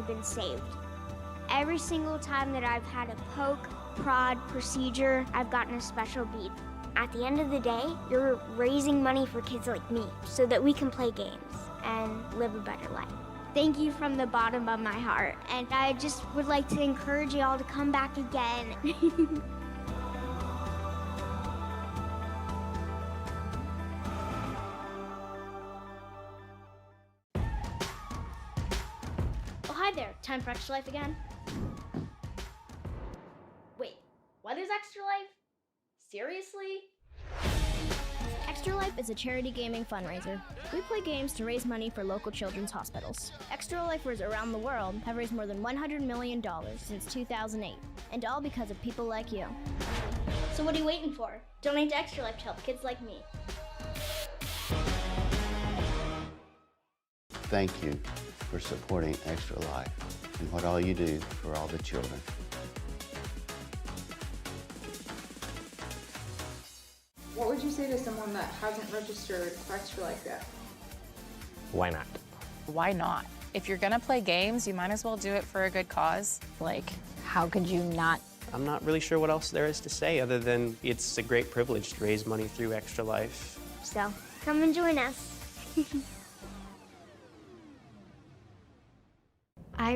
been saved. Every single time that I've had a poke, prod, procedure, I've gotten a special bead. At the end of the day, you're raising money for kids like me so that we can play games and live a better life. Thank you from the bottom of my heart, and I just would like to encourage you all to come back again. Oh, hi there. Time for Extra Life again? Wait, what is Extra Life? Seriously? Extra Life is a charity gaming fundraiser. We play games to raise money for local children's hospitals. Extra Lifers around the world have raised more than $100 million since 2008, and all because of people like you. So what are you waiting for? Donate to Extra Life to help kids like me. Thank you for supporting Extra Life and what all you do for all the children. What would you say to someone that hasn't registered for Extra Life yet? Why not? Why not? If you're gonna play games, you might as well do it for a good cause. Like, how could you not? I'm not really sure what else there is to say other than it's a great privilege to raise money through Extra Life. So, come and join us. I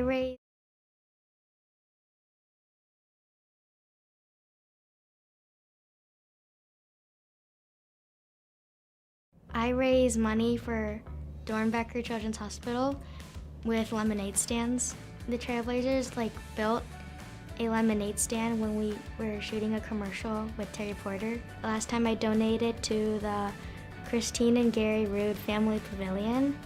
raise money for Dornbecker Children's Hospital with lemonade stands. The Trailblazers built a lemonade stand when we were shooting a commercial with Terry Porter. Last time I donated to the Christine and Gary Rude Family Pavilion,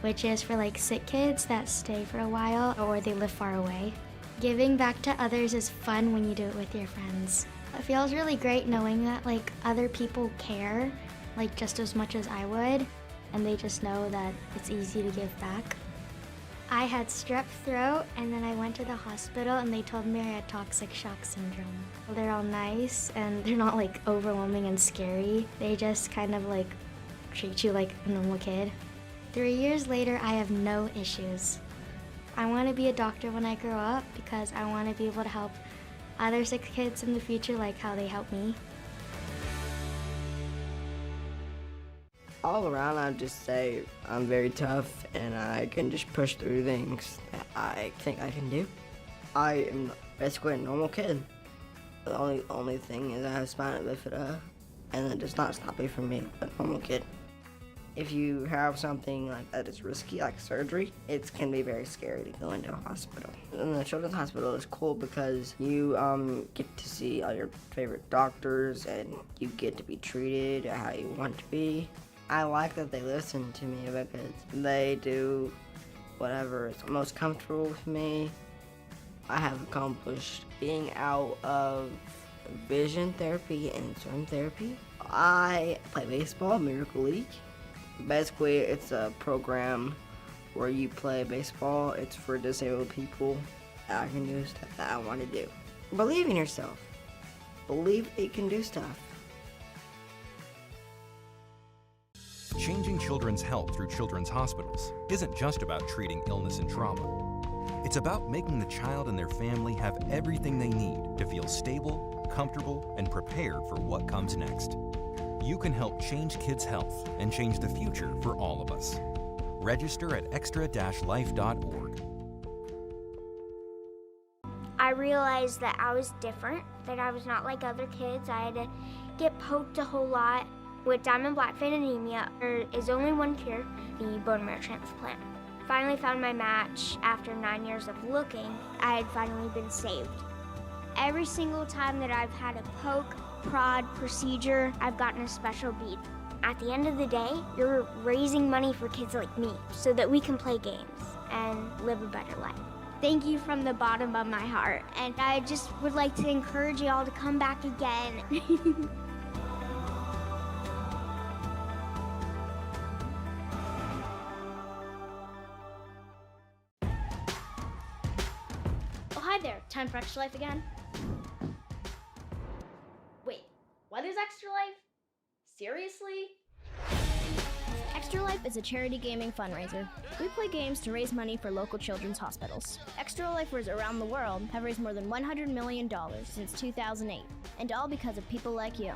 which is for sick kids that stay for a while or they live far away. Giving back to others is fun when you do it with your friends. It feels really great knowing that other people care just as much as I would, and they just know that it's easy to give back. I had strep throat, and then I went to the hospital and they told me I had toxic shock syndrome. They're all nice and they're not overwhelming and scary. They just kind of treat you like a normal kid. 3 years later, I have no issues. I want to be a doctor when I grow up because I want to be able to help other sick kids in the future like how they help me. All around, I'd just say I'm very tough and I can just push through things that I think I can do. I am basically a normal kid. The only thing is I have spina bifida, and that does not stop me from being a normal kid. If you have something that is risky, like surgery, it can be very scary to go into a hospital. And the children's hospital is cool because you get to see all your favorite doctors and you get to be treated how you want to be. I like that they listen to me because they do whatever is most comfortable with me. I have accomplished being out of vision therapy and swim therapy. I play baseball, Miracle League. Basically, it's a program where you play baseball. It's for disabled people. I can do stuff that I want to do. Believe in yourself. Believe that you can do stuff. Changing children's health through children's hospitals isn't just about treating illness and trauma. It's about making the child and their family have everything they need to feel stable, comfortable, and prepared for what comes next. You can help change kids' health and change the future for all of us. Register at extra-life.org. I realized that I was different, that I was not like other kids. I had to get poked a whole lot. With diamond black vein anemia, there is only one cure, the bone marrow transplant. Finally found my match after 9 years of looking. I had finally been saved. Every single time that I've had a poke, prod, procedure, I've gotten a special bead. At the end of the day, you're raising money for kids like me so that we can play games and live a better life. Thank you from the bottom of my heart, and I just would like to encourage you all to come back again. Hi there, time for Extra Life again? Wait, what is Extra Life? Seriously? Extra Life is a charity gaming fundraiser. We play games to raise money for local children's hospitals. Extra Lifers around the world have raised more than $100 million since 2008, and all because of people like you.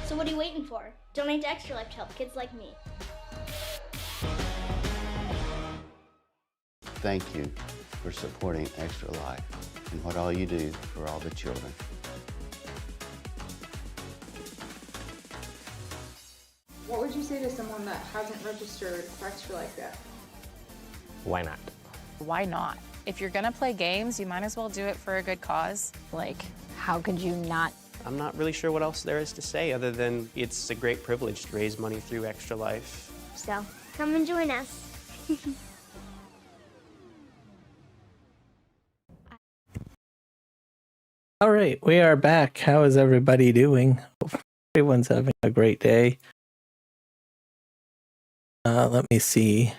So what are you waiting for? Donate to Extra Life to help kids like me. Thank you for supporting Extra Life and what all you do for all the children. What would you say to someone that hasn't registered for Extra Life yet? Why not? Why not? If you're gonna play games, you might as well do it for a good cause. Like, how could you not? I'm not really sure what else there is to say other than it's a great privilege to raise money through Extra Life. So come and join us. All right, we are back. How is everybody doing? Hope everyone's having a great day. Let me see if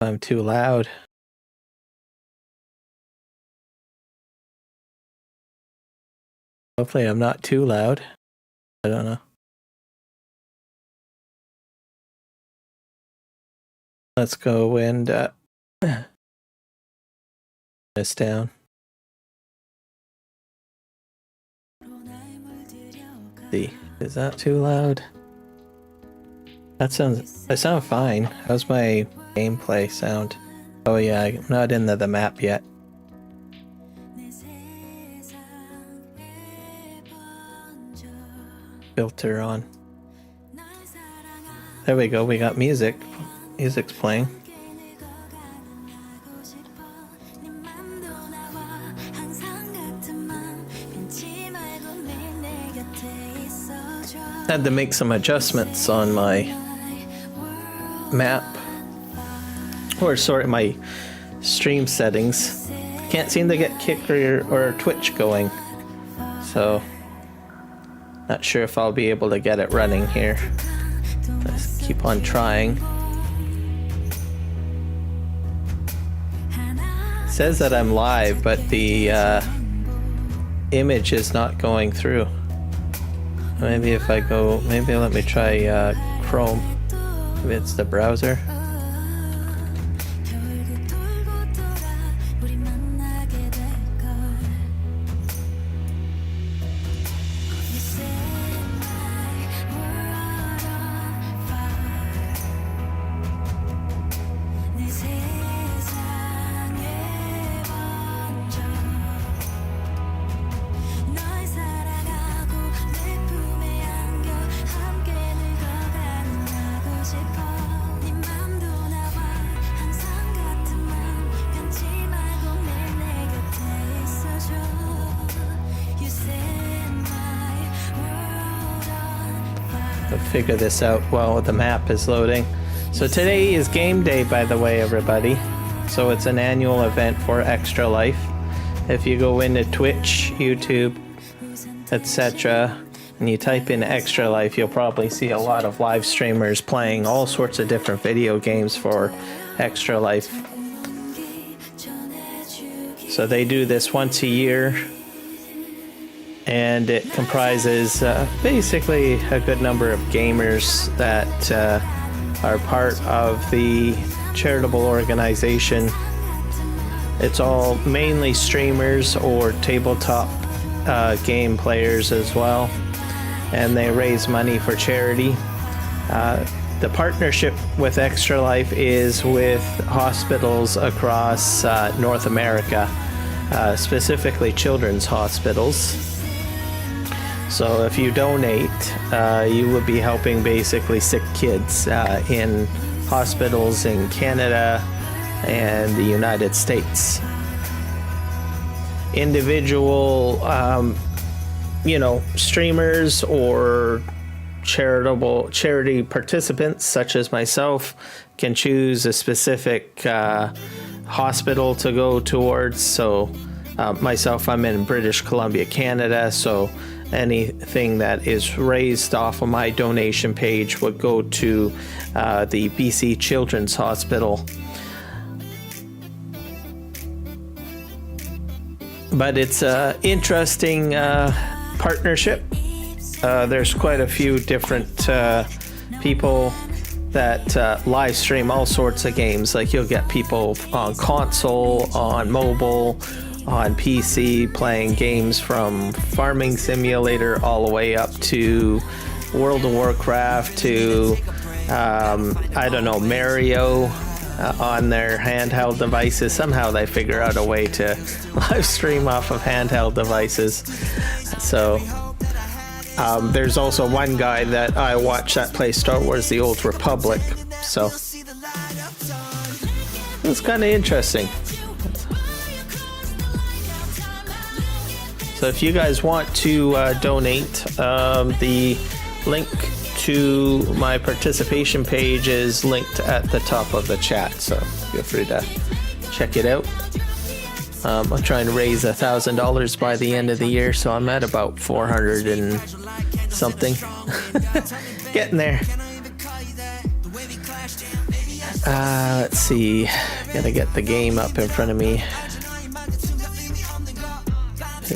I'm too loud. Hopefully I'm not too loud. I don't know. Let's go and this down. See, is that too loud? I sound fine. How's my gameplay sound? Oh yeah, I'm not into the map yet. Filter on. There we go, we got music. Music's playing. Had to make some adjustments on my map, or sorry, my stream settings. Can't seem to get Kick or Twitch going, so not sure if I'll be able to get it running here. Let's keep on trying. It says that I'm live, but the image is not going through. Maybe if I go, maybe let me try Chrome. Maybe it's the browser. Figure this out while the map is loading. So today is game day, by the way, everybody. So it's an annual event for Extra Life. If you go into Twitch, YouTube, etc., and you type in Extra Life, you'll probably see a lot of live streamers playing all sorts of different video games for Extra Life. So they do this once a year, and it comprises basically a good number of gamers that are part of the charitable organization. It's all mainly streamers or tabletop game players as well, and they raise money for charity. The partnership with Extra Life is with hospitals across North America, specifically children's hospitals. So if you donate, you would be helping basically sick kids in hospitals in Canada and the United States. Individual, streamers or charity participants, such as myself, can choose a specific hospital to go towards. So myself, I'm in British Columbia, Canada, so anything that is raised off of my donation page would go to the BC Children's Hospital. But it's an interesting partnership. There's quite a few different people that live stream all sorts of games. Like you'll get people on console, on mobile, on PC playing games from Farming Simulator all the way up to World of Warcraft to I don't know, Mario on their handheld devices. Somehow they figure out a way to live stream off of handheld devices. So there's also one guy that I watch that plays Star Wars The Old Republic. So it's kind of interesting. So if you guys want to donate, the link to my participation page is linked at the top of the chat. So feel free to check it out. I'm trying to raise $1,000 by the end of the year, so I'm at about 400 and something. Getting there. Let's see. Gotta get the game up in front of me.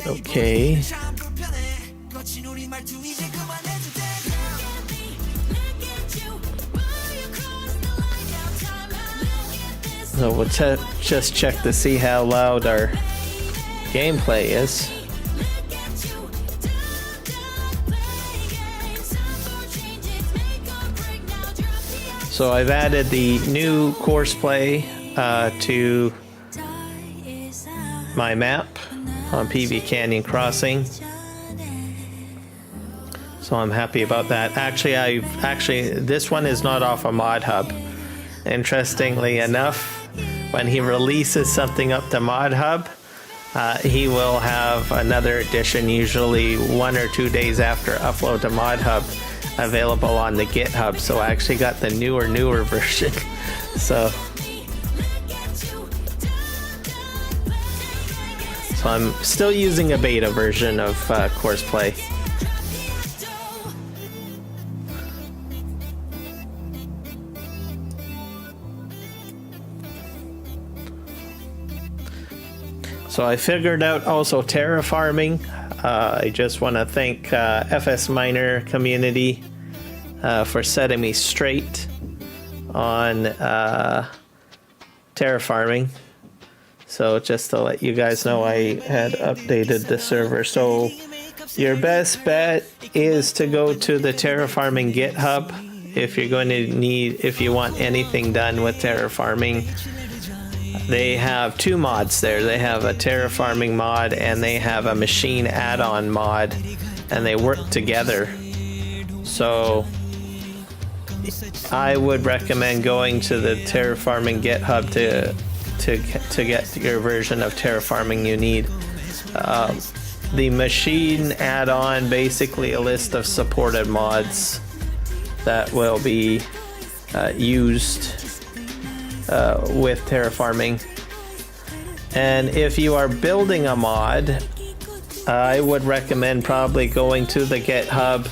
Okay. So we'll just check to see how loud our gameplay is. So I've added the new course play to my map on PV Canyon Crossing. So I'm happy about that. Actually, this one is not off a mod hub. Interestingly enough, when he releases something up to Mod Hub, he will have another edition, usually 1 or 2 days after upload to Mod Hub, available on the GitHub. So I actually got the newer version. So I'm still using a beta version of Course Play. So I figured out also terraforming. I just want to thank FS Miner community for setting me straight on terraforming. So just to let you guys know, I had updated the server. So your best bet is to go to the terraforming GitHub if you're going to if you want anything done with terraforming. They have 2 mods there. They have a terraforming mod and they have a machine add-on mod, and they work together. So I would recommend going to the terraforming GitHub to get your version of terraforming you need. The machine add-on, basically a list of supported mods that will be used with terraforming. And if you are building a mod, I would recommend probably going to the GitHub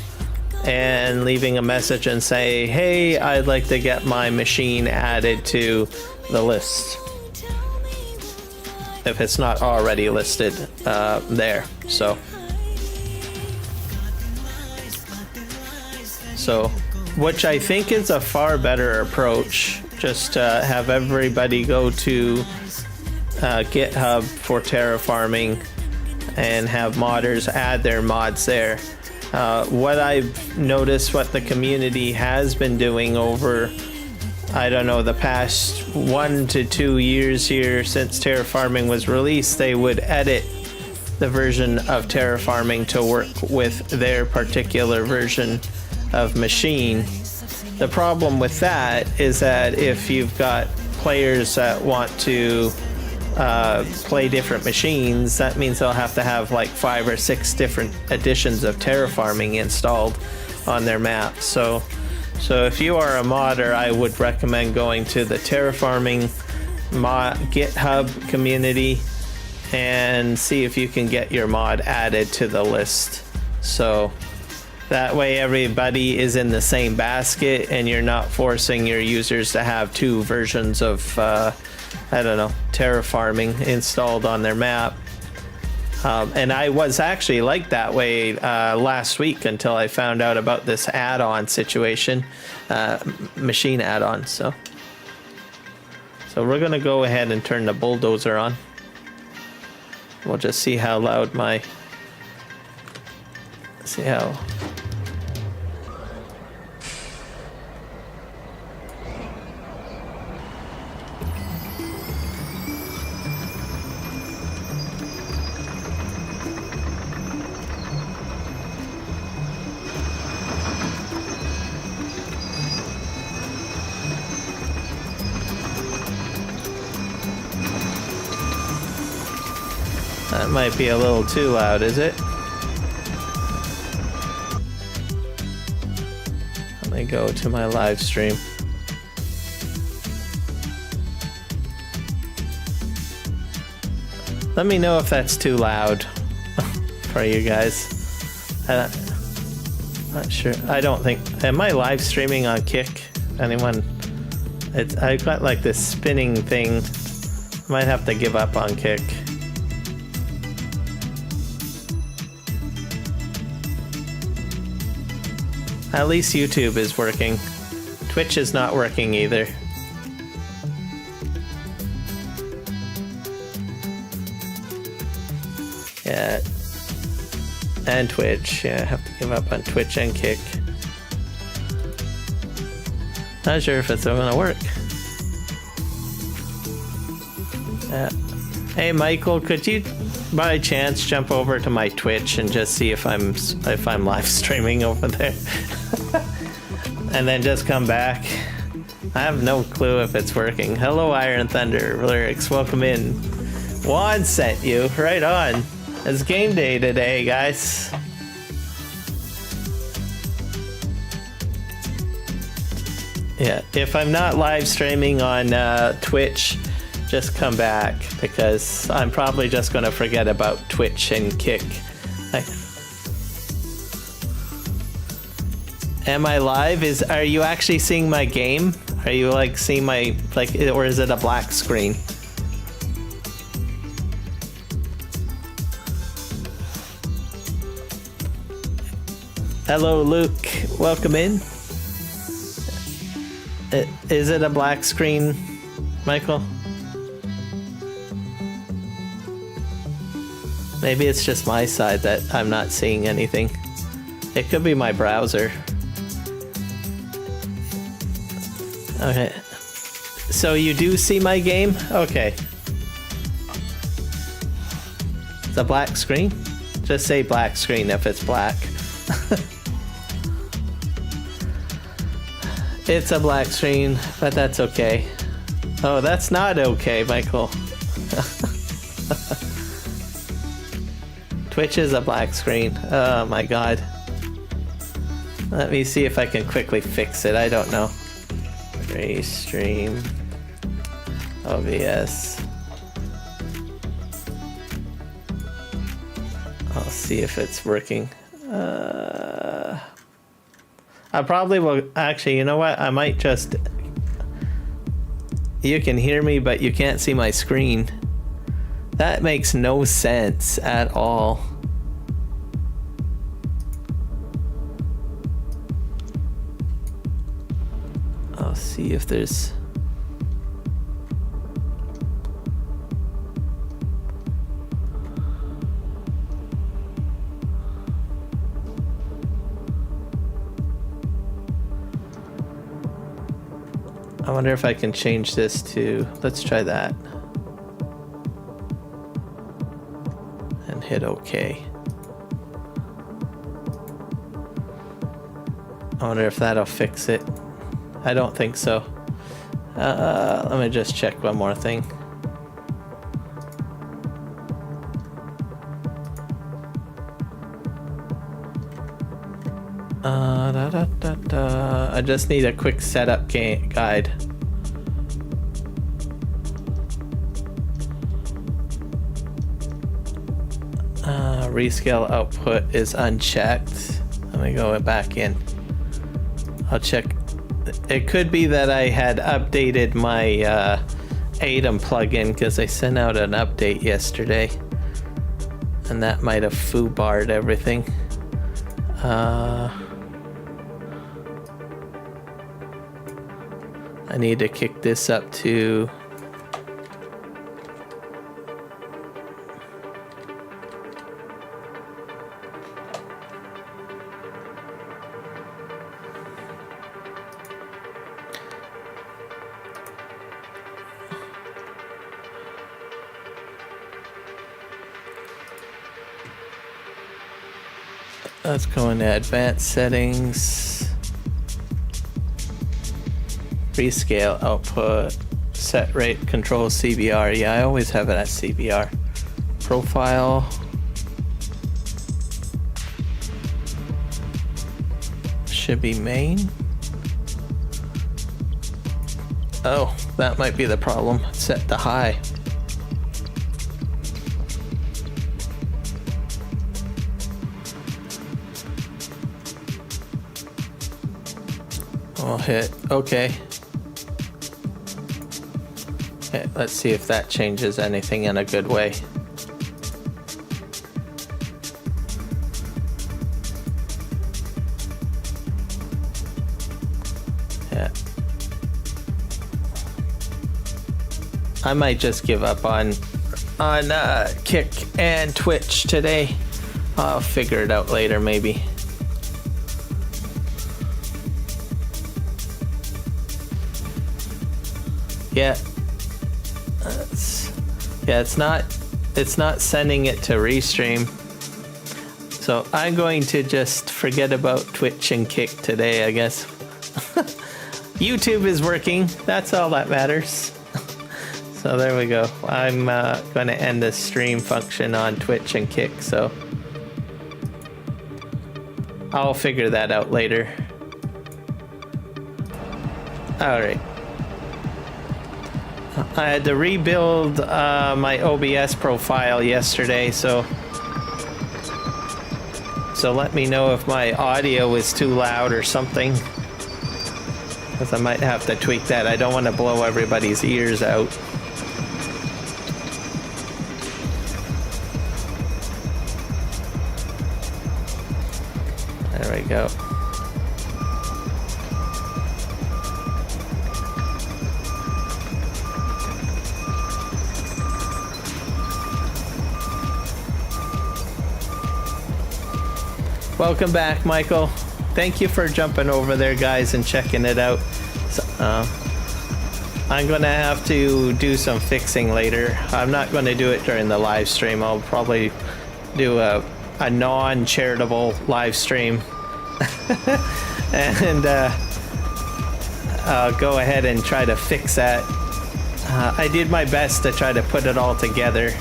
and leaving a message and say, hey, I'd like to get my machine added to the list, if it's not already listed there. So which I think is a far better approach. Just have everybody go to GitHub for terraforming and have modders add their mods there. What I've noticed, what the community has been doing over, I don't know, the past 1 to 2 years here since terraforming was released, they would edit the version of terraforming to work with their particular version of machine. The problem with that is that if you've got players that want to play different machines, that means they'll have to have like 5 or 6 different editions of terraforming installed on their map. So if you are a modder, I would recommend going to the terraforming GitHub community and see if you can get your mod added to the list. So that way everybody is in the same basket and you're not forcing your users to have 2 versions of, I don't know, terraforming installed on their map. And I was actually like that way last week until I found out about this add-on situation, machine add-on. So we're gonna go ahead and turn the bulldozer on. We'll just see how loud see how. That might be a little too loud, is it? Let me go to my live stream. Let me know if that's too loud for you guys. Not sure. I don't think. Am I live streaming on Kick? Anyone? I got like this spinning thing. Might have to give up on Kick. At least YouTube is working. Twitch is not working either. Yeah. And Twitch. Yeah, I have to give up on Twitch and Kick. Not sure if it's gonna work. Hey Michael, could you by chance jump over to my Twitch and just see if I'm live streaming over there? And then just come back. I have no clue if it's working. Hello Iron Thunder Lyrics, welcome in. Juan sent you, right on. It's game day today, guys. Yeah, if I'm not live streaming on Twitch, just come back because I'm probably just gonna forget about Twitch and Kick. Am I live? Are you actually seeing my game? Are you like seeing my or is it a black screen? Hello Luke, welcome in. Is it a black screen, Michael? Maybe it's just my side that I'm not seeing anything. It could be my browser. Okay. So you do see my game? Okay. It's a black screen? Just say black screen if it's black. It's a black screen, but that's okay. Oh, that's not okay, Michael. Twitch is a black screen. Oh my god. Let me see if I can quickly fix it. I don't know. Restream. OBS. I'll see if it's working. I probably will. Actually, you know what? I might just. You can hear me, but you can't see my screen. That makes no sense at all. I'll see if there's. I wonder if I can change this to. Let's try that. And hit OK. I wonder if that'll fix it. I don't think so. Let me just check one more thing. I just need a quick setup guide. Rescale output is unchecked. Let me go back in. I'll check. It could be that I had updated my ATEM plugin because I sent out an update yesterday. and that might have foobarred everything. I need to kick this up to let's go into advanced settings. Rescale output, set rate, control CBR. Yeah, I always have it at CBR. Profile. Should be main. Oh, that might be the problem. Set to high. I'll hit OK. Okay, let's see if that changes anything in a good way. Yeah. I might just give up on Kick and Twitch today. I'll figure it out later maybe. Yeah. It's not sending it to Restream. So I'm going to just forget about Twitch and Kick today, I guess. YouTube is working. That's all that matters. So there we go. I'm going to end the stream function on Twitch and Kick, so I'll figure that out later. All right. I had to rebuild my OBS profile yesterday, so let me know if my audio is too loud or something, because I might have to tweak that. I don't want to blow everybody's ears out. There we go. Welcome back, Michael. Thank you for jumping over there, guys, and checking it out. So, I'm going to have to do some fixing later. I'm not going to do it during the live stream. I'll probably do a non-charitable live stream. And I'll go ahead and try to fix that. I did my best to try to put it all together.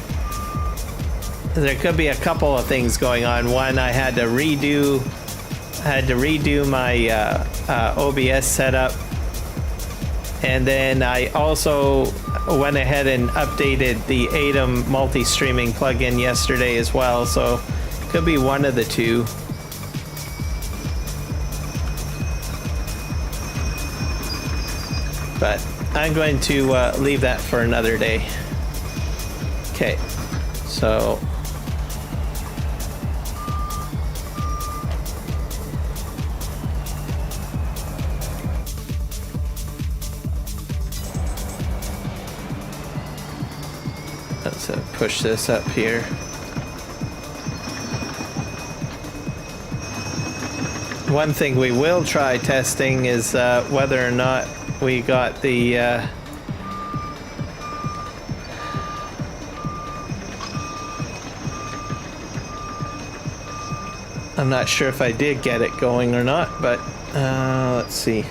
There could be a couple of things going on. One, I had to redo my OBS setup, and then I also went ahead and updated the ATEM multi-streaming plugin yesterday as well. So it could be one of the two. But I'm going to leave that for another day. Okay, so. Let's push this up here. One thing we will try testing is whether or not we got the I'm not sure if I did get it going or not, but let's see.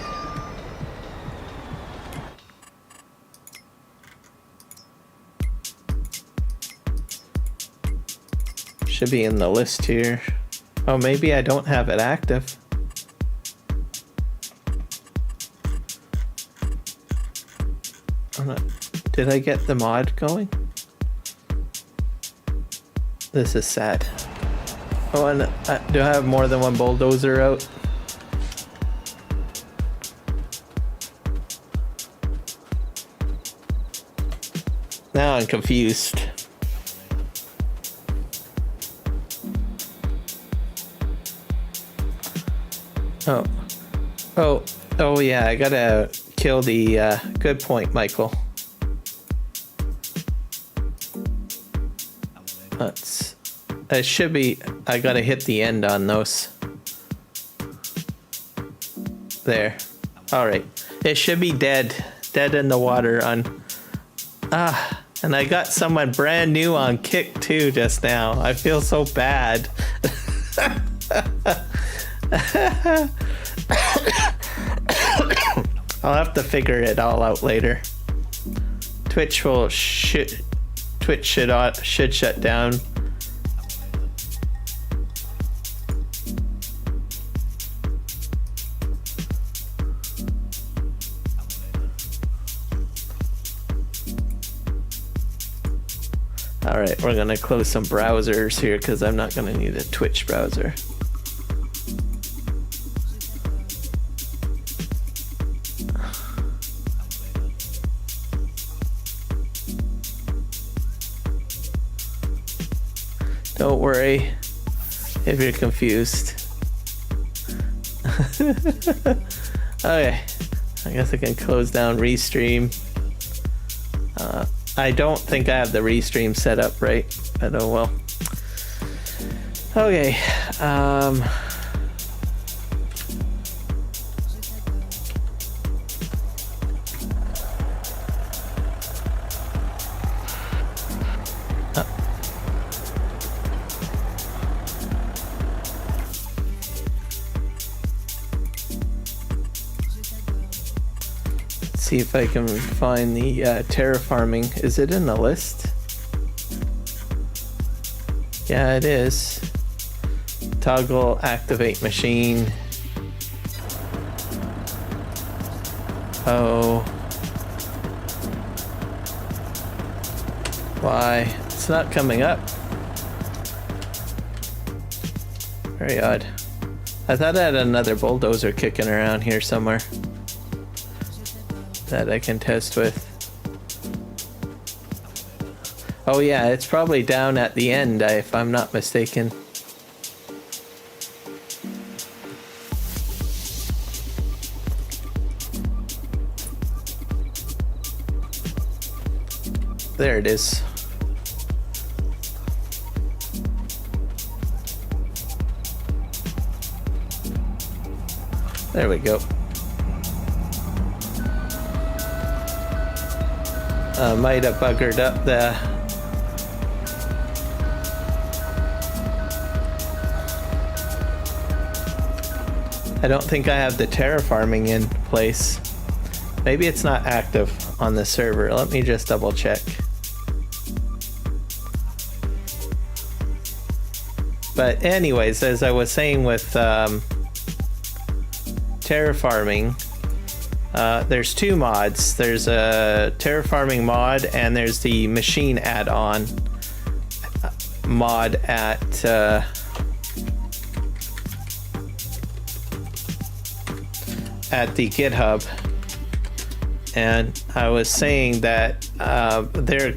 Should be in the list here. Oh, maybe I don't have it active. Did I get the mod going? This is sad. Oh, and do I have more than one bulldozer out? Now I'm confused. Oh. Oh yeah, I gotta kill the, good point, Michael. It should be, I gotta hit the end on those. There. Alright. It should be dead in the water on, and I got someone brand new on Kick too just now. I feel so bad. I'll have to figure it all out later. Twitch should shut down. Alright, we're gonna close some browsers here because I'm not gonna need a Twitch browser. Don't worry if you're confused. Okay, I guess I can close down Restream. I don't think I have the Restream set up right, but oh well. Okay, see if I can find the terraforming. Is it in the list? Yeah, it is. Toggle activate machine. Oh. Why? It's not coming up. Very odd. I thought I had another bulldozer kicking around here somewhere that I can test with. Oh yeah, it's probably down at the end if I'm not mistaken. There it is. There we go. Might have buggered up the... I don't think I have the terraforming in place. Maybe it's not active on the server. Let me just double check. But anyways, as I was saying with terraforming, there's two mods. There's a terraforming mod and there's the machine add-on mod at the GitHub. And I was saying that there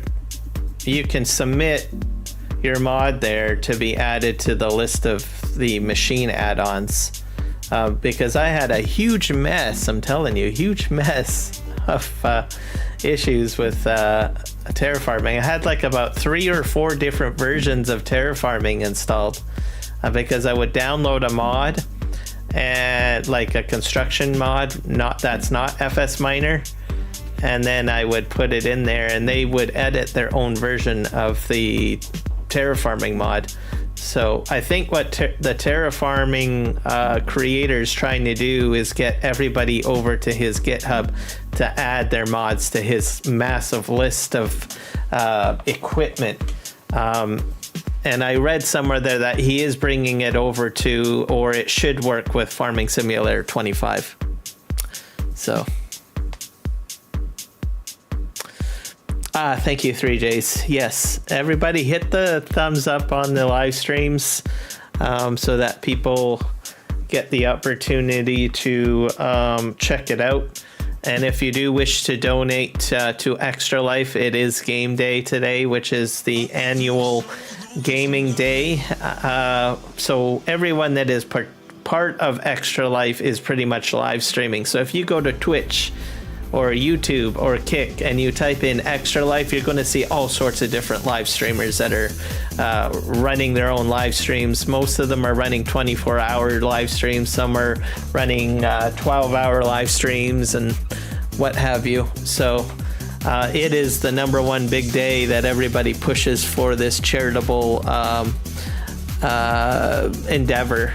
you can submit your mod there to be added to the list of the machine add-ons. Because I had a huge mess, I'm telling you, huge mess of issues with terraforming. I had like about 3 or 4 different versions of terraforming installed because I would download a mod and like a construction mod, that's not FS Miner, and then I would put it in there and they would edit their own version of the terraforming mod. So I think what the terraforming creator's trying to do is get everybody over to his GitHub to add their mods to his massive list of equipment. And I read somewhere there that he is bringing it over to, or it should work with Farming Simulator 25. So. Thank you, 3Js. Yes, everybody hit the thumbs up on the live streams so that people get the opportunity to check it out. And if you do wish to donate to Extra Life, it is game day today, which is the annual gaming day. So everyone that is part of Extra Life is pretty much live streaming. So if you go to Twitch or YouTube or Kick and you type in Extra Life, you're going to see all sorts of different live streamers that are running their own live streams. Most of them are running 24-hour live streams. Some are running 12-hour live streams and what have you. So it is the #1 big day that everybody pushes for this charitable endeavor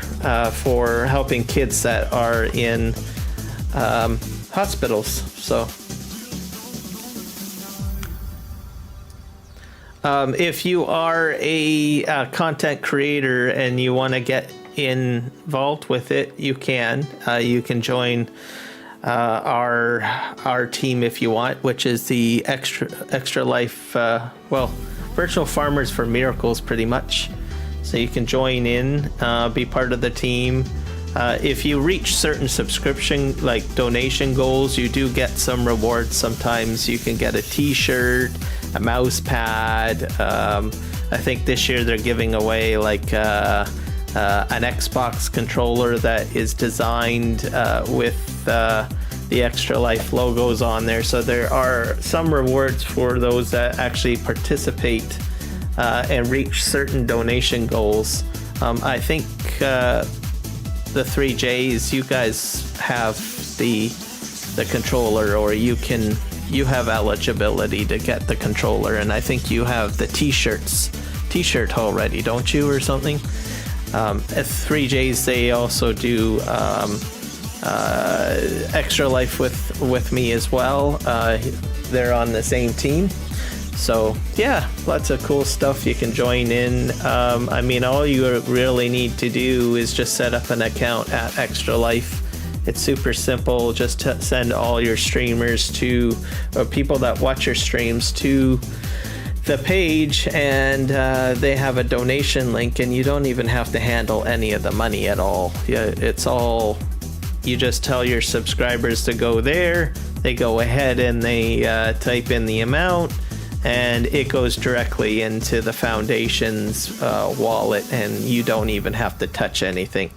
for helping kids that are in hospitals. So if you are a content creator and you want to get involved with it, you can join our team if you want, which is the Extra Life, Virtual Farmers for Miracles, pretty much. So you can join in, be part of the team. If you reach certain subscription, like donation goals, you do get some rewards. Sometimes you can get a t-shirt, a mouse pad. I think this year they're giving away like an Xbox controller that is designed with the Extra Life logos on there. So there are some rewards for those that actually participate and reach certain donation goals. I think the 3Js, you guys have the controller, or you have eligibility to get the controller, and I think you have the t-shirt already, don't you, or something? At 3Js, they also do Extra Life with me as well. They're on the same team. So yeah, lots of cool stuff. You can join in. I mean, all you really need to do is just set up an account at Extra Life. It's super simple. Just send all your streamers to, or people that watch your streams, to the page, and they have a donation link, and you don't even have to handle any of the money at all. Yeah, it's all, you just tell your subscribers to go there. They go ahead and they type in the amount, and it goes directly into the foundation's wallet, and you don't even have to touch anything.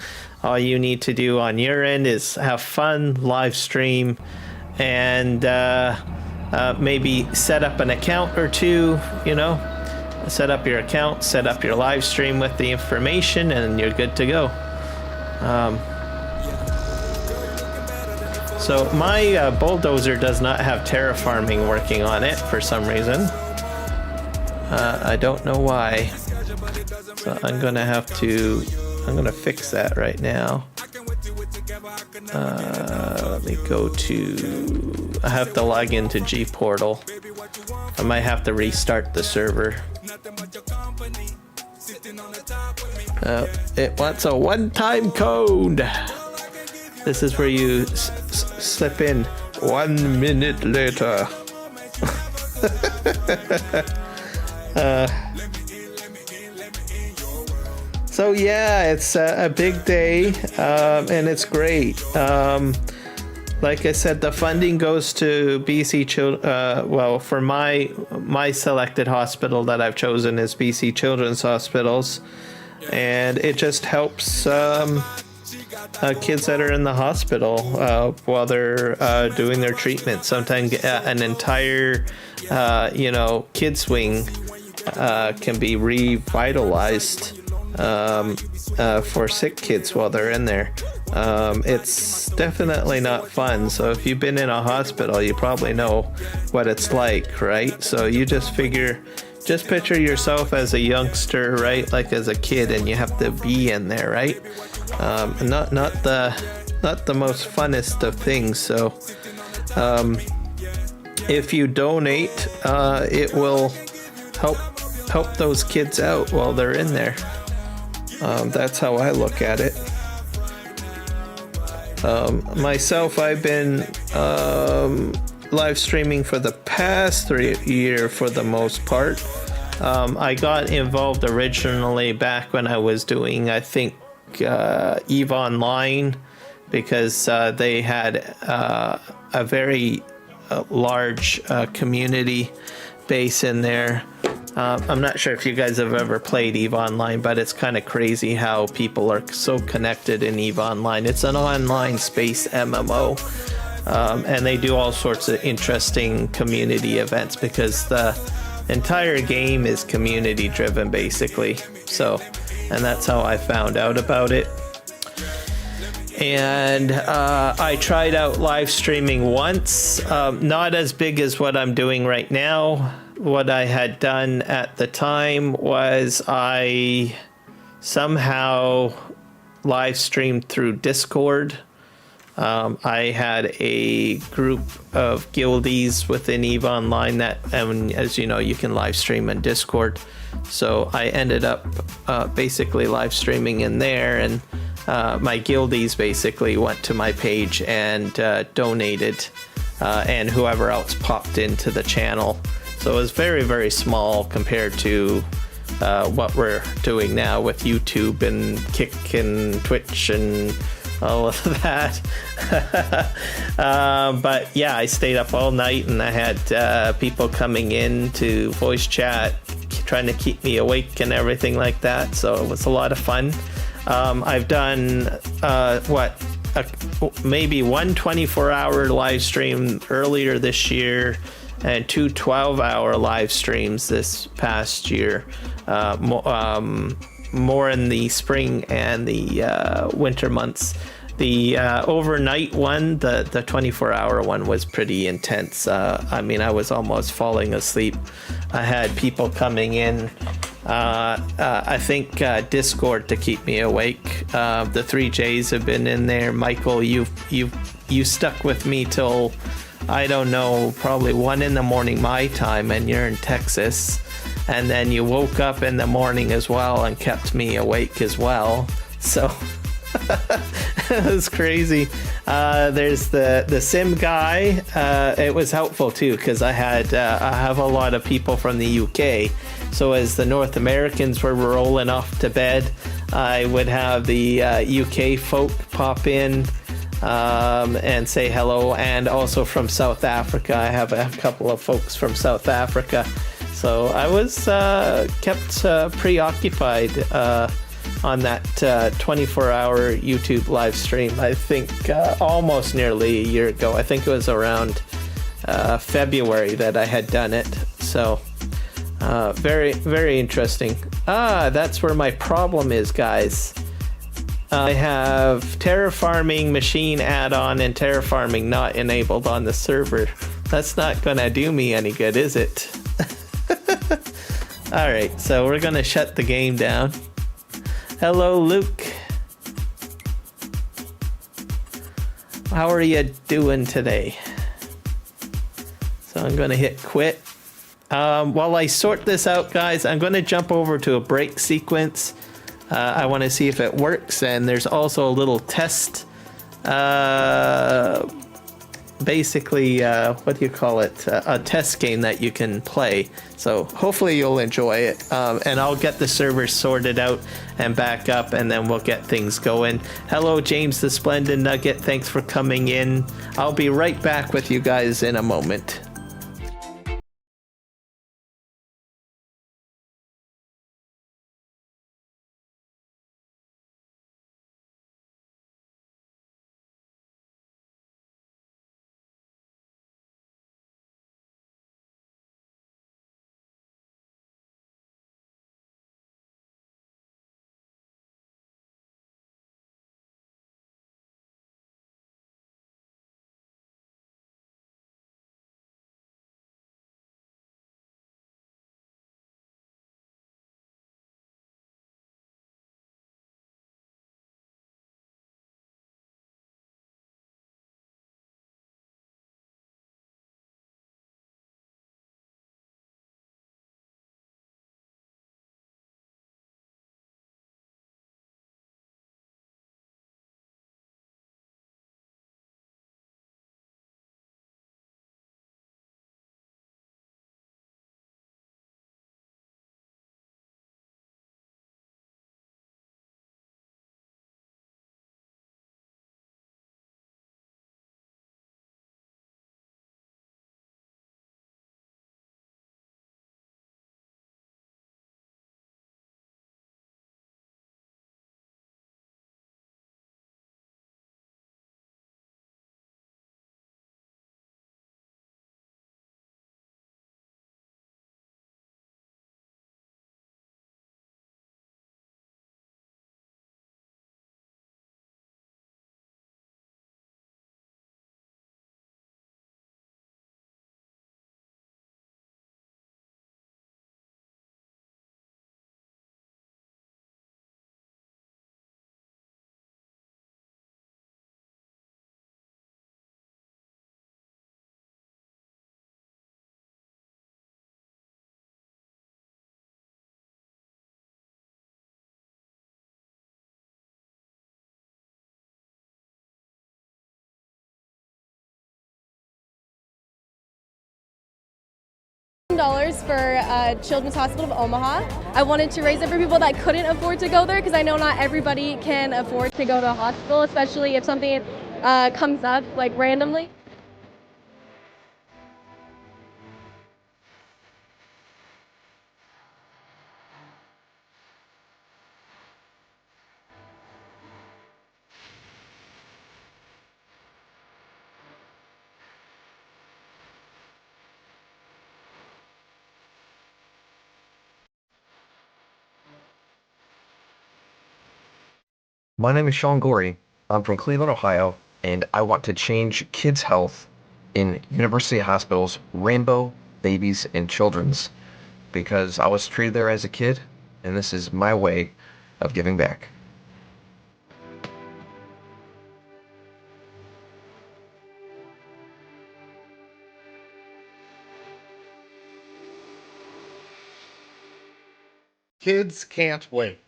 All you need to do on your end is have fun, live stream, and maybe set up an account or two, set up your account, set up your live stream with the information, and you're good to go. So my bulldozer does not have terraforming working on it for some reason. I don't know why. So I'm gonna fix that right now. Let me go to, I have to log into Gportal. I might have to restart the server. It wants a one-time code. This is where you slip in 1 minute later. So yeah, it's a big day, and it's great. Like I said, the funding goes to BC Children. For my selected hospital that I've chosen is BC Children's Hospitals, and it just helps kids that are in the hospital while they're doing their treatment. Sometimes an entire kids wing can be revitalized for sick kids while they're in there. It's definitely not fun. So if you've been in a hospital, you probably know what it's like, right? So you just picture yourself as a youngster, right? Like as a kid, and you have to be in there, right? Not the most funnest of things. So if you donate, it will help those kids out while they're in there. That's how I look at it. Myself, I've been live streaming for the past 3 years for the most part. I got involved originally back when I was doing, I think, EVE Online, because they had a very large community base in there. I'm not sure if you guys have ever played EVE Online, but it's kind of crazy how people are so connected in EVE Online. It's an online space MMO, and they do all sorts of interesting community events because the entire game is community driven, basically. So, and that's how I found out about it. And I tried out live streaming once, not as big as what I'm doing right now. What I had done at the time was I somehow live streamed through Discord. I had a group of guildies within EVE Online that, and as you know, you can live stream in Discord. So I ended up basically live streaming in there, and my guildies basically went to my page and donated, and whoever else popped into the channel. So it was very, very small compared to what we're doing now with YouTube and Kick and Twitch and all of that. But yeah, I stayed up all night and I had people coming in to voice chat, trying to keep me awake and everything like that. So it was a lot of fun. I've done maybe one 24-hour live stream earlier this year and two 12-hour live streams this past year, more in the spring and the winter months. The overnight one, the 24-hour one, was pretty intense. I mean, I was almost falling asleep. I had people coming in, I think Discord to keep me awake. The 3Js have been in there. Michael, you stuck with me till, I don't know, probably 1 in the morning my time, and you're in Texas. And then you woke up in the morning as well and kept me awake as well. So it was crazy. There's the sim guy. It was helpful too because I have a lot of people from the UK. So as the North Americans were rolling off to bed, I would have the UK folk pop in and say hello, and also from South Africa. I have a couple of folks from South Africa. So I was kept preoccupied on that 24-hour YouTube live stream. I think almost nearly a year ago. I think it was around February that I had done it. So very, very interesting. That's where my problem is, guys. I have terraforming machine add-on and terraforming not enabled on the server. That's not gonna do me any good, is it? Alright, so we're gonna shut the game down. Hello, Luke. How are you doing today? So I'm gonna hit quit. While I sort this out, guys, I'm gonna jump over to a break sequence. I want to see if it works, and there's also a little test, basically, what do you call it? A test game that you can play. So hopefully you'll enjoy it, and I'll get the server sorted out and back up, and then we'll get things going. Hello, James the Splendid Nugget. Thanks for coming in. I'll be right back with you guys in a moment. dollars for Children's Hospital of Omaha. I wanted to raise it for people that couldn't afford to go there because I know not everybody can afford to go to a hospital, especially if something comes up like randomly. My name is Sean Gorey. I'm from Cleveland, Ohio, and I want to change kids' health in University Hospitals, Rainbow, Babies, and Children's, because I was treated there as a kid, and this is my way of giving back. Kids can't wait.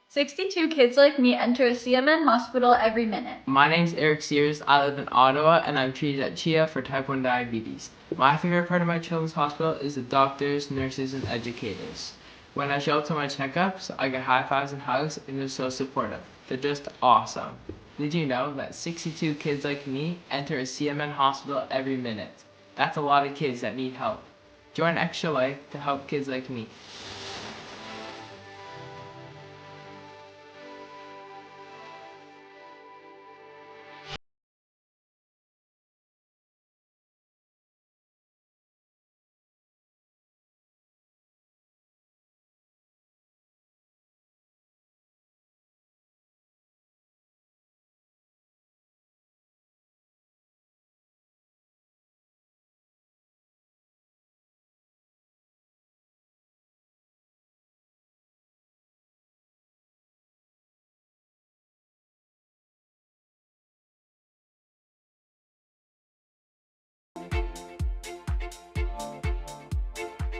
"62 kids like me enter a CMN hospital every minute." My name's Eric Sears. I live in Ottawa and I'm treated at CHIA for type 1 diabetes. My favorite part of my children's hospital is the doctors, nurses, and educators. When I show up to my checkups, I get high fives and hugs and they're so supportive. They're just awesome. Did you know that 62 kids like me enter a CMN hospital every minute? That's a lot of kids that need help. Join Extra Life to help kids like me.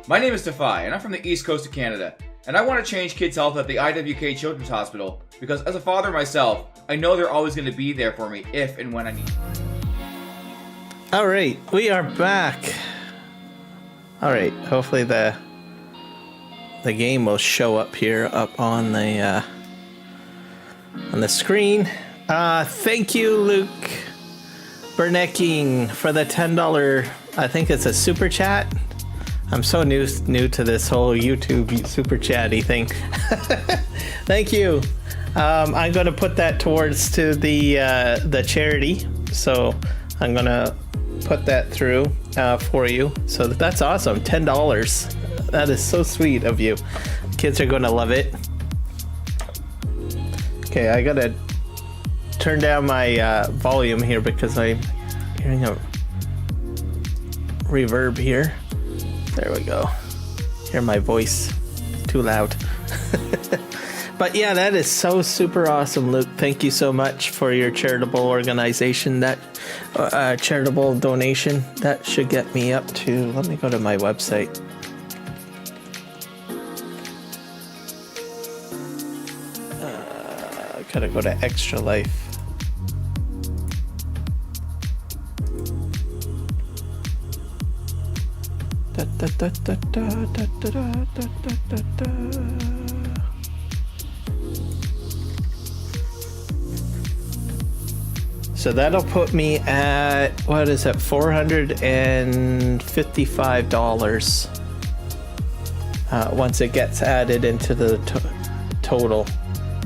My name is Defy, and I'm from the East Coast of Canada, and I want to change kids' health at the IWK Children's Hospital because as a father myself, I know they're always going to be there for me if and when I need them. All right, we are back. All right, hopefully the game will show up here up on the screen. Thank you, Luke Bernecking, for the $10. I think it's a super chat. I'm so new to this whole YouTube super chatty thing. Thank you. I'm going to put that towards to the charity. So I'm going to put that through for you. So that's awesome. $10. That is so sweet of you. Kids are going to love it. Okay, I got to turn down my volume here because I'm hearing a reverb here. There we go. Hear my voice too loud. But yeah, that is so super awesome, Luke. Thank you so much for your charitable organization. That charitable donation that should get me up to. Let me go to my website. Gotta go to Extra Life. So that'll put me at, what is it, $455 once it gets added into the total.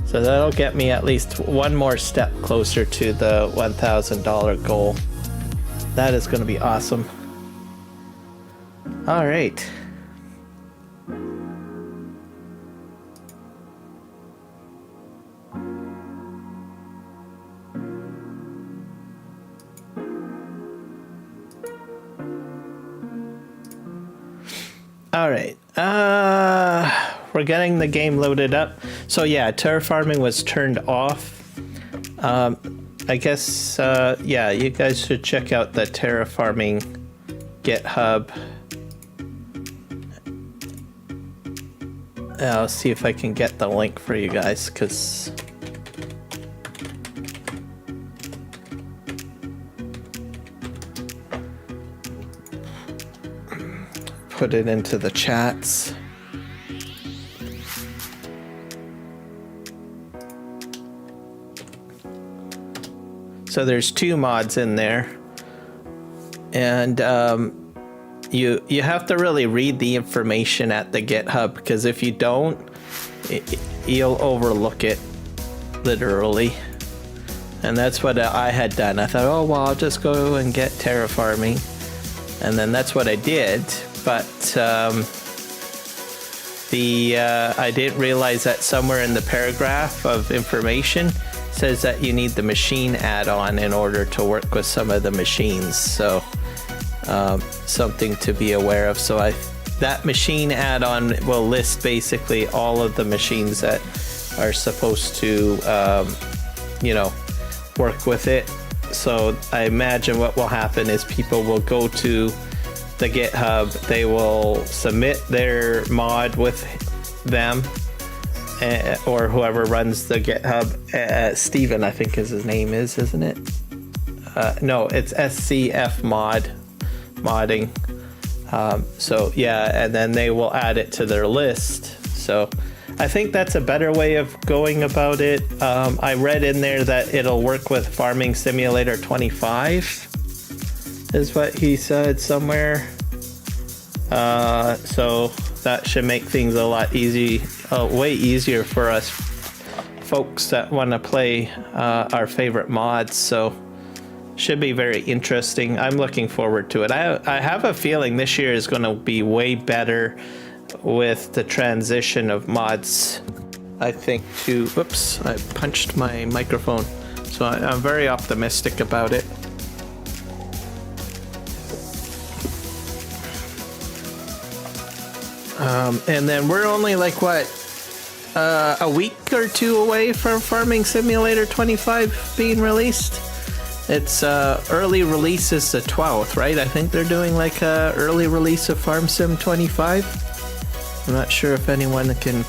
So that'll get me at least one more step closer to the $1,000 goal. That is going to be awesome. All right. All right. We're getting the game loaded up. So yeah, terraforming was turned off. I guess, yeah, you guys should check out the terraforming GitHub. I'll see if I can get the link for you guys, because put it into the chats. So there's 2 mods in there, and you have to really read the information at the GitHub, because if you don't, you'll overlook it, literally. And that's what I had done. I thought, oh well, I'll just go and get terraforming, and then that's what I did. But I didn't realize that somewhere in the paragraph of information says that you need the machine add-on in order to work with some of the machines. So something to be aware of. So that machine add-on will list basically all of the machines that are supposed to you know, work with it. So I imagine what will happen is people will go to the GitHub, they will submit their mod with them, or whoever runs the GitHub. Steven, I think is his name is, isn't it? No, it's SCF modding. So yeah, and then they will add it to their list. So I think that's a better way of going about it. I read in there that it'll work with Farming Simulator 25 is what he said somewhere. So that should make things a lot way easier for us folks that want to play our favorite mods. So should be very interesting. I'm looking forward to it. I have a feeling this year is going to be way better with the transition of mods. I think to, whoops, I punched my microphone. So I'm very optimistic about it. And then we're only like what, a week or 2 away from Farming Simulator 25 being released. It's early release is the 12th, right? I think they're doing like a early release of Farm Sim 25. I'm not sure if anyone can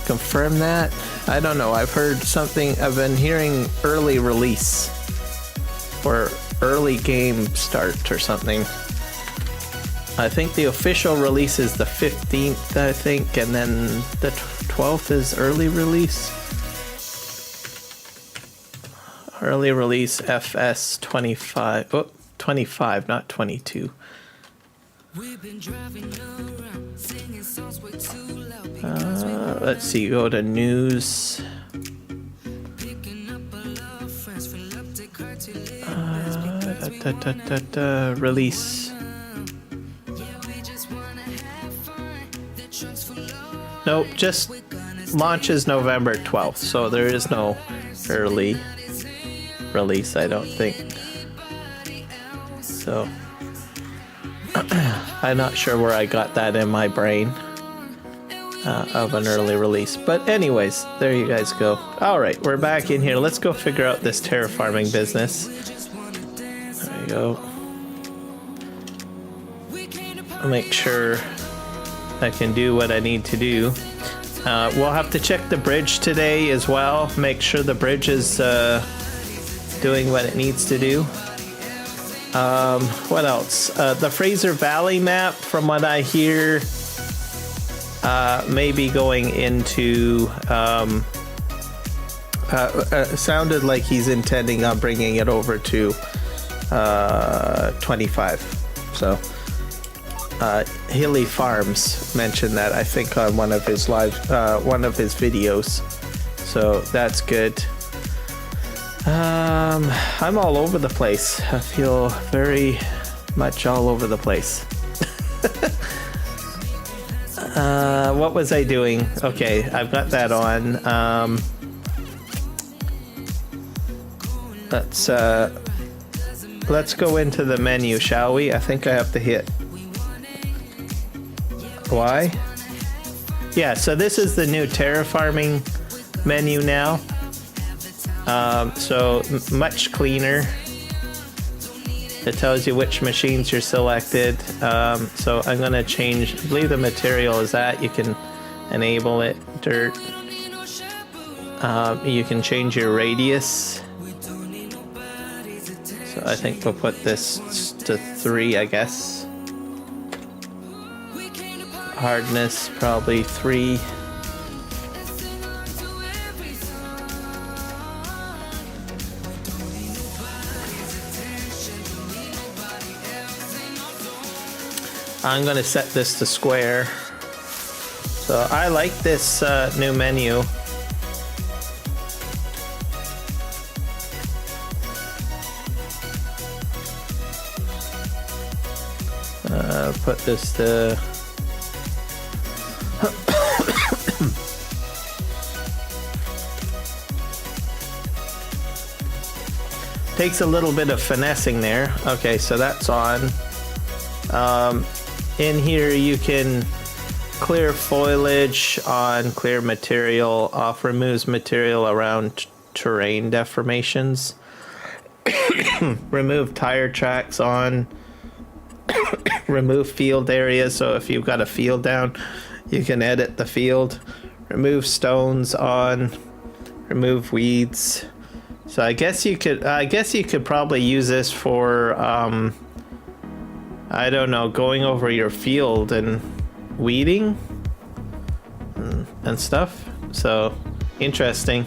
confirm that. I don't know. I've heard something. I've been hearing early release or early game start or something. I think the official release is the 15th, I think, and then the 12th is early release. Early release FS 25. Oh, 25, not 22. Let's see, go to news. Release. Nope, just launches November 12th, so there is no early release, I don't think. So I'm not sure where I got that in my brain of an early release. But anyways, there you guys go. All right, we're back in here. Let's go figure out this terraforming business. There you go. I'll make sure I can do what I need to do. We'll have to check the bridge today as well. Make sure the bridge is doing what it needs to do. What else? The Fraser Valley map, from what I hear, may be going into... sounded like he's intending on bringing it over to 25. So... Hilly Farms mentioned that, I think, on one of his one of his videos. So that's good. I'm all over the place. I feel very much all over the place. What was I doing? Okay, I've got that on. Let's go into the menu, shall we? I think I have to hit Why? Yeah, so this is the new terraforming menu now. So much cleaner. It tells you which machines you're selected. So I'm gonna change, I believe the material is that. You can enable it, dirt. You can change your radius. So I think we'll put this to 3, I guess. Hardness, probably 3. I'm gonna set this to square. So I like this new menu. Put this to takes a little bit of finessing there. Okay, so that's on. In here you can clear foliage on, clear material off, removes material around terrain deformations. Remove tire tracks on. Remove field areas, so if you've got a field down, you can edit the field. Remove stones on. Remove weeds. So I guess you could probably use this for I don't know, going over your field and weeding and stuff. So interesting.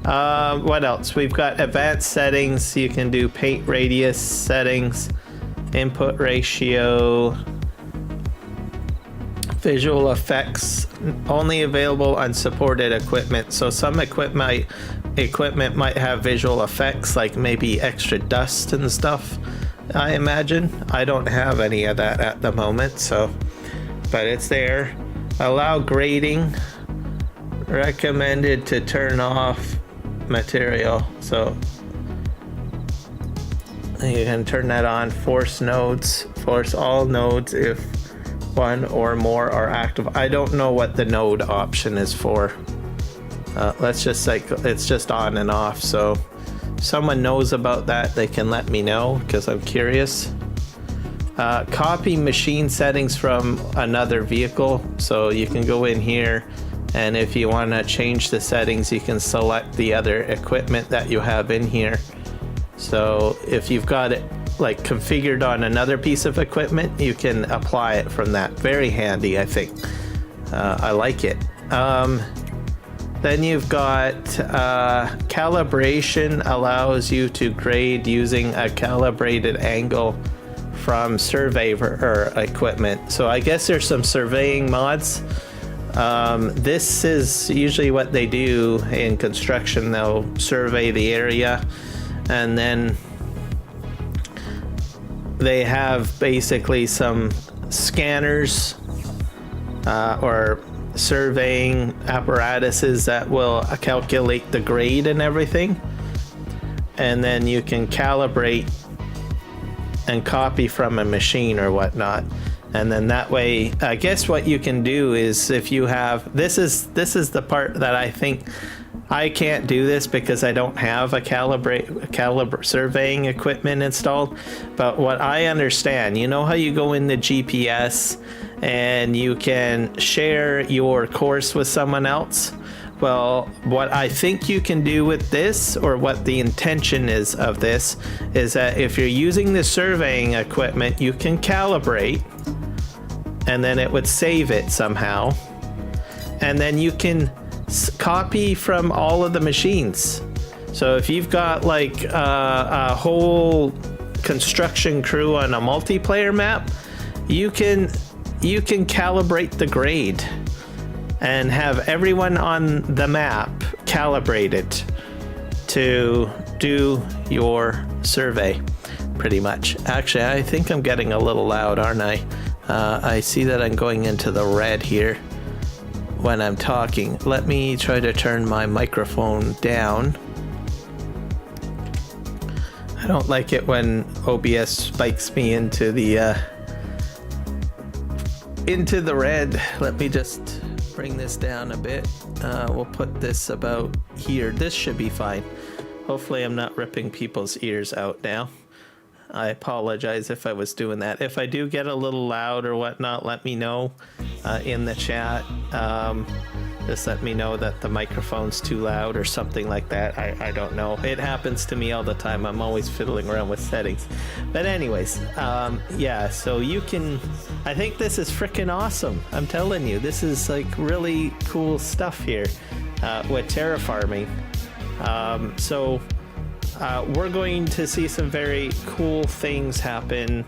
What else? We've got advanced settings. You can do paint radius settings, input ratio, visual effects, only available on supported equipment. So some equipment might have visual effects, like maybe extra dust and stuff, I imagine. I don't have any of that at the moment, so, but it's there. Allow grading, recommended to turn off material. So you can turn that on. Force nodes, force all nodes if one or more are active. I don't know what the node option is for. Let's just say it's just on and off. So if someone knows about that, they can let me know, because I'm curious. Copy machine settings from another vehicle. So you can go in here, and if you want to change the settings, you can select the other equipment that you have in here. So if you've got it like configured on another piece of equipment, you can apply it from that. Very handy, I think. I like it. Then you've got calibration, allows you to grade using a calibrated angle from surveyor equipment. So I guess there's some surveying mods. This is usually what they do in construction. They'll survey the area, and then they have basically some scanners or surveying apparatuses that will calculate the grade and everything, and then you can calibrate and copy from a machine or whatnot. And then that way, I guess what you can do is, if you have, this is the part that I think I can't do this because I don't have a caliber surveying equipment installed. But what I understand, you know how you go in the GPS and you can share your course with someone else? Well, what I think you can do with this, or what the intention is of this, is that if you're using the surveying equipment, you can calibrate, and then it would save it somehow. And then you can copy from all of the machines. So if you've got like a whole construction crew on a multiplayer map, you can calibrate the grade and have everyone on the map calibrated to do your survey, pretty much. Actually, I think I'm getting a little loud, aren't I? I see that I'm going into the red here when I'm talking. Let me try to turn my microphone down. I don't like it when OBS spikes me into the into the red. Let me just bring this down a bit. We'll put this about here. This should be fine. Hopefully I'm not ripping people's ears out now. I apologize if I was doing that. If I do get a little loud or whatnot, let me know in the chat. Just let me know that the microphone's too loud or something like that. I don't know. It happens to me all the time. I'm always fiddling around with settings. But anyways, yeah, so you can... I think this is freaking awesome. I'm telling you, this is like really cool stuff here with terraforming. So we're going to see some very cool things happen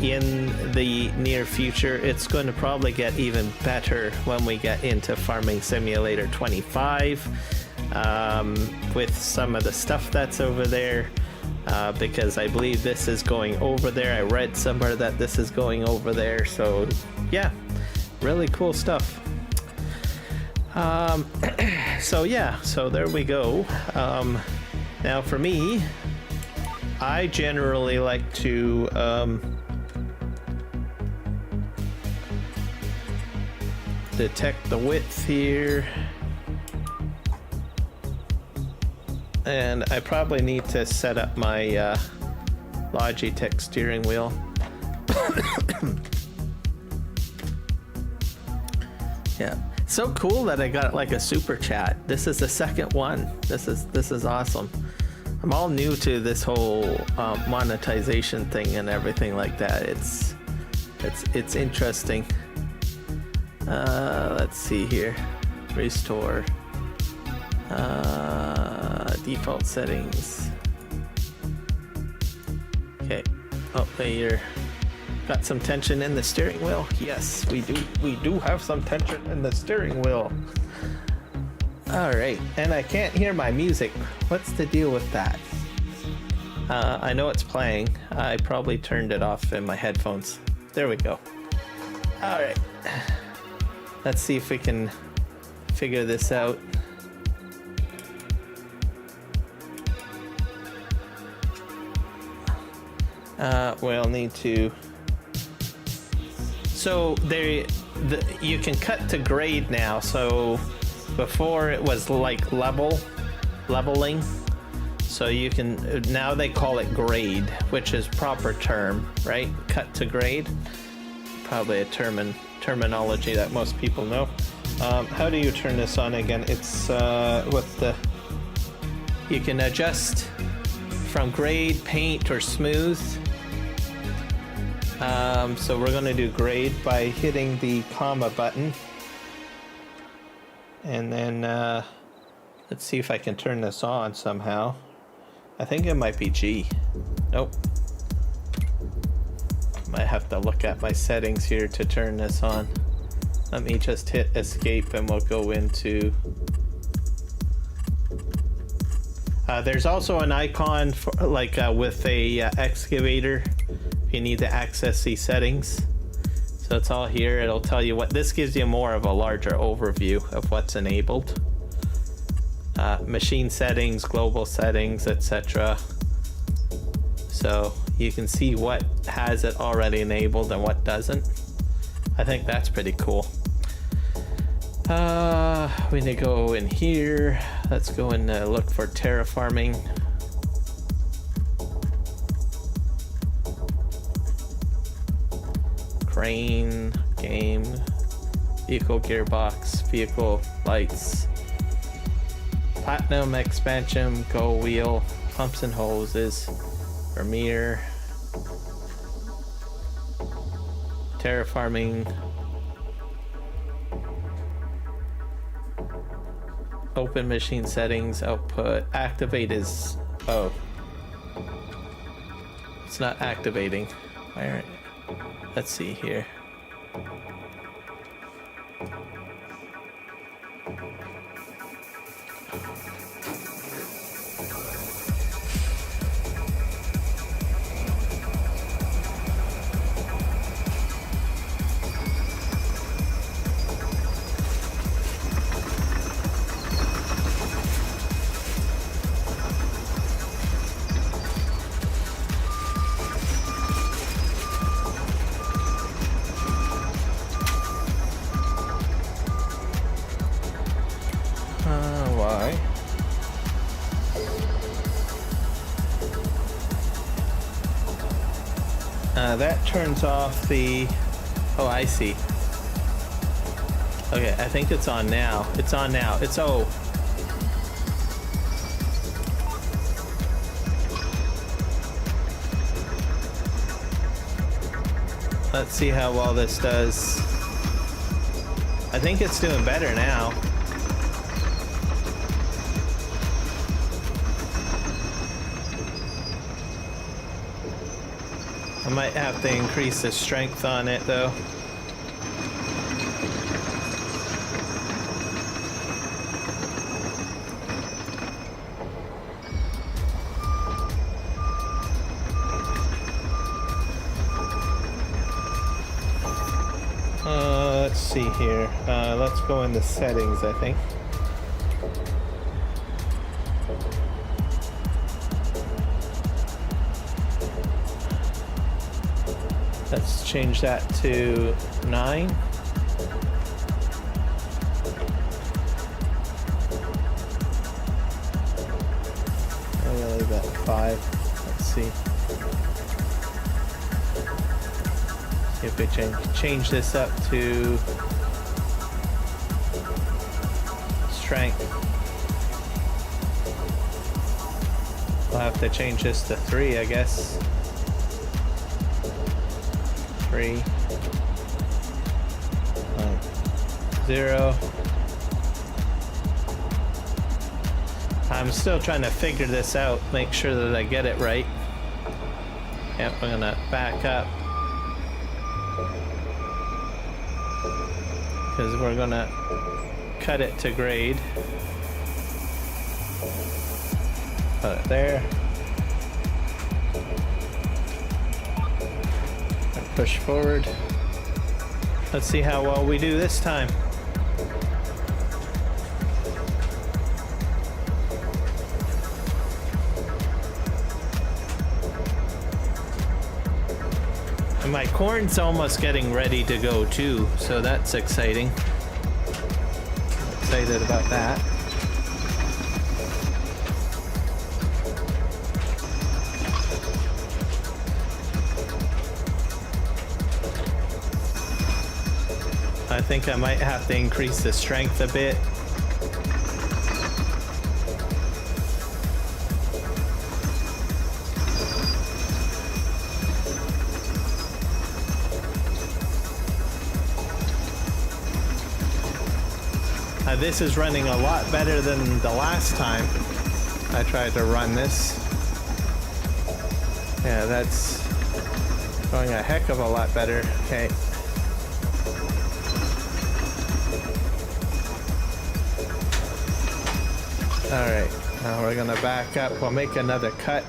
in the near future. It's going to probably get even better when we get into Farming Simulator 25 with some of the stuff that's over there, because I believe this is going over there. I read somewhere that this is going over there, so yeah, really cool stuff. So yeah, so there we go. Now for me, I generally like to detect the width here, and I probably need to set up my Logitech steering wheel. Yeah, so cool that I got like a super chat. This is the second one. This is awesome. I'm all new to this whole monetization thing and everything like that. It's interesting. Let's see here. Restore. Default settings. Okay. Oh, you're got some tension in the steering wheel. Yes, we do. We do have some tension in the steering wheel. All right, and I can't hear my music. What's the deal with that? I know it's playing. I probably turned it off in my headphones. There we go. All right. Let's see if we can figure this out. We'll need to... So you can cut to grade now, so before it was like leveling. So you can, now they call it grade, which is proper term, right? Cut to grade. Probably a terminology that most people know. How do you turn this on again? It's with the, you can adjust from grade, paint, or smooth. So we're gonna do grade by hitting the comma button. And then let's see if I can turn this on somehow. I think it might be G. Nope. Might have to look at my settings here to turn this on. Let me just hit escape and we'll go into... there's also an icon for, like with a excavator if you need to access these settings. So it's all here. It'll tell you what, this gives you more of a larger overview of what's enabled. Machine settings, global settings, etc. So you can see what has it already enabled and what doesn't. I think that's pretty cool. We need to go in here. Let's go and look for terraforming. Crane, game, vehicle gearbox, vehicle lights, platinum expansion, go wheel, pumps and hoses, Vermeer, terraforming, open machine settings, output, activate is, oh, it's not activating. Where? Let's see here. Why? That turns off the... Oh, I see. Okay, I think it's on now. It's on now. It's O. Let's see how well this does. I think it's doing better now. I might have to increase the strength on it though. Let's see here. Let's go into settings, I think. Let's change that to 9. I'll leave that 5. Let's see. See if we change this up to strength. We'll have to change this to 3, I guess. 3, 0. I'm still trying to figure this out, make sure that I get it right. Yep, we're gonna back up. Because we're gonna cut it to grade. Put it there. Push forward. Let's see how well we do this time. And my corn's almost getting ready to go too, so that's exciting. Excited about that. I think I might have to increase the strength a bit. This is running a lot better than the last time I tried to run this. Yeah, that's going a heck of a lot better. Okay. Alright, now we're gonna back up. We'll make another cut.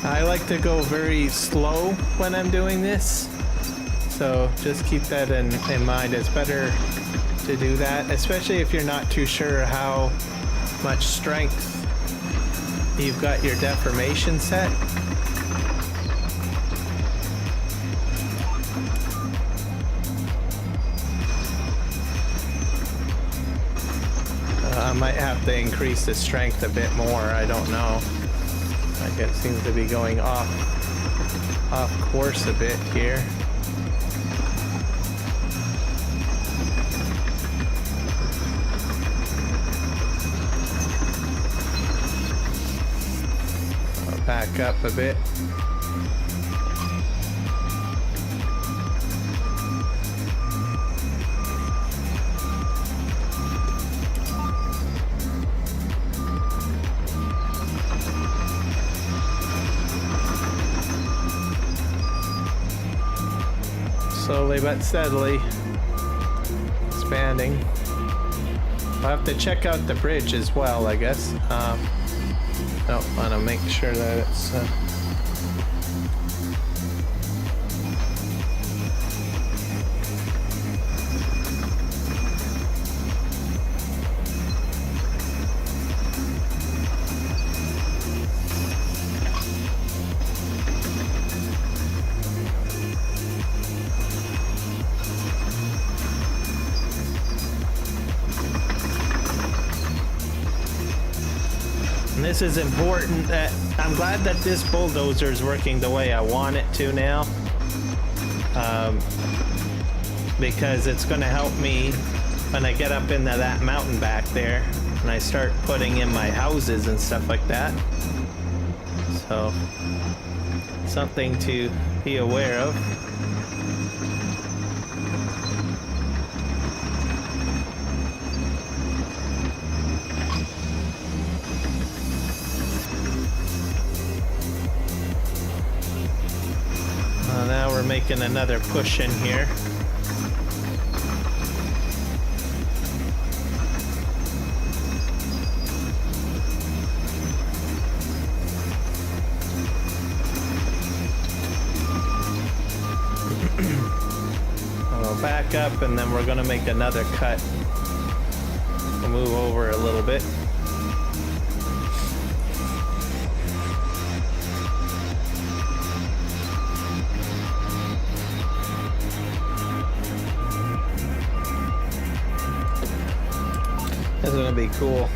I like to go very slow when I'm doing this, so just keep that in mind. It's better to do that, especially if you're not too sure how much strength you've got your deformation set. I might have to increase the strength a bit more, I don't know. Like it seems to be going off course a bit here. I'll back up a bit. Slowly but steadily expanding. I'll have to check out the bridge as well, I guess. Don't want to make sure that it's... This is important. That I'm glad that this bulldozer is working the way I want it to now, because it's going to help me when I get up into that mountain back there and I start putting in my houses and stuff like that. So something to be aware of. Now we're making another push in here. We'll back up and then we're going to make another cut. We'll move over a little bit. This is gonna be cool.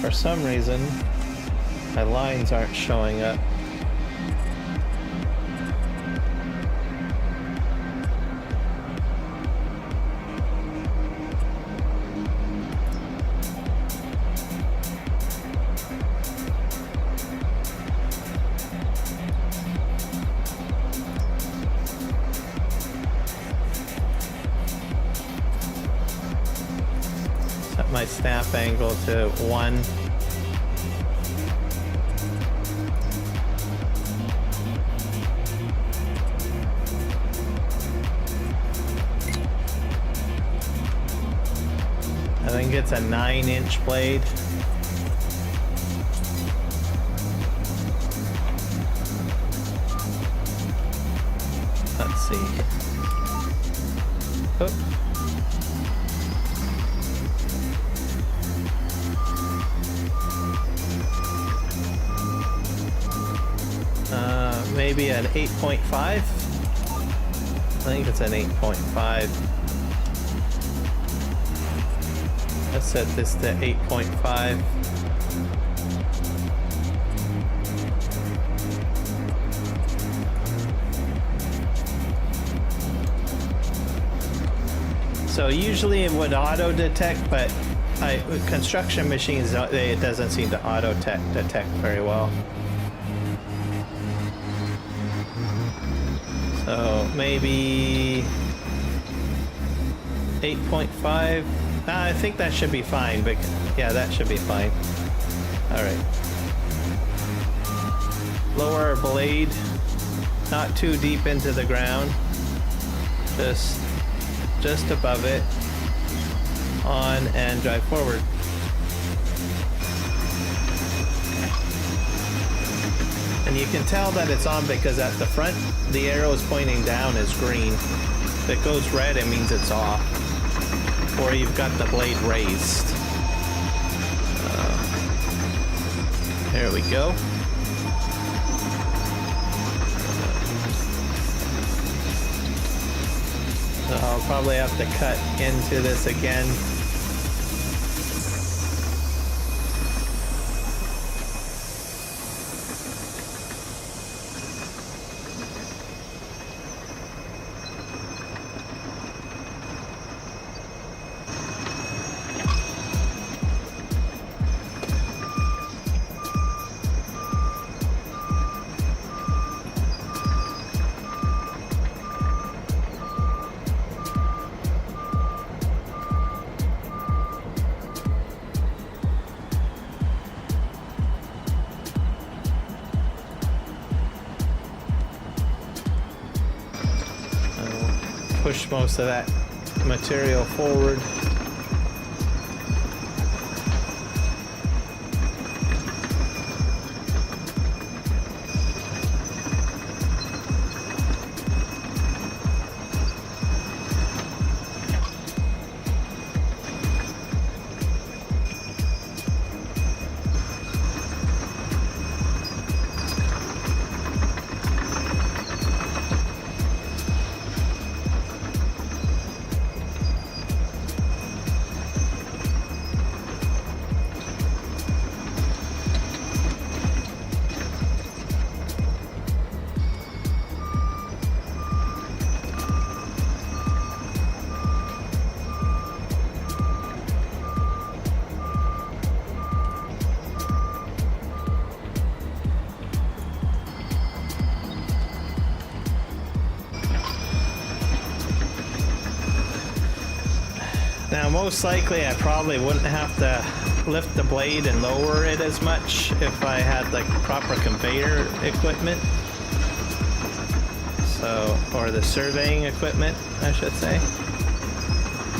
For some reason, my lines aren't showing up. My snap angle to 1. I think it's a 9-inch blade. Let's see. Oh. Maybe an 8.5. I think it's an 8.5. Let's set this to 8.5. So usually it would auto detect, but construction machines, it doesn't seem to auto detect very well. So maybe 8.5. I think that should be fine, but yeah, that should be fine. All right. Lower our blade, not too deep into the ground. Just above it. On and drive forward. And you can tell that it's on because at the front, the arrow is pointing down is green. If it goes red, it means it's off. Or you've got the blade raised. There we go. So I'll probably have to cut into this again. push most of that material forward. Now, most likely I probably wouldn't have to lift the blade and lower it as much if I had the proper conveyor equipment. So, or the surveying equipment, I should say.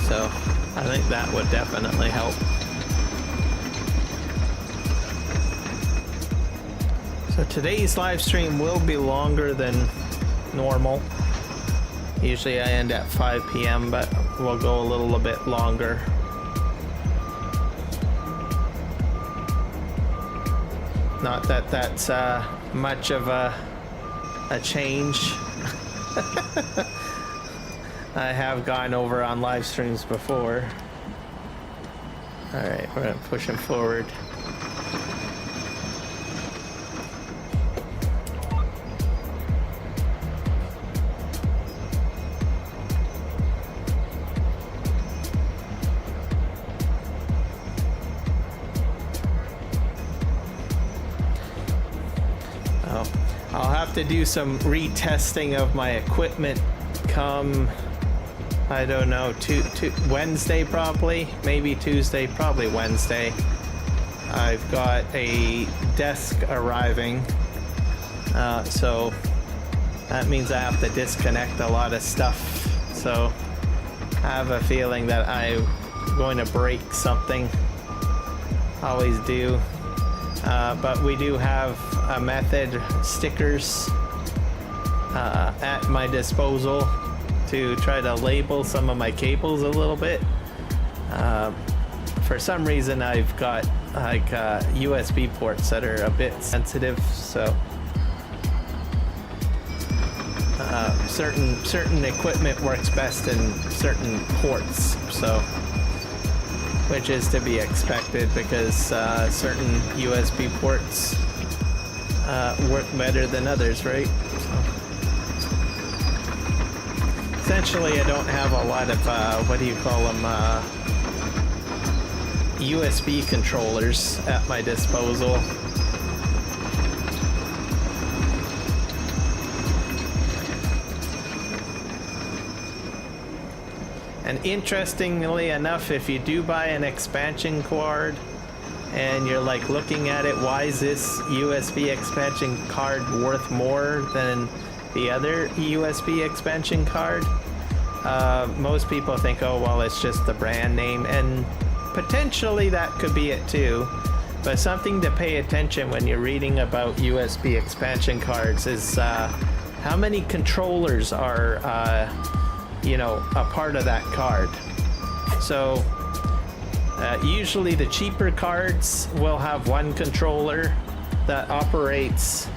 So, I think that would definitely help. So today's live stream will be longer than normal. Usually I end at 5 p.m., but we'll go a little bit longer. Not that that's much of a change. I have gone over on live streams before. Alright, we're gonna push him forward. To do some retesting of my equipment come, I don't know, Wednesday probably, maybe Tuesday, probably Wednesday. I've got a desk arriving, so that means I have to disconnect a lot of stuff. So I have a feeling that I'm going to break something. Always do. But we do have a method stickers at my disposal to try to label some of my cables a little bit. For some reason I've got like USB ports that are a bit sensitive, so certain equipment works best in certain ports, so which is to be expected because certain USB ports work better than others, right? So, essentially, I don't have a lot of, what do you call them, USB controllers at my disposal. And interestingly enough, if you do buy an expansion card and you're like looking at it, why is this USB expansion card worth more than the other USB expansion card? Most people think, oh, well, it's just the brand name, and potentially that could be it too. But something to pay attention when you're reading about USB expansion cards is how many controllers are you know, a part of that card. So usually the cheaper cards will have one controller that operates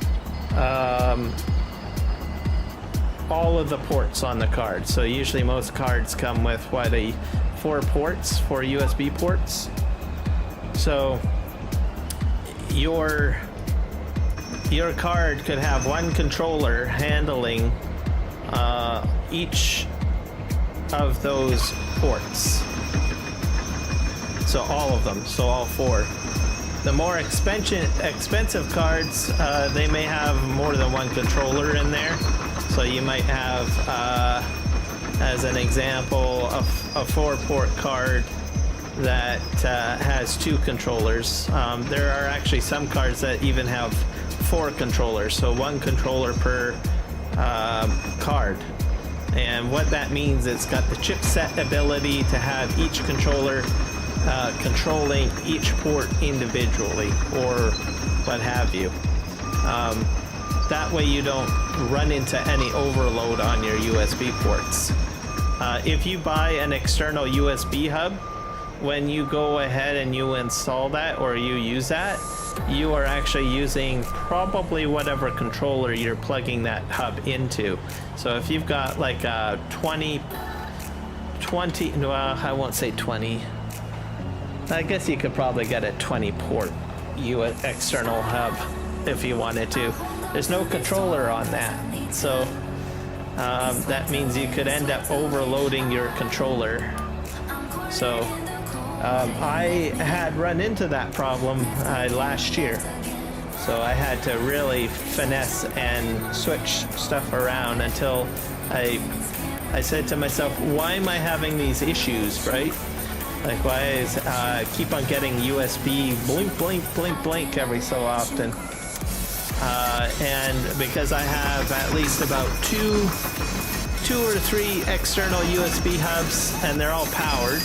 all of the ports on the card. So usually most cards come with what, 4 USB ports. So your card could have one controller handling each of those ports. So all of them, so all 4. The more expensive cards, they may have more than one controller in there. So you might have, as an example, a 4-port card that has 2 controllers. There are actually some cards that even have 4 controllers, so 1 controller per card. And what that means, it's got the chipset ability to have each controller controlling each port individually, or what have you. That way you don't run into any overload on your USB ports. If you buy an external USB hub, when you go ahead and you install that or you use that, you are actually using probably whatever controller you're plugging that hub into. So if you've got like a 20, well, I won't say 20. I guess you could probably get a 20 port external hub if you wanted to. There's no controller on that. So that means you could end up overloading your controller. So I had run into that problem last year. So I had to really finesse and switch stuff around until I said to myself, why am I having these issues, right? Like, why is keep on getting USB blink, blink, blink, blink every so often? And because I have at least about two or three external USB hubs, and they're all powered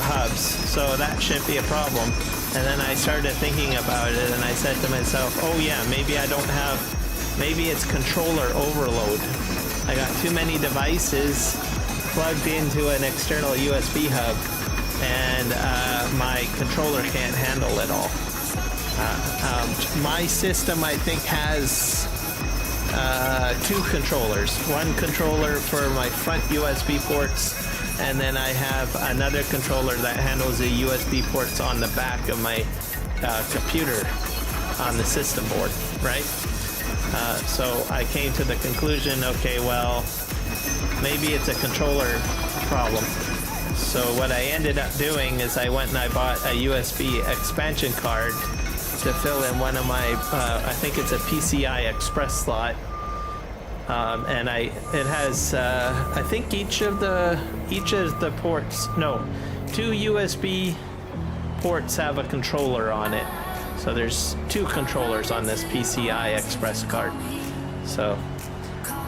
hubs, so that shouldn't be a problem. And then I started thinking about it, and I said to myself, oh yeah, maybe it's controller overload. I got too many devices plugged into an external USB hub, and my controller can't handle it all. My system, I think, has two controllers. One controller for my front USB ports, and then I have another controller that handles the USB ports on the back of my computer on the system board, right? So I came to the conclusion, okay, well, maybe it's a controller problem. So what I ended up doing is I went and I bought a USB expansion card to fill in one of my, I think it's a PCI Express slot. And it has, I think each of the ports, no, 2 USB ports have a controller on it. So there's 2 controllers on this PCI Express card. So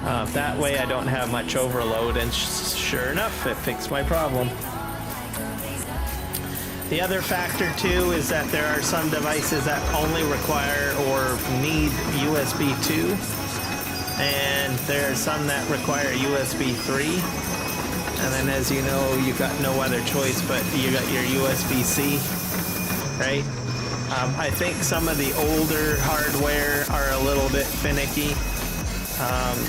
that way I don't have much overload, and sure enough, it fixed my problem. The other factor too is that there are some devices that only require or need USB 2, and there are some that require USB 3. And then, as you know, you've got no other choice but you got your USB-C, right? I think some of the older hardware are a little bit finicky.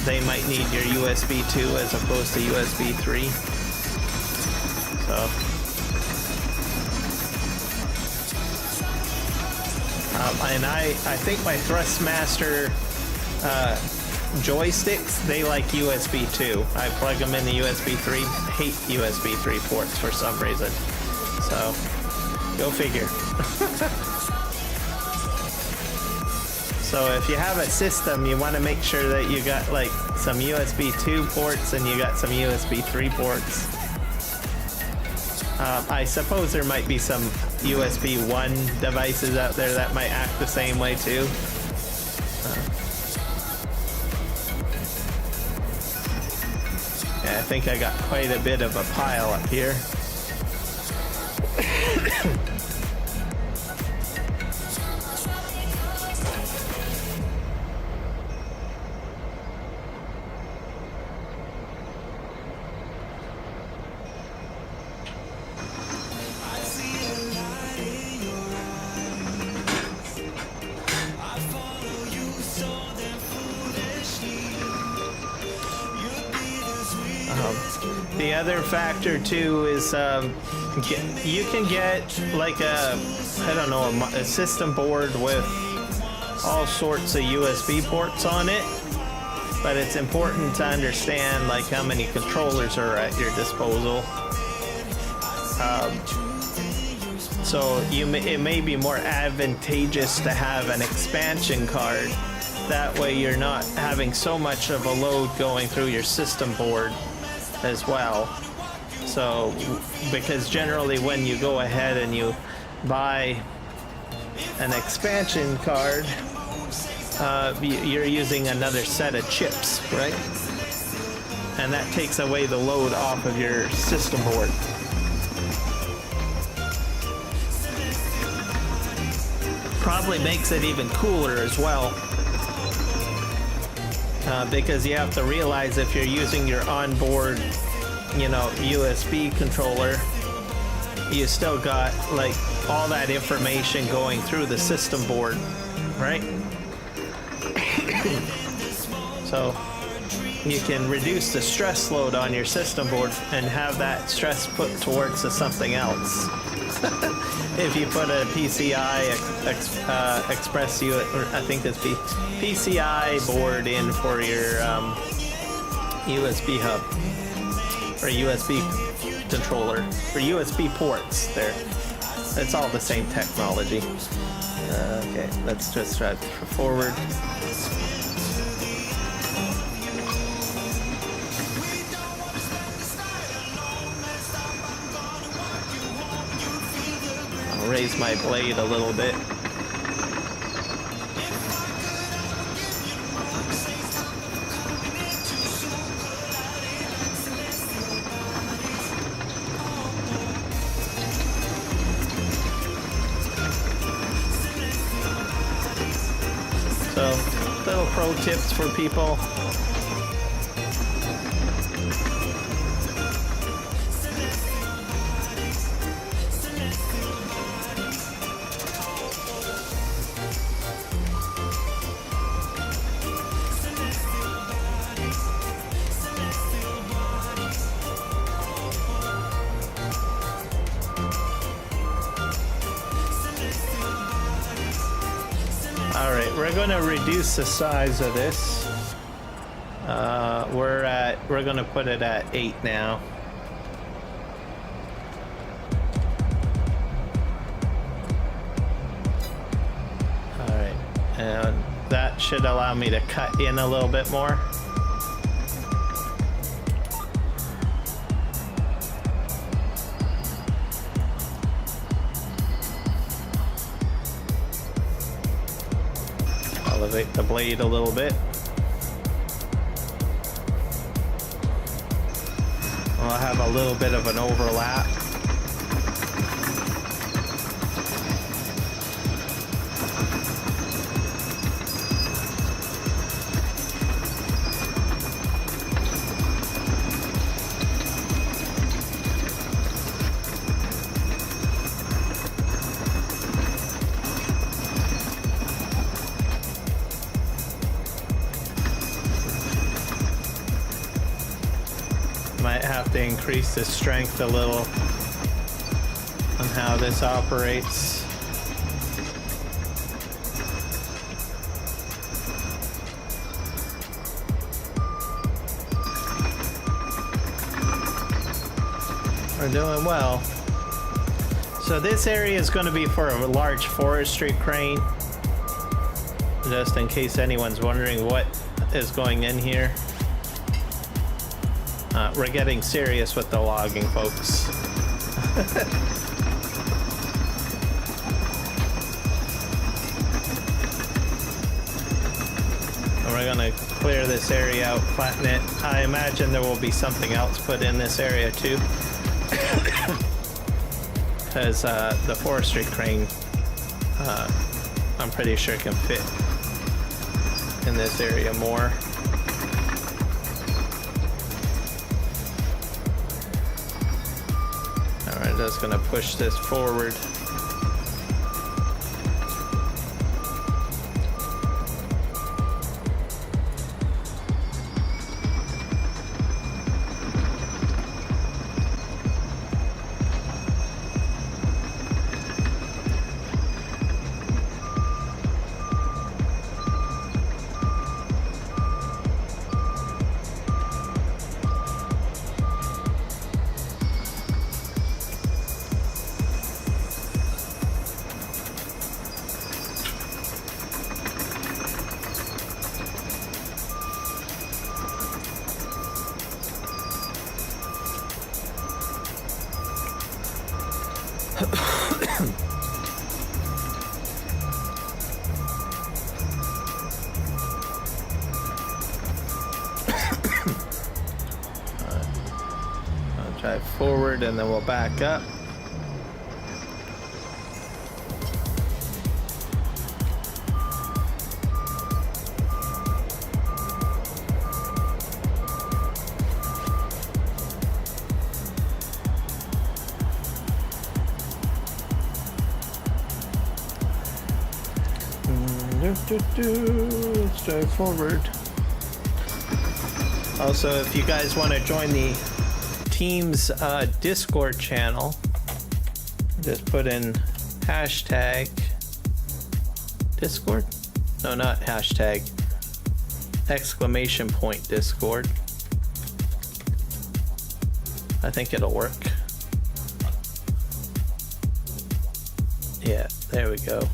They might need your USB 2 as opposed to USB 3. So. And I think my Thrustmaster joysticks, they like USB 2. I plug them in the USB 3. Hate USB 3 ports for some reason. So, go figure. So if you have a system, you want to make sure that you got like some USB 2 ports and you got some USB 3 ports. I suppose there might be some USB 1 devices out there that might act the same way too. Yeah, I think I got quite a bit of a pile up here. The other factor too is you can get like a system board with all sorts of USB ports on it, but it's important to understand like how many controllers are at your disposal. So it may be more advantageous to have an expansion card. That way you're not having so much of a load going through your system board as well. So, because generally when you go ahead and you buy an expansion card, you're using another set of chips, right? and that takes away the load off of your system board. Probably makes it even cooler as well, because you have to realize if you're using your onboard, you know, USB controller, you still got like all that information going through the system board, right? So you can reduce the stress load on your system board and have that stress put towards something else. If you put a PCI Express or I think it's PCI board in for your USB hub or USB controller or USB ports there. It's all the same technology. Okay, let's just drive forward. I'll raise my blade a little bit. So, little pro tips for people. We're going to reduce the size of this. We're going to put it at 8 now. All right, and that should allow me to cut in a little bit more. Elevate the blade a little bit. I'll have a little bit of an overlap. Might have to increase the strength a little on how this operates. We're doing well. So this area is going to be for a large forestry crane. Just in case anyone's wondering what is going in here. We're getting serious with the logging, folks. We're gonna clear this area out, flatten it. I imagine there will be something else put in this area too. Because the forestry crane, I'm pretty sure can fit in this area more. Alright, just gonna push this forward. Drive forward and then we'll back up. Let's drive forward. Also, if you guys want to join the team's Discord channel, just put in hashtag Discord? No, not hashtag. Exclamation point Discord. I think it'll work. Yeah, there we go.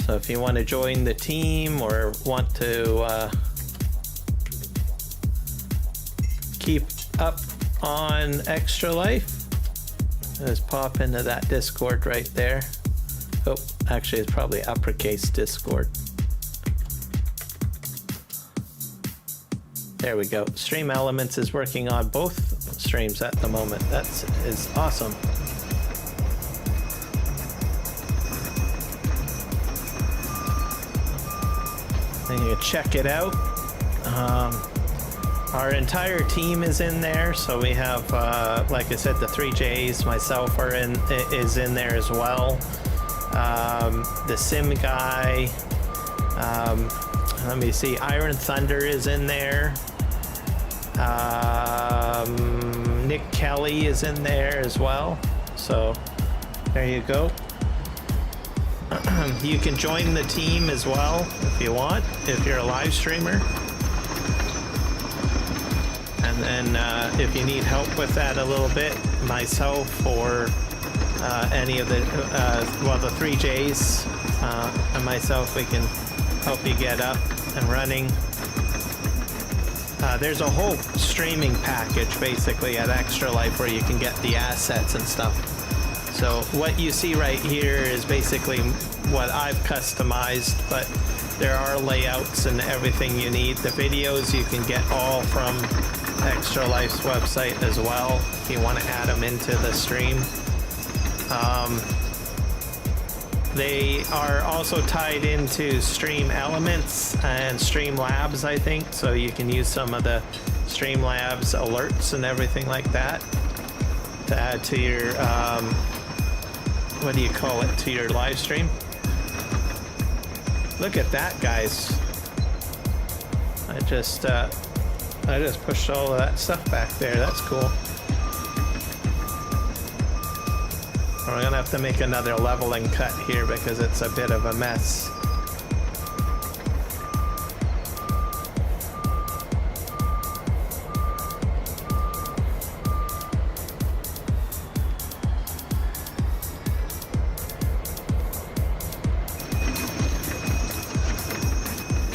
So if you want to join the team or want to keep up on Extra Life, just pop into that Discord right there. Oh, actually it's probably uppercase Discord. There we go. Stream Elements is working on both streams at the moment. That is awesome. And you check it out. Our entire team is in there, so we have, like I said, the 3Js, myself is in there as well. The Sim guy. Let me see. Iron Thunder is in there. Nick Kelly is in there as well. So there you go. You can join the team as well if you want, if you're a live streamer. And then if you need help with that a little bit, myself or any of the, the 3Js and myself, we can help you get up and running. There's a whole streaming package basically at Extra Life where you can get the assets and stuff. So what you see right here is basically what I've customized, but there are layouts and everything you need. The videos you can get all from Extra Life's website as well if you want to add them into the stream. They are also tied into Stream Elements and Stream Labs, I think, so you can use some of the Stream Labs alerts and everything like that to add to your what do you call it, to your live stream. Look at that, guys. I just pushed all of that stuff back there. That's cool. We're gonna have to make another leveling cut here because it's a bit of a mess.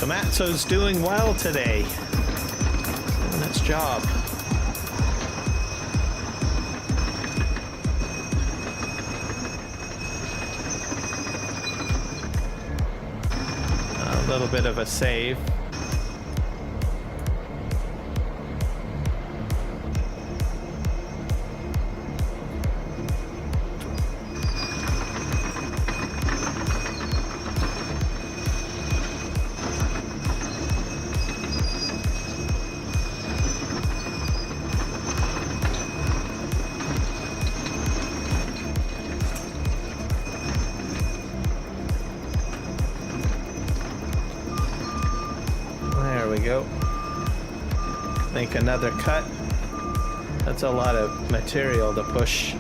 Komatsu's doing well today. Doing its job. A little bit of a save. Make another cut. That's a lot of material to push.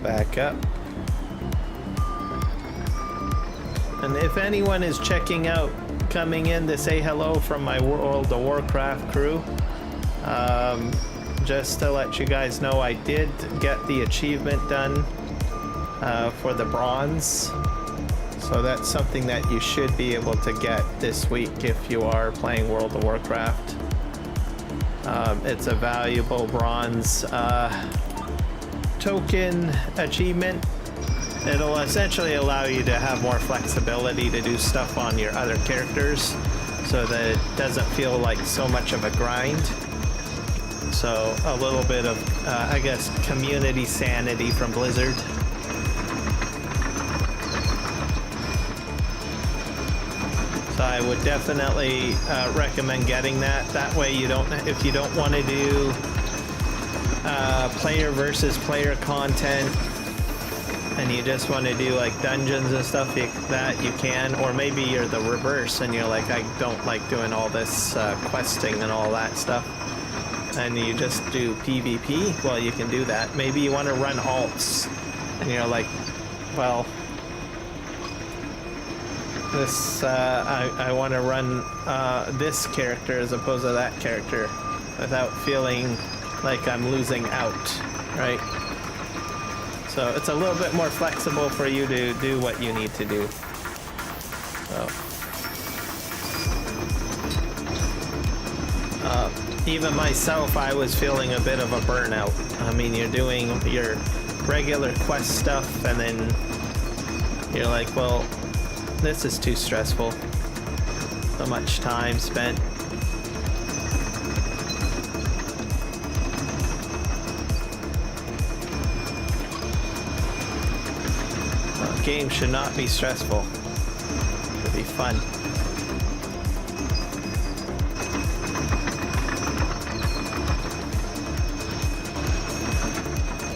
Back up. And if anyone is checking out, coming in to say hello from my World of Warcraft crew, just to let you guys know, I did get the achievement done for the bronze. So that's something that you should be able to get this week if you are playing World of Warcraft. It's a valuable bronze token achievement. It'll essentially allow you to have more flexibility to do stuff on your other characters so that it doesn't feel like so much of a grind. So a little bit of, I guess, community sanity from Blizzard. So I would definitely recommend getting that. That way you don't, if you don't want to do player versus player content and you just want to do like dungeons and stuff that you can, or maybe you're the reverse and you're like, I don't like doing all this questing and all that stuff, and you just do PvP, well, you can do that. Maybe you want to run alts and you're like, well, this I want to run this character as opposed to that character without feeling like I'm losing out, right? So it's a little bit more flexible for you to do what you need to do. So even myself, I was feeling a bit of a burnout. I mean, you're doing your regular quest stuff and then you're like, well, this is too stressful. So much time spent. Games should not be stressful. It should be fun.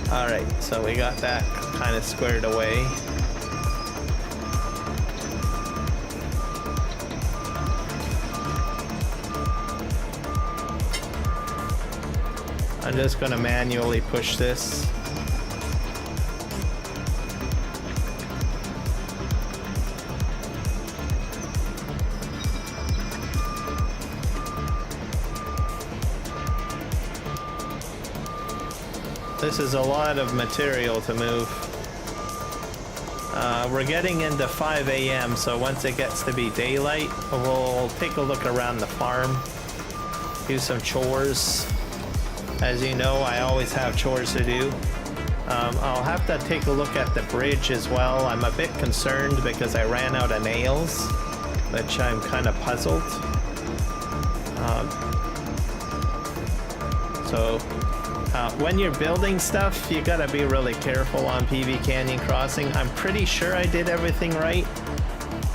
Alright, so we got that kind of squared away. I'm just going to manually push this. This is a lot of material to move. We're getting into 5 a.m. so once it gets to be daylight, we'll take a look around the farm, do some chores. As you know, I always have chores to do. I'll have to take a look at the bridge as well. I'm a bit concerned because I ran out of nails, which I'm kind of puzzled. When you're building stuff, you gotta be really careful on PV Canyon Crossing. I'm pretty sure I did everything right.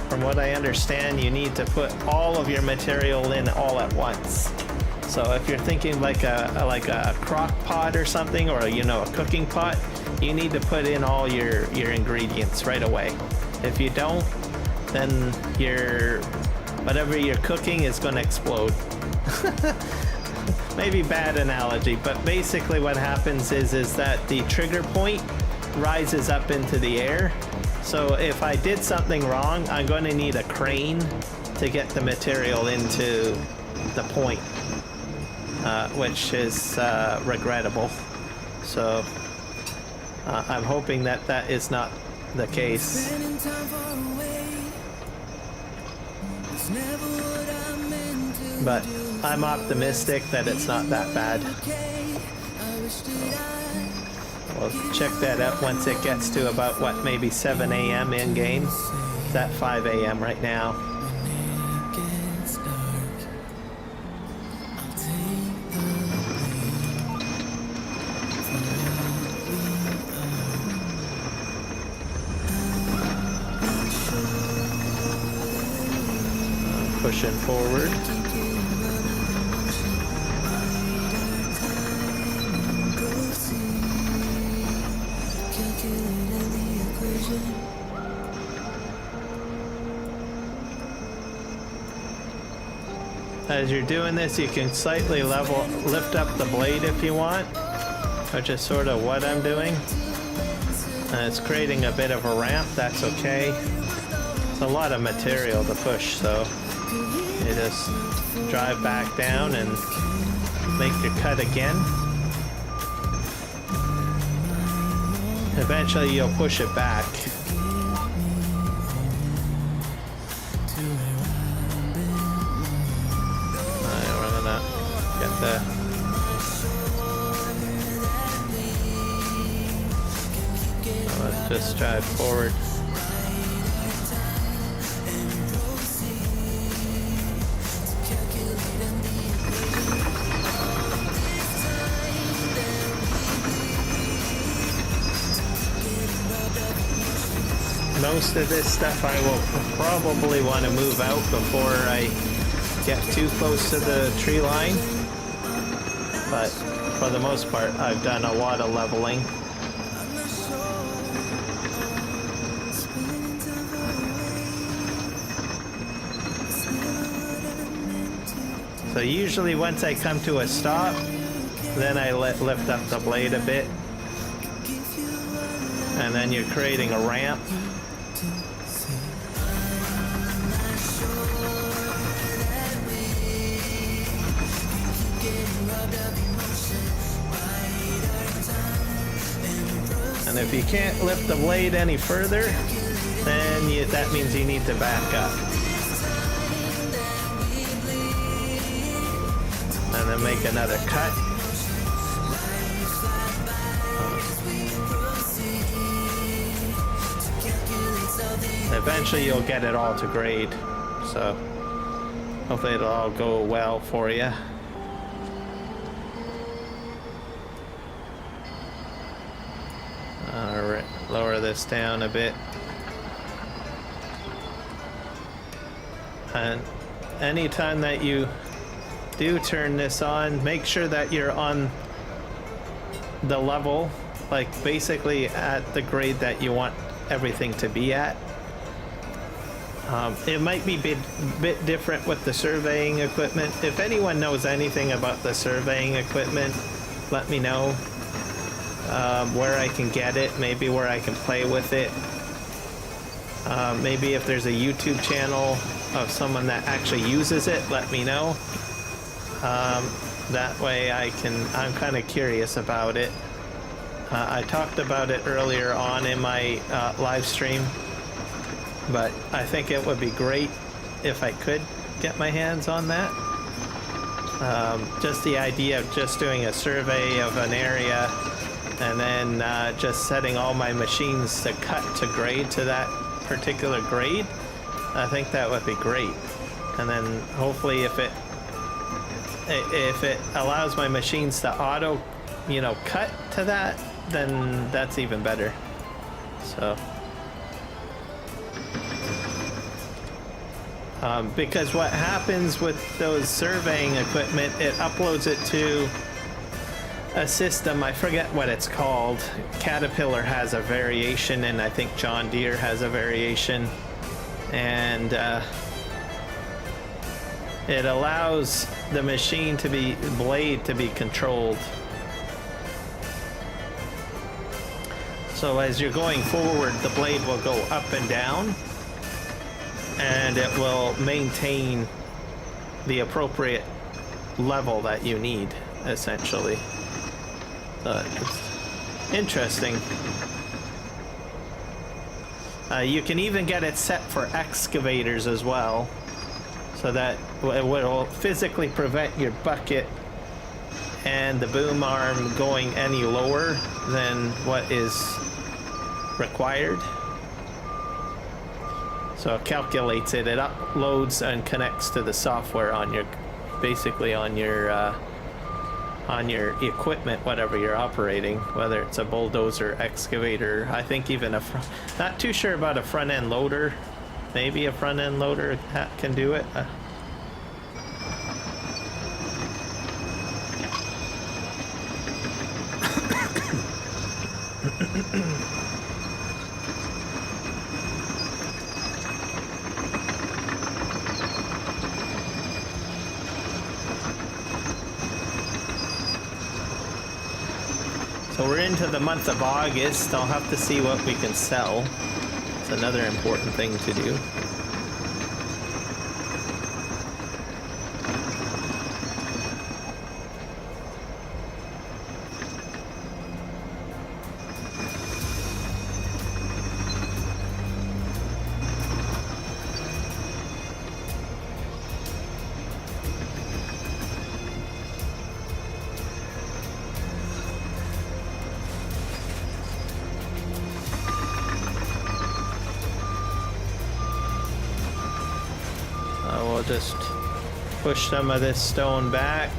From what I understand, you need to put all of your material in all at once. So if you're thinking like a crock pot or something, or a cooking pot, you need to put in all your ingredients right away. If you don't, then whatever you're cooking is going to explode. Maybe bad analogy, but basically what happens is that the trigger point rises up into the air. So if I did something wrong, I'm going to need a crane to get the material into the point, which is regrettable. So I'm hoping that that is not the case. But I'm optimistic that it's not that bad. We'll check that out once it gets to about, what, maybe 7 a.m. in game. It's at 5 a.m. right now. Pushing forward. As you're doing this, you can slightly lift up the blade if you want, which is sort of what I'm doing. And it's creating a bit of a ramp, that's okay. It's a lot of material to push, so you just drive back down and make your cut again. Eventually you'll push it back. just drive forward. Most of this stuff I will probably want to move out before I get too close to the tree line, but for the most part I've done a lot of leveling. So usually once I come to a stop, then I lift up the blade a bit, and then you're creating a ramp. And if you can't lift the blade any further, then that means you need to back up. And then make another cut. Eventually you'll get it all to grade, so hopefully it'll all go well for you. Alright, lower this down a bit. And anytime that you do turn this on, make sure that you're on the level, like basically at the grade that you want everything to be at. It might be a bit different with the surveying equipment. If anyone knows anything about the surveying equipment, let me know. Where I can get it, maybe where I can play with it. Maybe if there's a YouTube channel of someone that actually uses it, let me know. That way I'm kind of curious about it. I talked about it earlier on in my live stream, but I think it would be great if I could get my hands on that. Just the idea of just doing a survey of an area and then just setting all my machines to cut to grade to that particular grade, I think that would be great. And then hopefully if it allows my machines to auto, cut to that, then that's even better. So because what happens with those surveying equipment, it uploads it to a system, I forget what it's called. Caterpillar has a variation, and I think John Deere has a variation, and it allows the machine blade to be controlled. So as you're going forward, the blade will go up and down, and it will maintain the appropriate level that you need, essentially. It's interesting. You can even get it set for excavators as well, so that it will physically prevent your bucket and the boom arm going any lower than what is required. So it calculates it, it uploads and connects to the software on your, basically on your equipment, whatever you're operating, whether it's a bulldozer, excavator, I think even not too sure about a front end loader. Maybe a front end loader can do it. So we're into the month of August. I'll have to see what we can sell. It's another important thing to do. I'll just push some of this stone back.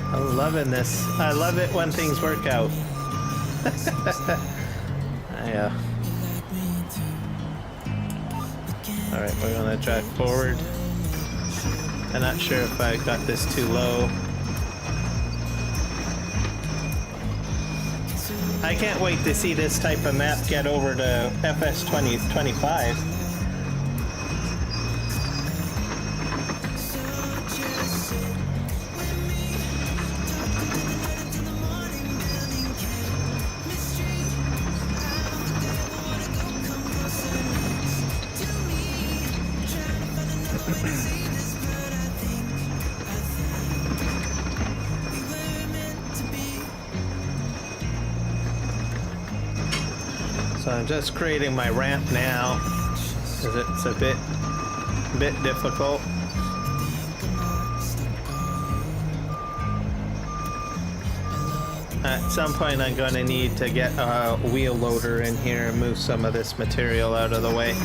I'm loving this. I love it when things work out. Yeah. Alright, we're gonna drive forward. I'm not sure if I got this too low. I can't wait to see this type of map get over to FS 2025. So I'm just creating my ramp now, because it's a bit difficult. At some point I'm going to need to get a wheel loader in here and move some of this material out of the way.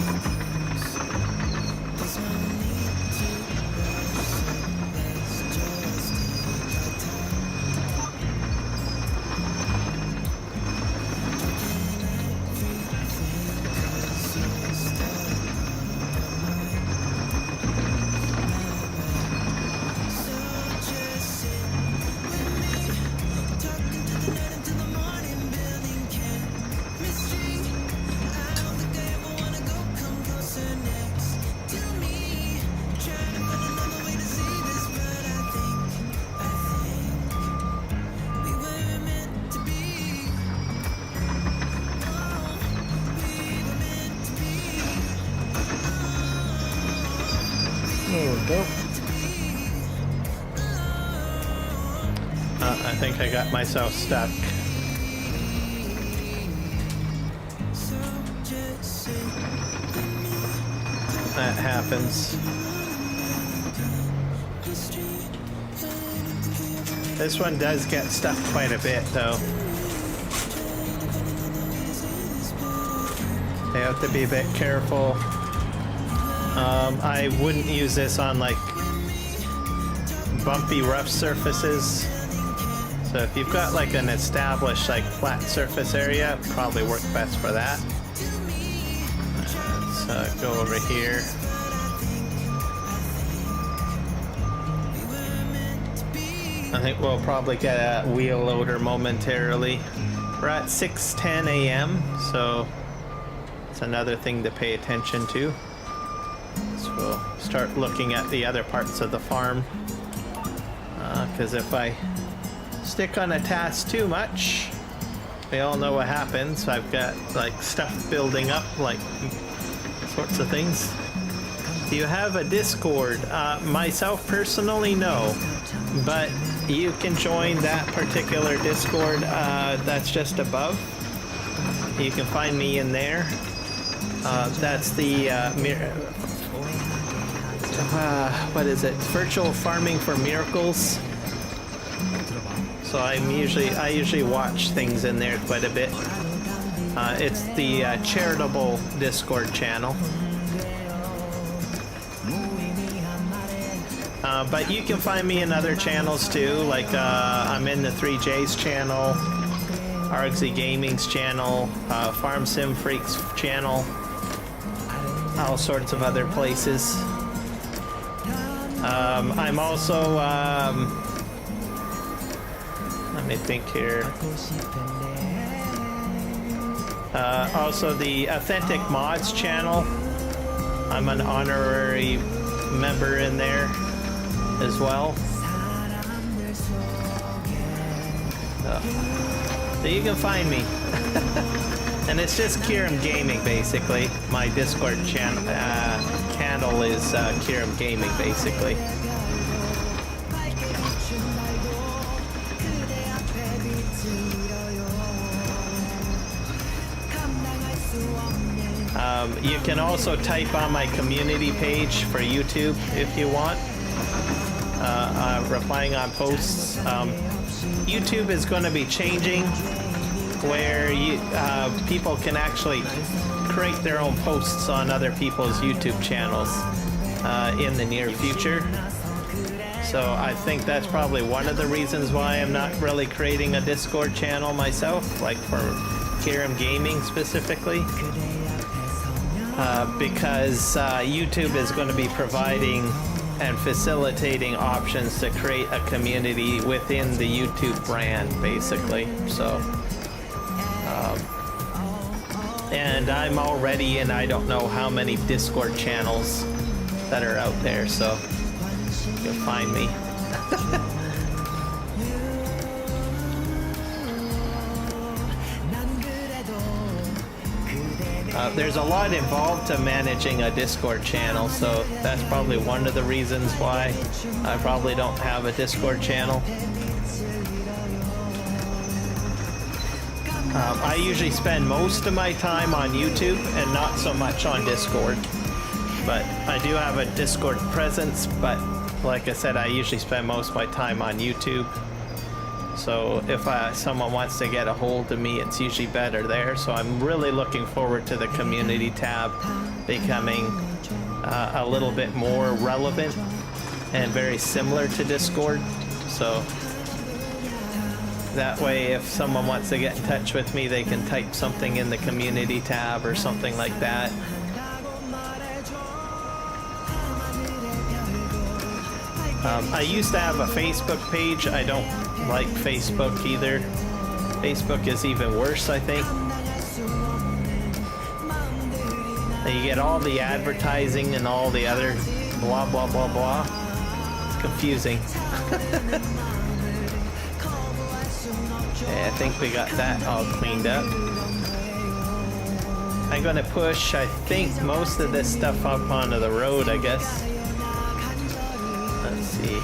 There we go. I think I got myself stuck. That happens. This one does get stuck quite a bit, though. You have to be a bit careful. I wouldn't use this on like bumpy, rough surfaces. So if you've got like an established like flat surface area, it'd probably work best for that. Let's go over here. I think we'll probably get a wheel loader momentarily. We're at 6:10 a.m., so it's another thing to pay attention to. So we'll start looking at the other parts of the farm. Because if I stick on a task too much, we all know what happens. I've got like stuff building up, like sorts of things. Do you have a Discord? Myself personally, no. But you can join that particular Discord that's just above. You can find me in there. That's the what is it? Virtual Farming for Miracles. So I usually watch things in there quite a bit. It's the charitable Discord channel. But you can find me in other channels too, like I'm in the 3J's channel, Argsy Gaming's channel, Farm Sim Freaks channel, all sorts of other places. I'm also, let me think here, also the Authentic Mods channel. I'm an honorary member in there as well. So you can find me. And it's just Kiram Gaming, basically. My Discord channel is Kiram Gaming, basically. You can also type on my community page for YouTube if you want. Replying on posts. YouTube is going to be changing where people can actually create their own posts on other people's YouTube channels in the near future. So I think that's probably one of the reasons why I'm not really creating a Discord channel myself, like for Kiram Gaming specifically. Because YouTube is going to be providing and facilitating options to create a community within the YouTube brand, basically. So, and I'm already in I don't know how many Discord channels that are out there, so you'll find me. There's a lot involved to managing a Discord channel, so that's probably one of the reasons why I probably don't have a Discord channel. I usually spend most of my time on YouTube and not so much on Discord. But I do have a Discord presence, but like I said, I usually spend most of my time on YouTube. So if someone wants to get a hold of me, it's usually better there. So I'm really looking forward to the community tab becoming a little bit more relevant and very similar to Discord. So that way, if someone wants to get in touch with me, they can type something in the community tab or something like that. I used to have a Facebook page. I don't like Facebook either. Facebook is even worse, I think. And you get all the advertising and all the other blah blah blah blah. It's confusing. Yeah, I think we got that all cleaned up. I'm gonna push, I think, most of this stuff up onto the road, I guess. Let's see.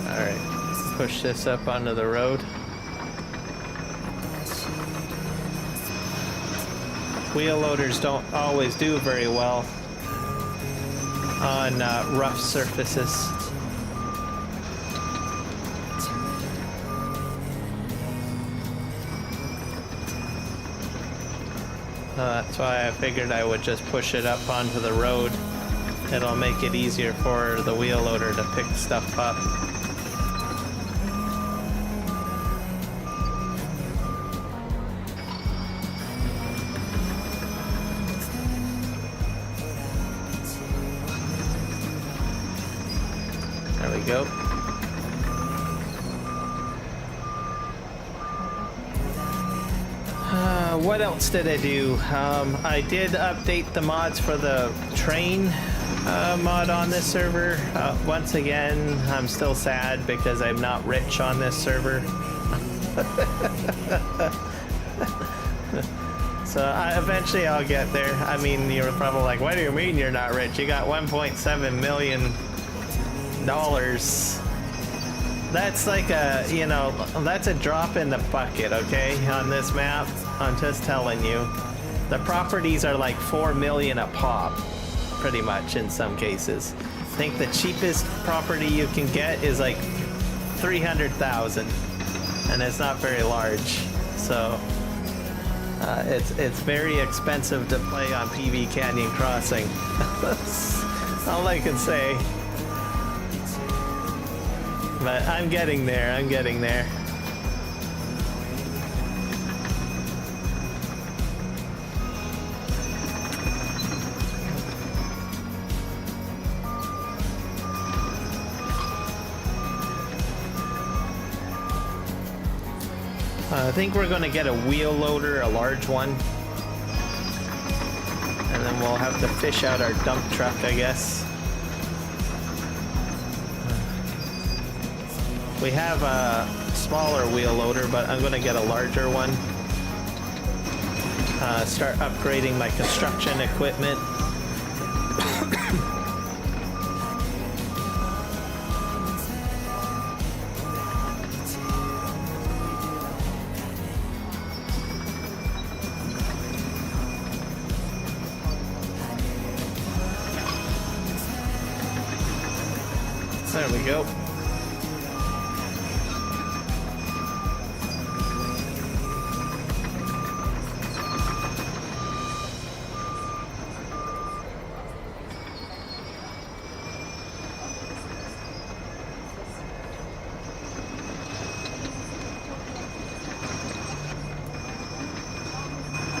Alright, push this up onto the road. Wheel loaders don't always do very well on rough surfaces. That's why I figured I would just push it up onto the road. It'll make it easier for the wheel loader to pick stuff up. There we go. What else did I do? I did update the mods for the train mod on this server. Once again, I'm still sad because I'm not rich on this server. So eventually I'll get there. I mean, you're probably like, what do you mean you're not rich? You got $1.7 million. That's like a, you know, that's a drop in the bucket, okay, on this map. I'm just telling you. The properties are like 4 million a pop, pretty much in some cases. I think the cheapest property you can get is like 300,000, and it's not very large. So it's very expensive to play on PV Canyon Crossing. That's all I can say. But I'm getting there, I'm getting there. I think we're gonna get a wheel loader, a large one. And then we'll have to fish out our dump truck, I guess. We have a smaller wheel loader, but I'm gonna get a larger one. Start upgrading my construction equipment. There we go.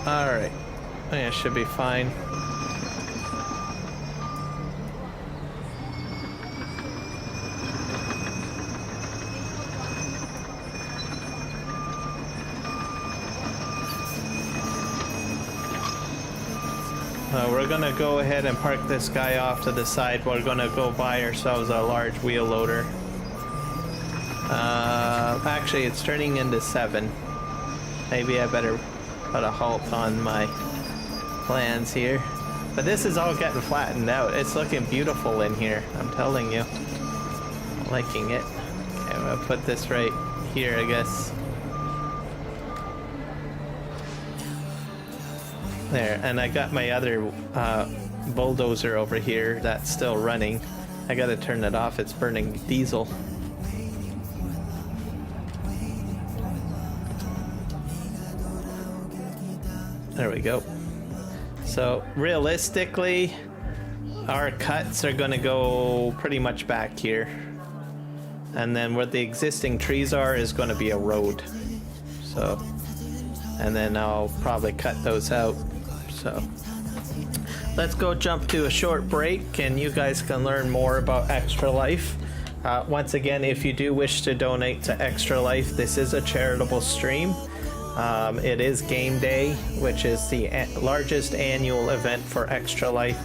All right, I think I should be fine. We're gonna go ahead and park this guy off to the side. We're gonna go buy ourselves a large wheel loader. Actually, it's turning into 7. Maybe I better put a halt on my plans here. But this is all getting flattened out. It's looking beautiful in here, I'm telling you. I'm liking it. Okay, I'm gonna put this right here, I guess. There, and I got my other bulldozer over here that's still running. I gotta turn it off, it's burning diesel. There we go. So realistically, our cuts are gonna go pretty much back here. And then where the existing trees are is gonna be a road. So, and then I'll probably cut those out. So let's go jump to a short break and you guys can learn more about Extra Life. Once again, if you do wish to donate to Extra Life, this is a charitable stream. It is game day, which is the largest annual event for Extra Life.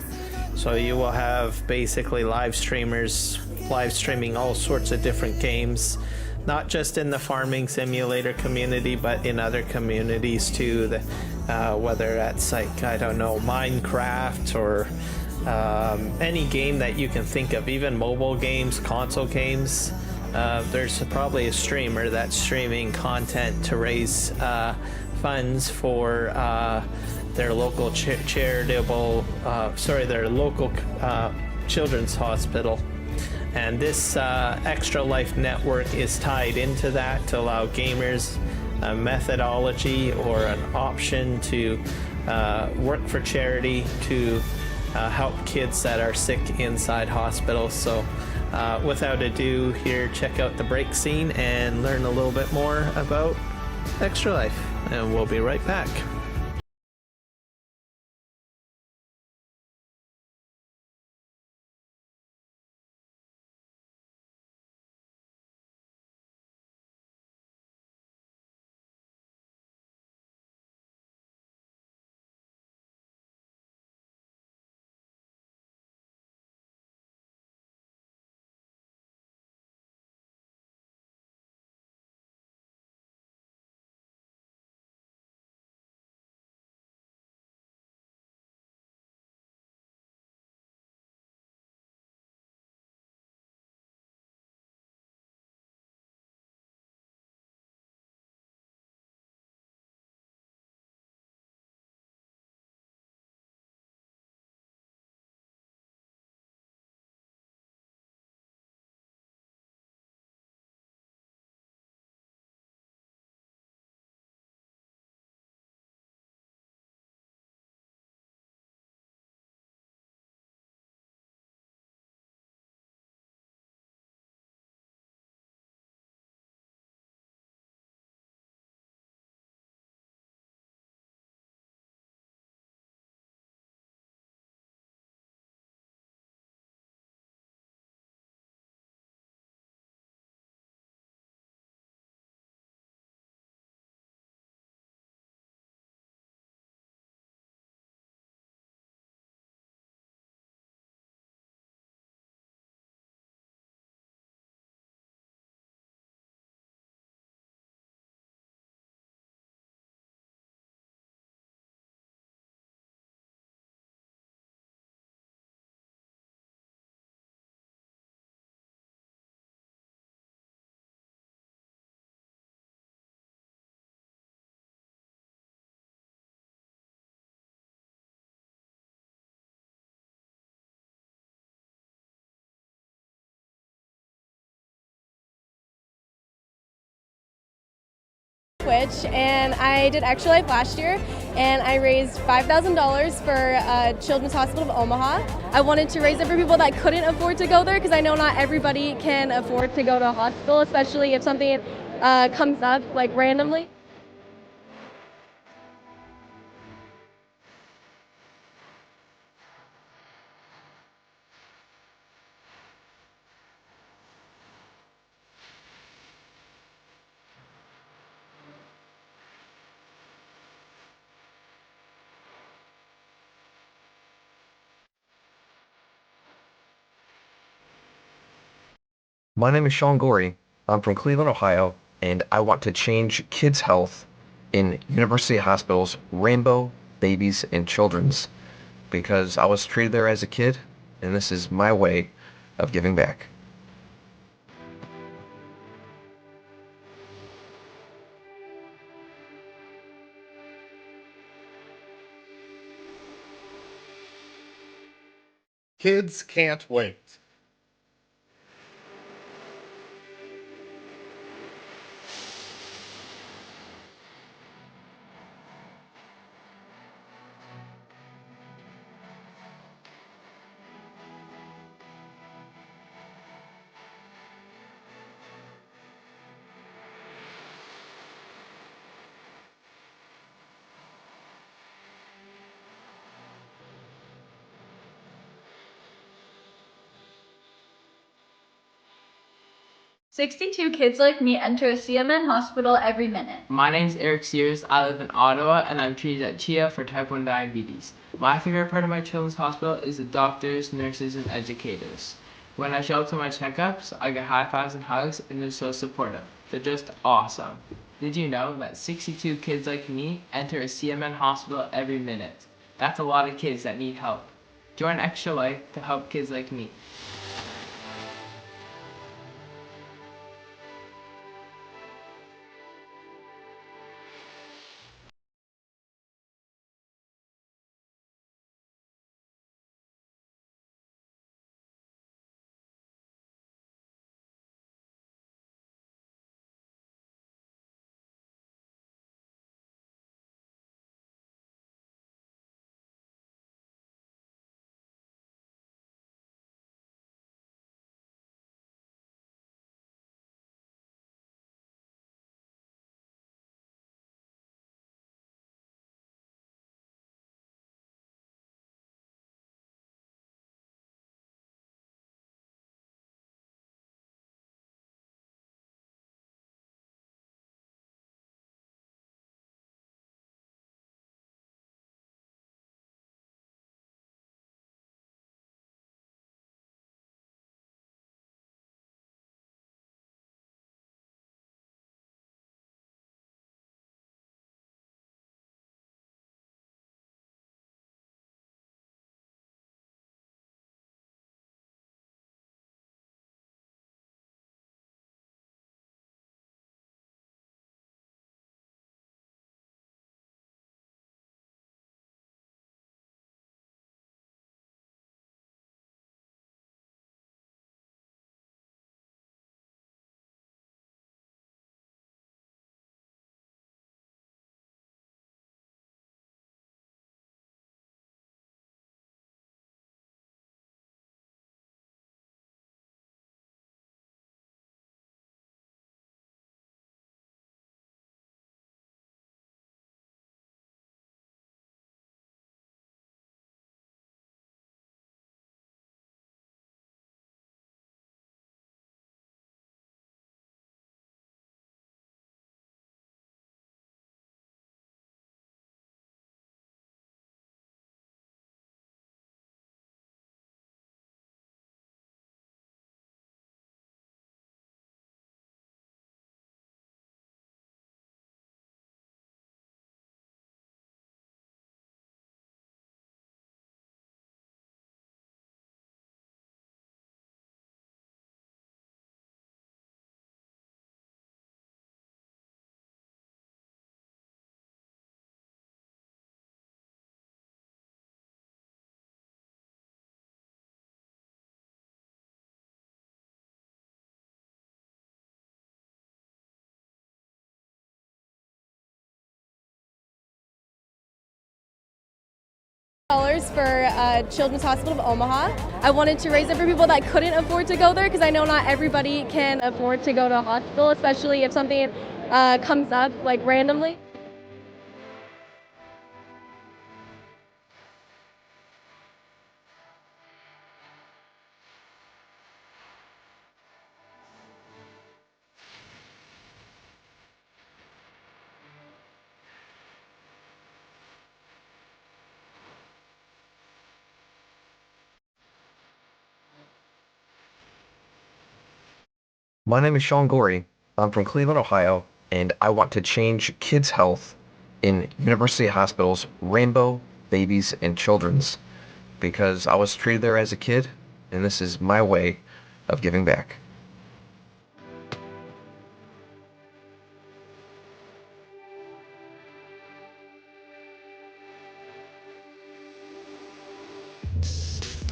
So you will have basically live streamers live streaming all sorts of different games, not just in the farming simulator community, but in other communities too. Whether that's like, I don't know, Minecraft or any game that you can think of, even mobile games, console games. There's probably a streamer that's streaming content to raise funds for their local charitable, their local children's hospital. And this Extra Life network is tied into that to allow gamers a methodology or an option to work for charity to help kids that are sick inside hospitals. So without ado, here, check out the break scene and learn a little bit more about Extra Life. And we'll be right back. Twitch, and I did Extra Life last year, and I raised $5,000 for Children's Hospital of Omaha. I wanted to raise it for people that couldn't afford to go there because I know not everybody can afford to go to a hospital, especially if something comes up like randomly. My name is Sean Gorey. I'm from Cleveland, Ohio, and I want to change kids' health in University Hospitals, Rainbow, Babies, and Children's because I was treated there as a kid, and this is my way of giving back. Kids can't wait. "62 kids like me enter a CMN hospital every minute." My name's Eric Sears. I live in Ottawa, and I'm treated at CHIA for type 1 diabetes. My favorite part of my children's hospital is the doctors, nurses, and educators. When I show up to my checkups, I get high fives and hugs, and they're so supportive. They're just awesome. Did you know that 62 kids like me enter a CMN hospital every minute? That's a lot of kids that need help. Join Extra Life to help kids like me. For Children's Hospital of Omaha. I wanted to raise it for people that couldn't afford to go there because I know not everybody can afford to go to a hospital, especially if something comes up like randomly. My name is Sean Gorey. I'm from Cleveland, Ohio, and I want to change kids' health in University Hospital's Rainbow, Babies, and Children's because I was treated there as a kid, and this is my way of giving back.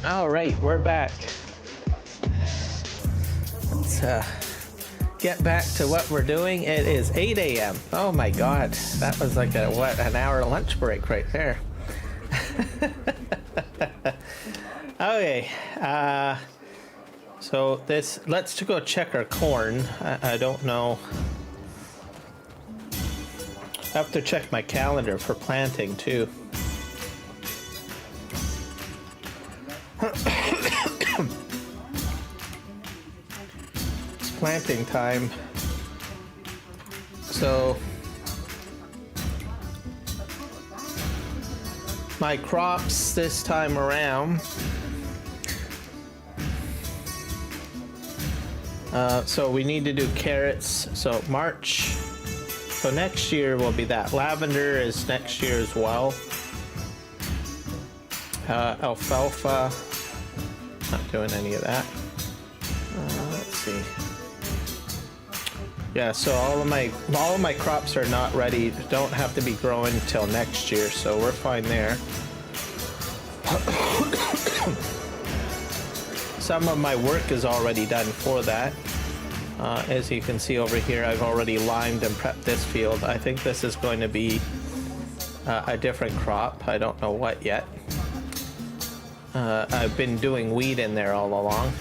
All right, we're back. Let's get back to what we're doing. It is 8 a.m. Oh my God, that was like an hour lunch break right there. Okay, so let's go check our corn. I don't know. I have to check my calendar for planting too. It's planting time. So my crops this time around. So we need to do carrots. So March. So next year will be that. Lavender is next year as well. Alfalfa. Not doing any of that. Let's see. Yeah, so all of my crops are not ready. Don't have to be growing until next year, so we're fine there. Some of my work is already done for that. As you can see over here, I've already limed and prepped this field. I think this is going to be a different crop. I don't know what yet. I've been doing wheat in there all along.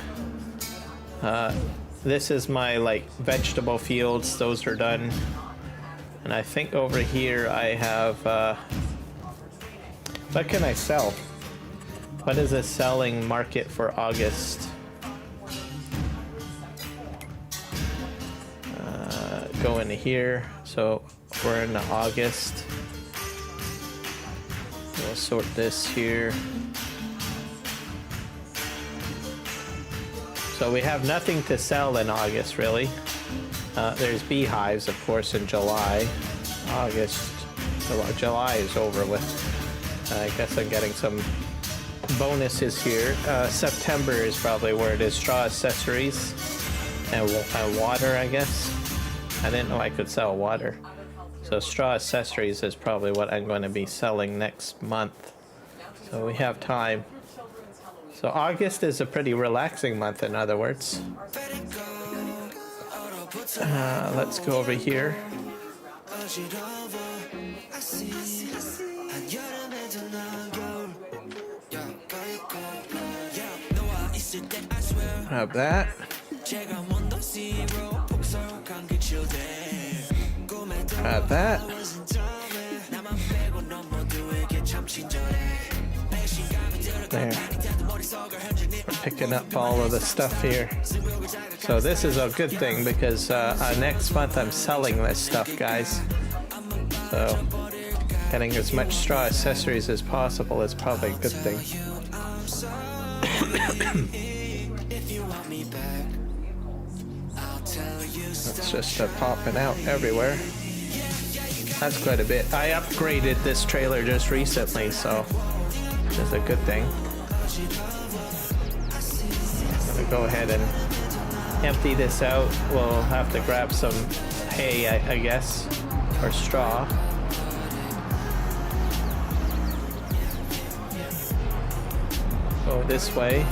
This is my vegetable fields. Those are done. And I think over here I have what can I sell? What is the selling market for August? Go into here. So we're in August. We'll sort this here. So we have nothing to sell in August, really. There's beehives, of course, in July. July is over with. I guess I'm getting some bonuses here. September is probably where it is. Straw accessories and water, I guess. I didn't know I could sell water. So straw accessories is probably what I'm going to be selling next month. So we have time. So August is a pretty relaxing month, in other words. Let's go over here. Have that. Have that. There. We're picking up all of the stuff here. So this is a good thing because next month I'm selling this stuff, guys. So getting as much straw accessories as possible is probably a good thing. It's just popping out everywhere. That's quite a bit. I upgraded this trailer just recently, so which is a good thing. I'm gonna go ahead and empty this out. We'll have to grab some hay, I guess, or straw. Go this way.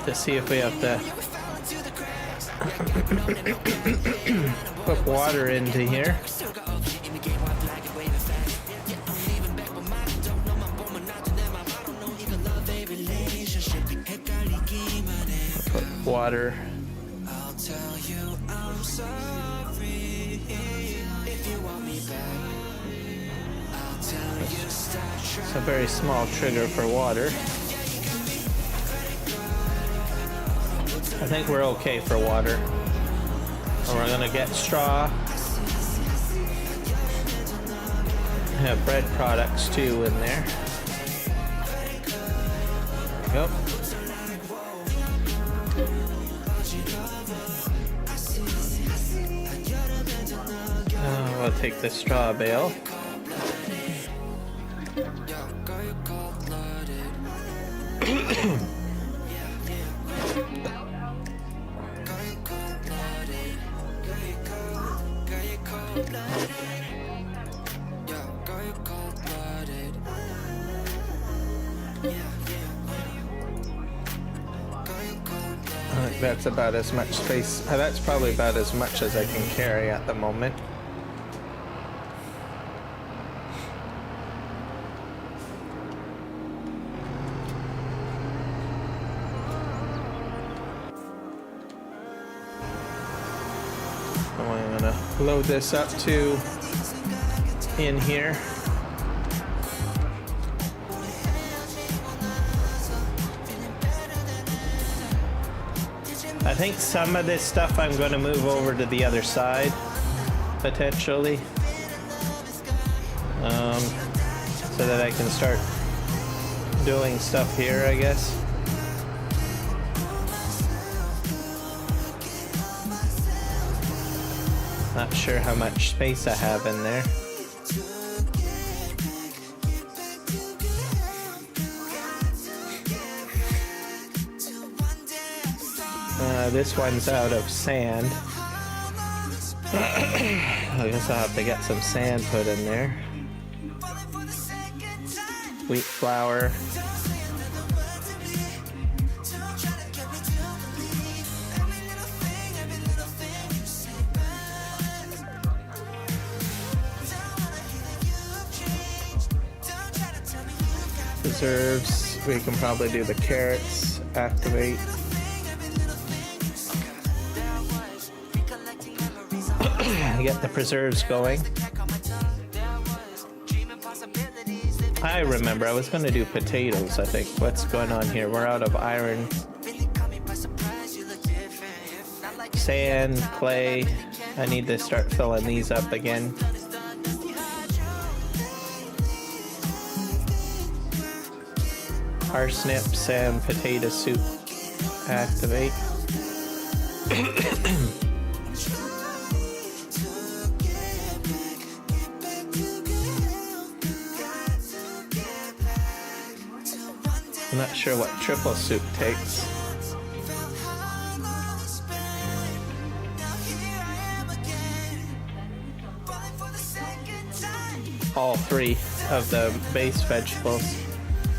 To see if we have to put water into here. Put water. It's a very small trigger for water. I think we're okay for water. And we're gonna get straw. Have bread products too in there. Yep. We'll take the straw bale. That's about as much space. That's probably about as much as I can carry at the moment. I'm gonna load this up to in here. I think some of this stuff I'm going to move over to the other side, potentially, so that I can start doing stuff here, I guess. Not sure how much space I have in there. This one's out of sand. I guess I'll have to get some sand put in there. Wheat flour. Preserves. We can probably do the carrots. Activate. Get the preserves going. I remember I was going to do potatoes, I think. What's going on here? We're out of iron. Sand, clay. I need to start filling these up again. Parsnips and potato soup. Activate. I'm not sure what triple soup takes. All three of the base vegetables.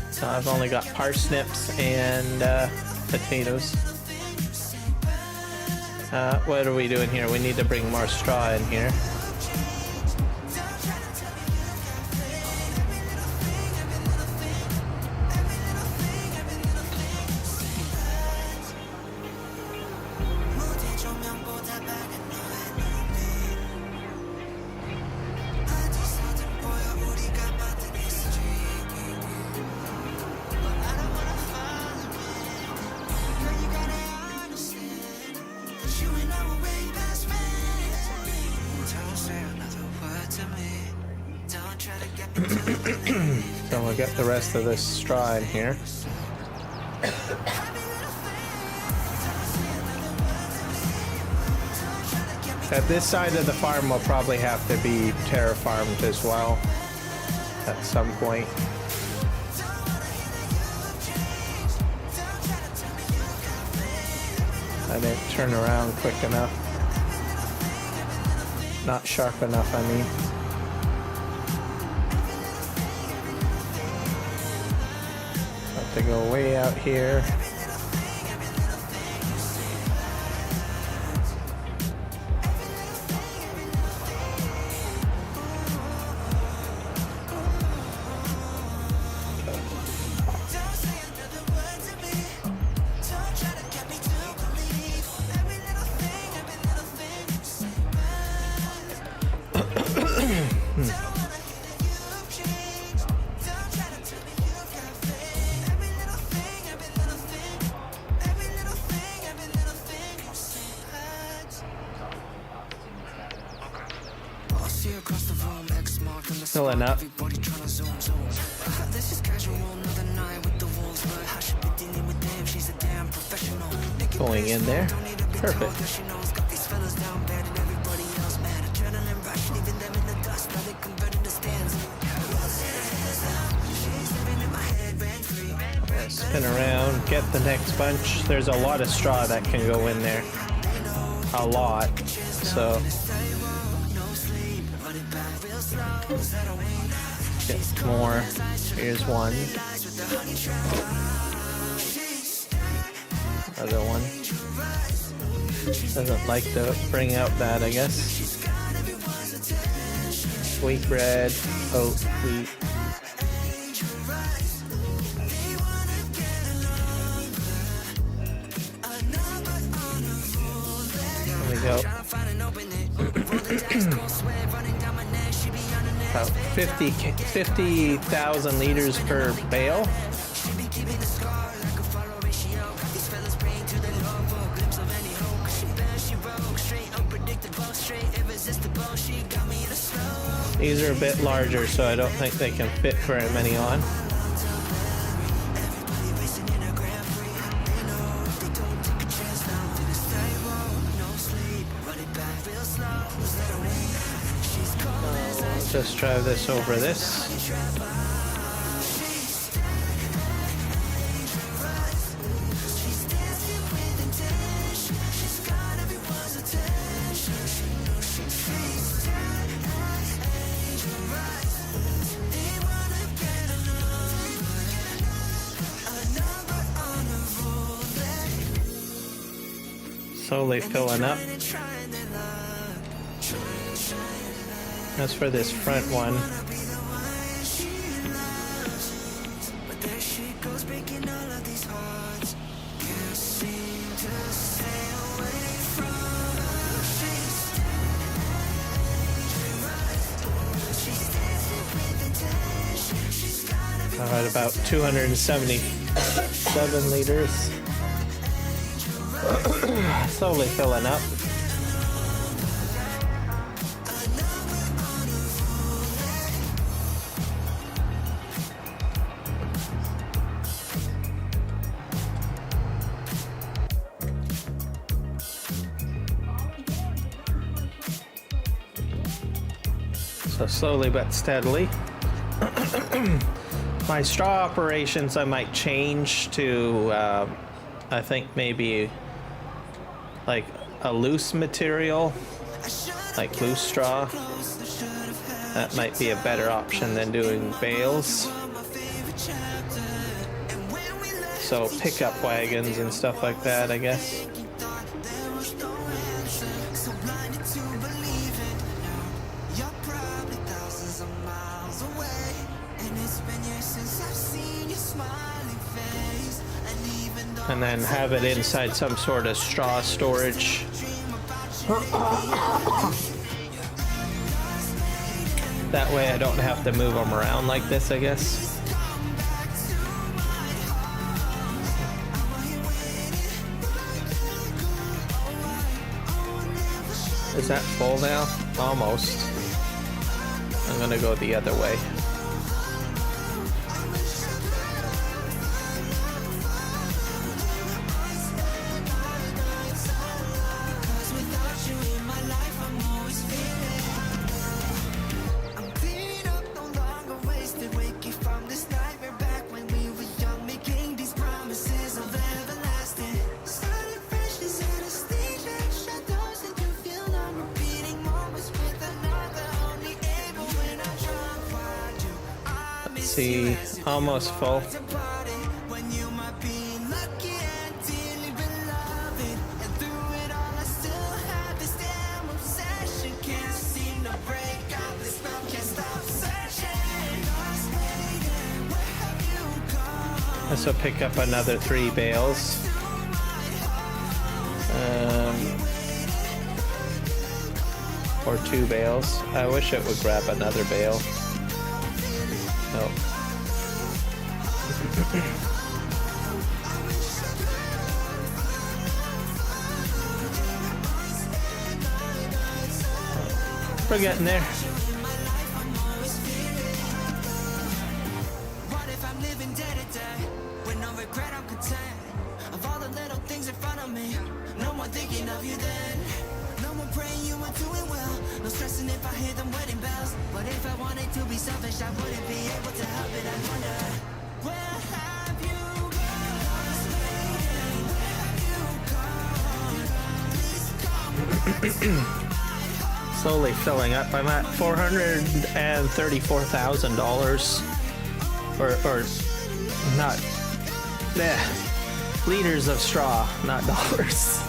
So I've only got parsnips and potatoes. What are we doing here? We need to bring more straw in here. So we'll get the rest of this straw in here. At this side of the farm will probably have to be terraformed as well at some point. I didn't turn around quick enough. Not sharp enough, I mean. To go way out here. Filling up. Going in there. Perfect. Spin around, get the next bunch. There's a lot of straw that can go in there. A lot. So get more. Here's one. Other one. Doesn't like to bring out that, I guess. Wheat bread, oat, wheat. There we go. About 50,000 liters per bale. These are a bit larger, so I don't think they can fit very many on. Just drive this over this. Slowly filling up. As for this front one, at about 277 liters. Slowly filling up. So slowly but steadily. My straw operations I might change to, I think maybe like a loose material, like loose straw. That might be a better option than doing bales. So pickup wagons and stuff like that, I guess. And then have it inside some sort of straw storage. That way I don't have to move them around like this, I guess. Is that full now? Almost. I'm gonna go the other way. See, almost full. This will pick up another 3 bales. Or 2 bales. I wish it would grab another bale. Oh. We're getting there. What if I'm living day to day with no regret? I'm content of all the little things in front of me. No more thinking of you then. No more praying you were doing well. No stressing if I hear them wedding bells. But if I wanted to be selfish, I wouldn't be able to help it. I wonder, where have you gone? Please come. Slowly filling up. I'm at $434,000. Or not. Liters of straw, not dollars.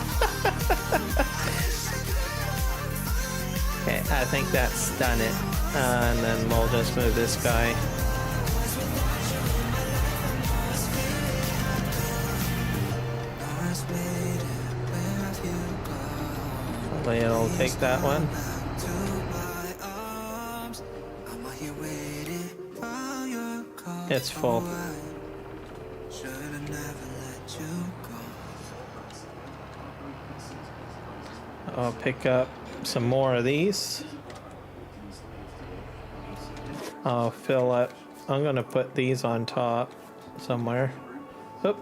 Okay, I think that's done it. And then we'll just move this guy. Hopefully it'll take that one. It's full. I'll pick up some more of these. I'll fill up. I'm gonna put these on top somewhere. Oop.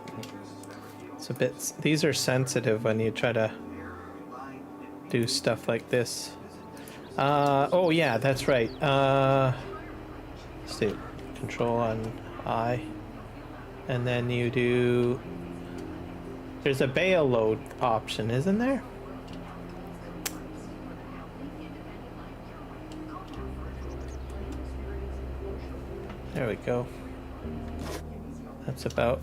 It's a bit. These are sensitive when you try to do stuff like this. Oh yeah, that's right. Let's do Control on I, and then you do. There's a bale load option, isn't there? There we go. That's about.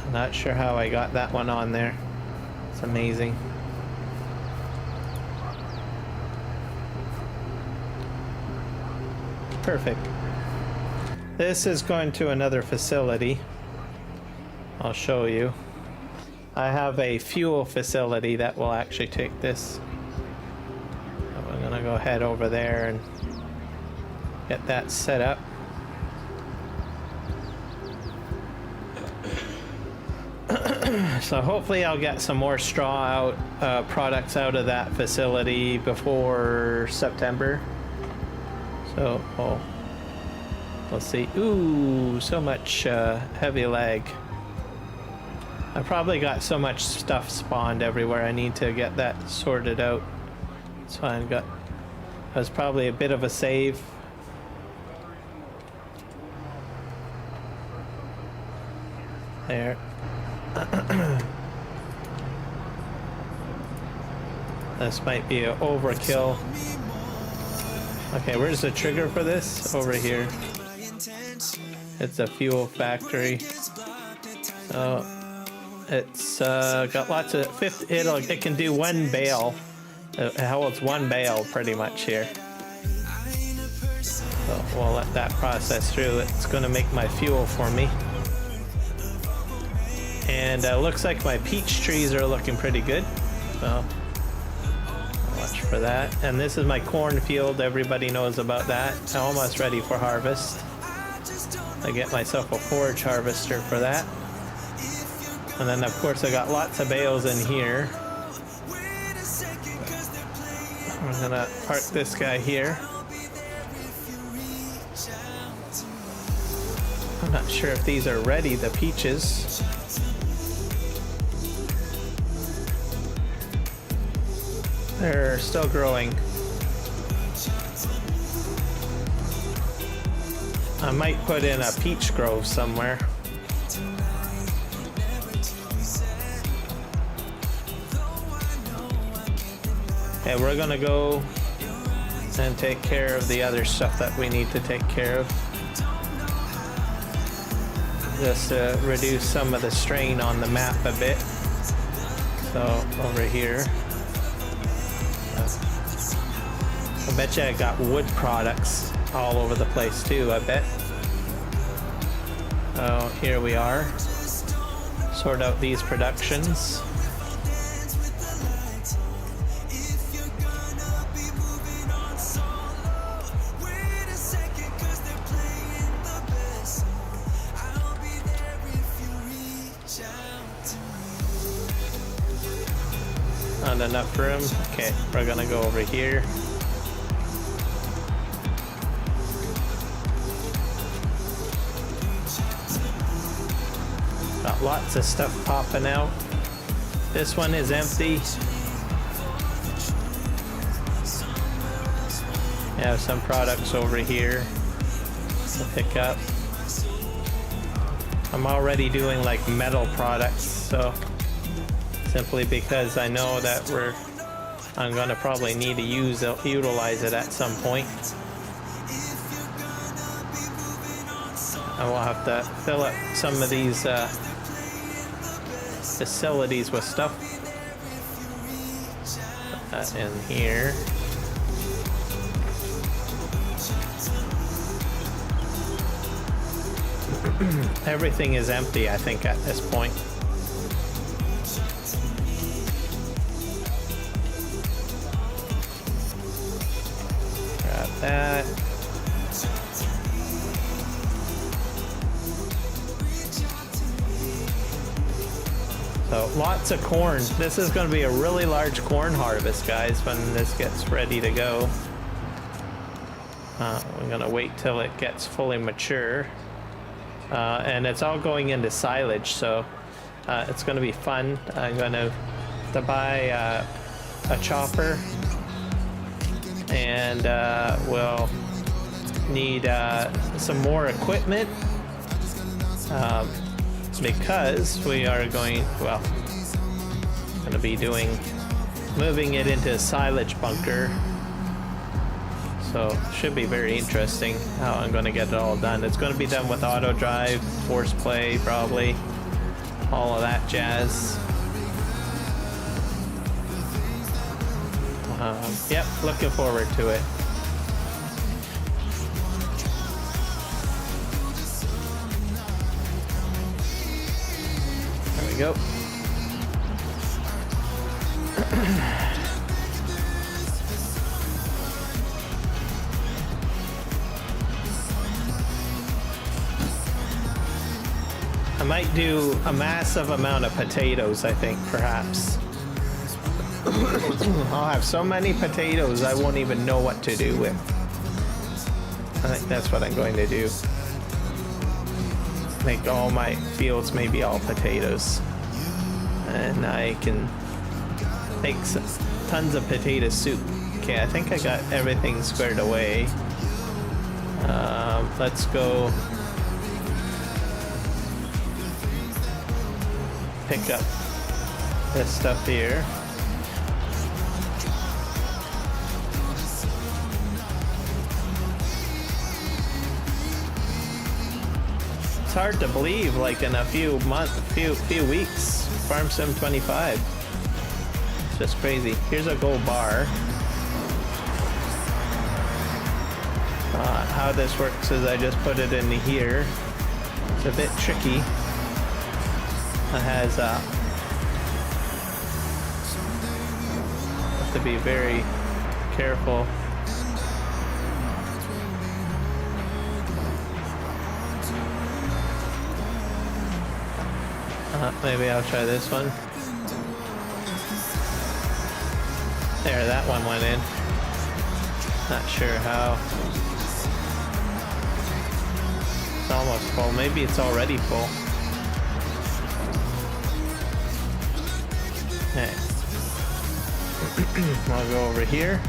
I'm not sure how I got that one on there. It's amazing. Perfect. This is going to another facility. I'll show you. I have a fuel facility that will actually take this. I'm gonna go head over there and get that set up. So hopefully I'll get some more straw out, products out of that facility before September. So, oh, let's see. Ooh, so much heavy lag. I probably got so much stuff spawned everywhere. I need to get that sorted out. So I got. That was probably a bit of a save. There. This might be an overkill. Okay, where's the trigger for this? Over here. It's a fuel factory. So it's got lots of it can do 1 bale. It holds 1 bale pretty much here. So we'll let that process through. It's going to make my fuel for me. And looks like my peach trees are looking pretty good. So watch for that. And this is my cornfield. Everybody knows about that. I'm almost ready for harvest. I get myself a forage harvester for that. And then of course I got lots of bales in here. I'm gonna park this guy here. I'm not sure if these are ready, the peaches. They're still growing. I might put in a peach grove somewhere. Okay, we're gonna go and take care of the other stuff that we need to take care of. Just to reduce some of the strain on the map a bit. So over here, I bet you I got wood products all over the place too, I bet. Oh, here we are. Sort out these productions. Not enough room. Okay, we're gonna go over here. Got lots of stuff popping out. This one is empty. I have some products over here to pick up. I'm already doing like metal products, so simply because I know that I'm gonna probably need to utilize it at some point. I will have to fill up some of these facilities with stuff. Put that in here. Everything is empty, I think, at this point. Grab that. So lots of corn. This is going to be a really large corn harvest, guys, when this gets ready to go. I'm going to wait till it gets fully mature. And it's all going into silage, so it's going to be fun. I'm going to buy a chopper, and we'll need some more equipment because we are going to be moving it into a silage bunker. So should be very interesting how I'm going to get it all done. It's going to be done with auto drive, force play, probably all of that jazz. Yep, looking forward to it. There we go. I might do a massive amount of potatoes, I think, perhaps. I'll have so many potatoes I won't even know what to do with. I think that's what I'm going to do. Make all my fields maybe all potatoes. And I can make tons of potato soup. Okay, I think I got everything squared away. Let's go pick up this stuff here. It's hard to believe, like in a few weeks, Farm Sim 25. It's just crazy. Here's a gold bar. How this works is I just put it into here. It's a bit tricky. It has have to be very careful. Maybe I'll try this one. There, that one went in. Not sure how. It's almost full. Maybe it's already full. Okay. I'll go over here.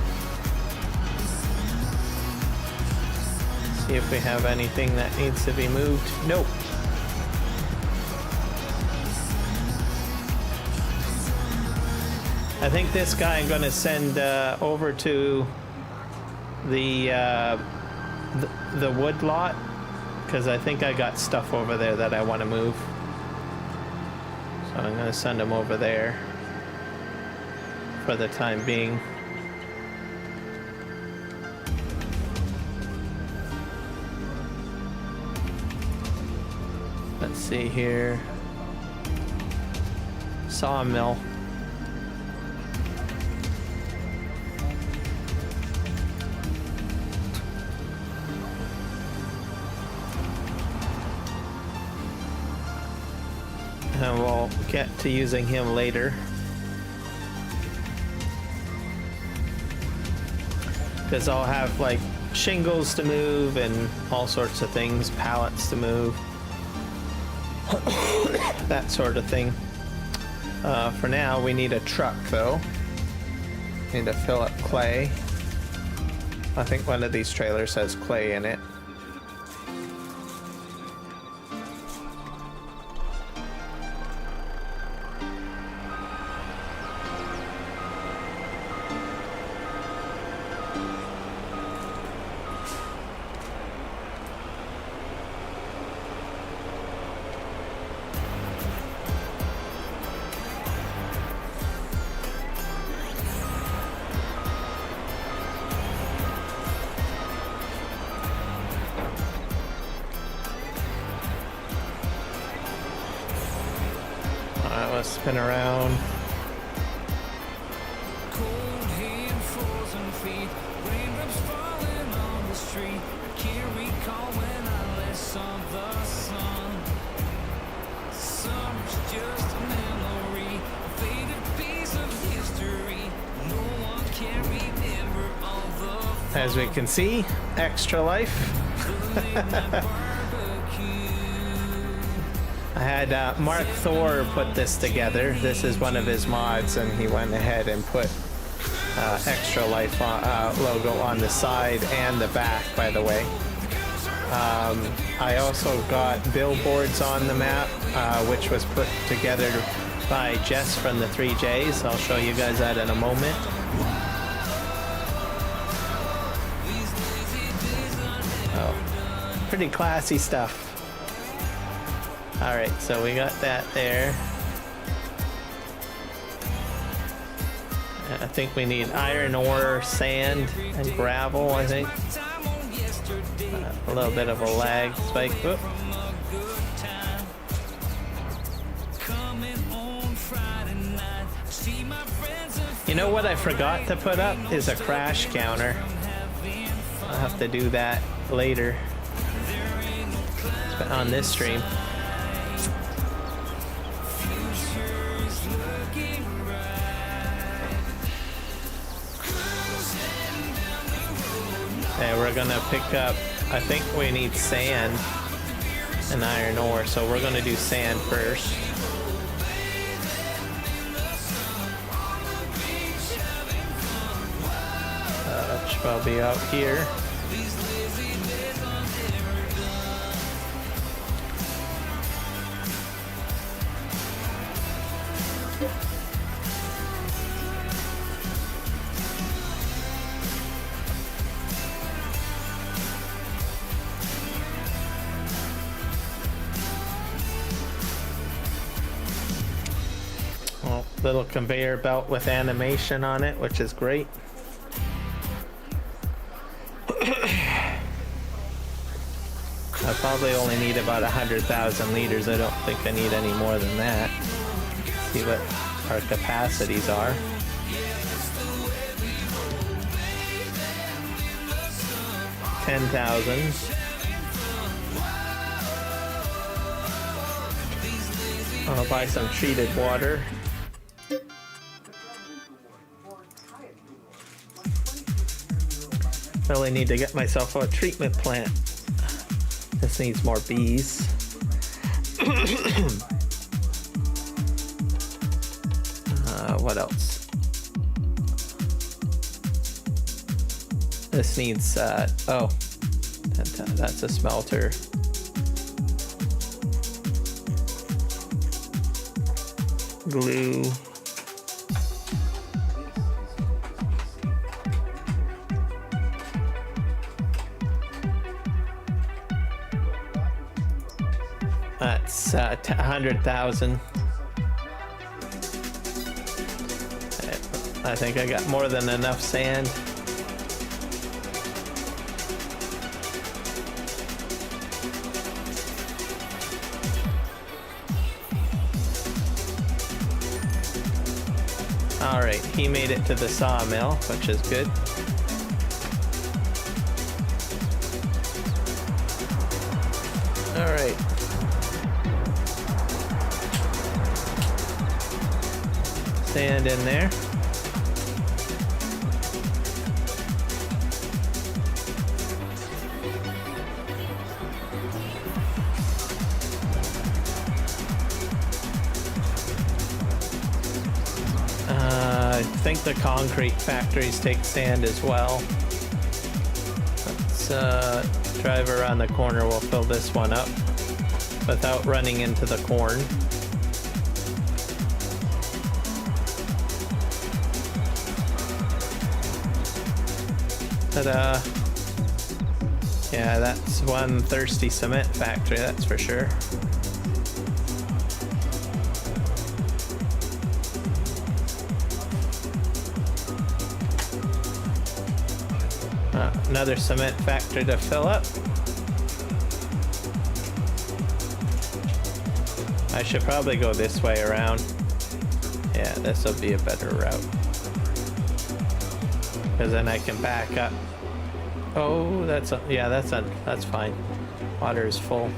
See if we have anything that needs to be moved. Nope. I think this guy I'm going to send over to the wood lot, because I think I got stuff over there that I want to move. So I'm going to send him over there. for the time being. Let's see here. Sawmill. And we'll get to using him later. Because I'll have like shingles to move and all sorts of things, pallets to move. That sort of thing. For now, we need a truck though. Need to fill up clay. I think one of these trailers has clay in it. Let's spin around. Cold hand, frozen feet, raindrops falling on the street. I can't recall when I last saw the sun. Summer's just a memory, a faded piece of history. No one can remember all the As we can see, Extra Life. I had Mark Thor put this together. This is one of his mods, and he went ahead and put Extra Life logo on the side and the back, by the way. I also got billboards on the map, which was put together by Jess from the 3Js. I'll show you guys that in a moment. Oh, pretty classy stuff. Alright, so we got that there. I think we need iron ore, sand, and gravel, I think. A little bit of a lag spike. Whoop. You know what I forgot to put up is a crash counter. I'll have to do that later on this stream. Okay, we're gonna pick up, I think we need sand and iron ore, so we're gonna do sand first. Should probably be out here. Little conveyor belt with animation on it, which is great. I probably only need about 100,000 liters. I don't think I need any more than that. See what our capacities are. $10,000. I'll buy some treated water. Really need to get myself a treatment plant. This needs more bees. What else? This needs, oh, that's a smelter. Glue. That's 100,000. I think I got more than enough sand. Alright, he made it to the sawmill, which is good. Alright. Sand in there. I think the concrete factories take sand as well. Let's drive around the corner. We'll fill this one up without running into the corn. Ta-da! Yeah, that's one thirsty cement factory, that's for sure. Another cement factory to fill up. I should probably go this way around. Yeah, this will be a better route. Because then I can back up. Oh, that's fine. Water is full.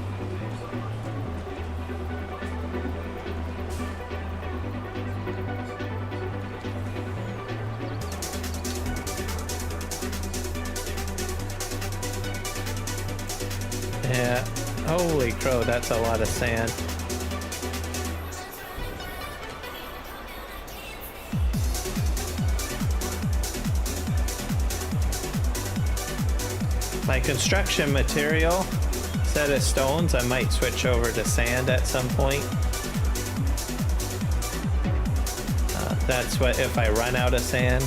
Yeah, holy crow, that's a lot of sand. My construction material set of stones, I might switch over to sand at some point. That's what if I run out of sand.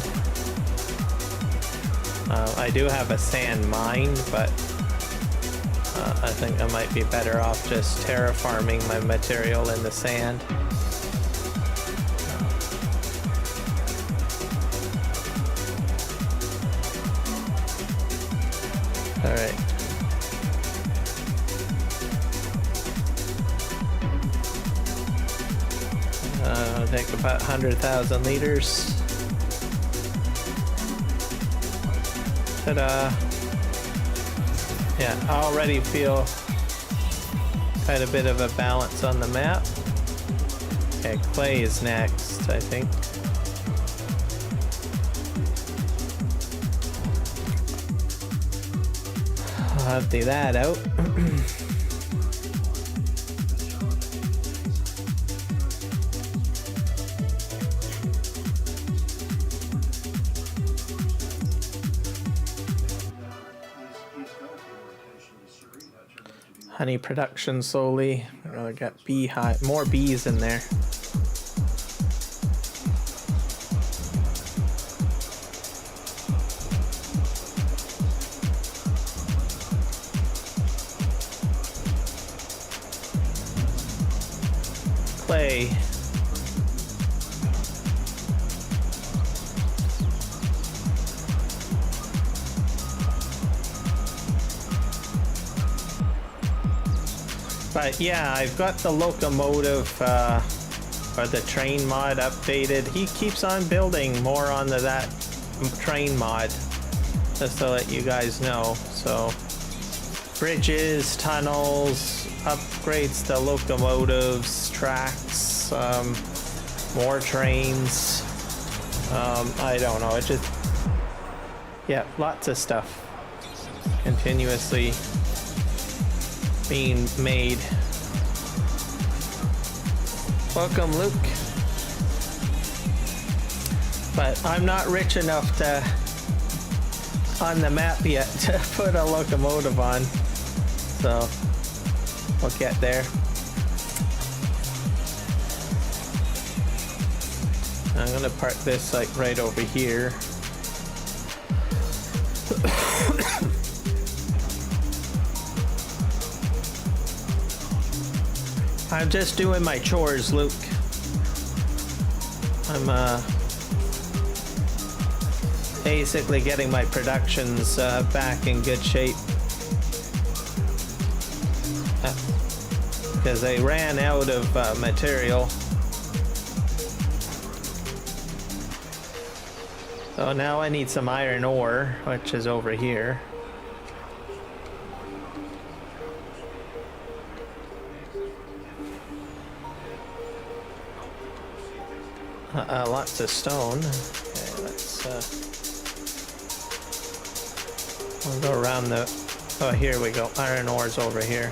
I do have a sand mine, but I think I might be better off just terraforming my material in the sand. Alright. It'll take about 100,000 liters. Ta-da! Yeah, I already feel quite a bit of a balance on the map. Okay, clay is next, I think. I'll empty that out. Honey production slowly. I got bee hive, more bees in there. Clay. But yeah, I've got the locomotive or the train mod updated. He keeps on building more onto that train mod, just to let you guys know. So bridges, tunnels, upgrades to locomotives, tracks, more trains. I don't know, it just, yeah, lots of stuff continuously being made. Welcome, Luke. But I'm not rich enough to on the map yet to put a locomotive on, so we'll get there. I'm gonna park this like right over here. I'm just doing my chores, Luke. I'm basically getting my productions back in good shape. Because they ran out of material. So now I need some iron ore, which is over here. Lots of stone. Okay, let's we'll go around the, oh, here we go. Iron ore's over here.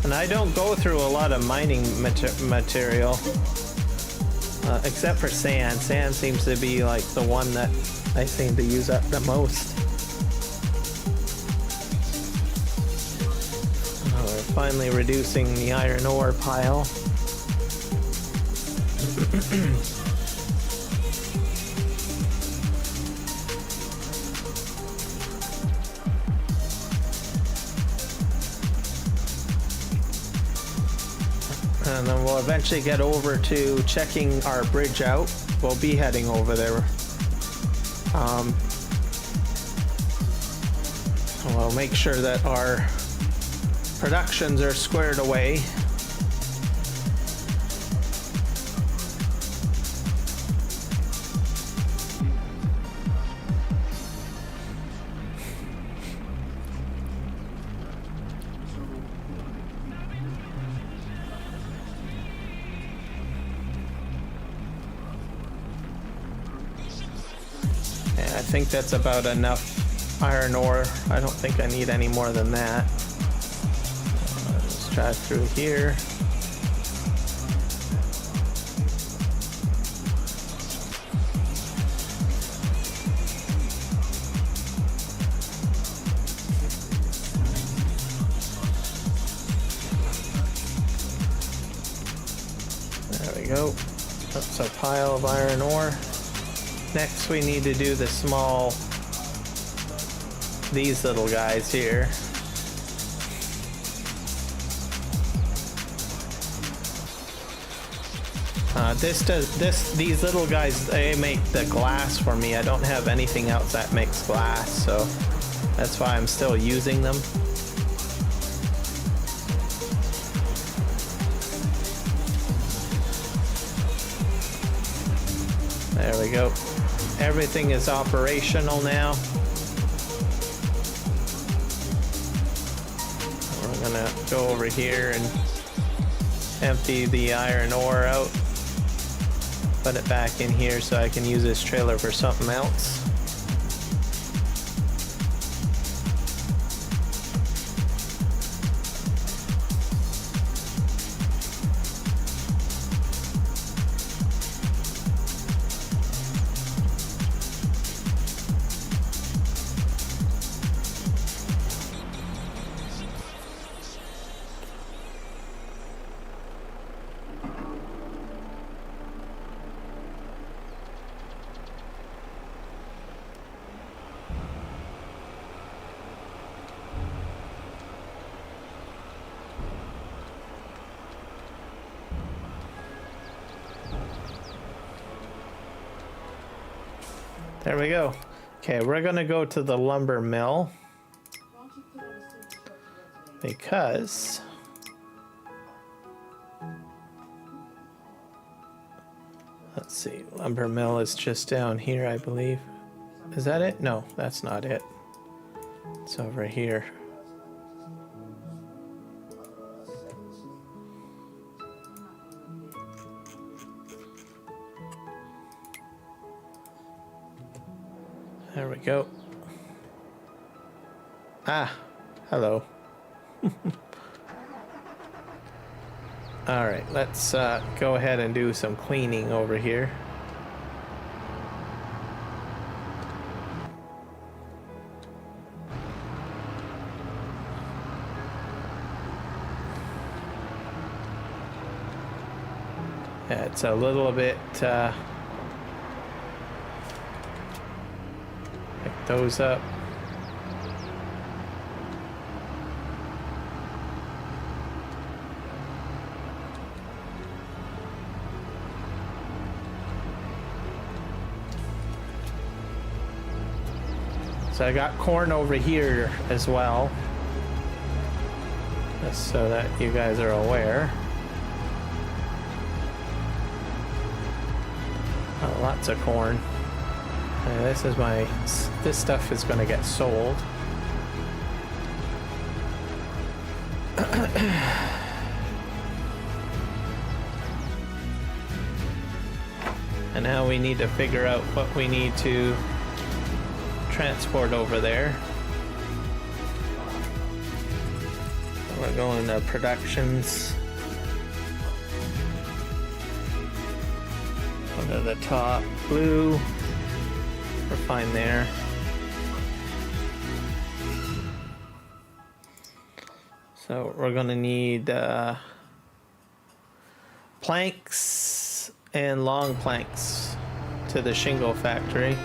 And I don't go through a lot of mining material, except for sand. Sand seems to be like the one that I seem to use up the most. We're finally reducing the iron ore pile. And then we'll eventually get over to checking our bridge out. We'll be heading over there. We'll make sure that our productions are squared away. I think that's about enough iron ore. I don't think I need any more than that. Let's drive through here. There we go. That's a pile of iron ore. Next we need to do the small, these little guys here. These little guys, they make the glass for me. I don't have anything else that makes glass, so that's why I'm still using them. There we go. Everything is operational now. We're gonna go over here and empty the iron ore out. Put it back in here so I can use this trailer for something else. There we go. Okay, we're gonna go to the lumber mill because let's see, lumber mill is just down here, I believe. Is that it? No, that's not it. It's over here. There we go. Ah, hello. All right, let's go ahead and do some cleaning over here. Yeah, it's a little bit pick those up. So I got corn over here as well, just so that you guys are aware. Oh, lots of corn. And this stuff is going to get sold. And now we need to figure out what we need to transport over there. We're going to productions. Go to the top, blue. We're fine there. So we're gonna need planks and long planks to the shingle factory.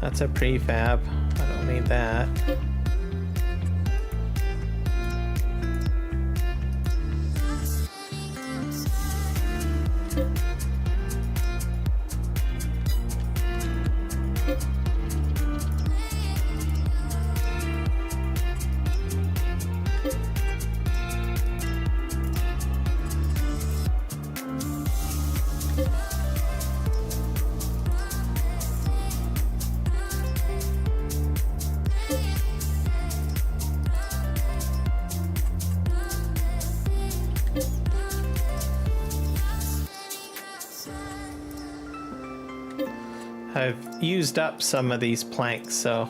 That's a prefab. I don't need that. I've used up some of these planks, so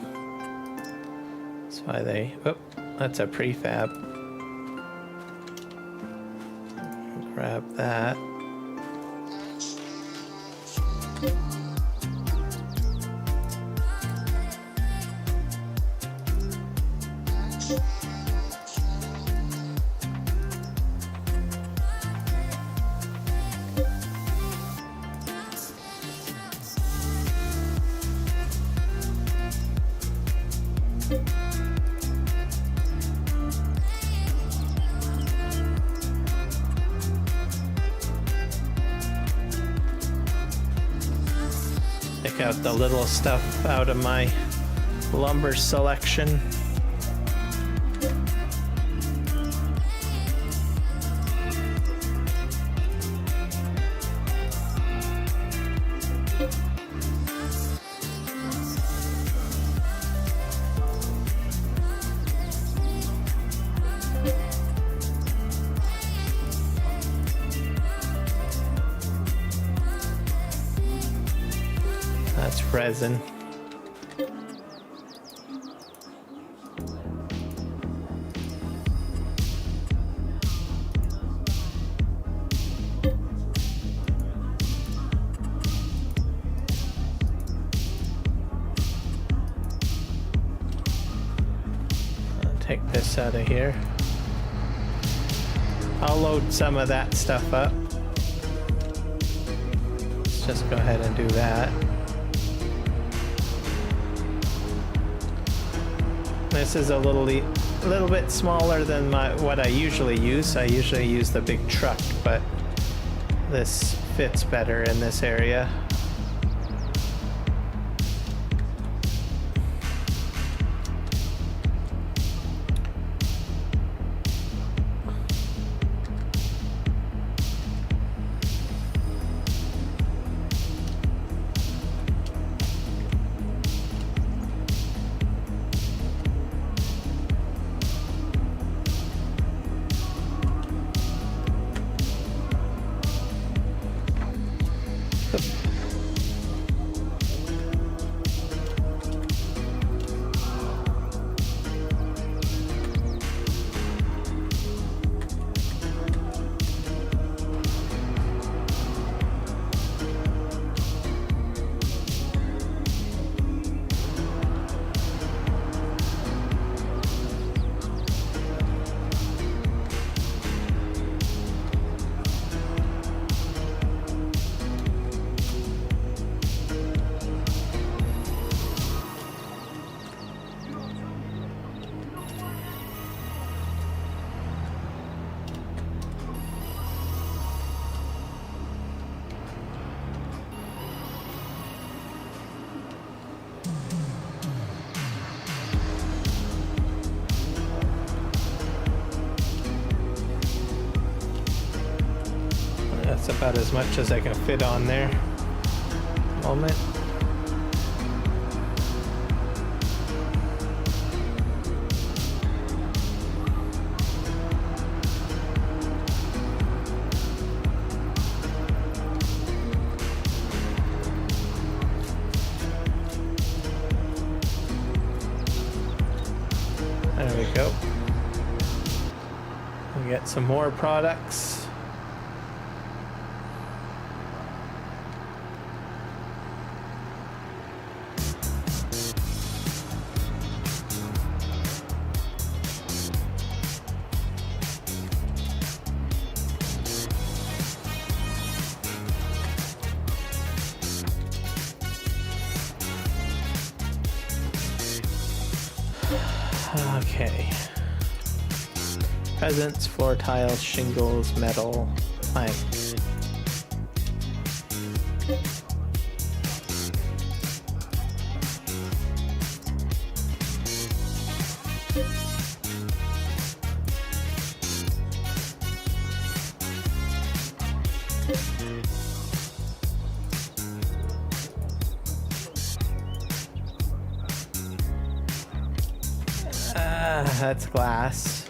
that's why they... Oh, that's a prefab. Grab that. Pick out the little stuff out of my lumber selection. That's resin. I'll take this out of here. I'll load some of that stuff up. Let's just go ahead and do that. This is a little bit smaller than what I usually use. I usually use the big truck, but this fits better in this area. That's about as much as I can fit on there. Moment. There we go. We get some more products. Okay. Presents, floor tiles, shingles, metal, plank. That's glass.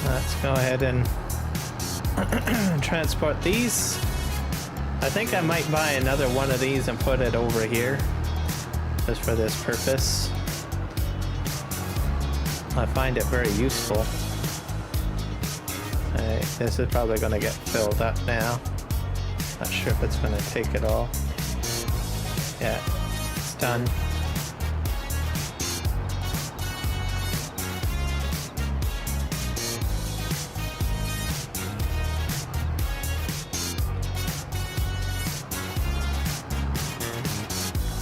Let's go ahead and transport these. I think I might buy another one of these and put it over here just for this purpose. I find it very useful. This is probably going to get filled up now. Not sure if it's going to take it all. Yeah, it's done.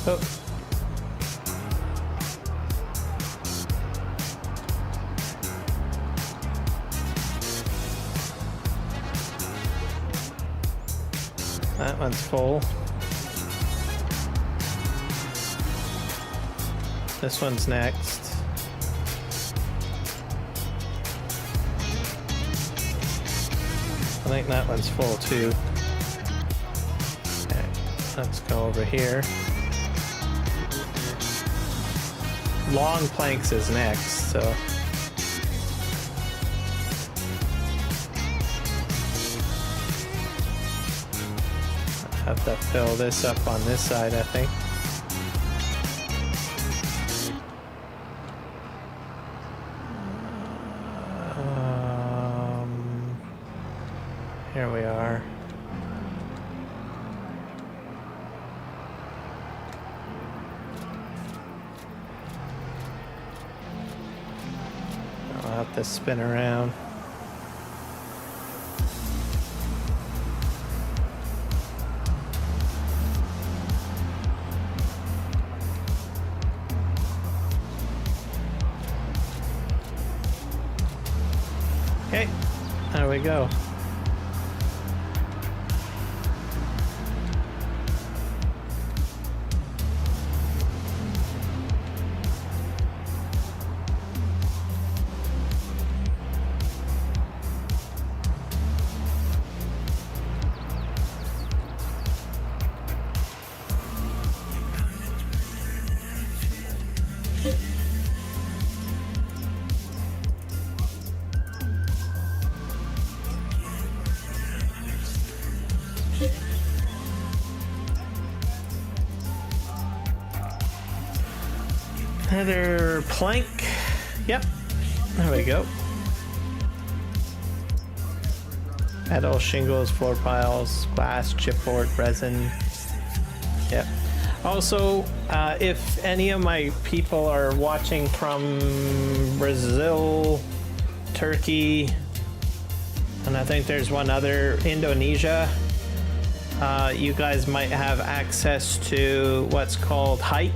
Oh. That one's full. This one's next. I think that one's full too. Okay, let's go over here. Long planks is next, so I have to fill this up on this side, I think. Here we are. I'll have to spin around. Okay, there we go. Another plank. Yep. There we go. Metal, shingles, floor piles, glass, chipboard, resin. Yep. Also, if any of my people are watching from Brazil, Turkey, and I think there's one other, Indonesia, you guys might have access to what's called Hype.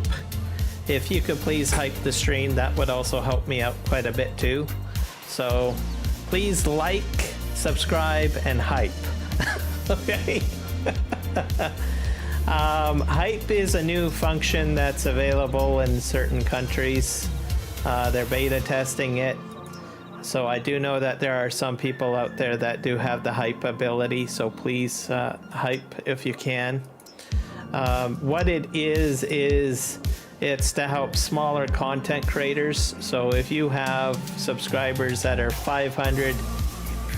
If you could please hype the stream, that would also help me out quite a bit too. So please like, subscribe, and hype. Okay. Hype is a new function that's available in certain countries. They're beta testing it. So I do know that there are some people out there that do have the hype ability, so please hype if you can. What it is it's to help smaller content creators. So if you have subscribers that are 500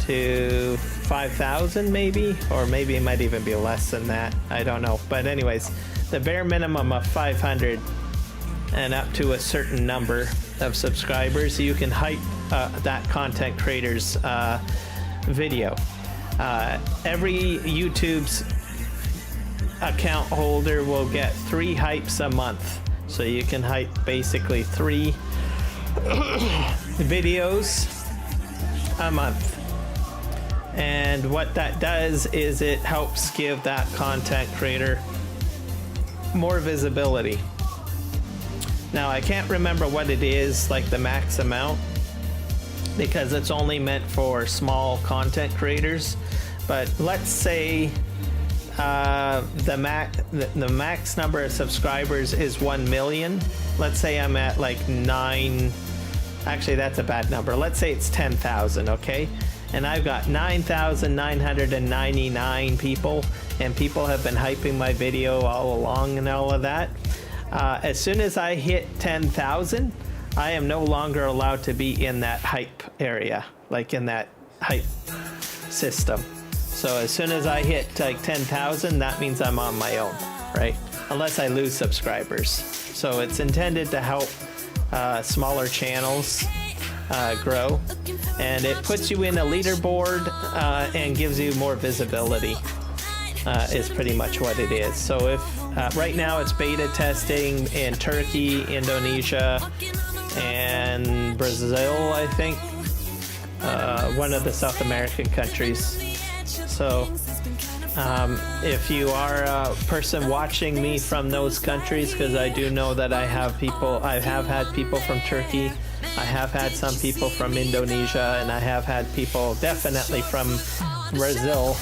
to 5,000 maybe, or maybe it might even be less than that, I don't know. But anyways, the bare minimum of 500 and up to a certain number of subscribers, you can hype that content creator's video. Every YouTube's account holder will get 3 hypes a month. So you can hype basically 3 videos a month. And what that does is it helps give that content creator more visibility. Now I can't remember what it is, like the max amount, because it's only meant for small content creators. But let's say the max number of subscribers is 1 million. Let's say I'm at like 9. Actually, that's a bad number. Let's say it's 10,000, okay? And I've got 9,999 people, and people have been hyping my video all along and all of that. As soon as I hit 10,000, I am no longer allowed to be in that hype area, like in that hype system. So as soon as I hit like 10,000, that means I'm on my own, right? Unless I lose subscribers. So it's intended to help smaller channels grow, and it puts you in a leaderboard and gives you more visibility, is pretty much what it is. So if right now it's beta testing in Turkey, Indonesia, and Brazil, I think, one of the South American countries. So if you are a person watching me from those countries, because I do know that I have had people from Turkey, I have had some people from Indonesia, and I have had people definitely from Brazil,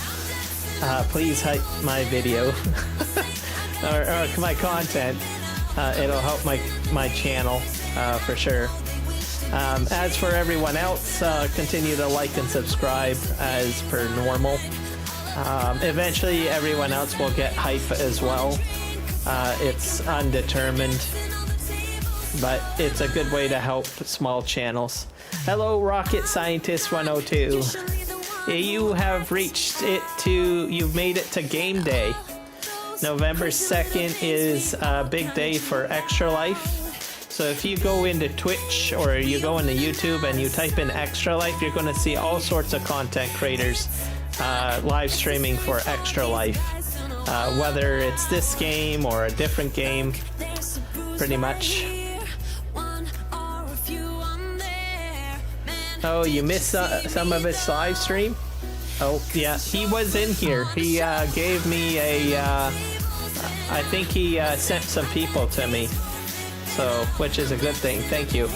please hype my video or my content. It'll help my channel for sure. As for everyone else, continue to like and subscribe as per normal. Eventually everyone else will get hype as well. It's undetermined, but it's a good way to help small channels. Hello, Rocket Scientist 102. You have reached it to, you've made it to game day. November 2nd is a big day for Extra Life. So if you go into Twitch or you go into YouTube and you type in Extra Life, you're going to see all sorts of content creators live streaming for Extra Life. Whether it's this game or a different game, pretty much. Oh, you missed some of his live stream? Oh, yeah, he was in here. He gave me a, I think he sent some people to me. So, which is a good thing. Thank you.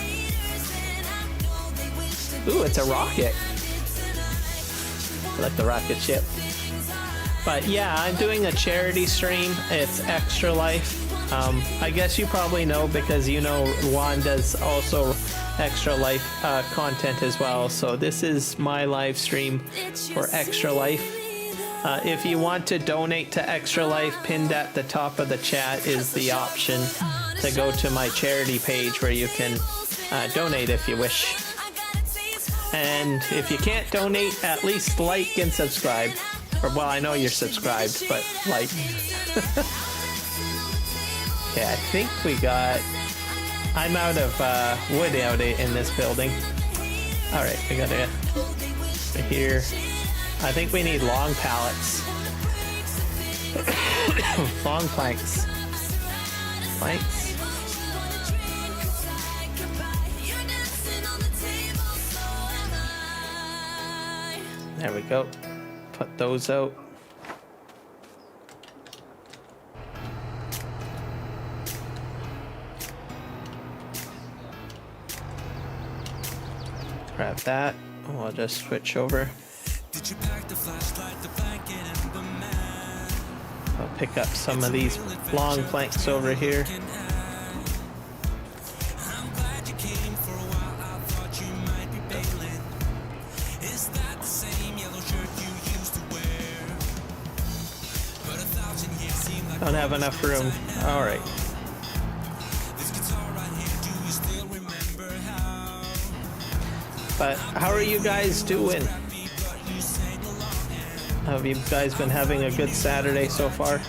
Ooh, it's a rocket. I like the rocket ship. But yeah, I'm doing a charity stream. It's Extra Life. I guess you probably know, because you know Juan does also Extra Life content as well. So this is my live stream for Extra Life. If you want to donate to Extra Life, pinned at the top of the chat is the option to go to my charity page where you can donate if you wish. And if you can't donate, at least like and subscribe. Or, well, I know you're subscribed, but like. Okay, I think we got I'm out of wood out in this building. All right, we gotta here. I think we need long pallets. Long planks. Planks. There we go. Put those out. Grab that. We'll just switch over. I'll pick up some of these long planks over here. Don't have enough room. All right. But how are you guys doing? Have you guys been having a good Saturday so far?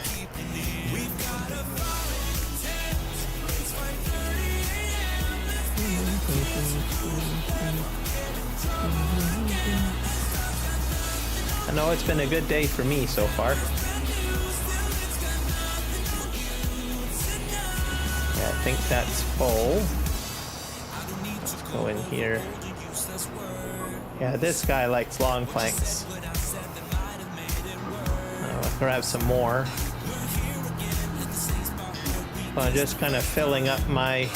I know it's been a good day for me so far. Yeah, I think that's full. Let's go in here. Yeah, this guy likes long planks. I'll grab some more. I'm just kind of filling up my...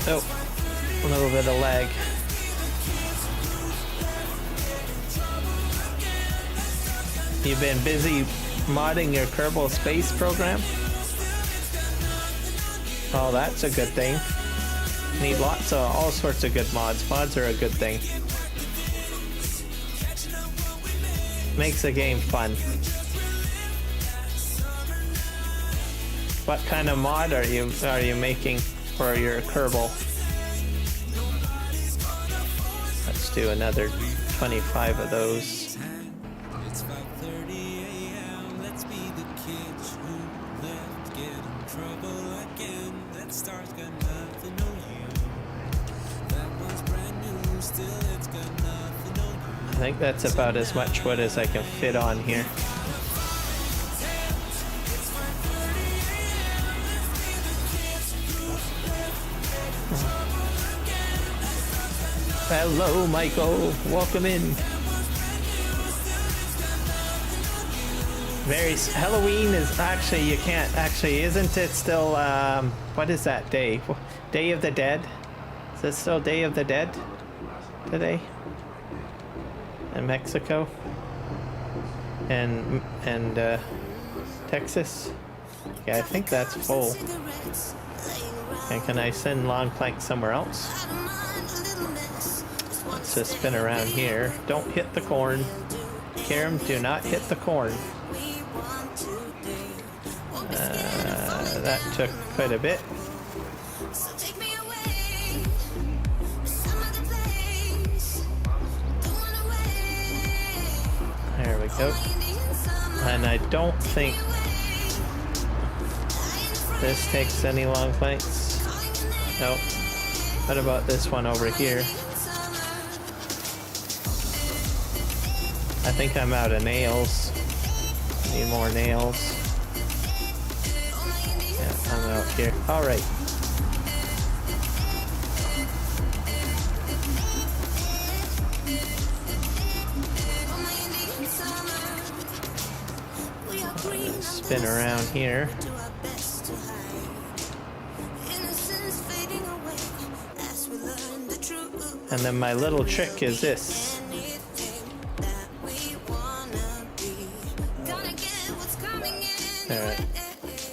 Oh, a little bit of lag. You've been busy modding your Kerbal Space program? Oh, that's a good thing. Need lots of all sorts of good mods. Mods are a good thing. Makes the game fun. What kind of mod are you making for your Kerbal? Let's do another 25 of those. I think that's about as much wood as I can fit on here. Hello, Michael. Welcome in. Halloween is actually, you can't actually, isn't it still, what is that day? Day of the Dead? Is it still Day of the Dead today? In Mexico and Texas. Yeah, I think that's full. And can I send long plank somewhere else? Let's just spin around here. Don't hit the corn. Karam, do not hit the corn. That took quite a bit. There we go. And I don't think this takes any long planks. Nope. What about this one over here? I think I'm out of nails. Need more nails. Yeah, I'm out here. Alright. Spin around here. And then my little trick is this. Alright.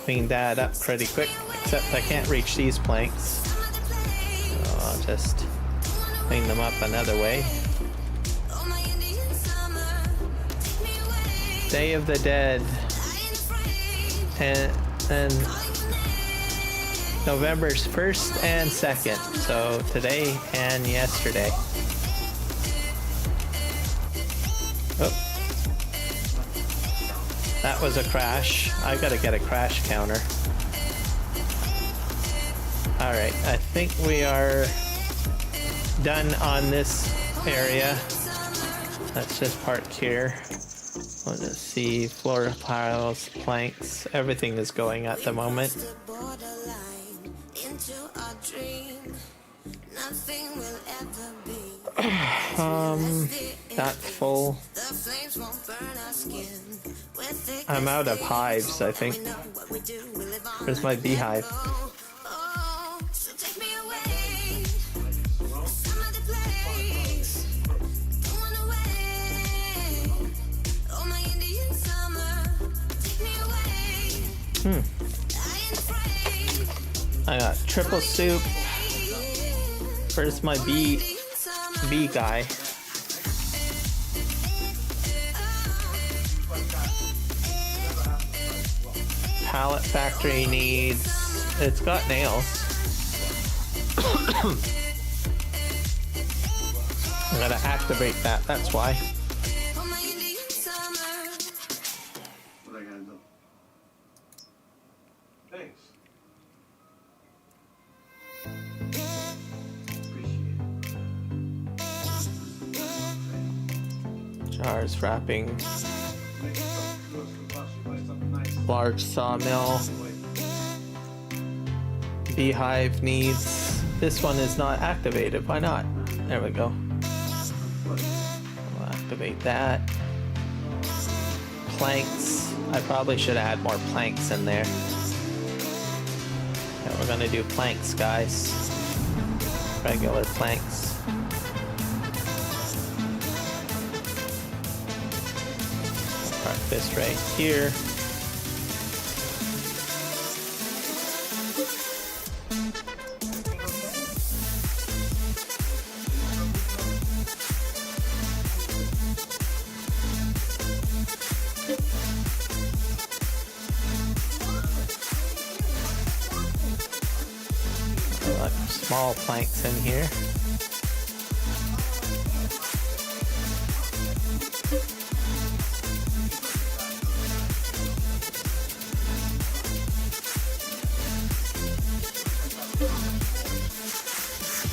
Clean that up pretty quick, except I can't reach these planks. So I'll just clean them up another way. Day of the Dead. And November's 1st and 2nd, so today and yesterday. Oh. That was a crash. I gotta get a crash counter. Alright, I think we are done on this area. Let's just park here. Let's see, floor tiles, planks, everything is going at the moment. That's full. I'm out of hives, I think. Where's my beehive? I got triple soup. Where's my bee guy? Pallet factory needs... It's got nails. I gotta activate that, that's why. What I gotta do? Thanks. Jars wrapping. Large sawmill. Beehive needs... This one is not activated. Why not? There we go. We'll activate that. Planks. I probably should add more planks in there. Yeah, we're gonna do planks, guys. Regular planks. Park this right here. Small planks in here.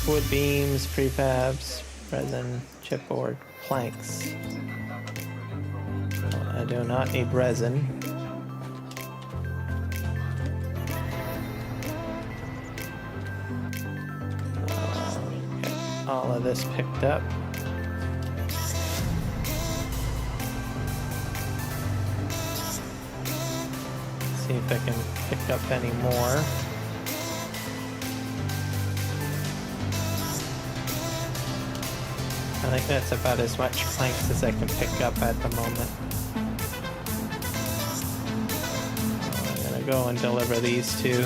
Wood beams, prefabs, resin, chipboard, planks. I do not need resin. All of this picked up. See if I can pick up any more. I think that's about as much planks as I can pick up at the moment. I'm gonna go and deliver these to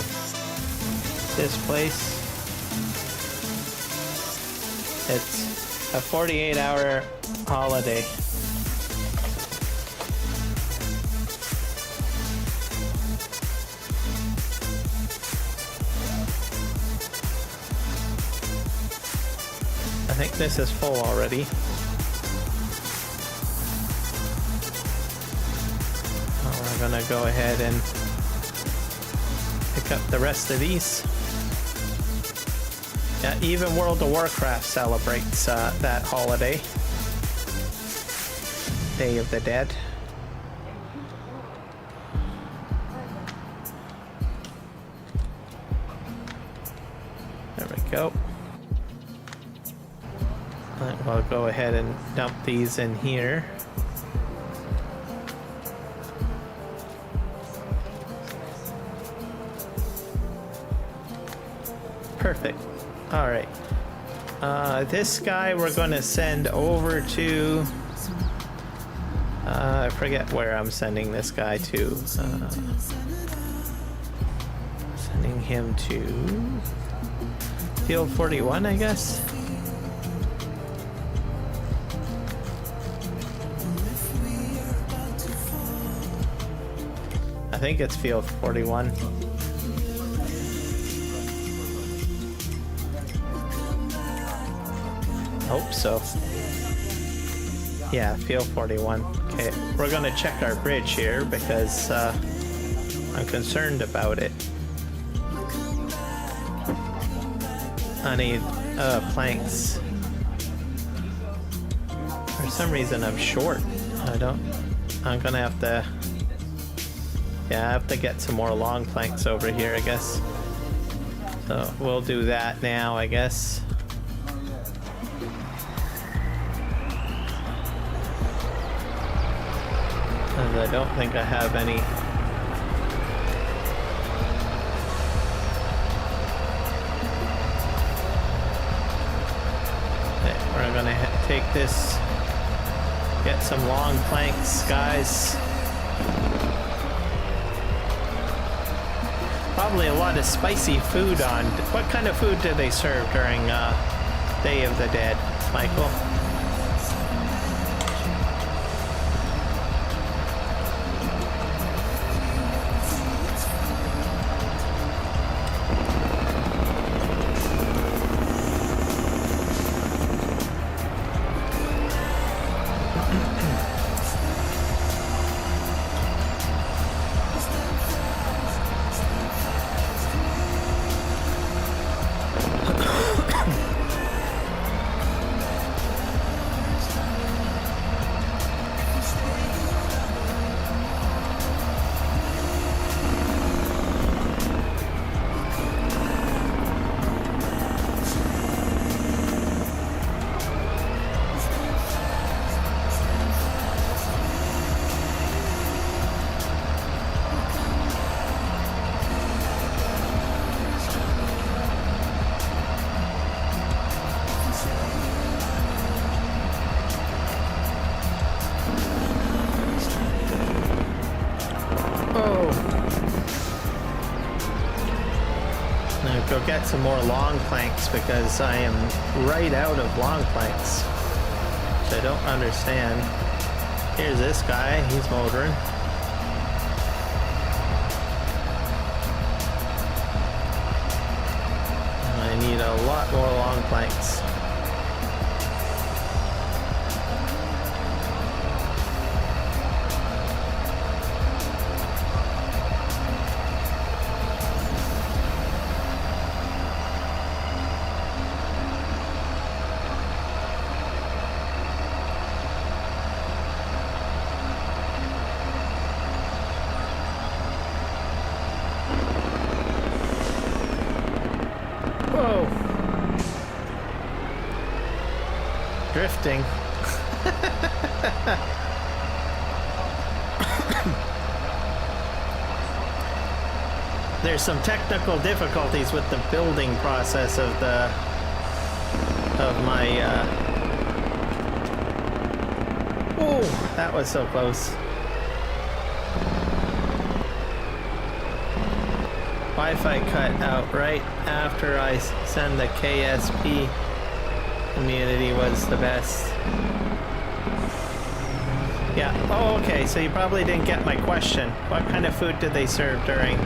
this place. It's a 48-hour holiday. I think this is full already. We're gonna go ahead and pick up the rest of these. Yeah, even World of Warcraft celebrates that holiday. Day of the Dead. There we go. We'll go ahead and dump these in here. Perfect. All right. This guy we're going to send over to... I forget where I'm sending this guy to. Sending him to... Field 41, I guess? I think it's Field 41. Hope so. Yeah, field 41. Okay, we're gonna check our bridge here because I'm concerned about it. I need planks. For some reason I'm short. I'm gonna have to, yeah, I have to get some more long planks over here, I guess. So we'll do that now, I guess. And I don't think I have any. Okay, we're gonna take this, get some long planks, guys. Probably a lot of spicy food on. What kind of food do they serve during Day of the Dead, Michael? Go get some more long planks because I am right out of long planks, which I don't understand. Here's this guy, he's motoring. I need a lot more long planks. Whoa! Drifting. There's some technical difficulties with the building process of my oh, that was so close. Wi-Fi cut out right after I send the KSP. Community was the best. Yeah. Oh, okay. So you probably didn't get my question. What kind of food did they serve during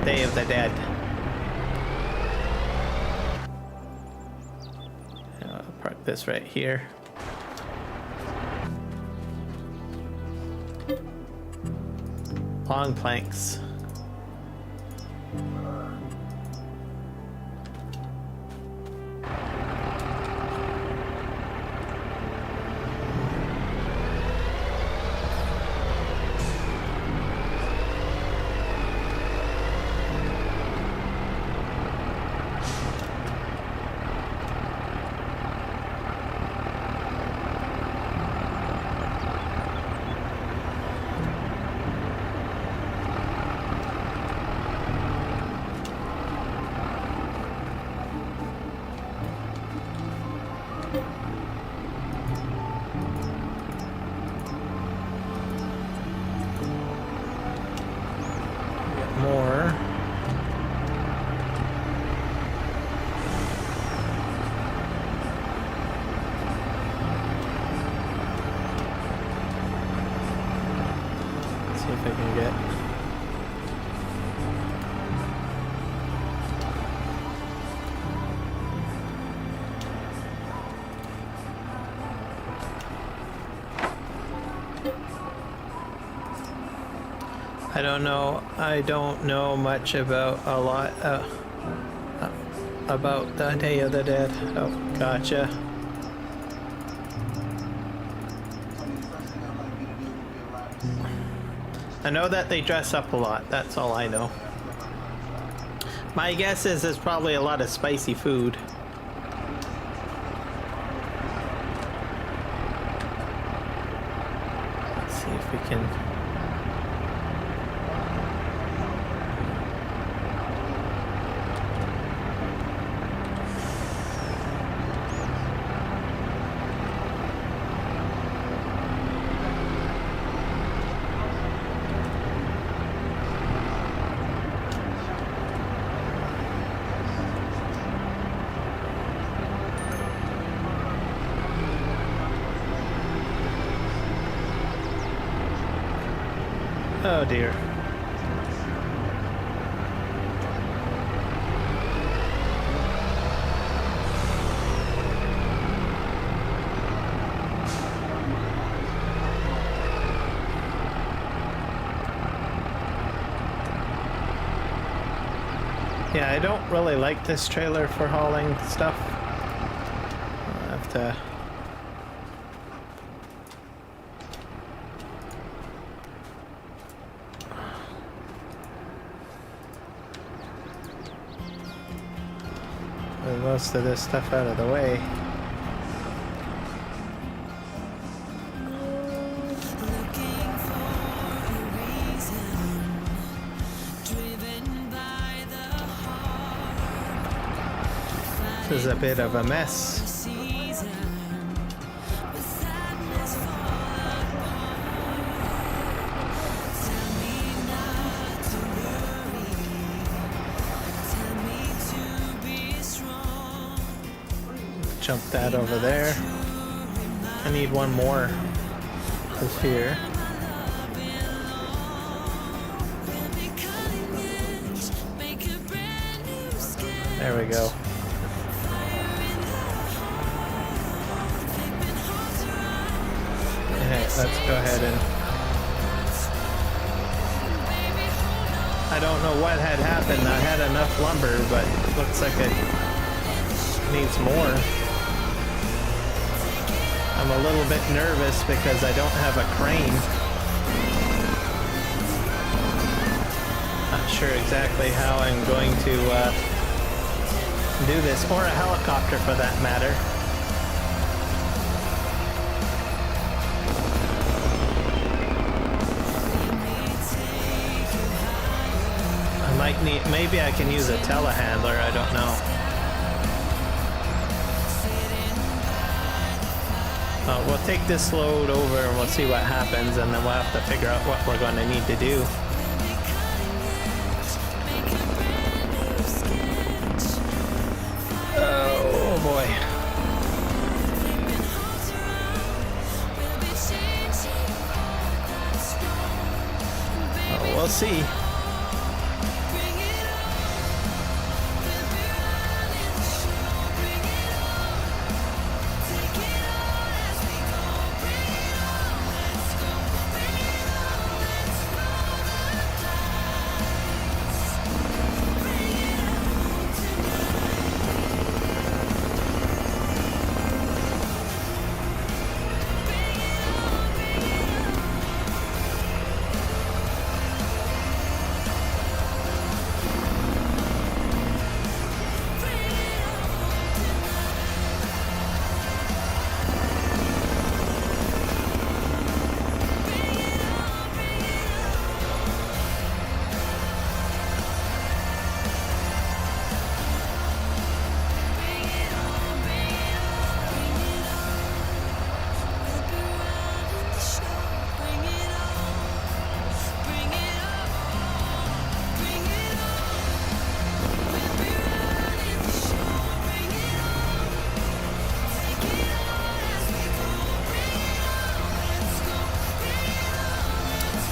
Day of the Dead? I'll park this right here. Long planks. More. Let's see if I can get. I don't know. I don't know much about a lot about the Day of the Dead. Oh, gotcha. I know that they dress up a lot. That's all I know. My guess is there's probably a lot of spicy food. Let's see if we can. Oh dear. Yeah, I don't really like this trailer for hauling stuff. I'll have to... move most of this stuff out of the way. This is a bit of a mess. Jump that over there. I need one more. Is here. There we go. Okay, let's go ahead and... I don't know what had happened. I had enough lumber, but looks like it needs more. I'm a little bit nervous because I don't have a crane. Not sure exactly how I'm going to do this, or a helicopter for that matter. I might need, maybe I can use a telehandler, I don't know. We'll take this load over and we'll see what happens, and then we'll have to figure out what we're going to need to do. Oh boy. Oh, we'll see.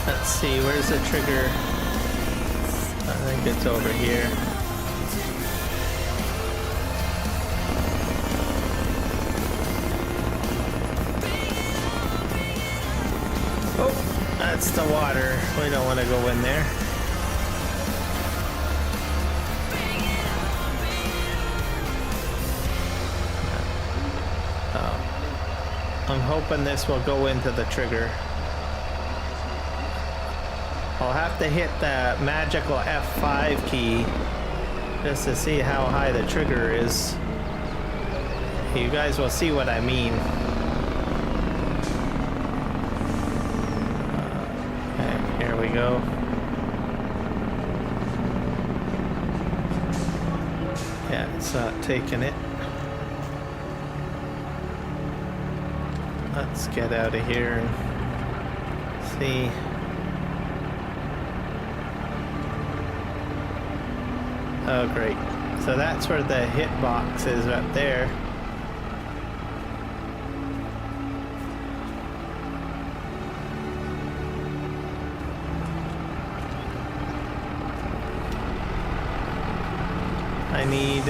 Let's see, where's the trigger? I think it's over here. Oh, That's the water. We don't want to go in there. I'm hoping this will go into the trigger. I'll have to hit the magical F5 key just to see how high the trigger is. You guys will see what I mean. Okay, here we go. Yeah, it's not taking it. Let's get out of here and see. Oh, great. So that's where the hitbox is up there. I need,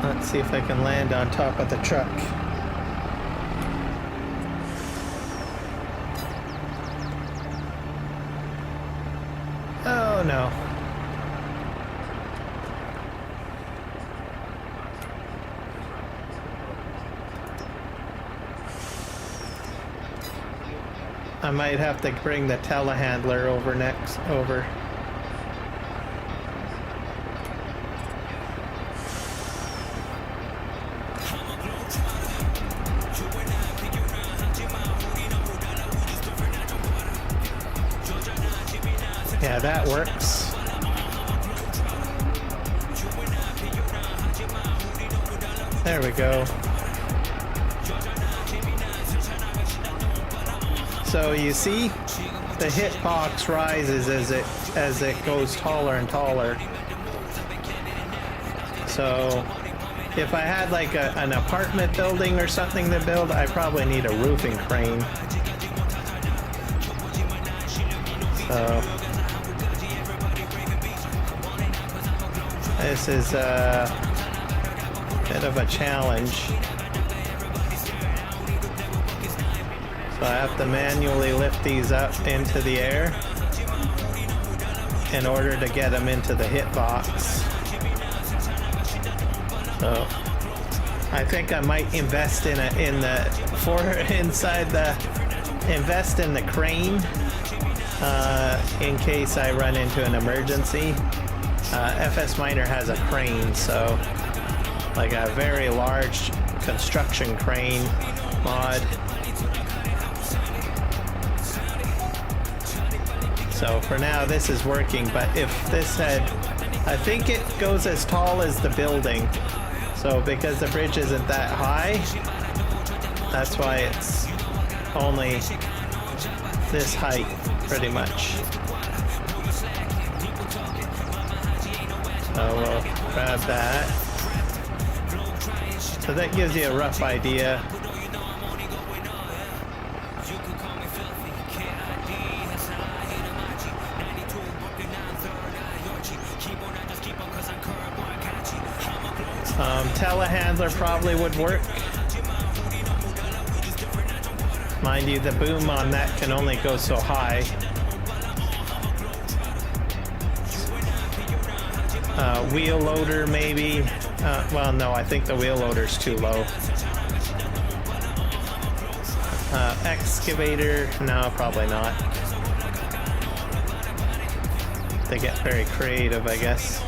let's see if I can land on top of the truck. Oh no. I might have to bring the telehandler over next. Over. Yeah, that works. There we go. So you see, the hitbox rises as it goes taller and taller. So if I had like an apartment building or something to build, I probably need a roofing crane. So this is a bit of a challenge. So I have to manually lift these up into the air in order to get them into the hitbox. So I think I might invest in the crane in case I run into an emergency. FS Minor has a crane, so like a very large construction crane mod. So for now this is working, but if this had, I think it goes as tall as the building. So because the bridge isn't that high, that's why it's only this height pretty much. So we'll grab that. So that gives you a rough idea. Telehandler probably would work. Mind you, the boom on that can only go so high. Wheel loader maybe. Well, no, I think the wheel loader's too low. Excavator, no, probably not. They get very creative, I guess.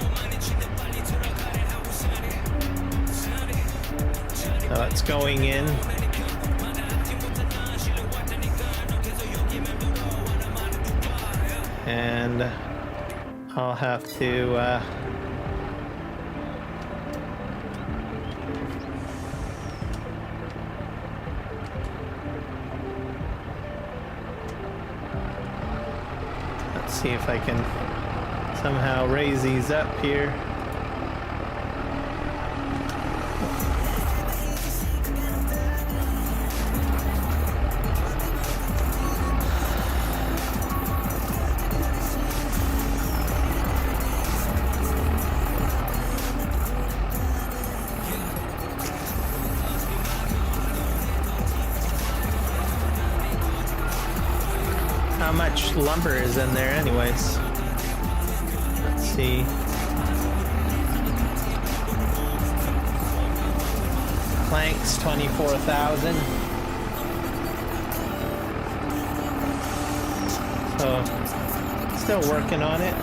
So it's going in. And I'll have to see if I can somehow raise these up here. How much lumber is in there anyways? Let's see. Planks, 24,000. So, still working on it.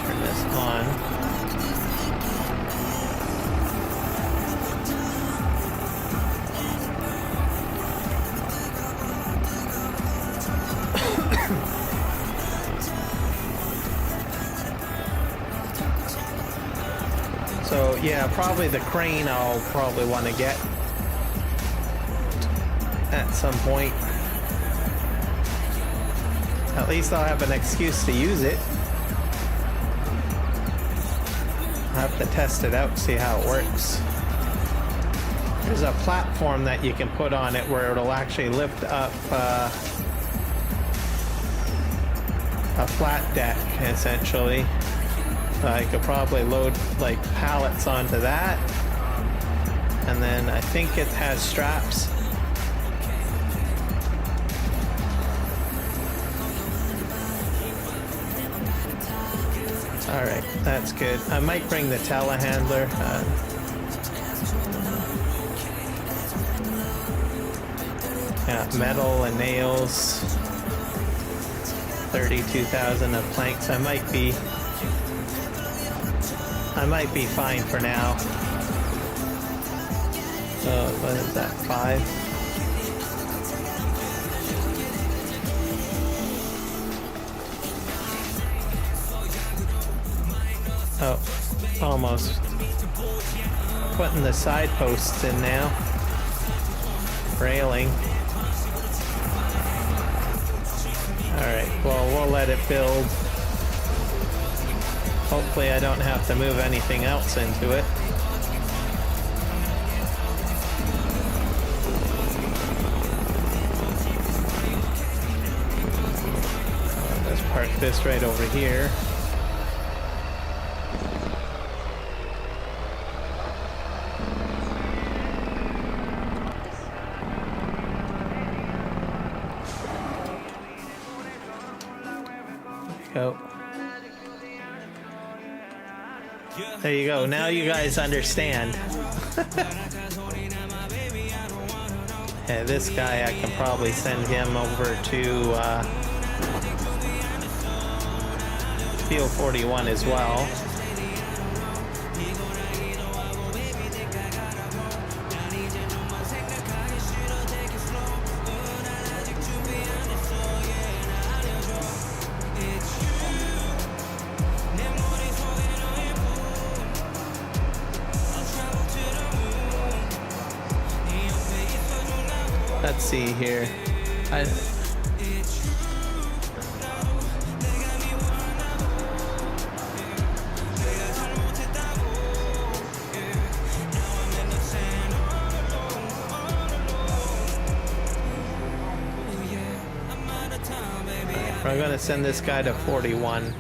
Turn this on. So yeah, probably the crane I'll probably want to get at some point. At least I'll have an excuse to use it. I'll have to test it out, see how it works. There's a platform that you can put on it where it'll actually lift up a flat deck, essentially. I could probably load like pallets onto that, and then I think it has straps. Alright, that's good. I might bring the telehandler. Yeah, metal and nails. 32,000 of planks. I might be fine for now. So what is that, 5? Oh, almost. Putting the side posts in now. Railing. Alright, well, we'll let it build. Hopefully I don't have to move anything else into it. Let's park this right over here. Go. There you go. Now you guys understand. Yeah, this guy, I can probably send him over to Field 41 as well. Let's see here. We're gonna send this guy to 41.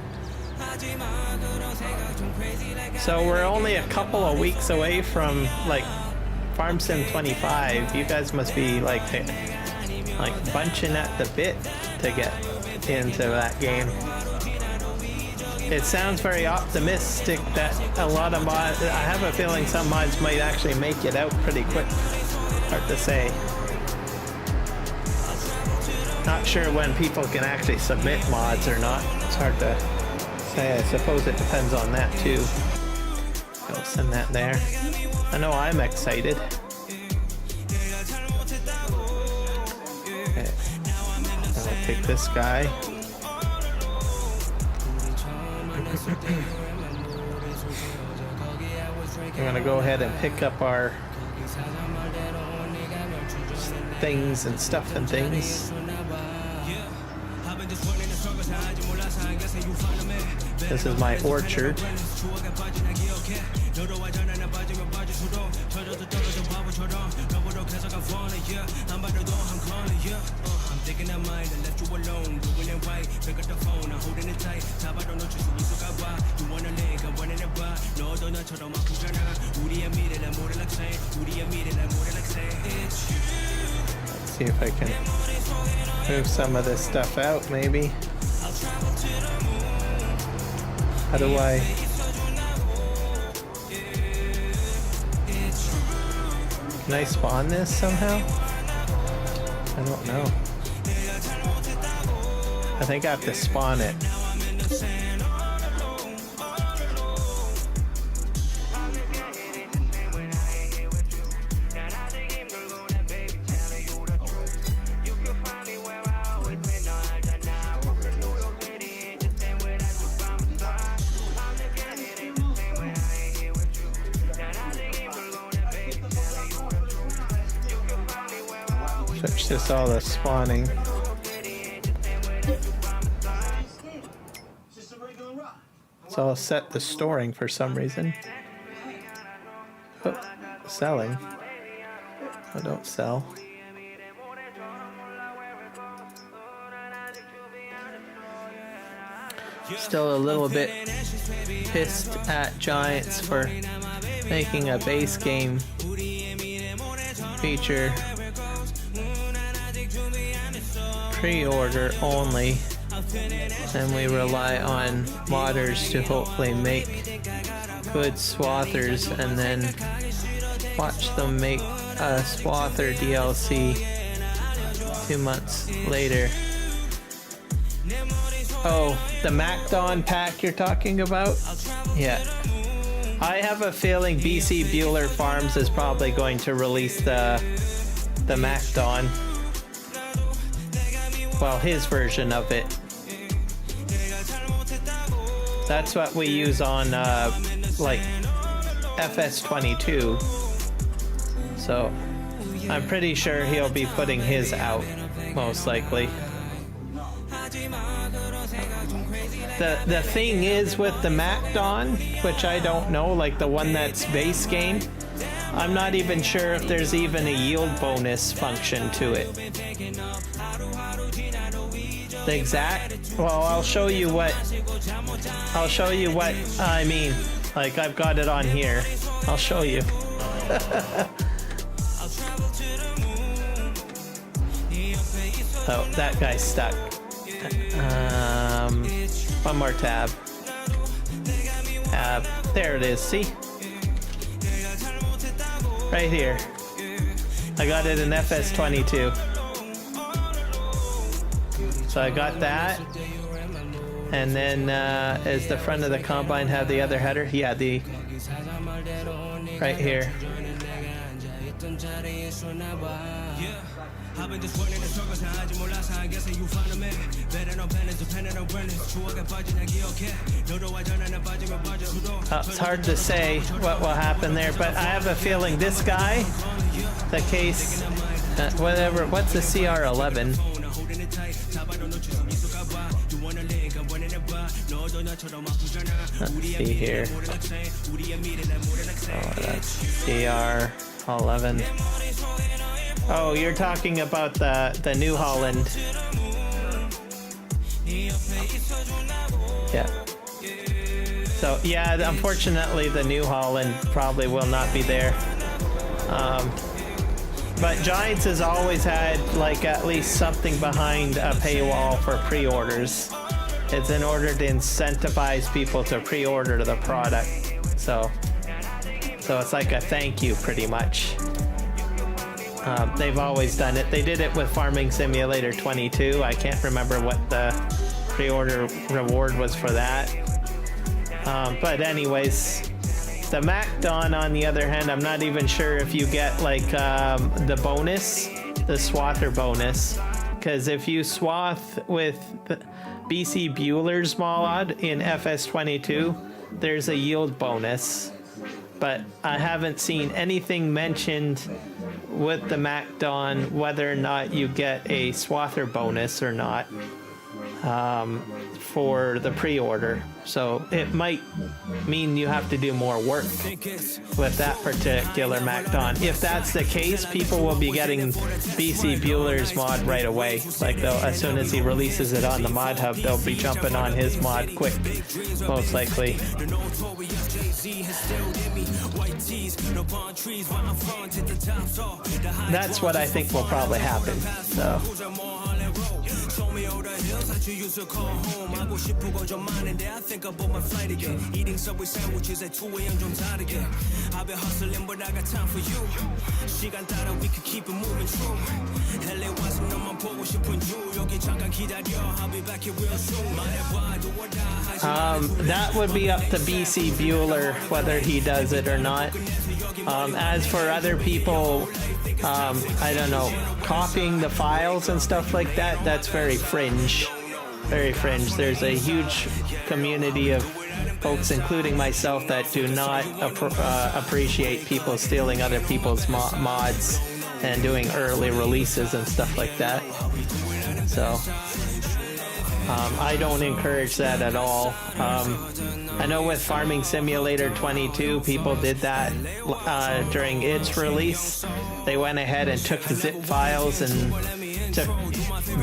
So we're only a couple of weeks away from like Farm Sim 25. You guys must be like bunching at the bit to get into that game. It sounds very optimistic that a lot of mods, I have a feeling some mods might actually make it out pretty quick. Hard to say. Not sure when people can actually submit mods or not. It's hard to say. I suppose it depends on that too. I'll send that there. I know I'm excited. Okay. I'll take this guy. I'm gonna go ahead and pick up our things and stuff and things. This is my orchard. Let's see if I can move some of this stuff out, maybe. How do I... Can I spawn this somehow? I don't know. I think I have to spawn it. Switch this all to spawning. So I'll set the storing for some reason. Oh, selling. Oh, don't sell. Still a little bit pissed at Giants for making a base game feature pre-order only, and we rely on modders to hopefully make good swathers and then watch them make a swather DLC 2 months later. Oh, the MacDon pack you're talking about? Yeah. I have a feeling BC Bueller Farms is probably going to release the MacDon. Well, his version of it. That's what we use on like FS22. So I'm pretty sure he'll be putting his out, most likely. The thing is with the MacDon, which I don't know, like the one that's base game, I'm not even sure if there's even a yield bonus function to it. The exact, well, I'll show you what I mean. Like, I've got it on here. I'll show you. Oh, that guy's stuck. One more tab. There it is, see? Right here. I got it in FS22. So I got that. And then, is the front of the combine have the other header? Yeah, the... right here. Oh, it's hard to say what will happen there, but I have a feeling this guy, the case, whatever, what's the CR11? Let's see here. Oh, that's CR11. Oh, you're talking about the New Holland. Yeah. So, yeah, unfortunately the New Holland probably will not be there. But Giants has always had, like, at least something behind a paywall for pre-orders. It's in order to incentivize people to pre-order the product. So it's like a thank you, pretty much. They've always done it. They did it with Farming Simulator 22. I can't remember what the pre-order reward was for that. But anyways, the MacDon, on the other hand, I'm not even sure if you get like the bonus, the swather bonus, because if you swath with BC Bueller's mod in FS22, there's a yield bonus. But I haven't seen anything mentioned with the MacDon whether or not you get a swather bonus or not. for the pre-order. So it might mean you have to do more work with that particular MacDon. If that's the case, people will be getting BC Bueller's mod right away. Like as soon as he releases it on the Mod Hub, they'll be jumping on his mod quick, most likely. That's what I think will probably happen. So. That would be up to BC Bueller whether he does it or not. As for other people, I don't know, copying the files and stuff like that, that's very fringe. Very fringe. There's a huge community of folks, including myself, that do not appreciate people stealing other people's mods and doing early releases and stuff like that. So I don't encourage that at all. I know with Farming Simulator 22, people did that during its release. They went ahead and took the zip files and took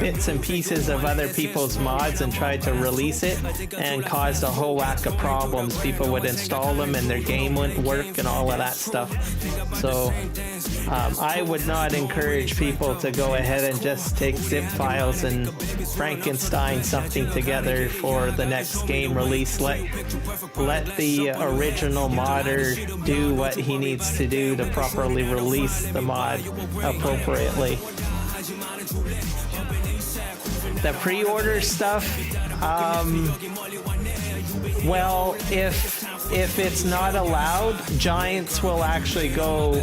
bits and pieces of other people's mods and tried to release it, and caused a whole whack of problems. People would install them and their game wouldn't work and all of that stuff. So I would not encourage people to go ahead and just take zip files and Frankenstein something together for the next game release. Let the original modder do what he needs to do to properly release the mod appropriately. The pre-order stuff, well, if it's not allowed, Giants will actually go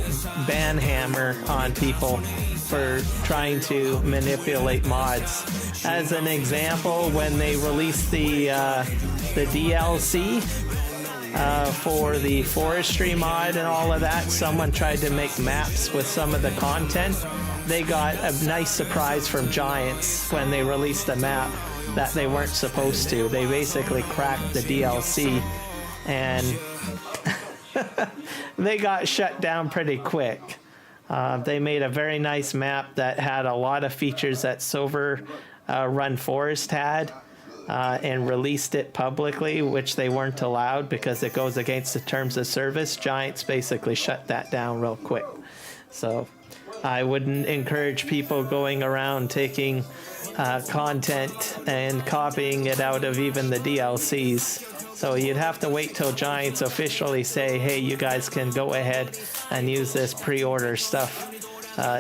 banhammer on people for trying to manipulate mods. As an example, when they released the DLC for the forestry mod and all of that, someone tried to make maps with some of the content. They got a nice surprise from Giants when they released a map that they weren't supposed to. They basically cracked the DLC, and they got shut down pretty quick. They made a very nice map that had a lot of features that Silver Run Forest had, and released it publicly, which they weren't allowed because it goes against the terms of service. Giants basically shut that down real quick. So I wouldn't encourage people going around taking content and copying it out of even the DLCs. So you'd have to wait till Giants officially say, hey, you guys can go ahead and use this pre-order stuff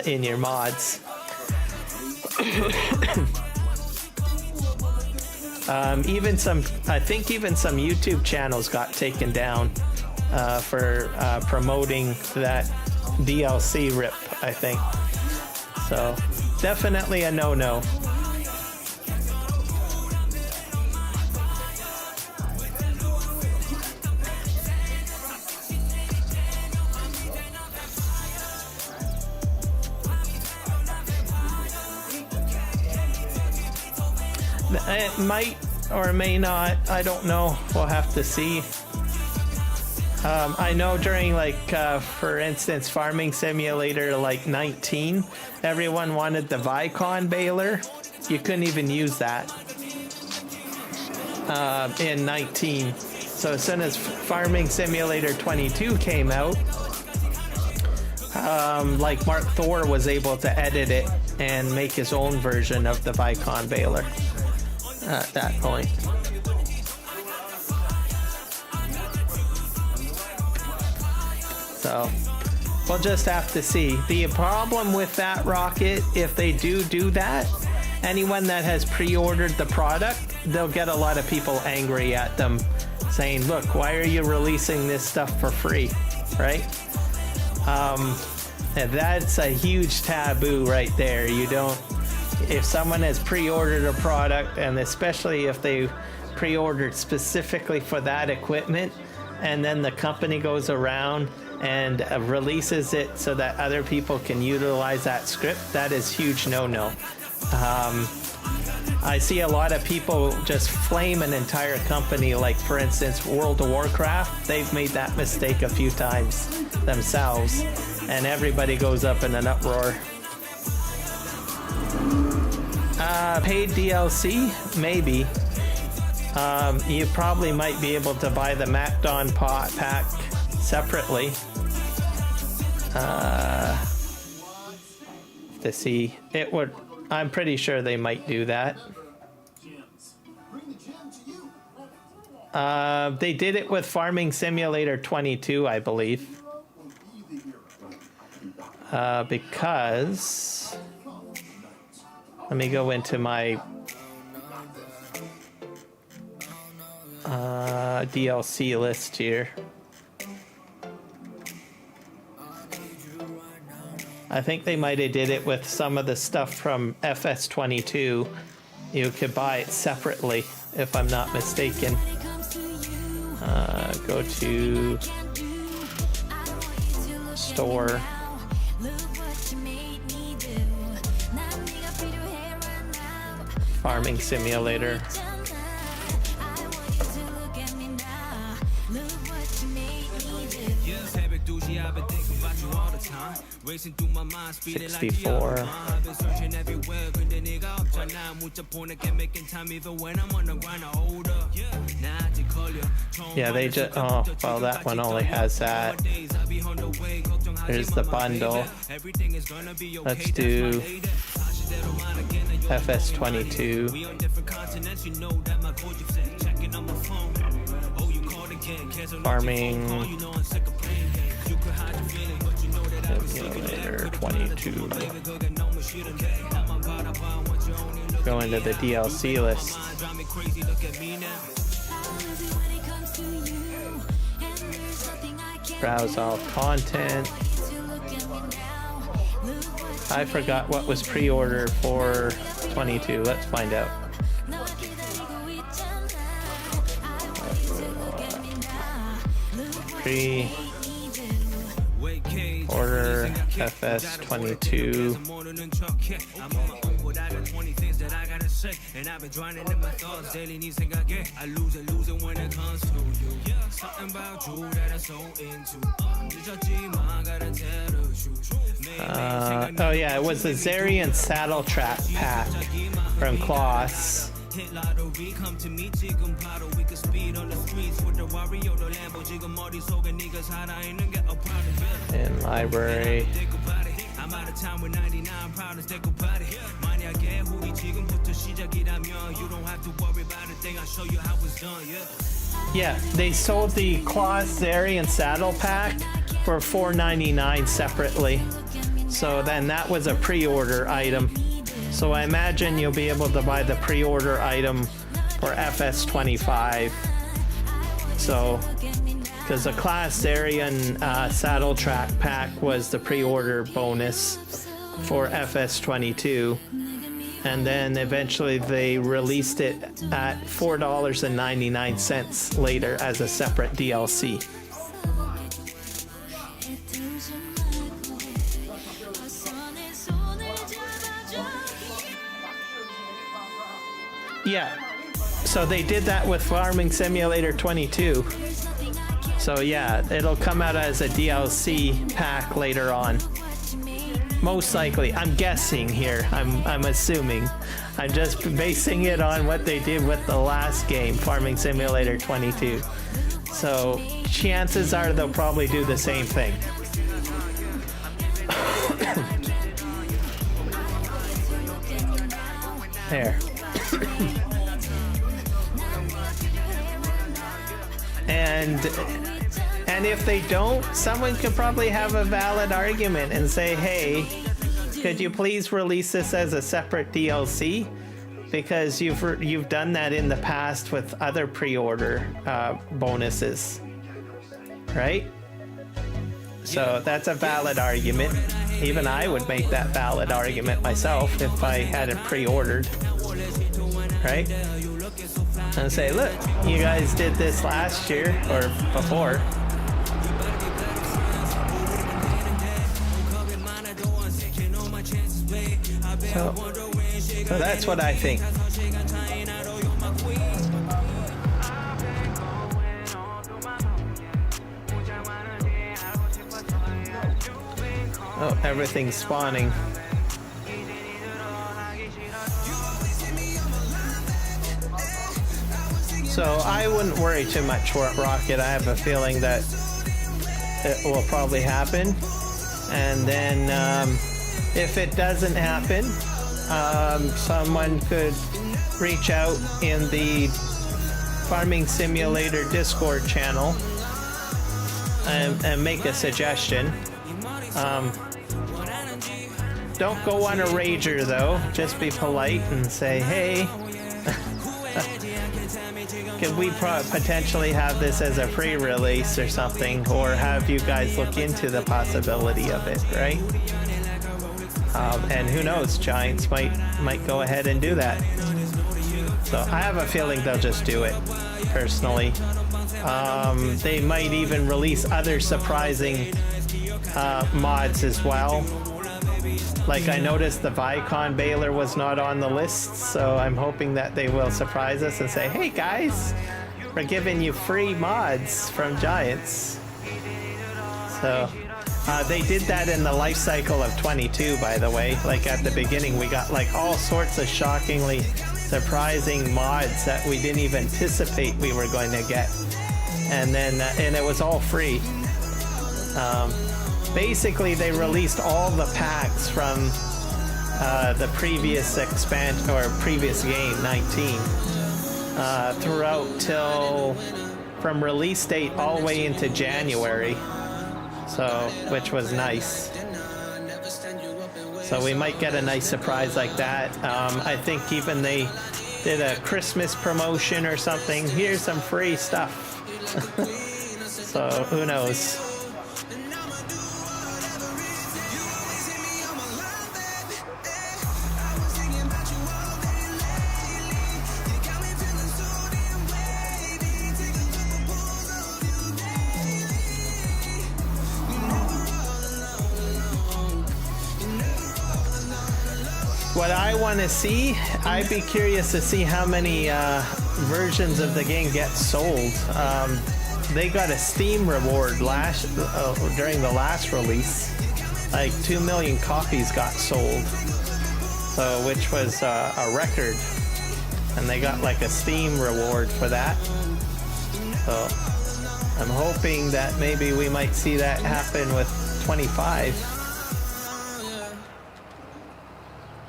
in your mods. I think even some YouTube channels got taken down for promoting that DLC rip, I think. So definitely a no-no. It might or may not, I don't know, we'll have to see. I know during, like, for instance, Farming Simulator, like, 19, everyone wanted the Vicon baler. You couldn't even use that in 19. So as soon as Farming Simulator 22 came out, like, Mark Thor was able to edit it and make his own version of the Vicon baler at that point. So we'll just have to see. The problem with that, Rocket, if they do that, anyone that has pre-ordered the product, they'll get a lot of people angry at them saying, look, why are you releasing this stuff for free, right? And that's a huge taboo right there. You don't, if someone has pre-ordered a product, and especially if they pre-ordered specifically for that equipment, and then the company goes around and releases it so that other people can utilize that script, that is huge no-no. I see a lot of people just flame an entire company, like for instance World of Warcraft. They've made that mistake a few times themselves, and everybody goes up in an uproar. Paid DLC? Maybe. You probably might be able to buy the MacDon pack separately. To see. It would... I'm pretty sure they might do that. They did it with Farming Simulator 22, I believe. Because... Let me go into my... DLC list here. I think they might have did it with some of the stuff from FS22. You could buy it separately, if I'm not mistaken. Go to store. Farming Simulator. $64. Yeah, they just... Oh, well, that one only has that. Here's the bundle. Let's do FS22. Farming Simulator 22. Go into the DLC list. Browse all content. I forgot what was pre-order for 22. Let's find out. Pre-order FS22. Oh yeah, it was the Zarian Saddle Trap pack from Kloss. In library. Yeah, they sold the Kloss Zarian Saddle Pack for $4.99 separately. So then that was a pre-order item. So I imagine you'll be able to buy the pre-order item for FS25. So, because the Kloss Zarian Saddle Track Pack was the pre-order bonus for FS22. And then eventually they released it at $4.99 later as a separate DLC. Yeah, so they did that with Farming Simulator 22. So yeah, it'll come out as a DLC pack later on. Most likely, I'm guessing here. I'm assuming. I'm just basing it on what they did with the last game, Farming Simulator 22. So chances are they'll probably do the same thing. There. And if they don't, someone could probably have a valid argument and say, hey, could you please release this as a separate DLC? Because you've done that in the past with other pre-order bonuses, right? So that's a valid argument. Even I would make that valid argument myself if I had it pre-ordered, right? And say, look, you guys did this last year or before. So that's what I think. Oh, everything's spawning. So I wouldn't worry too much for Rocket. I have a feeling that it will probably happen. And then if it doesn't happen, someone could reach out in the Farming Simulator Discord channel and make a suggestion. Don't go on a rager though, just be polite and say, hey, could we potentially have this as a pre-release or something, or have you guys look into the possibility of it, right? And who knows, Giants might go ahead and do that. So I have a feeling they'll just do it, personally. They might even release other surprising mods as well. Like I noticed the Vicon Baler was not on the list, so I'm hoping that they will surprise us and say, hey guys, we're giving you free mods from Giants. So they did that in the life cycle of 22, by the way. Like at the beginning, we got like all sorts of shockingly surprising mods that we didn't even anticipate we were going to get. And then, and it was all free. Basically, they released all the packs from the previous expansion or previous game, 19, throughout till from release date all the way into January. So, which was nice. So we might get a nice surprise like that. I think even they did a Christmas promotion or something. Here's some free stuff. So who knows? What I want to see, I'd be curious to see how many versions of the game get sold. They got a Steam reward during the last release. Like 2 million copies got sold, so which was a record, and they got like a Steam reward for that. So I'm hoping that maybe we might see that happen with 25.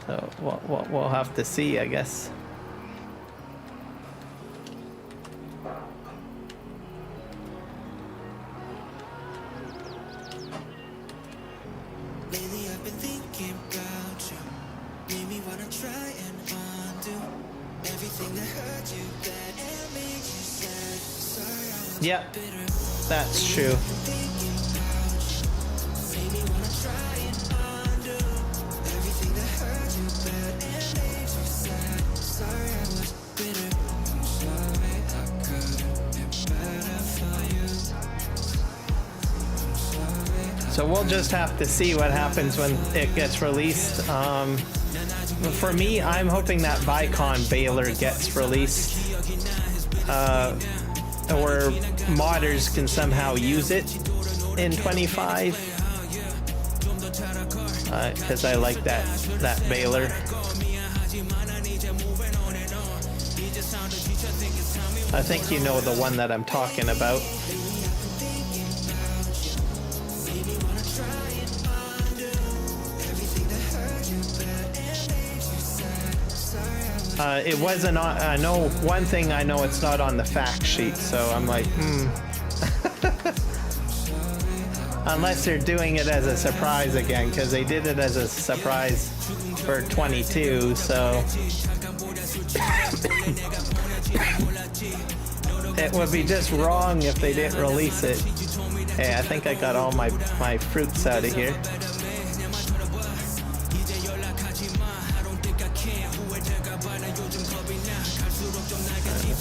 So we'll have to see, I guess. Lately I've been thinking about you. Made me wanna try and undo everything that hurt you bad and made you sad. Sorry I was Yep, that's true. So we'll just have to see what happens when it gets released. For me, I'm hoping that Vicon Baler gets released, or modders can somehow use it in 25, because I like that Baler. I think you know the one that I'm talking about. It wasn't on, I know one thing, I know it's not on the fact sheet, so I'm like, Unless they're doing it as a surprise again, because they did it as a surprise for 22, so it would be just wrong if they didn't release it. Hey, I think I got all my fruits out of here.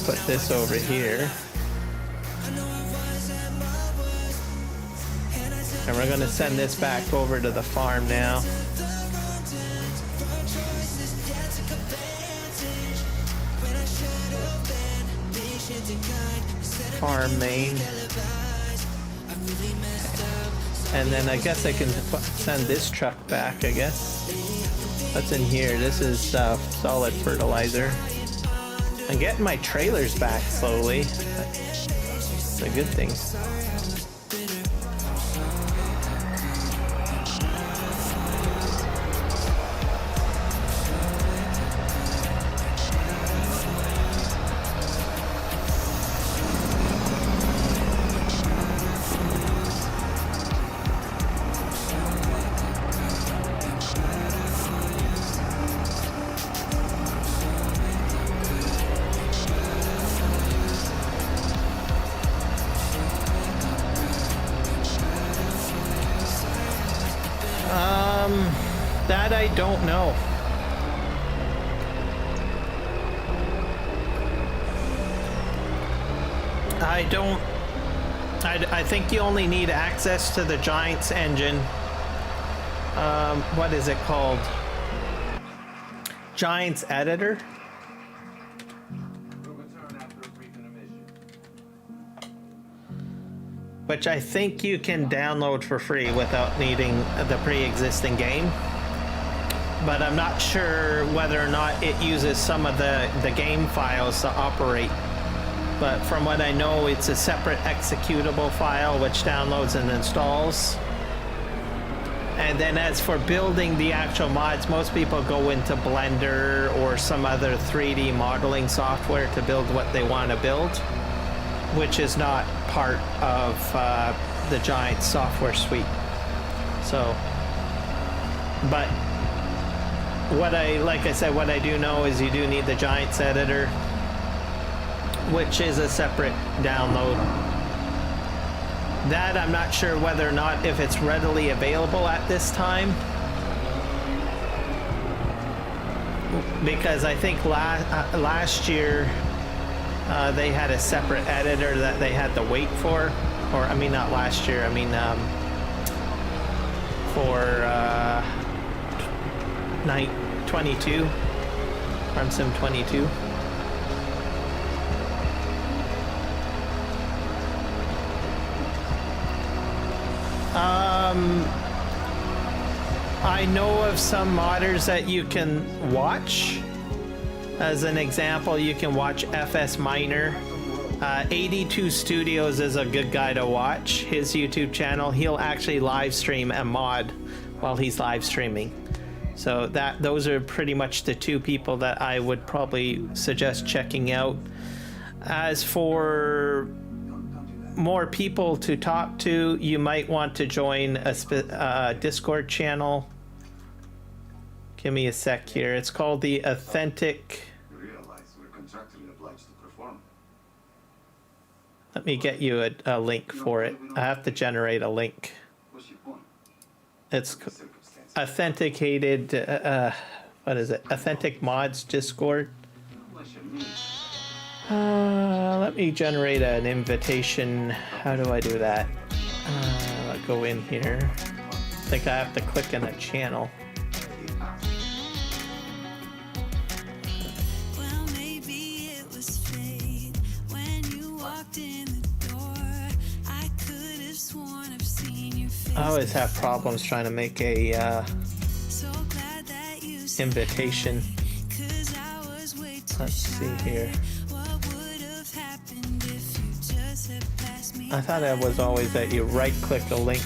Put this over here. And we're gonna send this back over to the farm now. Farm main. And then I guess I can send this truck back, I guess. What's in here? This is solid fertilizer. I'm getting my trailers back slowly. It's a good thing. That I don't know. I think you only need access to the Giants engine. What is it called? Giants editor? Which I think you can download for free without needing the pre-existing game. But I'm not sure whether or not it uses some of the game files to operate. But from what I know, it's a separate executable file which downloads and installs. And then as for building the actual mods, most people go into Blender or some other 3D modeling software to build what they want to build, which is not part of the Giant software suite. So, but like I said, what I do know is you do need the Giants editor, which is a separate download. That I'm not sure whether or not if it's readily available at this time, because I think last year they had a separate editor that they had to wait for, or I mean not last year, I mean for night 22, Farm Sim 22. I know of some modders that you can watch. As an example, you can watch FS Miner. 82 Studios is a good guy to watch. His YouTube channel, he'll actually live stream a mod while he's live streaming. So those are pretty much the two people that I would probably suggest checking out. As for more people to talk to, you might want to join a Discord channel. Give me a sec here. It's called the Authentic. Let me get you a link for it. I have to generate a link. It's authenticated. What is it? Authentic Mods Discord. Let me generate an invitation. How do I do that? I'll go in here. I think I have to click in a channel. I always have problems trying to make a invitation. Let's see here. I thought it was always that you right-click a link,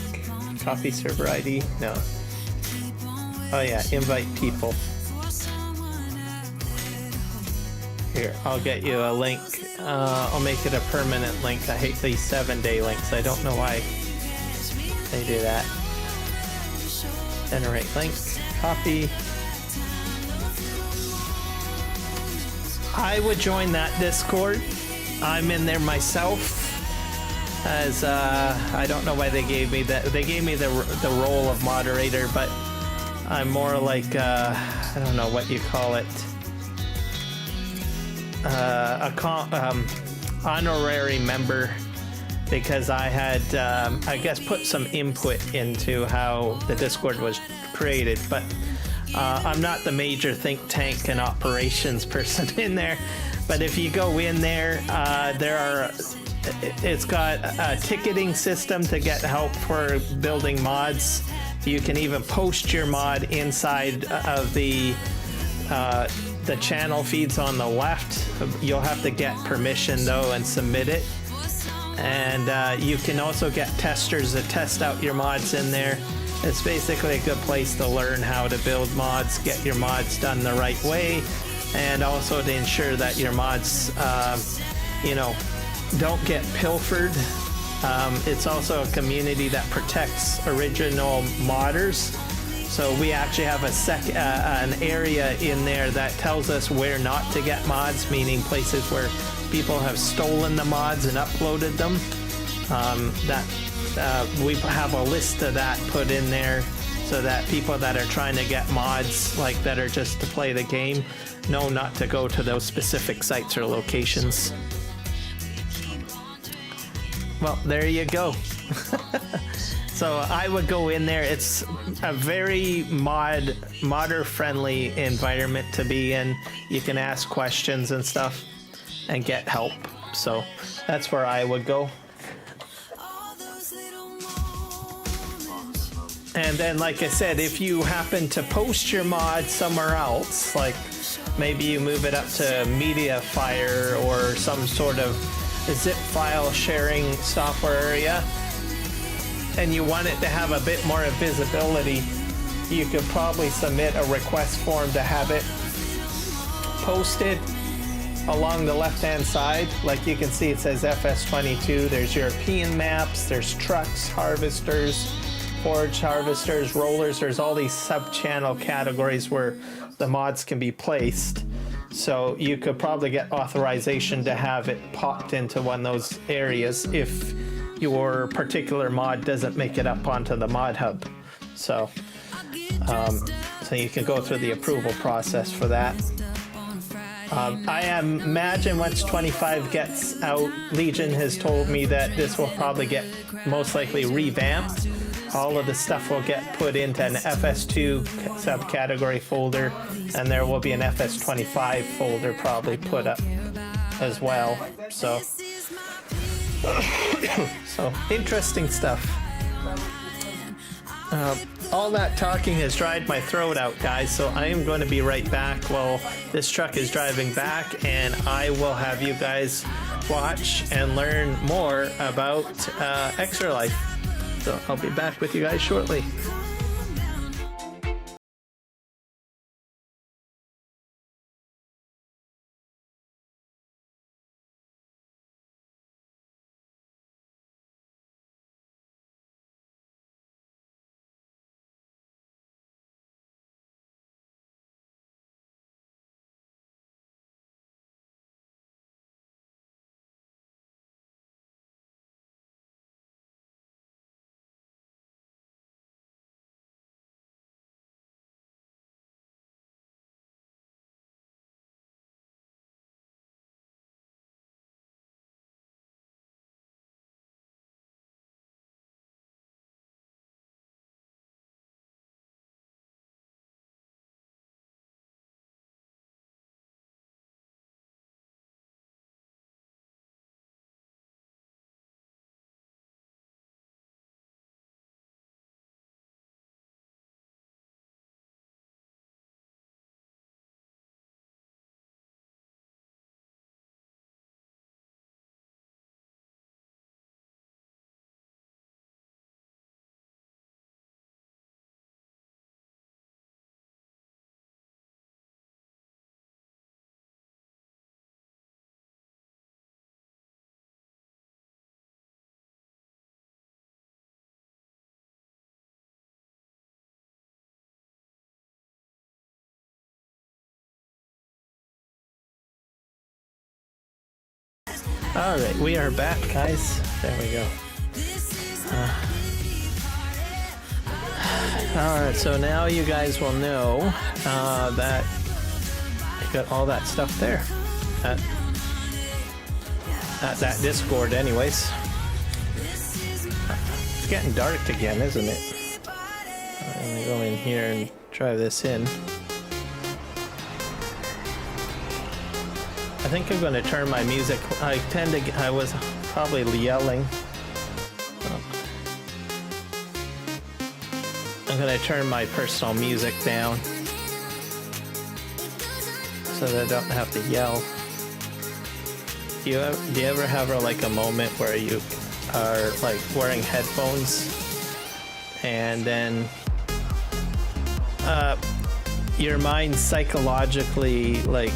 copy server ID. No. Oh yeah, invite people. Here, I'll get you a link. I'll make it a permanent link. I hate these 7-day links. I don't know why they do that. Generate link, copy. I would join that Discord. I'm in there myself. As I don't know why they gave me that. They gave me the role of moderator, but I'm more like I don't know what you call it. Honorary member, because I had I guess put some input into how the Discord was created, but I'm not the major think tank and operations person in there. But if you go in there, there are it's got a ticketing system to get help for building mods. You can even post your mod inside of the channel feeds on the left. You'll have to get permission though and submit it. And you can also get testers to test out your mods in there. It's basically a good place to learn how to build mods, get your mods done the right way, and also to ensure that your mods, you know, don't get pilfered. It's also a community that protects original modders. So we actually have an area in there that tells us where not to get mods, meaning places where people have stolen the mods and uploaded them. We have a list of that put in there so that people that are trying to get mods, like that are just to play the game, know not to go to those specific sites or locations. Well, there you go. So I would go in there. It's a very modder-friendly environment to be in. You can ask questions and stuff and get help. So that's where I would go. And then, like I said, if you happen to post your mod somewhere else, like maybe you move it up to Mediafire or some sort of zip file sharing software area, and you want it to have a bit more visibility, you could probably submit a request form to have it posted along the left-hand side. Like you can see, it says FS22. There's European maps, there's trucks, harvesters, forage harvesters, rollers. There's all these sub-channel categories where the mods can be placed. So you could probably get authorization to have it popped into one of those areas if your particular mod doesn't make it up onto the mod hub. So you can go through the approval process for that. I imagine once 25 gets out, Legion has told me that this will probably get most likely revamped. All of the stuff will get put into an FS2 subcategory folder, and there will be an FS25 folder probably put up as well. So, so interesting stuff. All that talking has dried my throat out, guys, so I am going to be right back while this truck is driving back, and I will have you guys watch and learn more about Extra Life. So I'll be back with you guys shortly. Alright, we are back, guys. There we go. Alright, so now you guys will know that you got all that stuff there at that Discord anyways. It's getting dark again, isn't it? I'm gonna go in here and try this in. I think I'm going to turn my music. I was probably yelling. I'm gonna turn my personal music down so that I don't have to yell. Do you ever have like a moment where you are like wearing headphones and then your mind psychologically like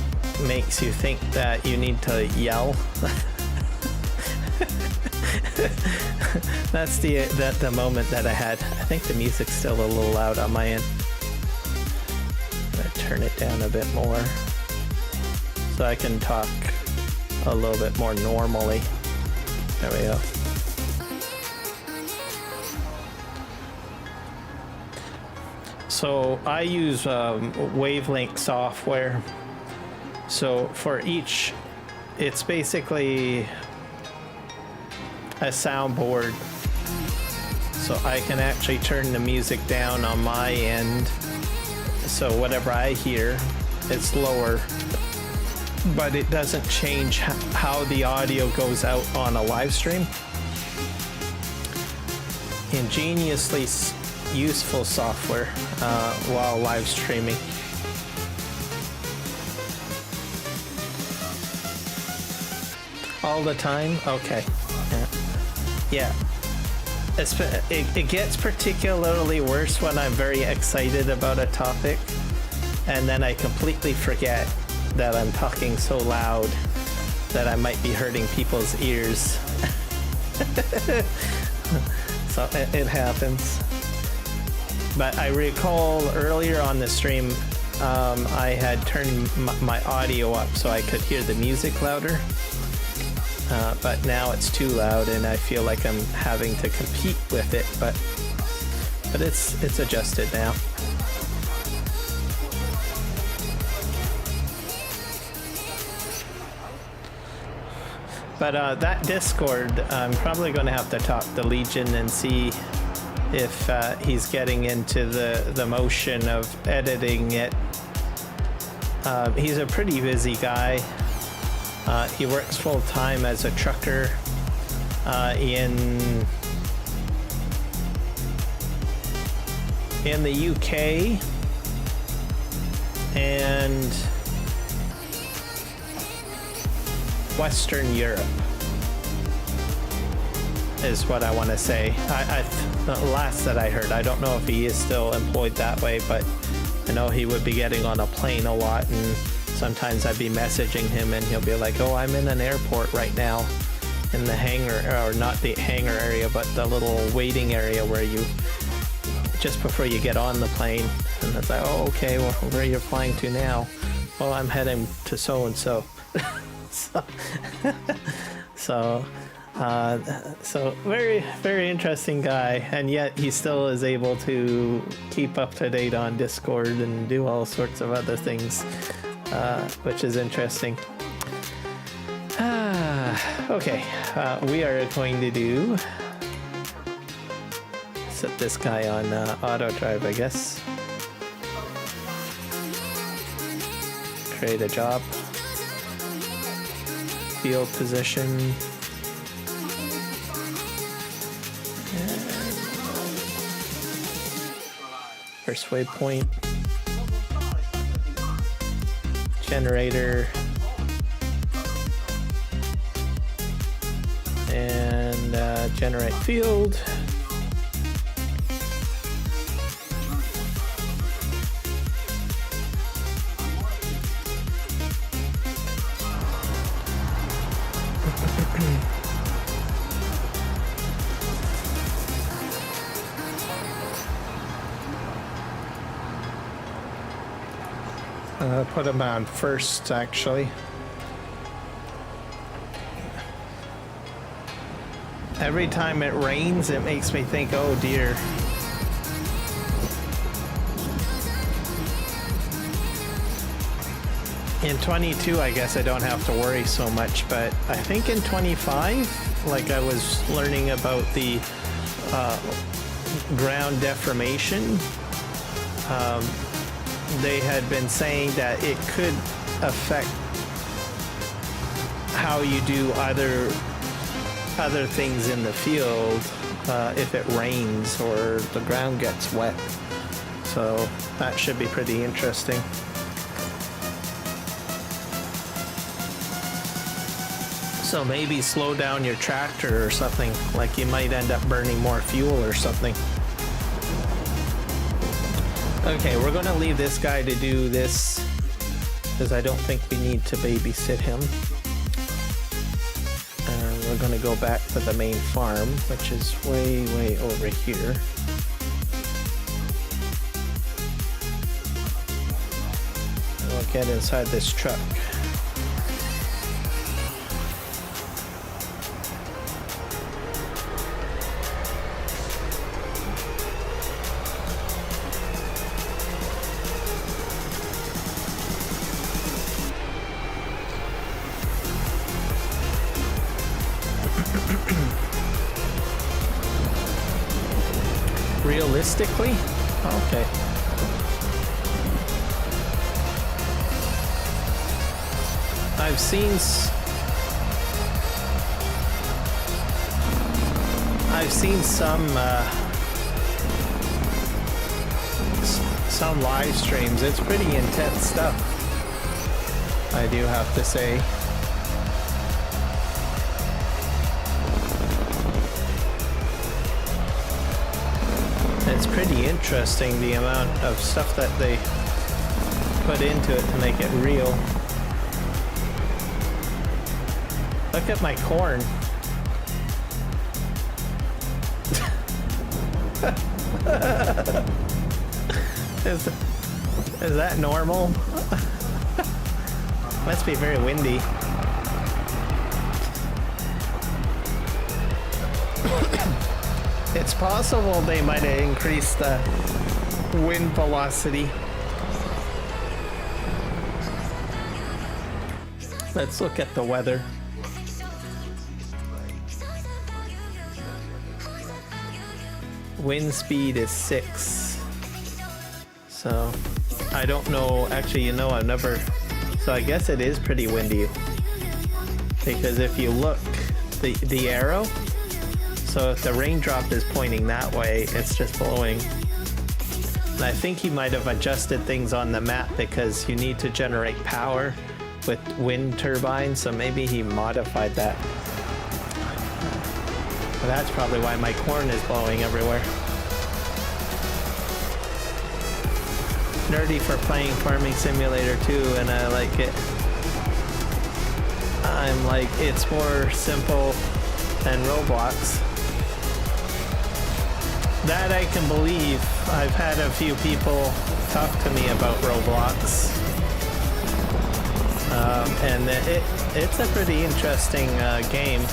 makes you think that you need to yell? That's the moment that I had. I think the music's still a little loud on my end. I'm gonna turn it down a bit more so I can talk a little bit more normally. There we go. So I use wavelength software. So for each, it's basically a soundboard. So I can actually turn the music down on my end. So whatever I hear, it's lower. But it doesn't change how the audio goes out on a live stream. Ingeniously useful software while live streaming. All the time? Okay. Yeah. It gets particularly worse when I'm very excited about a topic and then I completely forget that I'm talking so loud that I might be hurting people's ears. So it happens. But I recall earlier on the stream, I had turned my audio up so I could hear the music louder. But now it's too loud and I feel like I'm having to compete with it, but it's adjusted now. But that Discord, I'm probably going to have to talk to Legion and see if he's getting into the motion of editing it. He's a pretty busy guy. He works full-time as a trucker in the UK and Western Europe is what I want to say. The last that I heard, I don't know if he is still employed that way, but I know he would be getting on a plane a lot, and sometimes I'd be messaging him and he'll be like, oh, I'm in an airport right now in the hangar, or not the hangar area, but the little waiting area where you, just before you get on the plane. And it's like, oh, okay, well, where are you flying to now? Well, I'm heading to so-and-so. So very, very interesting guy, and yet he still is able to keep up to date on Discord and do all sorts of other things, which is interesting. Okay, we are going to set this guy on auto drive, I guess. Create a job. Field position. First waypoint. Generator. And generate field. Put him on first, actually. Every time it rains, it makes me think, oh dear. In 22, I guess I don't have to worry so much, but I think in 25, like I was learning about the ground deformation, they had been saying that it could affect how you do either other things in the field if it rains or the ground gets wet. So that should be pretty interesting. So maybe slow down your tractor or something, like you might end up burning more fuel or something. Okay, we're gonna leave this guy to do this because I don't think we need to babysit him. And we're gonna go back to the main farm, which is way over here. We'll get inside this truck. Realistically? Okay. I've seen some live streams. It's pretty intense stuff, I do have to say. It's pretty interesting the amount of stuff that they put into it to make it real. Look at my corn. Is that normal? Must be very windy. It's possible they might have increased the wind velocity. Let's look at the weather. Wind speed is 6. So, I don't know. Actually, you know, I've never... So I guess it is pretty windy. Because if you look, the arrow... So if the raindrop is pointing that way, it's just blowing. And I think he might have adjusted things on the map because you need to generate power with wind turbines, so maybe he modified that. But that's probably why my corn is blowing everywhere. Nerdy for playing Farming Simulator 2, and I like it. I'm like, it's more simple than Roblox. That I can believe. I've had a few people talk to me about Roblox. And it's a pretty interesting game.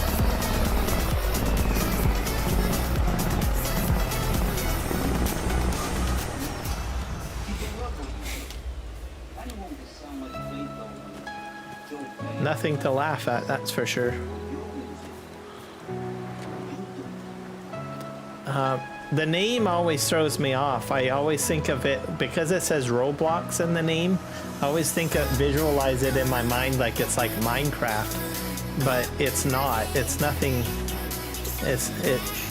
Nothing to laugh at, that's for sure. The name always throws me off. I always think of it, because it says Roblox in the name, I always visualize it in my mind like it's like Minecraft, but it's not. It's nothing.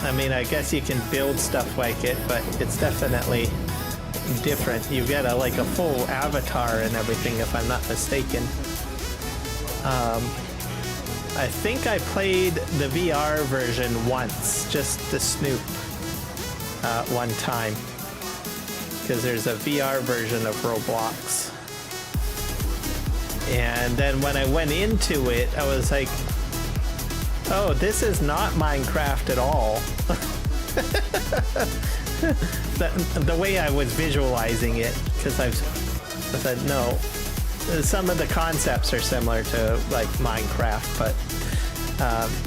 I mean, I guess you can build stuff like it, but it's definitely different. You get like a full avatar and everything, if I'm not mistaken. I think I played the VR version once, just to snoop. One time, because there's a VR version of Roblox, and then when I went into it, I was like, oh, this is not Minecraft at all. the way I was visualizing it, because I said, no, some of the concepts are similar to like Minecraft, but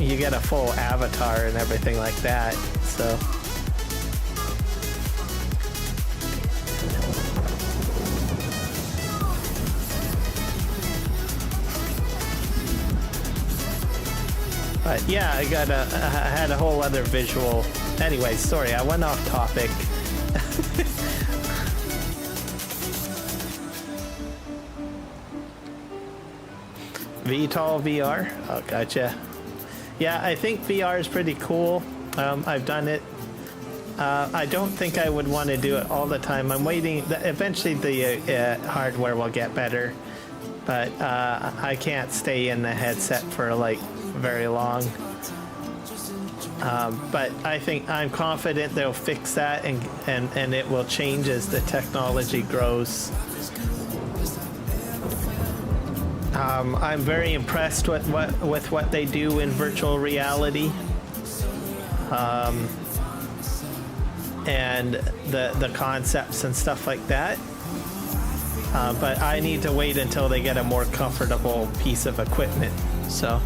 you get a full avatar and everything like that, so. But yeah, I had a whole other visual. Anyway, sorry, I went off topic. VTOL VR? Oh, gotcha. Yeah, I think VR is pretty cool. I've done it. I don't think I would want to do it all the time. I'm waiting. Eventually the hardware will get better, but I can't stay in the headset for like very long. But I think I'm confident they'll fix that and it will change as the technology grows. I'm very impressed with what they do in virtual reality. And the concepts and stuff like that. But I need to wait until they get a more comfortable piece of equipment. So.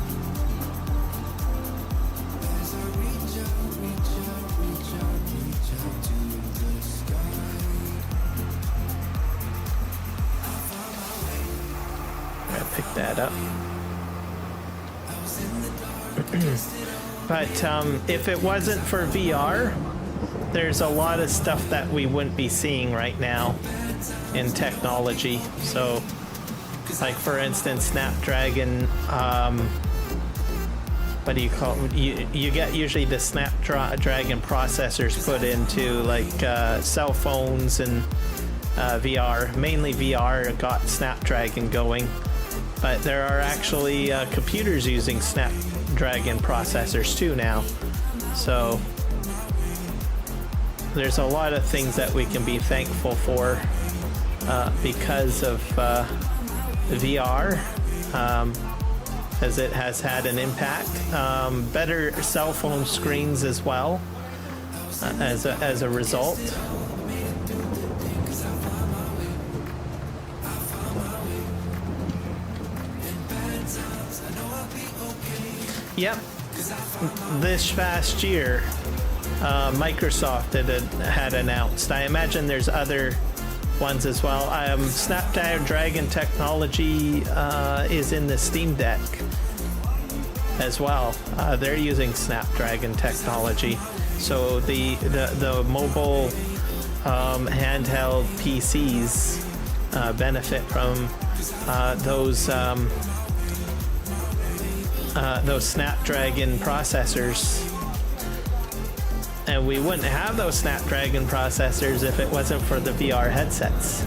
I'll pick that up. But if it wasn't for VR, there's a lot of stuff that we wouldn't be seeing right now in technology. So, like for instance, Snapdragon, what do you call it? You get usually the Snapdragon processors put into like cell phones and VR. Mainly VR got Snapdragon going, but there are actually computers using Snapdragon processors too now. So there's a lot of things that we can be thankful for because of VR, as it has had an impact. Better cell phone screens as well, as a result. Yep, this past year, Microsoft had announced. I imagine there's other ones as well. Snapdragon technology is in the Steam Deck as well. They're using Snapdragon technology, so the mobile handheld PCs benefit from those Snapdragon processors. And we wouldn't have those Snapdragon processors if it wasn't for the VR headsets.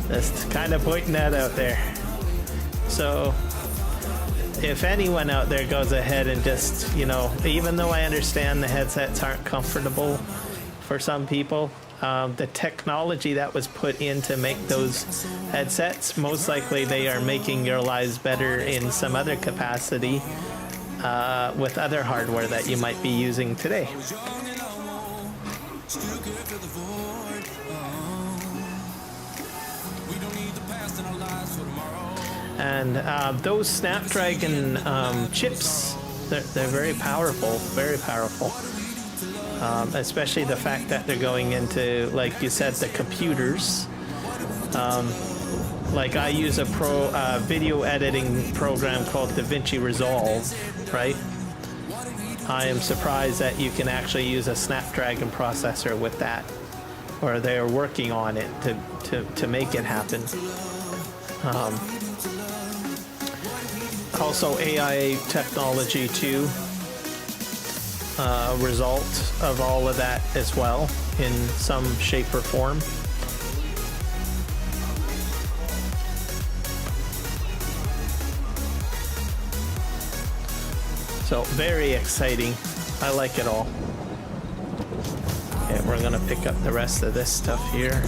Just kind of pointing that out there. So if anyone out there goes ahead and just, even though I understand the headsets aren't comfortable for some people, the technology that was put in to make those headsets, most likely they are making your lives better in some other capacity with other hardware that you might be using today. And those Snapdragon chips, they're very powerful, very powerful. Especially the fact that they're going into, like you said, the computers. Like I use a video editing program called DaVinci Resolve, right? I am surprised that you can actually use a Snapdragon processor with that, or they're working on it to make it happen. Also AI technology too. Result of all of that as well in some shape or form. So very exciting. I like it all. Okay, we're gonna pick up the rest of this stuff here.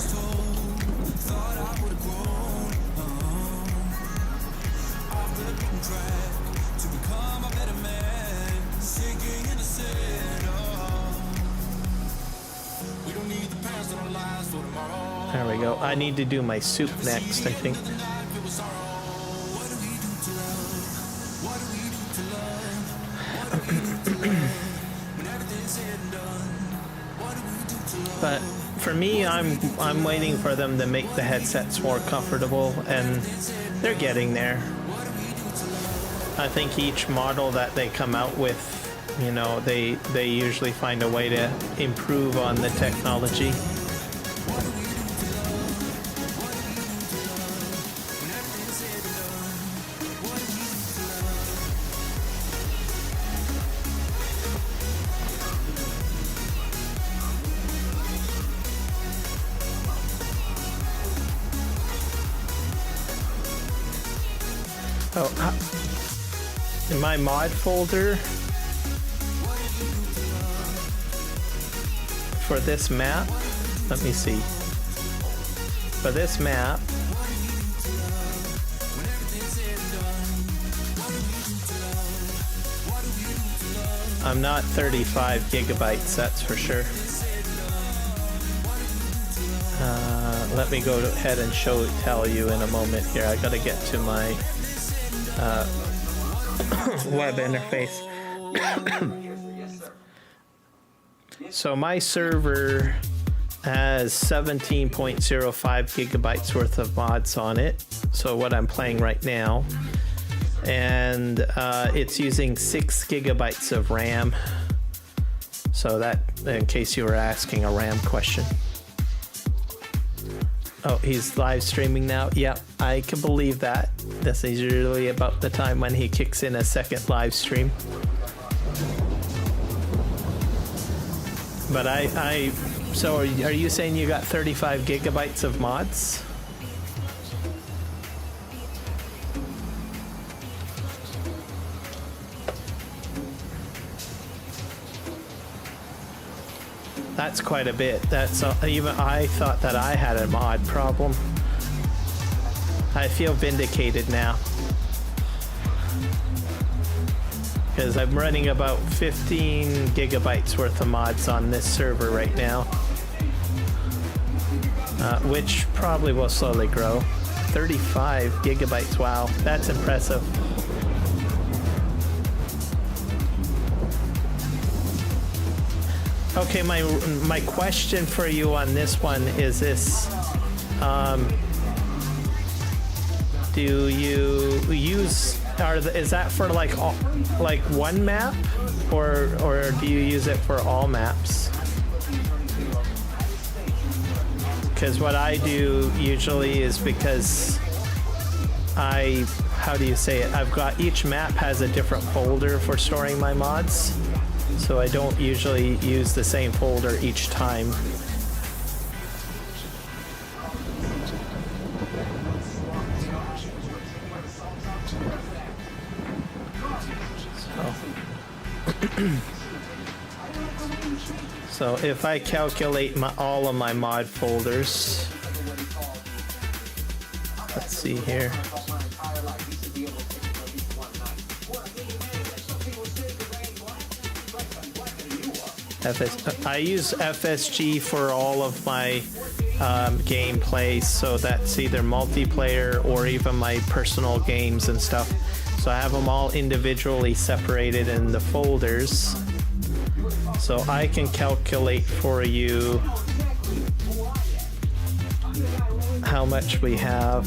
There we go. I need to do my soup next, I think. But for me, I'm waiting for them to make the headsets more comfortable, and they're getting there. I think each model that they come out with, they usually find a way to improve on the technology. In my mod folder for this map, let me see. For this map, I'm not 35 gigabytes, that's for sure. Let me go ahead and tell you in a moment here. I gotta get to my web interface. So my server has 17.05 gigabytes worth of mods on it. So what I'm playing right now. And it's using 6 gigabytes of RAM. So that, in case you were asking a RAM question. Oh, he's live streaming now. Yeah, I can believe that. This is usually about the time when he kicks in a second live stream. But so are you saying you got 35 gigabytes of mods? That's quite a bit. That's even I thought that I had a mod problem. I feel vindicated now. Because I'm running about 15 gigabytes worth of mods on this server right now. Which probably will slowly grow. 35 gigabytes, wow, that's impressive. Okay, my question for you on this one is this: do you use is that for like one map, or do you use it for all maps? Because what I do usually is because how do you say it? I've got each map has a different folder for storing my mods. So I don't usually use the same folder each time. So if I calculate all of my mod folders, let's see here. I use FSG for all of my gameplay, so that's either multiplayer or even my personal games and stuff. So I have them all individually separated in the folders. So I can calculate for you how much we have.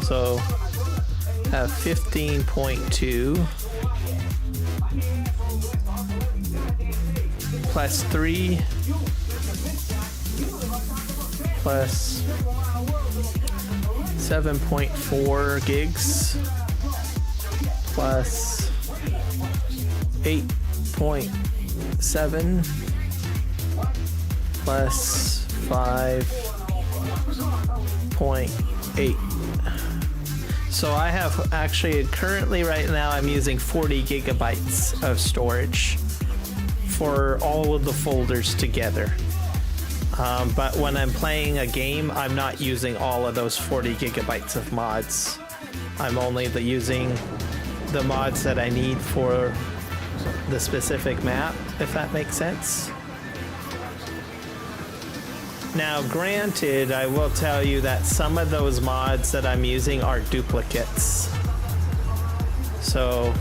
So have 15.2 plus 3 plus 7.4 gigs plus 8.7 plus 5.8. So I have actually currently right now I'm using 40 gigabytes of storage for all of the folders together. But when I'm playing a game, I'm not using all of those 40 gigabytes of mods. I'm only using the mods that I need for the specific map, if that makes sense. Now, granted, I will tell you that some of those mods that I'm using are duplicates. So,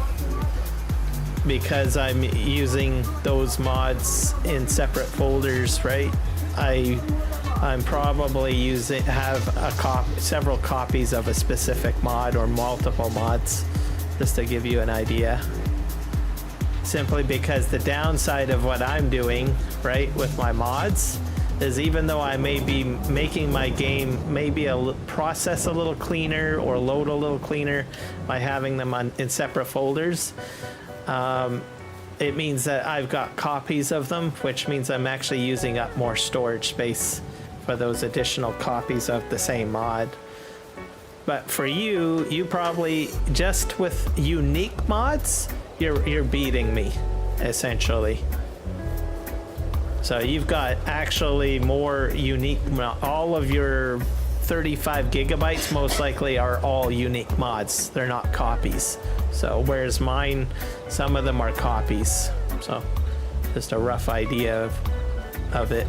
because I'm using those mods in separate folders, right? I'm probably have several copies of a specific mod or multiple mods, just to give you an idea. Simply because the downside of what I'm doing, right, with my mods, is even though I may be making my game maybe process a little cleaner or load a little cleaner by having them in separate folders, it means that I've got copies of them, which means I'm actually using up more storage space for those additional copies of the same mod. But for you, you probably, just with unique mods, you're beating me, essentially. So you've got actually more unique, all of your 35 gigabytes most likely are all unique mods. They're not copies. So whereas mine, some of them are copies. So just a rough idea of it.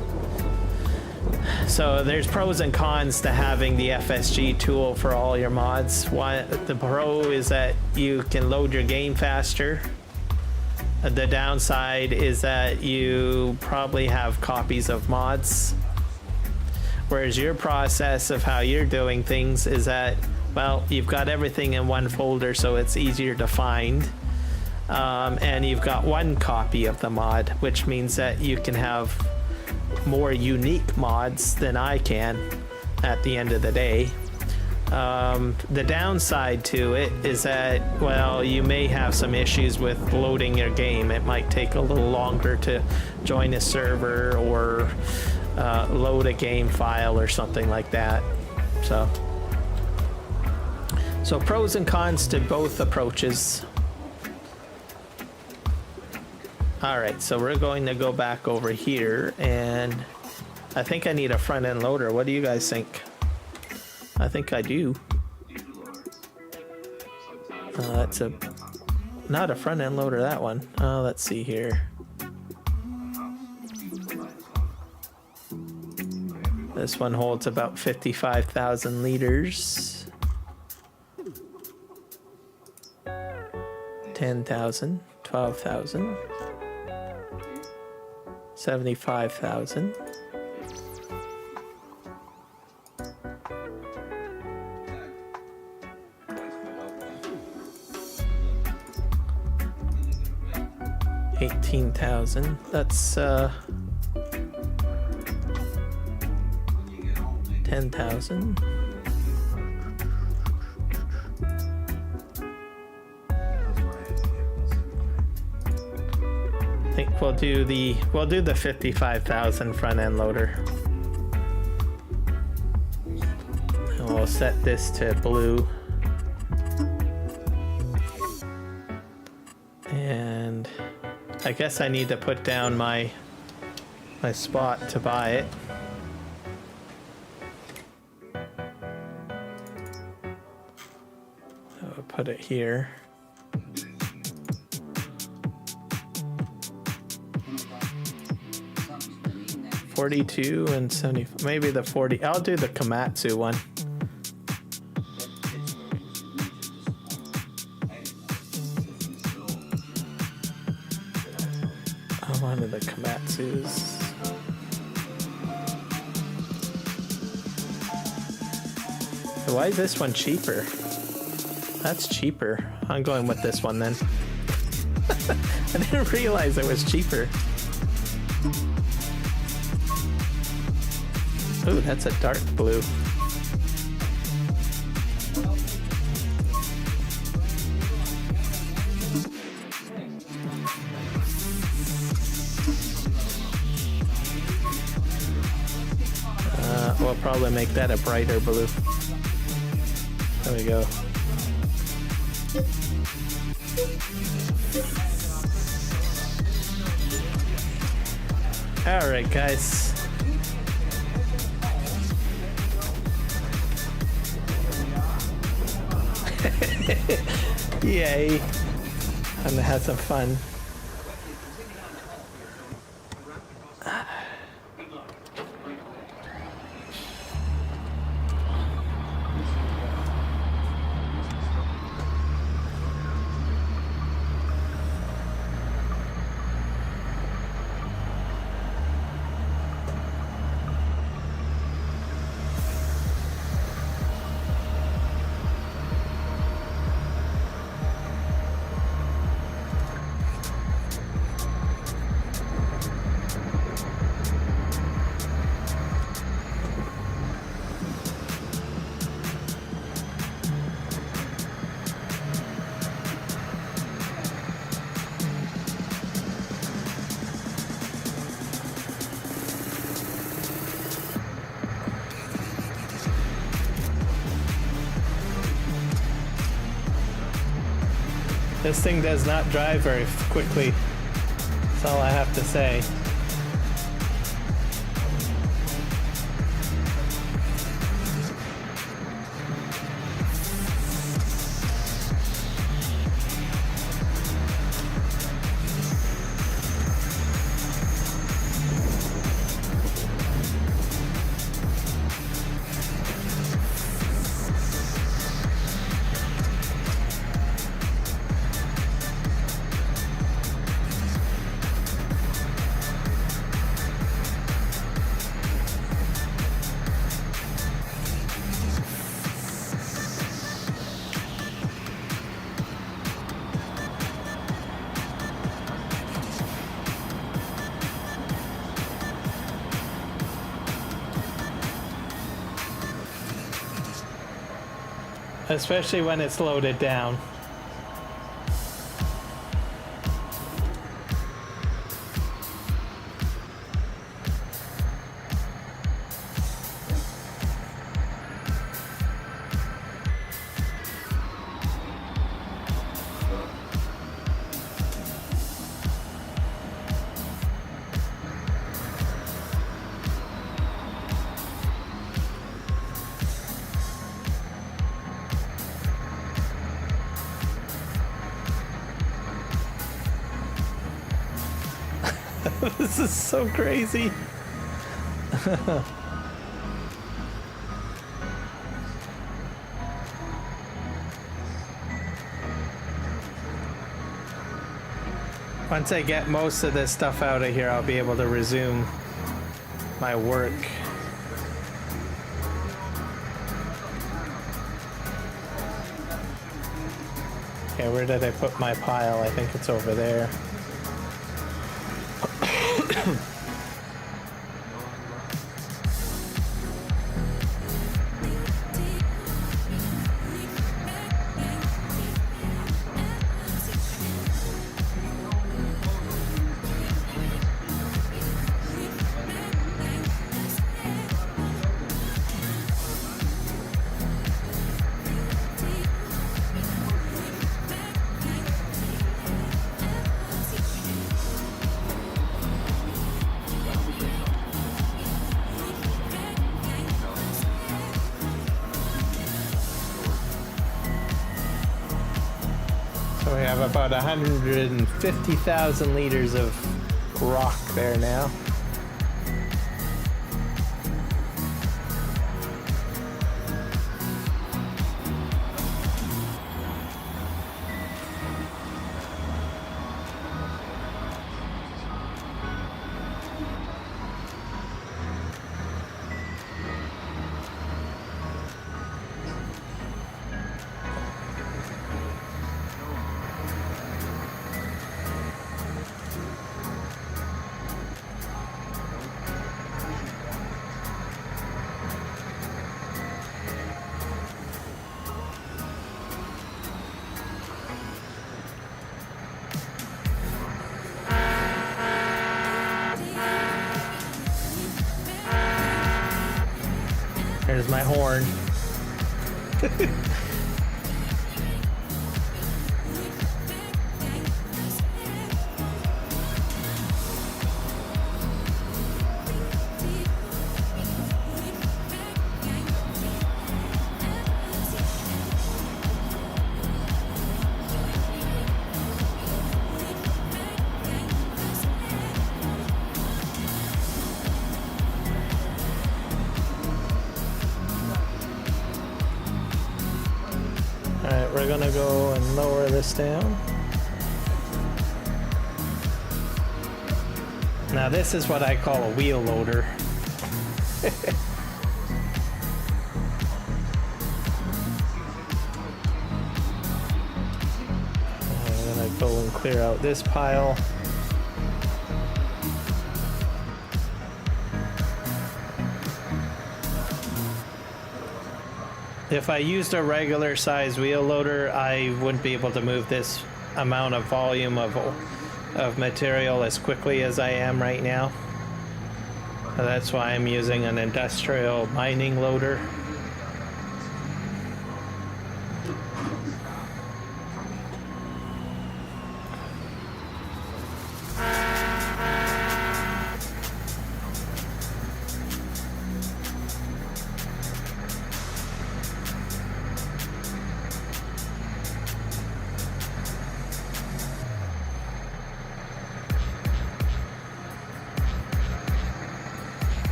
So there's pros and cons to having the FSG tool for all your mods. The pro is that you can load your game faster. The downside is that you probably have copies of mods. Whereas your process of how you're doing things is that, well, you've got everything in one folder, so it's easier to find. And you've got one copy of the mod, which means that you can have more unique mods than I can at the end of the day. The downside to it is that, well, you may have some issues with loading your game. It might take a little longer to join a server or load a game file or something like that. So pros and cons to both approaches. Alright, so we're going to go back over here, and I think I need a front-end loader. What do you guys think? I think I do. That's not a front-end loader, that one. Let's see here. This one holds about 55,000 liters. 10,000, 12,000. 75,000. $18,000. That's 10,000. I think we'll do the 55,000 front end loader. And we'll set this to blue. And I guess I need to put down my spot to buy it. I'll put it here. $42 and $70. Maybe the 40. I'll do the Komatsu one. One of the Komatsus. Why is this one cheaper? That's cheaper. I'm going with this one then. I didn't realize it was cheaper. Ooh, that's a dark blue. We'll probably make that a brighter blue. There we go. All right, guys. Yay. I'm gonna have some fun. This thing does not drive very quickly. That's all I have to say. Especially when it's loaded down. This is so crazy. Once I get most of this stuff out of here, I'll be able to resume my work. Okay, where did I put my pile? I think it's over there. So we have about 150,000 liters of rock there now. There's my horn. Alright, we're gonna go and lower this down. Now this is what I call a wheel loader. I'm gonna go and clear out this pile. If I used a regular size wheel loader, I wouldn't be able to move this amount of volume of material as quickly as I am right now. That's why I'm using an industrial mining loader.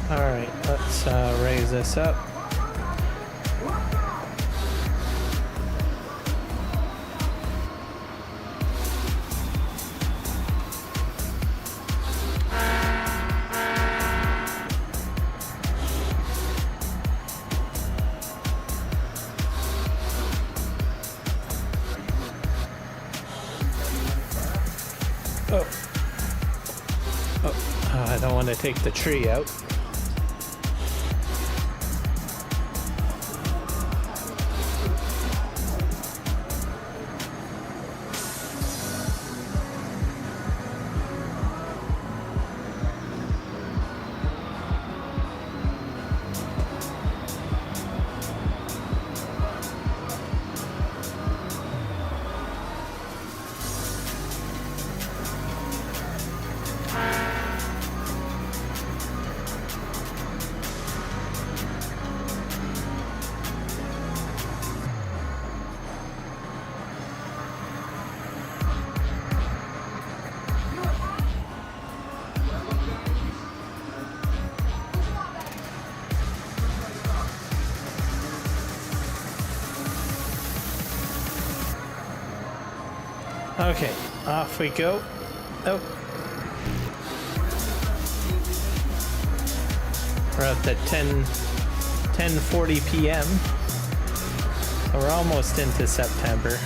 Alright, let's raise this up. I don't want to take the tree out. Okay, off we go. Oh. We're at the 10:40 p.m. So we're almost into September.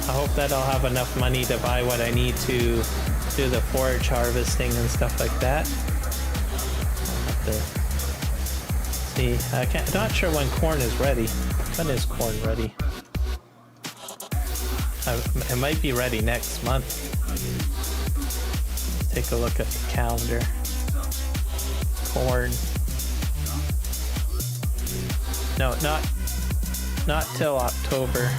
I hope that I'll have enough money to buy what I need to do the forage harvesting and stuff like that. I'll have to see. I'm not sure when corn is ready. When is corn ready? It might be ready next month. Take a look at the calendar. Corn. No, not till October.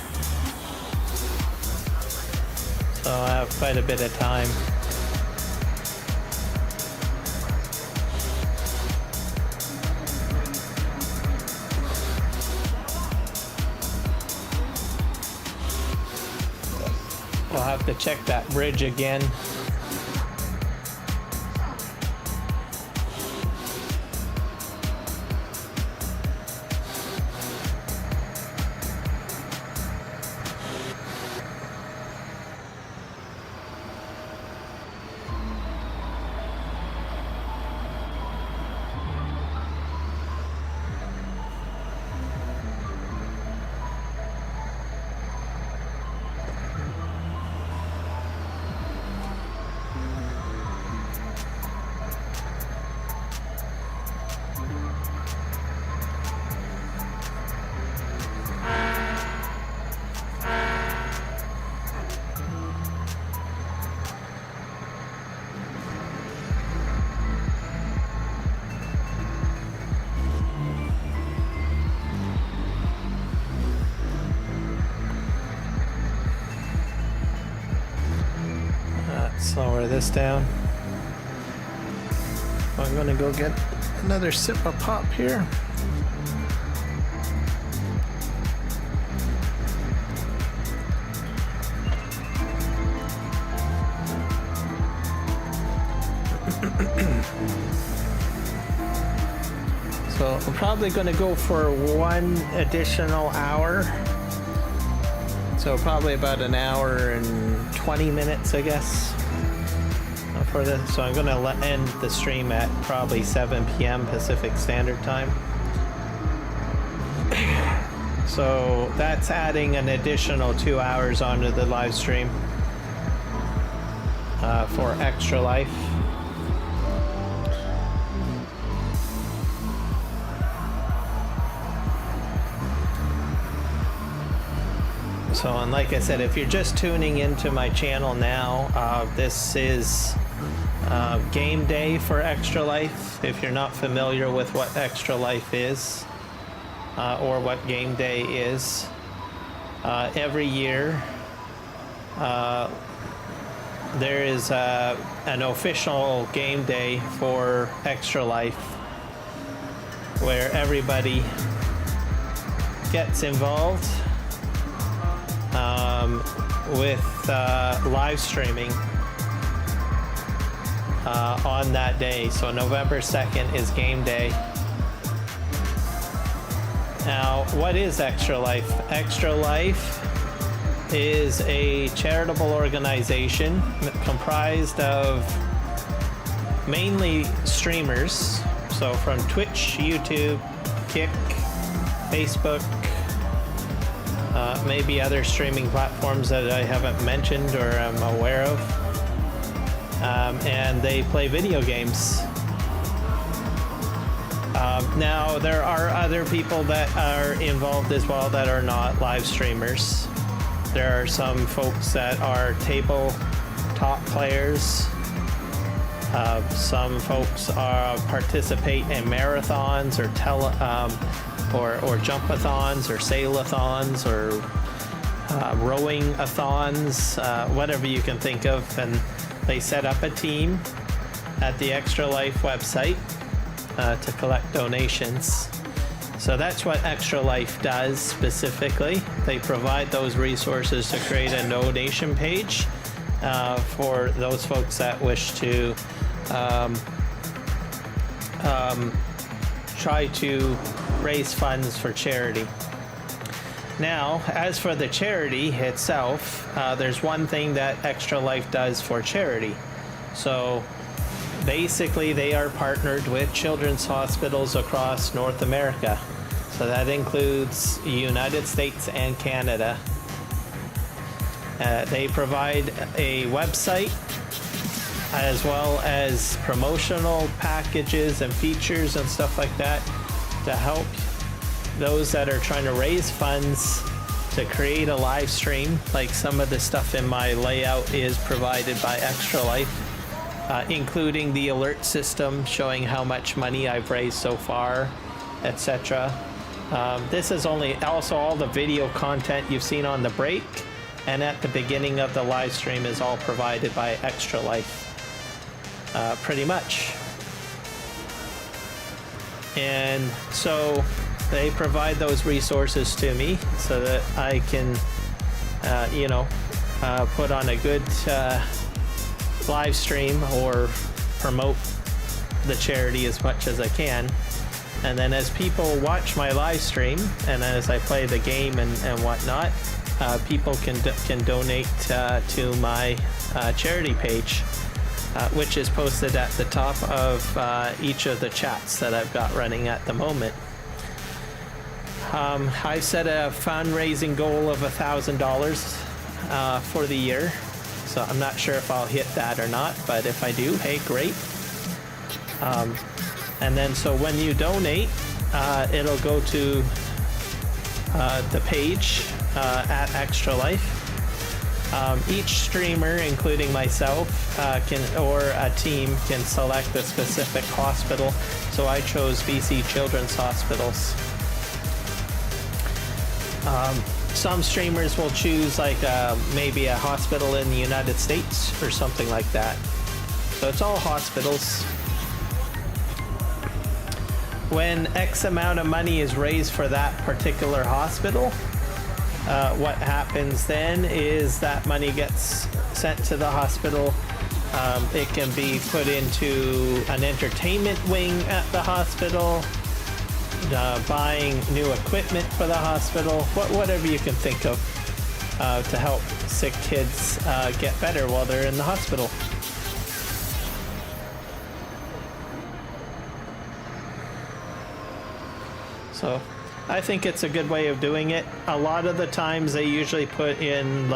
So I have quite a bit of time. We'll have to check that bridge again. Lower this down. I'm gonna go get another sip of pop here. So I'm probably gonna go for one additional hour. So probably about an hour and 20 minutes, I guess. For this. So I'm going to end the stream at probably 7 p.m. Pacific Standard Time. So that's adding an additional 2 hours onto the live stream for Extra Life. So, and like I said, if you're just tuning into my channel now, this is game day for Extra Life. If you're not familiar with what Extra Life is, or what game day is, every year there is an official game day for Extra Life where everybody gets involved with live streaming on that day. So November 2nd is game day. Now, what is Extra Life? Extra Life is a charitable organization comprised of mainly streamers. So from Twitch, YouTube, Kick, Facebook, maybe other streaming platforms that I haven't mentioned or am aware of. And they play video games. Now, there are other people that are involved as well that are not live streamers. There are some folks that are tabletop players. Some folks participate in marathons or jumpathons or sail-a-thons or rowing-a-thons, whatever you can think of. And they set up a team at the Extra Life website to collect donations. So that's what Extra Life does specifically. They provide those resources to create a donation page for those folks that wish to try to raise funds for charity. Now, as for the charity itself, there's one thing that Extra Life does for charity. So basically, they are partnered with children's hospitals across North America. So that includes the United States and Canada. They provide a website as well as promotional packages and features and stuff like that to help those that are trying to raise funds to create a live stream. Like some of the stuff in my layout is provided by Extra Life, including the alert system showing how much money I've raised so far, etc. This is also all the video content you've seen on the break and at the beginning of the live stream is all provided by Extra Life, pretty much. And so they provide those resources to me so that I can, put on a good live stream or promote the charity as much as I can. And then as people watch my live stream and as I play the game and whatnot, people can donate to my charity page, which is posted at the top of each of the chats that I've got running at the moment. I set a fundraising goal of $1,000 for the year, so I'm not sure if I'll hit that or not, but if I do, hey, great. And then so when you donate, it'll go to the page at Extra Life. Each streamer, including myself, or a team, can select a specific hospital. So I chose BC Children's Hospitals. Some streamers will choose maybe a hospital in the United States or something like that. So it's all hospitals. When X amount of money is raised for that particular hospital, what happens then is that money gets sent to the hospital. It can be put into an entertainment wing at the hospital, buying new equipment for the hospital, whatever you can think of to help sick kids get better while they're in the hospital. So I think it's a good way of doing it. A lot of the times they usually put in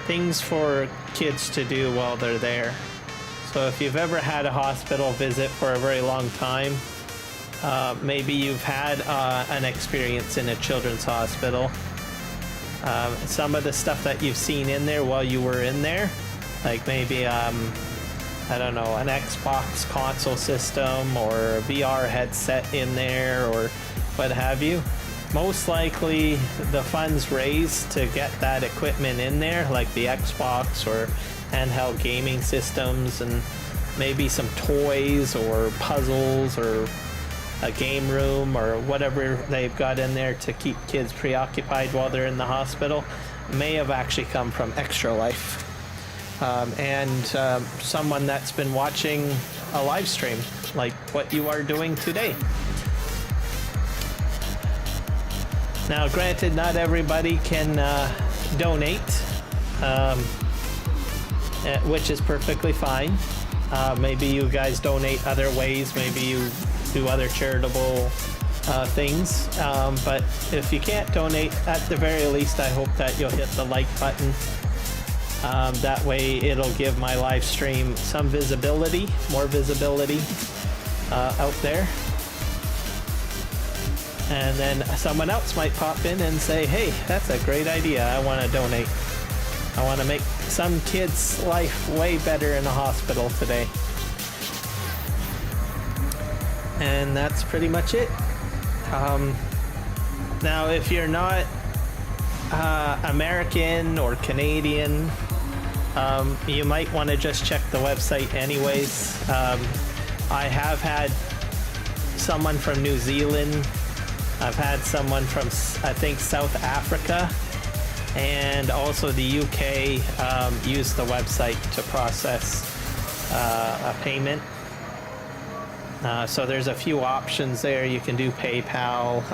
things for kids to do while they're there. So if you've ever had a hospital visit for a very long time, maybe you've had an experience in a children's hospital. Some of the stuff that you've seen in there while you were in there, like maybe I don't know, an Xbox console system or a VR headset in there or what have you. Most likely the funds raised to get that equipment in there, like the Xbox or handheld gaming systems and maybe some toys or puzzles or a game room or whatever they've got in there to keep kids preoccupied while they're in the hospital, may have actually come from Extra Life. and someone that's been watching a live stream like what you are doing today. Now, granted, not everybody can donate, which is perfectly fine. Maybe you guys donate other ways, maybe you do other charitable things, but if you can't donate, at the very least, I hope that you'll hit the like button. That way it'll give my live stream some visibility, more visibility out there. And then someone else might pop in and say, hey, that's a great idea, I want to donate. I want to make some kid's life way better in a hospital today. And that's pretty much it. Now, if you're not American or Canadian, you might want to just check the website anyways. I have had someone from New Zealand. I've had someone from, I think, South Africa, and also the UK use the website to process a payment. So there's a few options there. You can do PayPal.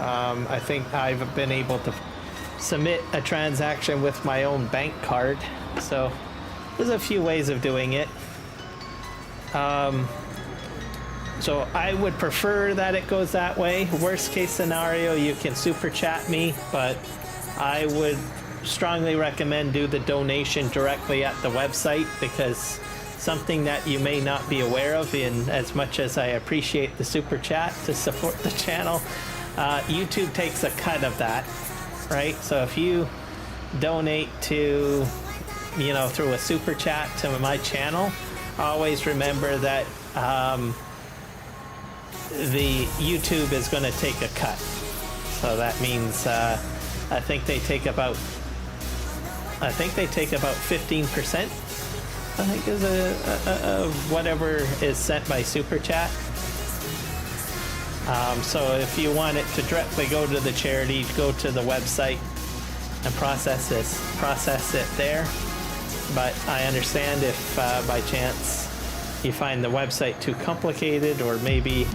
I think I've been able to submit a transaction with my own bank card. So there's a few ways of doing it. So I would prefer that it goes that way. Worst case scenario, you can super chat me, but I would strongly recommend do the donation directly at the website, because something that you may not be aware of, in as much as I appreciate the super chat to support the channel, YouTube takes a cut of that, right? So if you donate to, you know, through a super chat to my channel, always remember that the YouTube is going to take a cut. So that means I think they take about 15%. I think is whatever is sent by super chat. So if you want it to directly go to the charity, go to the website and process it there. But I understand if by chance you find the website too complicated, or maybe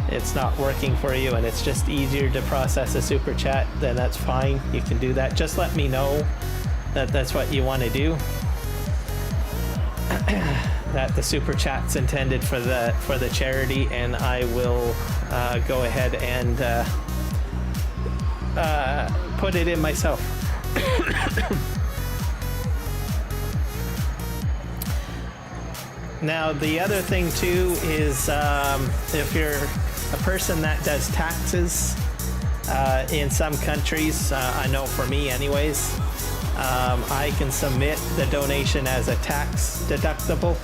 it's not working for you and it's just easier to process a super chat, then that's fine. You can do that. Just let me know that that's what you want to do. That the super chat's intended for the charity, and I will go ahead and put it in myself. Now, the other thing too is if you're a person that does taxes in some countries, I know for me anyways, I can submit the donation as a tax deductible.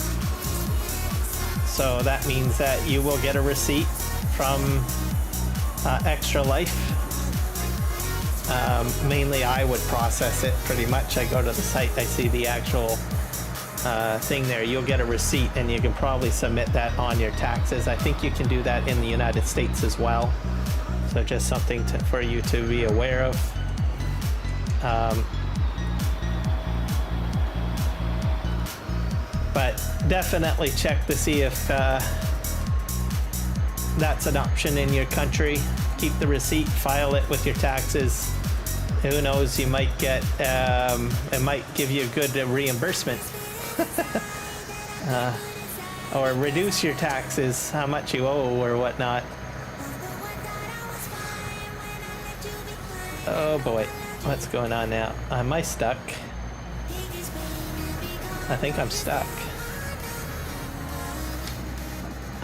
So that means that you will get a receipt from Extra Life. Mainly I would process it pretty much. I go to the site, I see the actual thing there. You'll get a receipt and you can probably submit that on your taxes. I think you can do that in the United States as well. So just something for you to be aware of. But definitely check to see if that's an option in your country. Keep the receipt, file it with your taxes. Who knows, you might get, it might give you a good reimbursement. Or reduce your taxes, how much you owe or whatnot. Oh boy, what's going on now? Am I stuck? I think I'm stuck.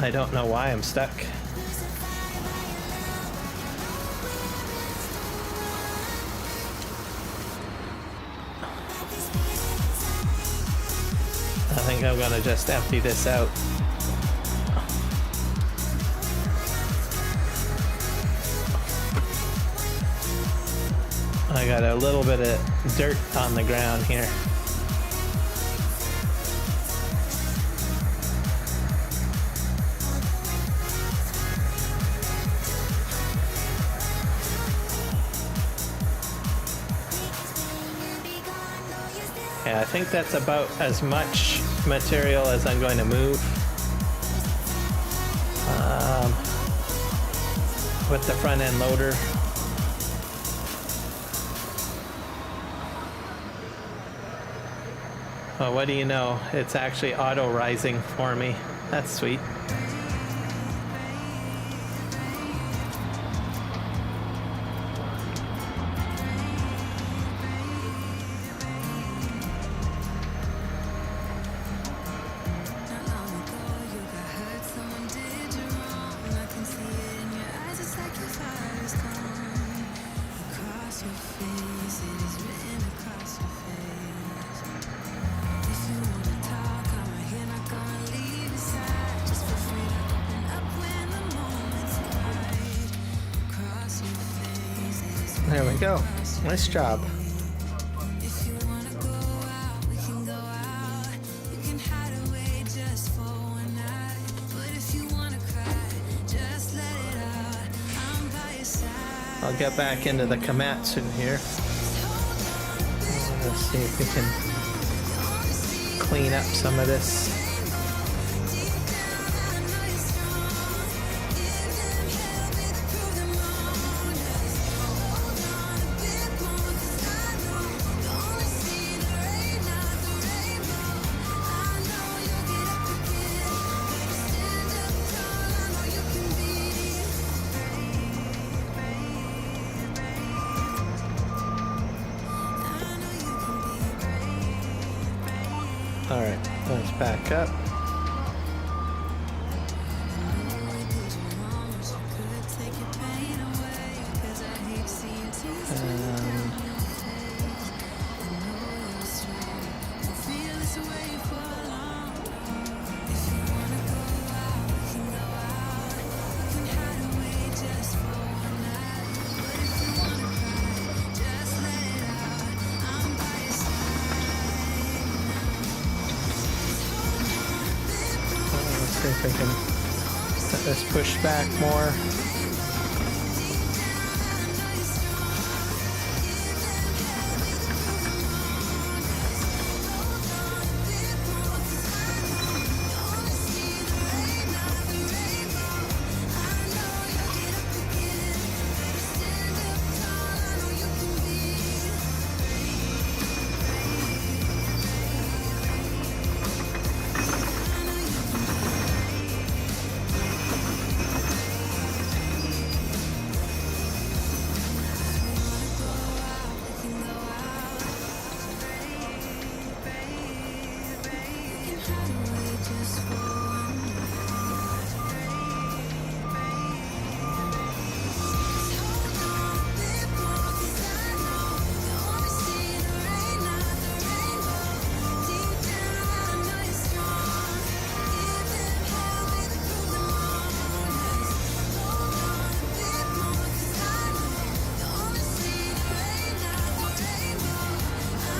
I don't know why I'm stuck. I think I'm gonna just empty this out. I got a little bit of dirt on the ground here. Okay, I think that's about as much material as I'm going to move. With the front end loader. Well, what do you know? It's actually auto rising for me. That's sweet. There we go. Nice job. I'll get back into the Komatsu here. Let's see if we can clean up some of this. Alright, let's back up. See if we can get this pushed back more.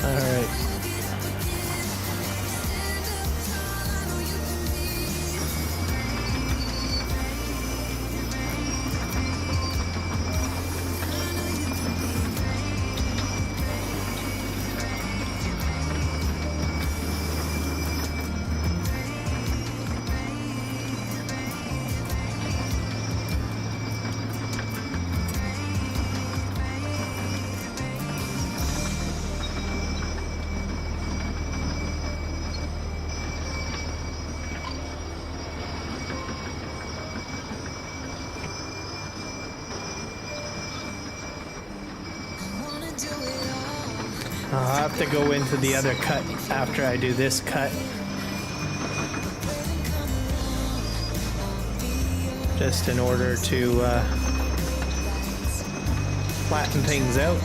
Alright. I'll have to go into the other cut after I do this cut. Just in order to flatten things out.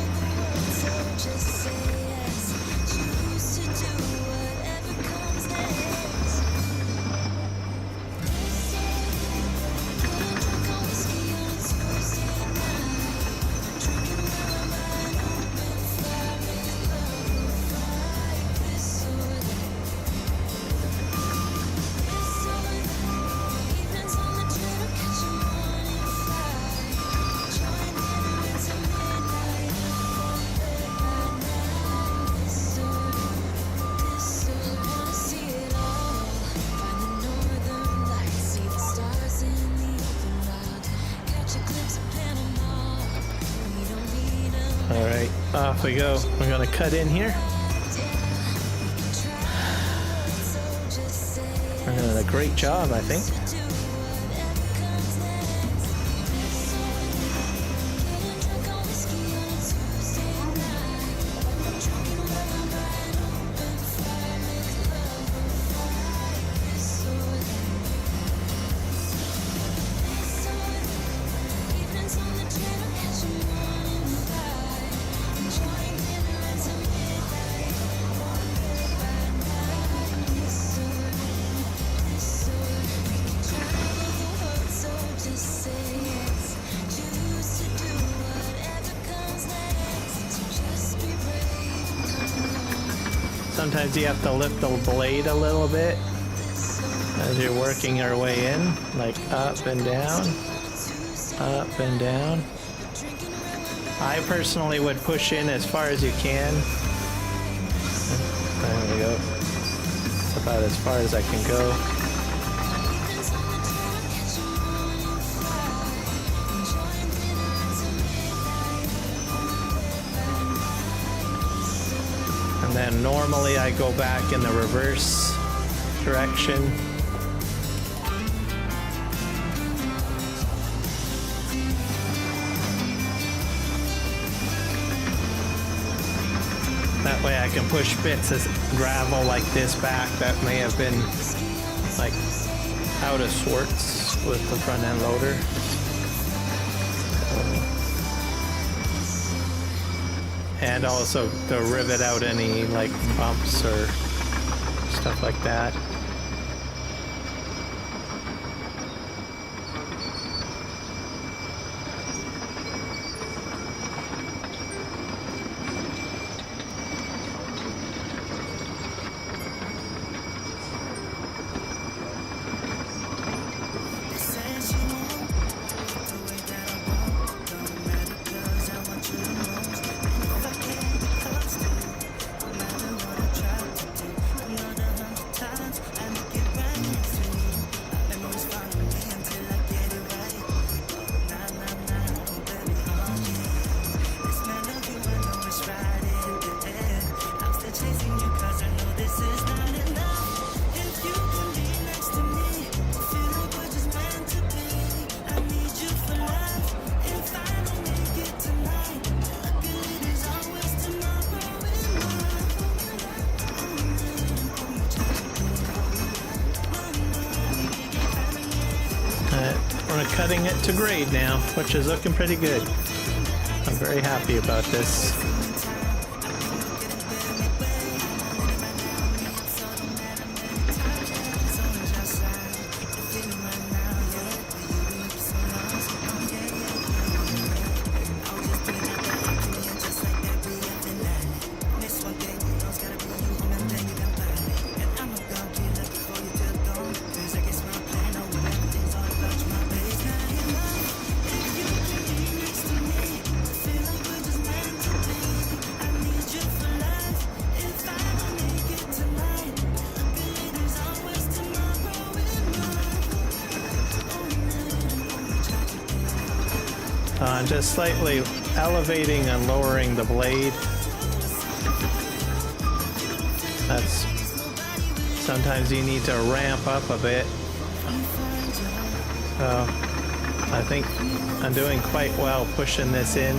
Off we go. We're gonna cut in here. We're doing a great job, I think. Sometimes you have to lift the blade a little bit as you're working your way in, like up and down, up and down. I personally would push in as far as you can. There we go. That's about as far as I can go. And then normally I go back in the reverse direction. That way I can push bits of gravel like this back that may have been like out of sorts with the front end loader. And also to rivet out any like bumps or stuff like that. We're cutting it to grade now, which is looking pretty good. I'm very happy about this. Just slightly elevating and lowering the blade. That's sometimes you need to ramp up a bit. So I think I'm doing quite well pushing this in.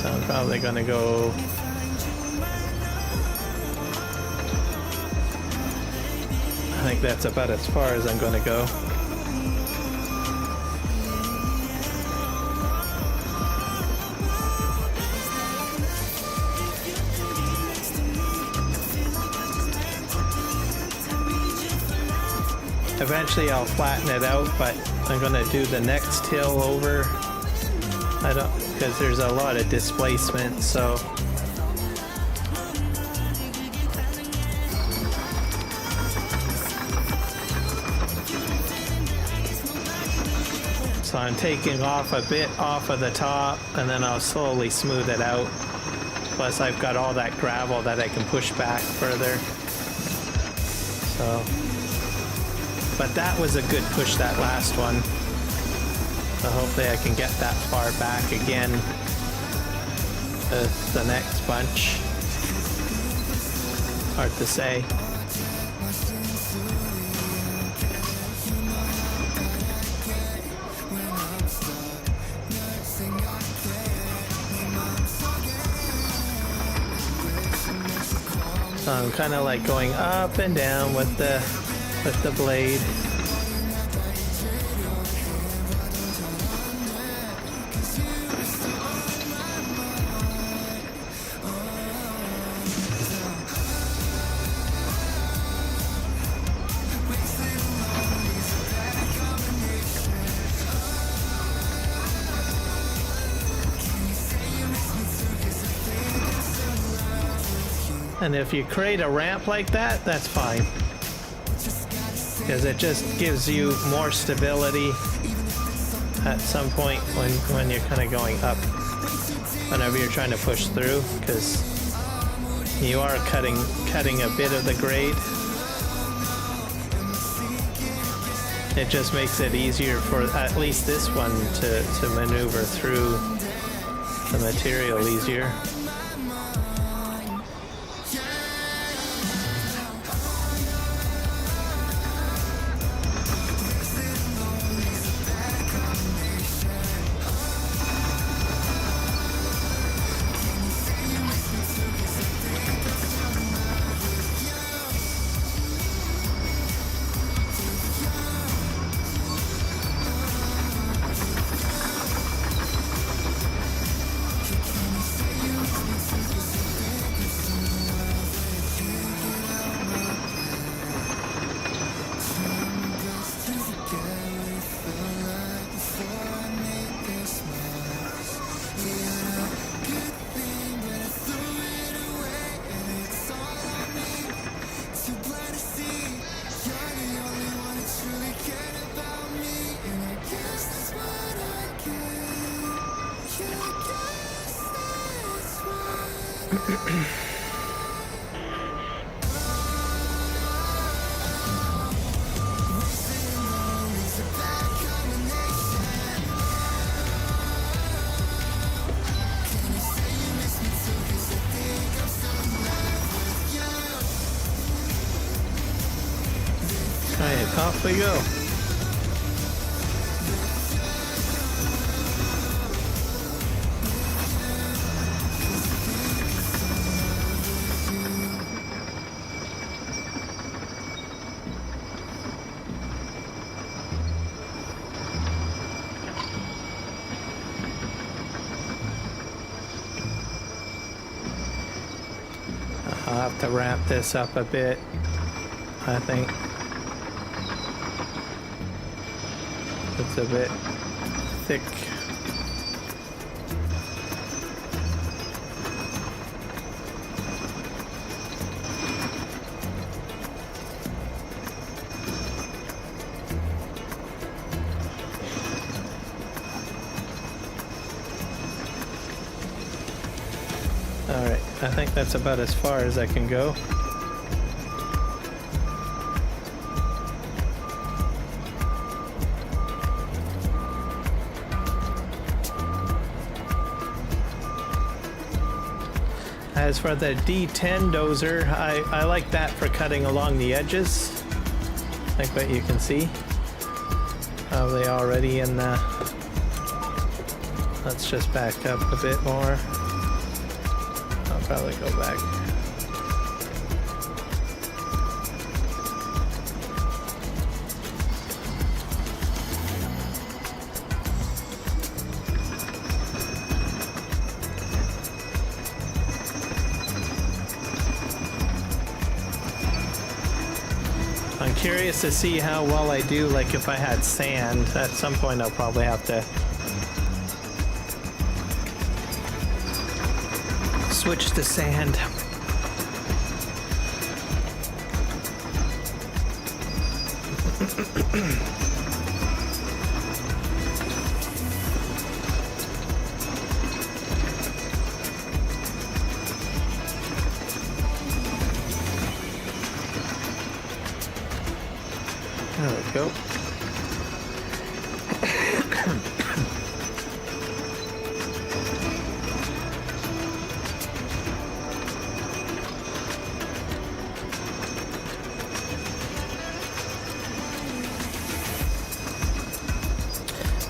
So I'm probably gonna go I think that's about as far as I'm gonna go. Eventually I'll flatten it out, but I'm gonna do the next hill over. I don't, because there's a lot of displacement, so. So I'm taking off a bit off of the top, and then I'll slowly smooth it out. Plus I've got all that gravel that I can push back further. So. But that was a good push, that last one. So hopefully I can get that far back again. with the next bunch. Hard to say. So I'm kind of like going up and down with the blade. And if you create a ramp like that, that's fine. Because it just gives you more stability at some point when you're kind of going up. Whenever you're trying to push through, because you are cutting a bit of the grade. It just makes it easier for at least this one to maneuver through the material easier. Alright, off we go. I'll have to ramp this up a bit, I think. It's a bit thick. All right, I think that's about as far as I can go. As for the D10 dozer, I like that for cutting along the edges, like what you can see. Probably already in the... Let's just back up a bit more. I'll probably go back. I'm curious to see how well I do, like if I had sand. At some point I'll probably have to switch to sand. There we go.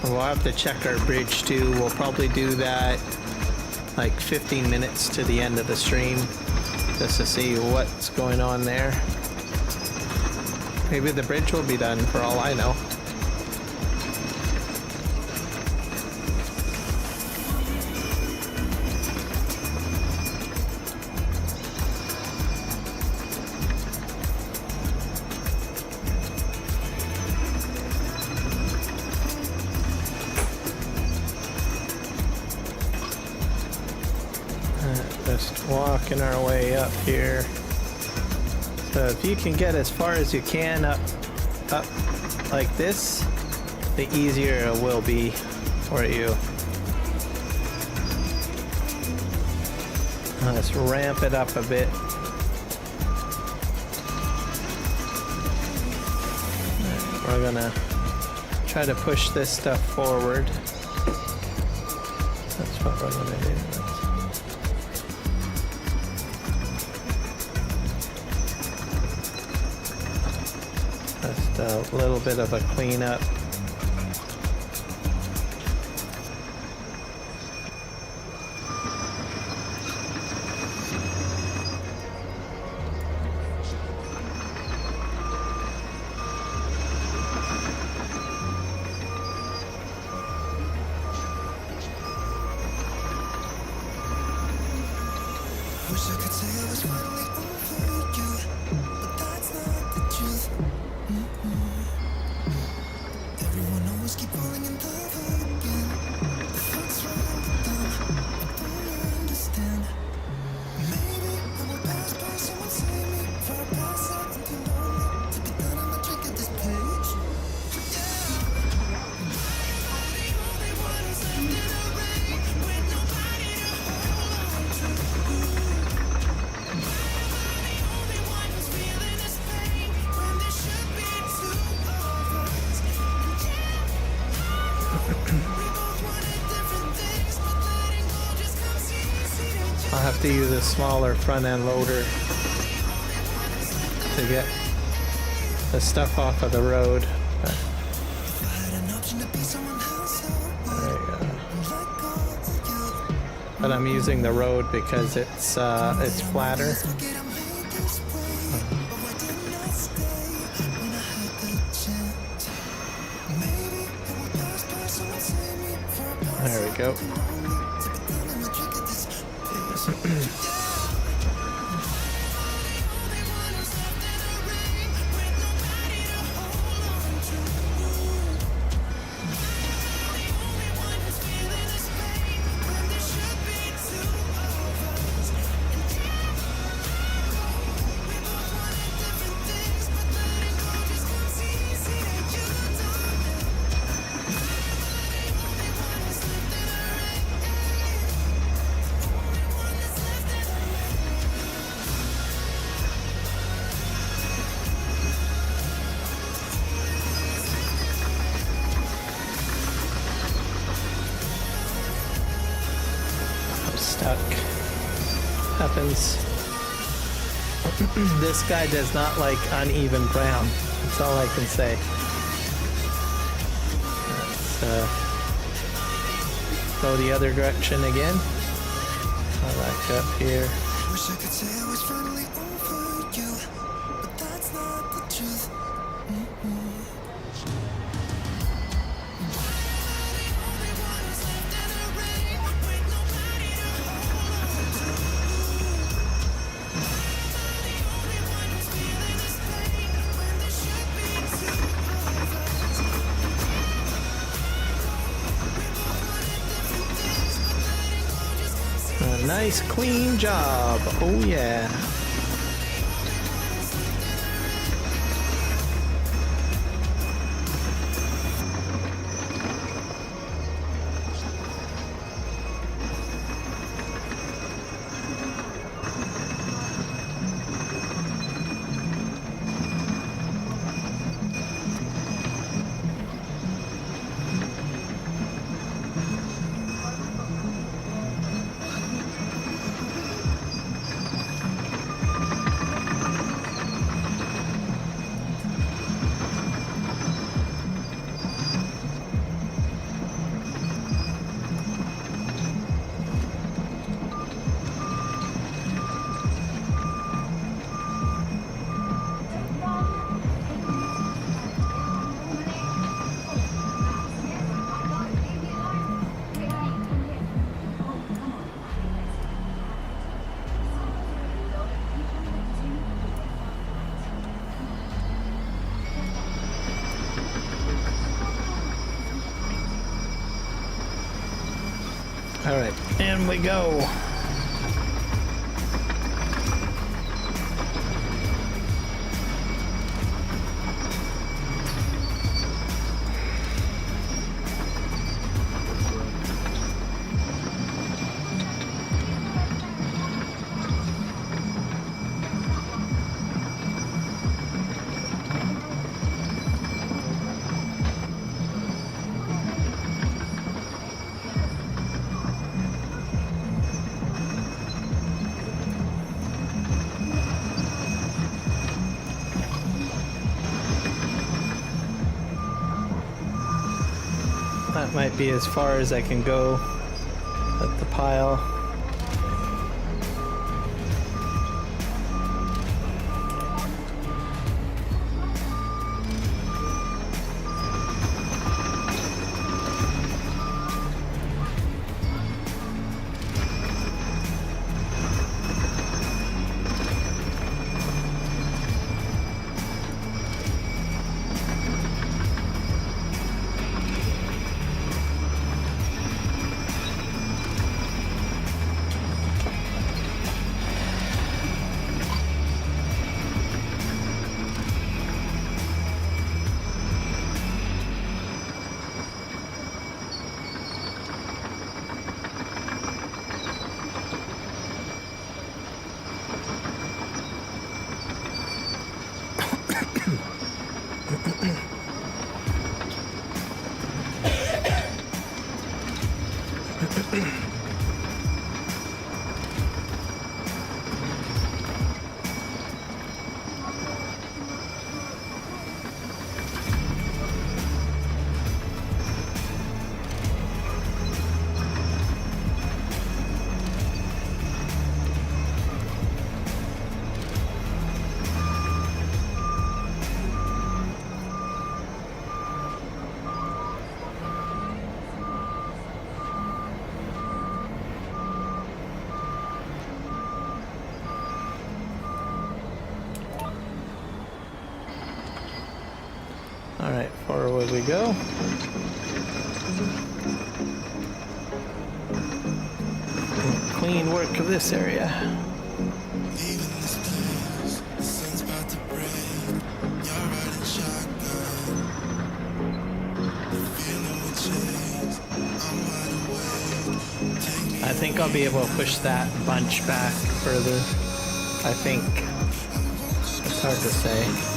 We'll have to check our bridge too. We'll probably do that like 15 minutes to the end of the stream just to see what's going on there. Maybe the bridge will be done for all I know. Just walking our way up here. So if you can get as far as you can up like this, the easier it will be for you. Let's ramp it up a bit. We're gonna try to push this stuff forward. That's what we're gonna do. Just a little bit of a cleanup. Wish I could say I was finally over you, but that's not the truth. Everyone always keep falling in love again. The fuck's wrong with them? I don't understand. Maybe I will pass by someone save me before I pass out. I'm too lonely to be done. I'm a drink at this page. Only one who's left in the rain with nobody to hold on to. I'll have to use a smaller front end loader to get the stuff off of the road. There you go. But I'm using the road because it's flatter. There we go. Stuck. Happens. This guy does not like uneven ground. That's all I can say. Let's go the other direction again. Back up here. Wish I could say I was finally over you, but that's not the truth. A nice clean job. Oh yeah. All right, and we go. That might be as far as I can go at the pile. All right, forward we go. Clean work of this area. I think I'll be able to push that bunch back further. I think. It's hard to say.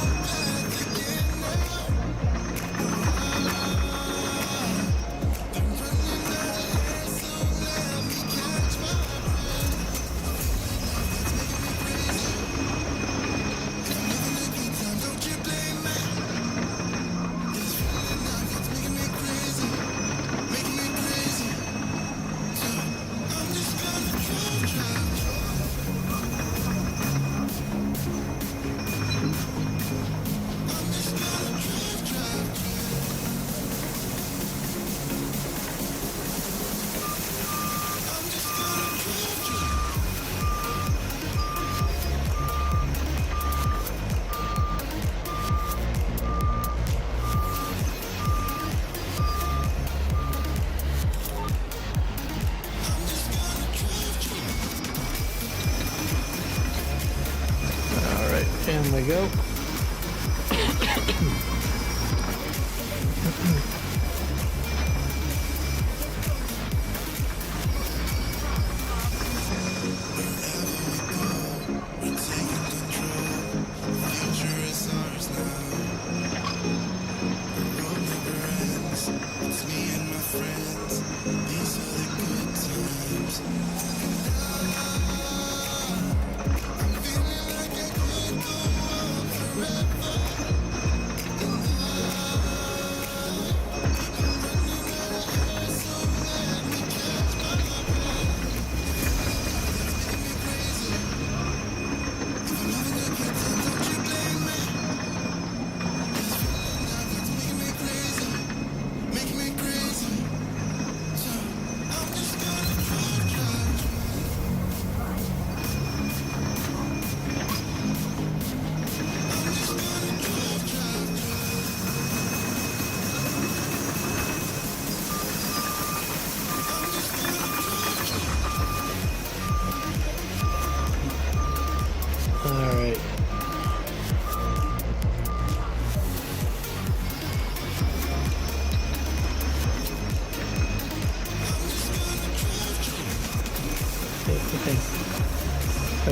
In we go.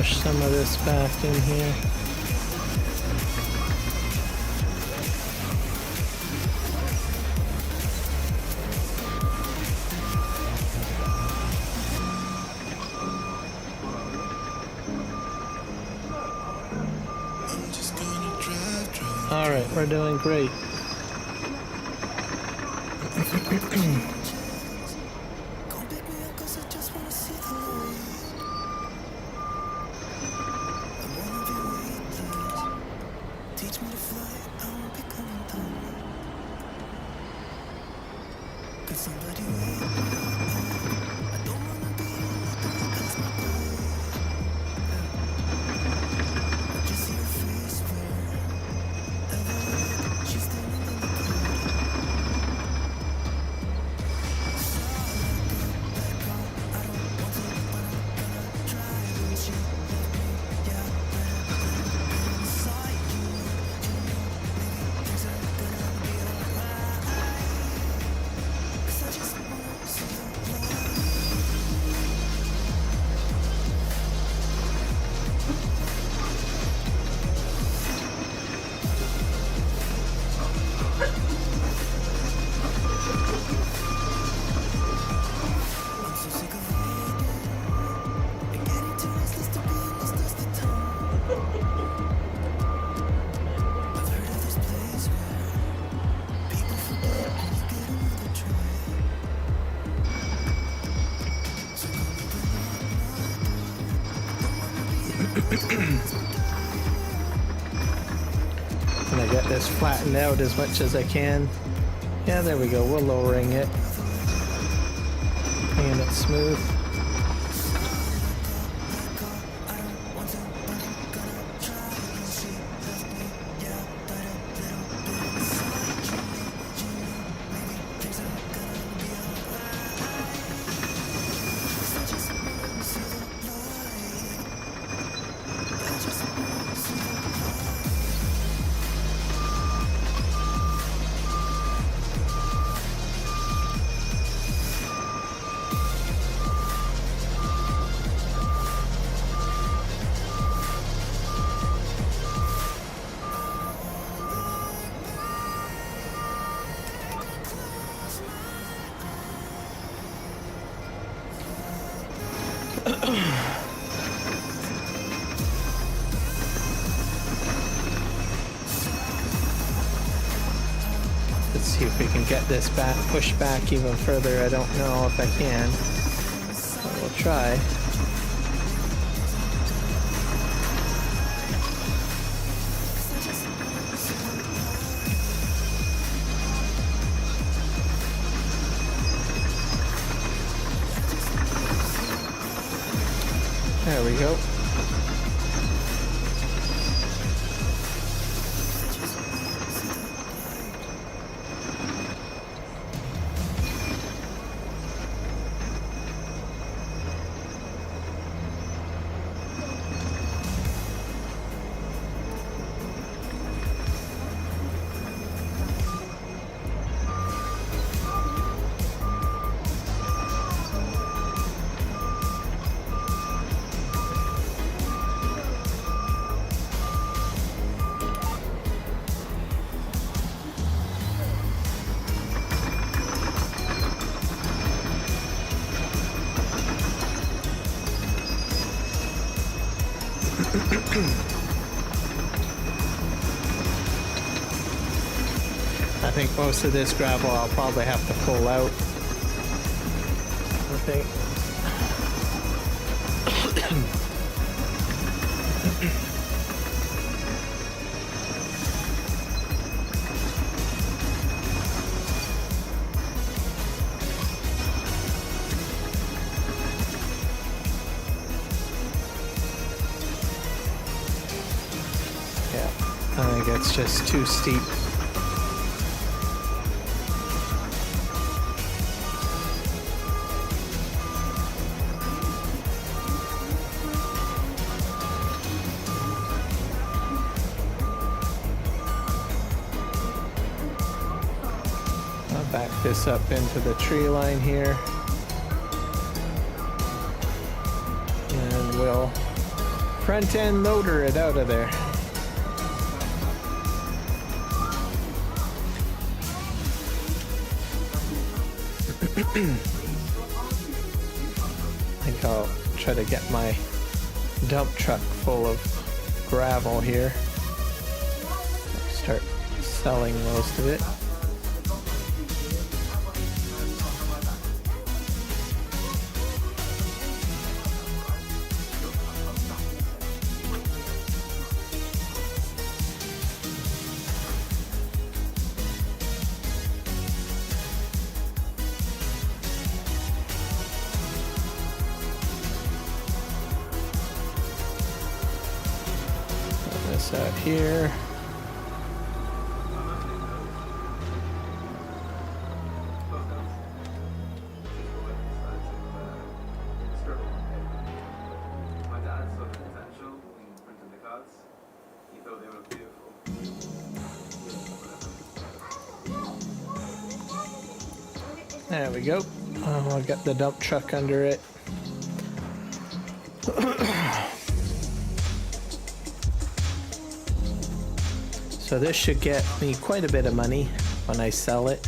push some of this back in here. All right, we're doing great. And I get this flattened out as much as I can. Yeah, there we go. We're lowering it. Making it smooth. Let's see if we can get this back, push back even further. I don't know if I can, but we'll try. There we go. I think most of this gravel I'll probably have to pull out. I think. Yeah, I think it's just too steep. Back this up into the tree line here, and we'll front end loader it out of there. I think I'll try to get my dump truck full of gravel here. Start selling most of it. Out here. There we go. I'll get the dump truck under it. So this should get me quite a bit of money when I sell it.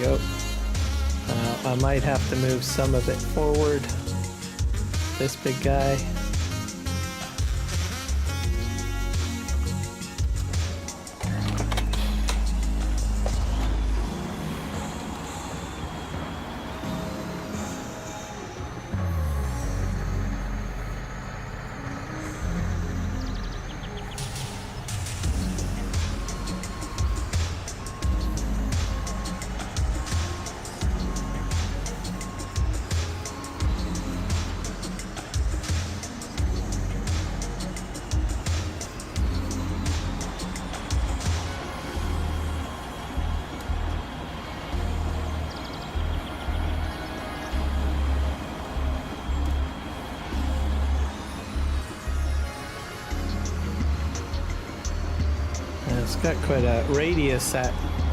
Go. I might have to move some of it forward. This big guy. It's got quite a radius, that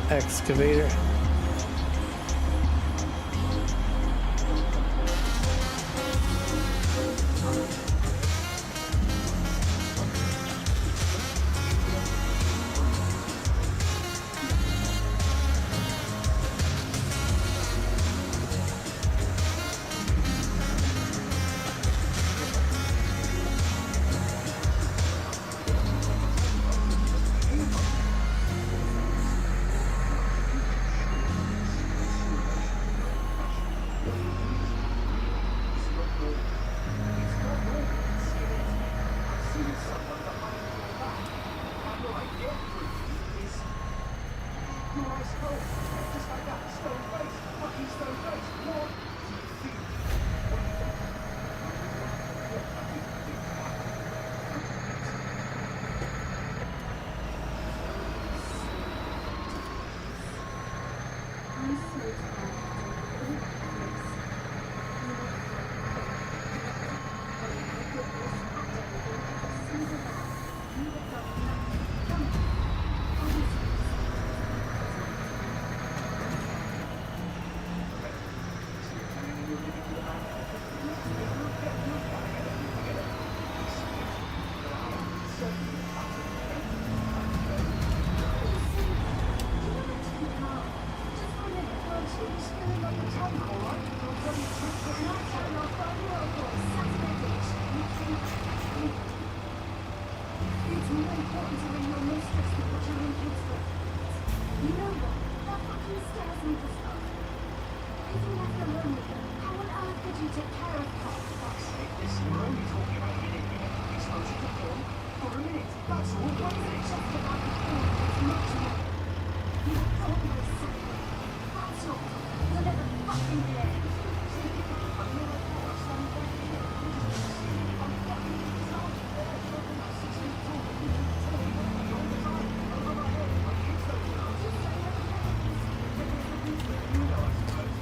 excavator.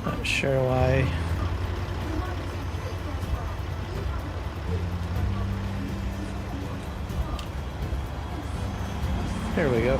Not sure why. There we go.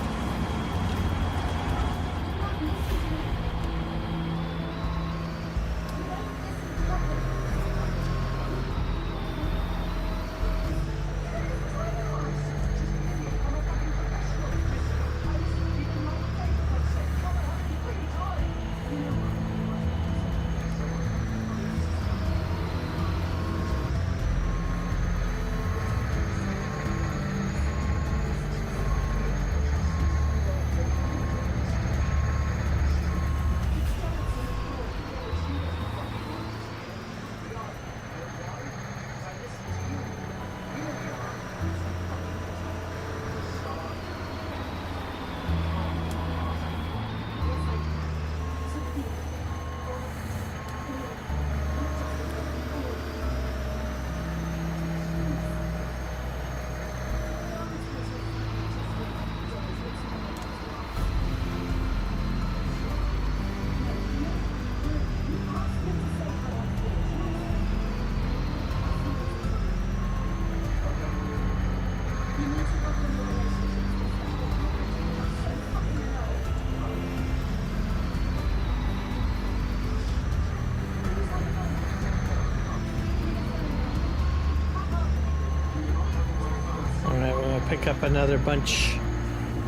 Pick up another bunch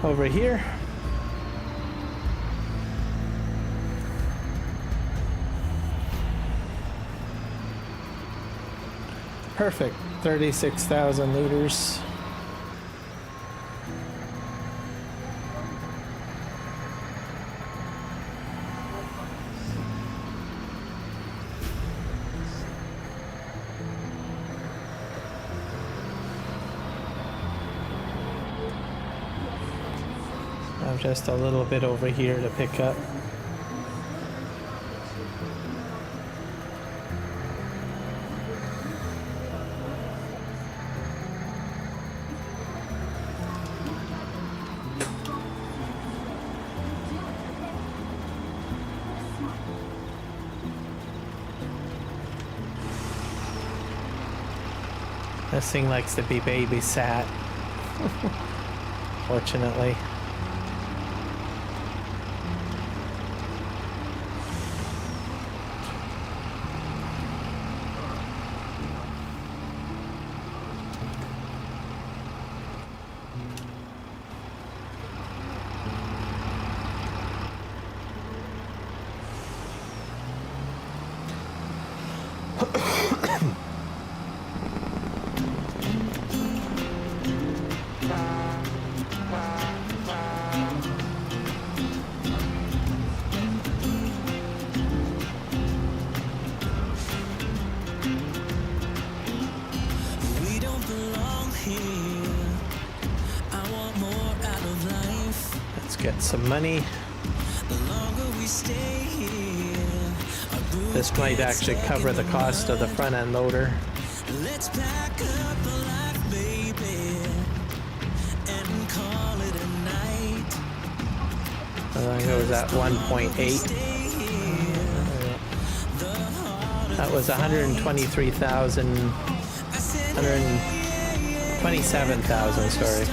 over here. Perfect, 36,000 liters. Just a little bit over here to pick up. This thing likes to be babysat, fortunately. Get some money. This might actually cover the cost of the front end loader. Let's pack up the life, baby, and call it a night. I think it was at 1.8. That was 123,000, 127,000, sorry.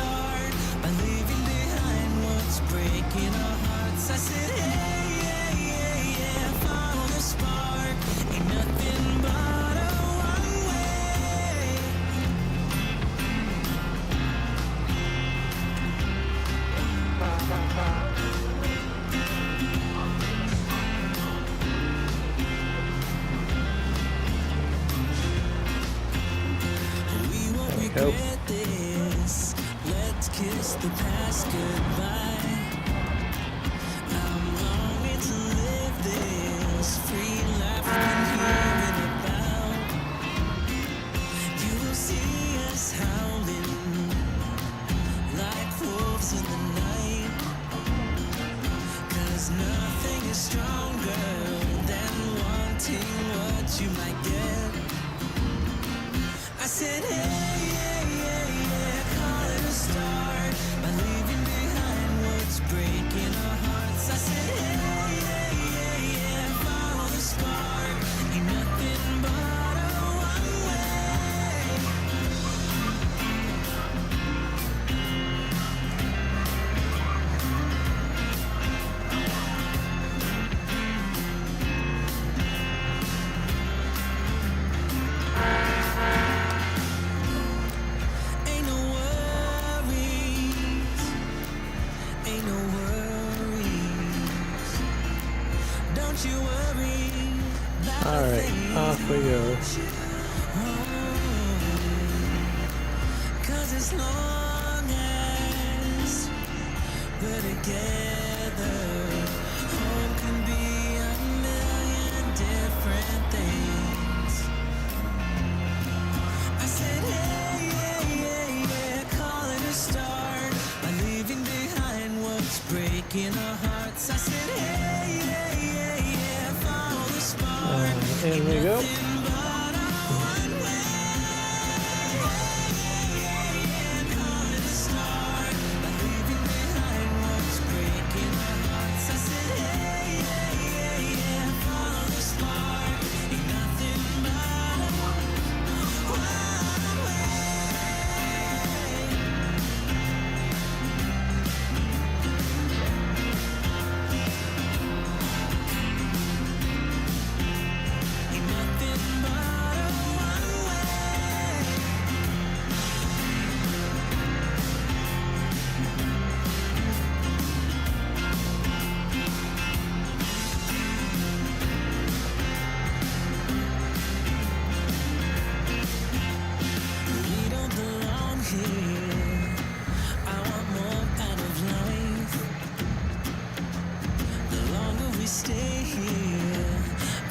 Let's kiss the past goodbye. I'm longing to live this free life we've been hearing about. You will see us howling. stronger than wanting what you might get. I said, hey, yeah, yeah, yeah, call it a start by leaving behind what's breaking our hearts. I said, hey, yeah, yeah, yeah, follow the spark. Ain't nothing but a one way. Ain't no worries, ain't no worries. Don't you worry about a Alright, thing. off we go. Cause as long as we're together, home can be a million different things. I said, hey, yeah, yeah, yeah, call it a start by leaving behind what's breaking our hearts. I said, hey, yeah, yeah, yeah, follow the spark. In we go. Stay here,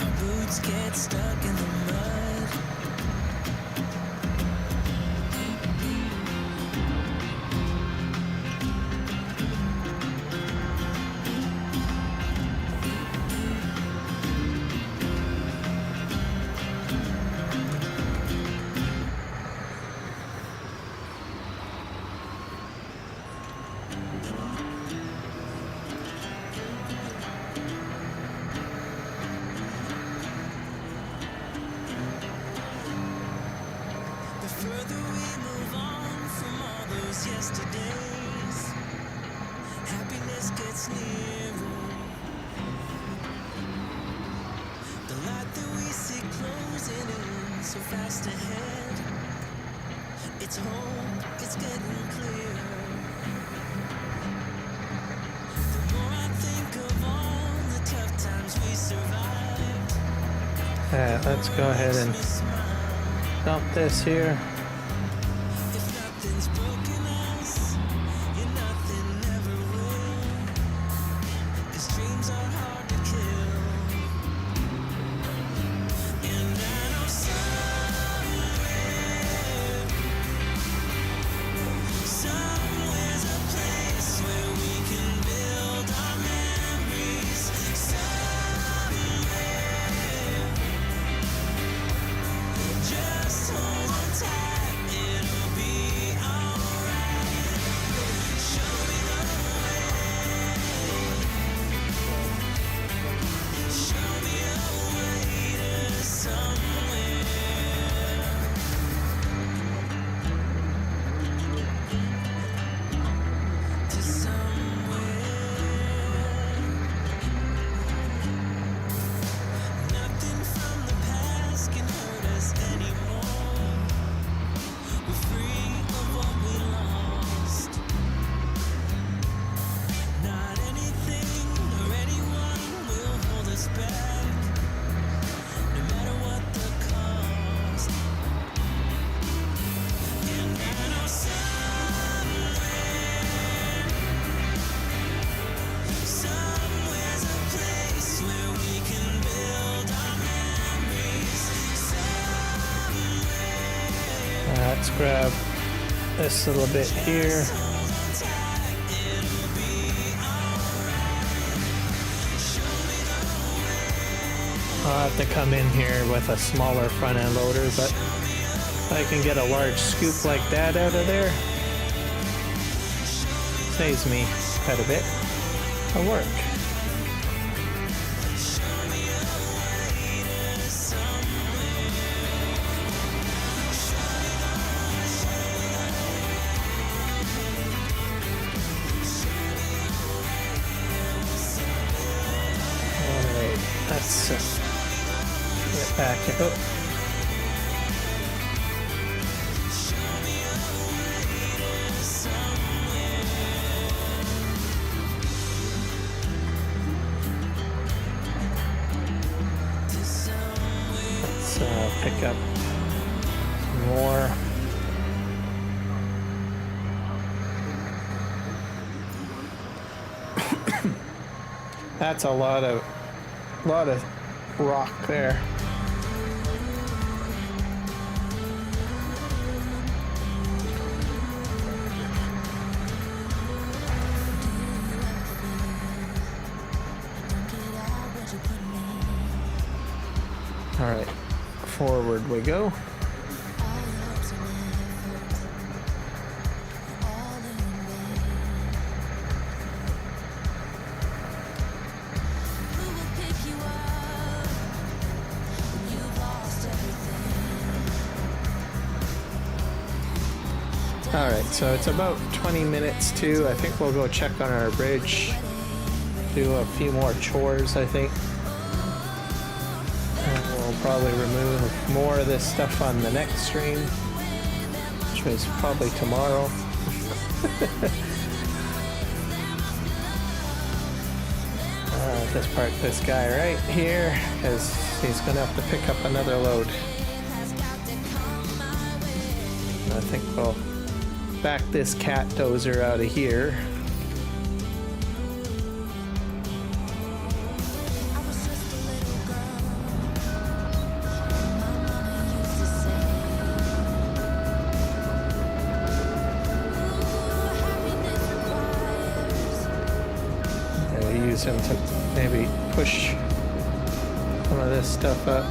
our boots get stuck in the mud. The further we move on from all those yesterdays, happiness gets nearer. The light that we see closing in so fast ahead, it's home, it's getting clearer. The more I think of all the tough times we survived, Alright, let's go ahead and dump this here. if nothing's broken us, and nothing ever will, 'cause dreams are hard to kill. And I know somewhere's a place where we can build our memories. Somewhere, just hold on tight, it'll be alright. Show me the way, show me a way to somewhere. To somewhere. Nothing from the past can hurt us anymore. We're free of what we lost. Not anything or anyone will hold us back, no matter what the cost. And I know somewhere's a place where we can build our memories. Somewhere, Let's grab this little bit here. hold on tight, it'll be alright. Show me I'll have to come in here with a smaller front end loader, but if I can get a large scoop like that out of there, saves me quite a bit of work. Alright, let's get back. Oh. Pick up more. That's a lot of rock there. All right. Forward we go. All right, so it's about 20 minutes to. I think we'll go check on our bridge, do a few more chores, I think. We'll probably remove more of this stuff on the next stream, which is probably tomorrow. Just park this guy right here, because he's going to have to pick up another load. I think we'll back this cat dozer out of here. Use him to maybe push some of this stuff up.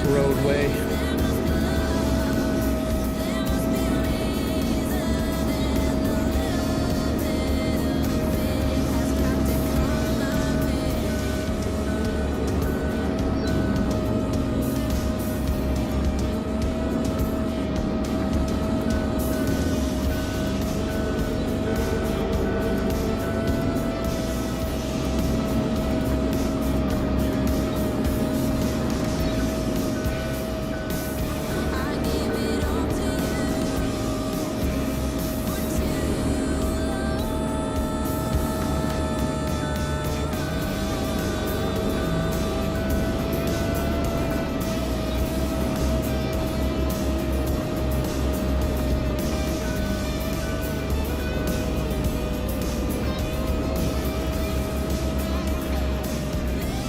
Roadway.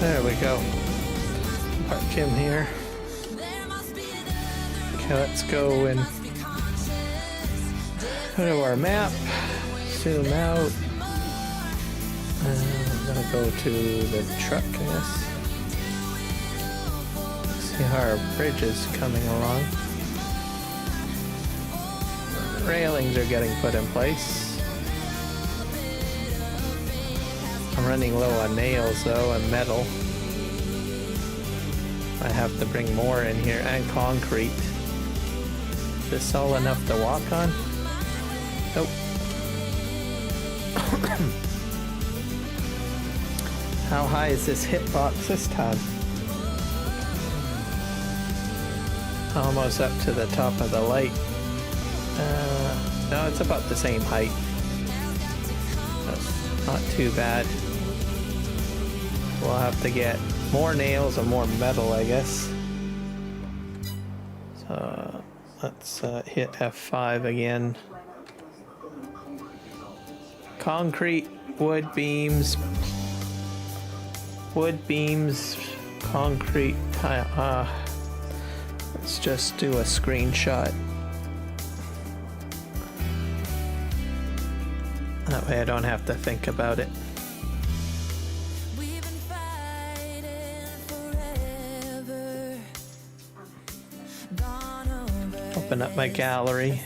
There we go. Park him here. Okay, let's go and go to our map. Zoom out. I'm gonna go to the truck, I guess. See how our bridge is coming along. Railings are getting put in place. I'm running low on nails though, and metal. I have to bring more in here, and concrete. Is this all enough to walk on? Nope. How high is this hitbox this time? Almost up to the top of the light. No, it's about the same height. That's not too bad. We'll have to get more nails and more metal, I guess. So Let's hit F5 again. Concrete, wood beams, concrete. Let's just do a screenshot. That way I don't have to think about it. Open up my gallery.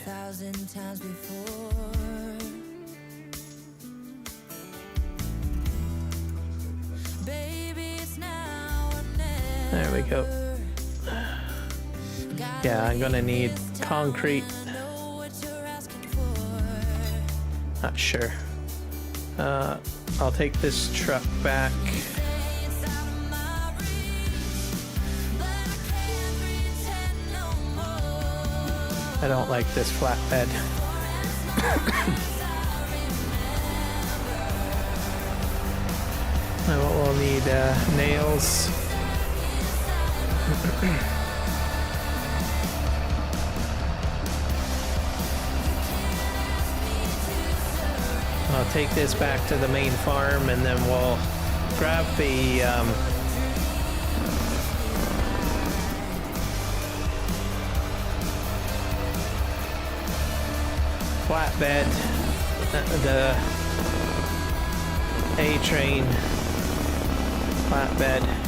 There we go. Yeah, I'm gonna need concrete. Not sure. I'll take this truck back. I don't like this flatbed. We'll need nails. I'll take this back to the main farm and then we'll grab the flatbed, the A-train flatbed.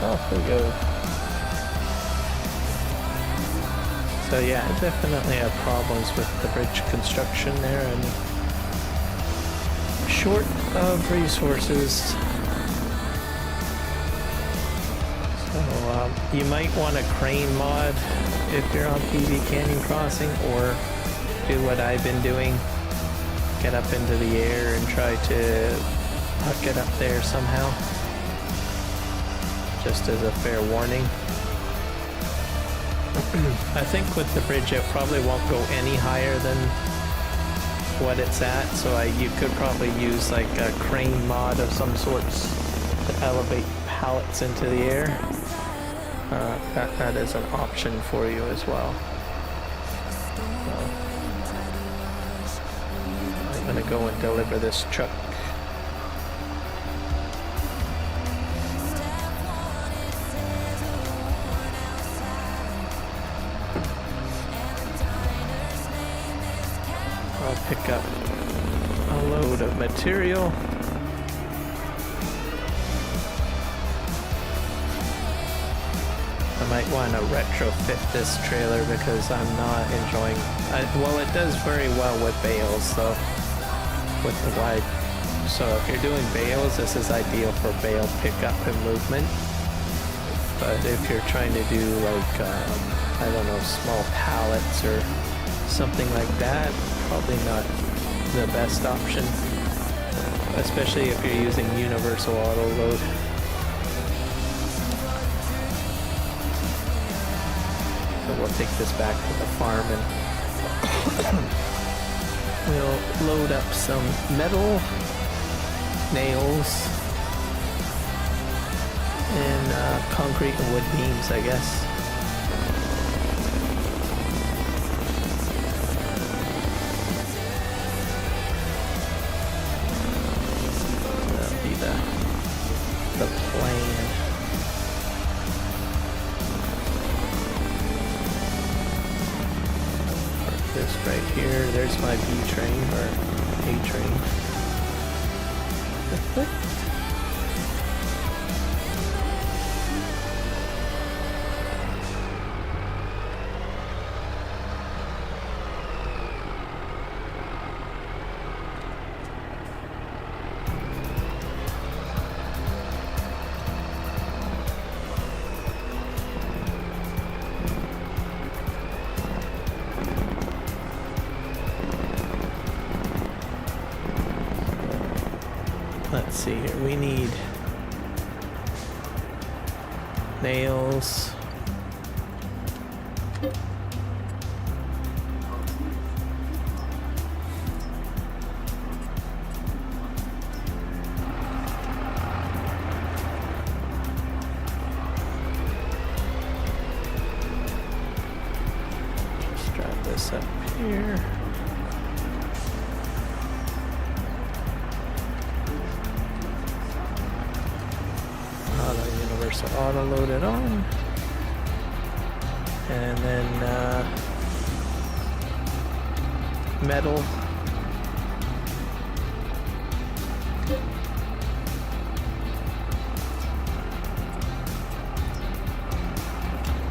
Off we go. So yeah, I definitely have problems with the bridge construction there, and short of resources. So you might want a crane mod if you're on PV Canyon Crossing, or do what I've been doing, get up into the air and try to hook it up there somehow. Just as a fair warning. I think with the bridge it probably won't go any higher than what it's at, so you could probably use like a crane mod of some sorts to elevate pallets into the air. That is an option for you as well. So, I'm gonna go and deliver this truck. Pick up a load of material. I might want to retrofit this trailer because I'm not enjoying. Well, it does very well with bales, though, with the wide. So if you're doing bales, this is ideal for bale pickup and movement. But if you're trying to do like I don't know, small pallets or something like that, probably not the best option, especially if you're using universal auto load. So we'll take this back to the farm and we'll load up some metal, nails, and concrete and wood beams, I guess. The plan. Park this right here. There's my B train or A train. Let's see here. We need nails. Let's drop this up here. Universal auto load it on, and then metal.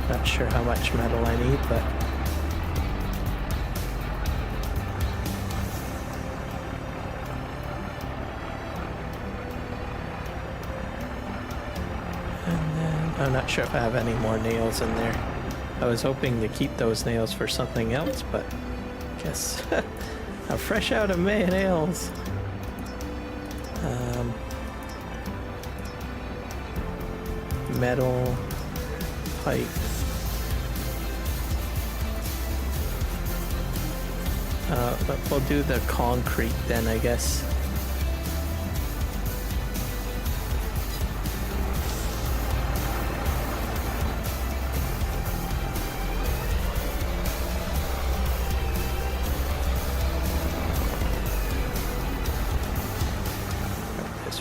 Not sure how much metal I need, but I'm not sure if I have any more nails in there. I was hoping to keep those nails for something else, but I guess I'm fresh out of nails. Metal pipe. But we'll do the concrete then, I guess.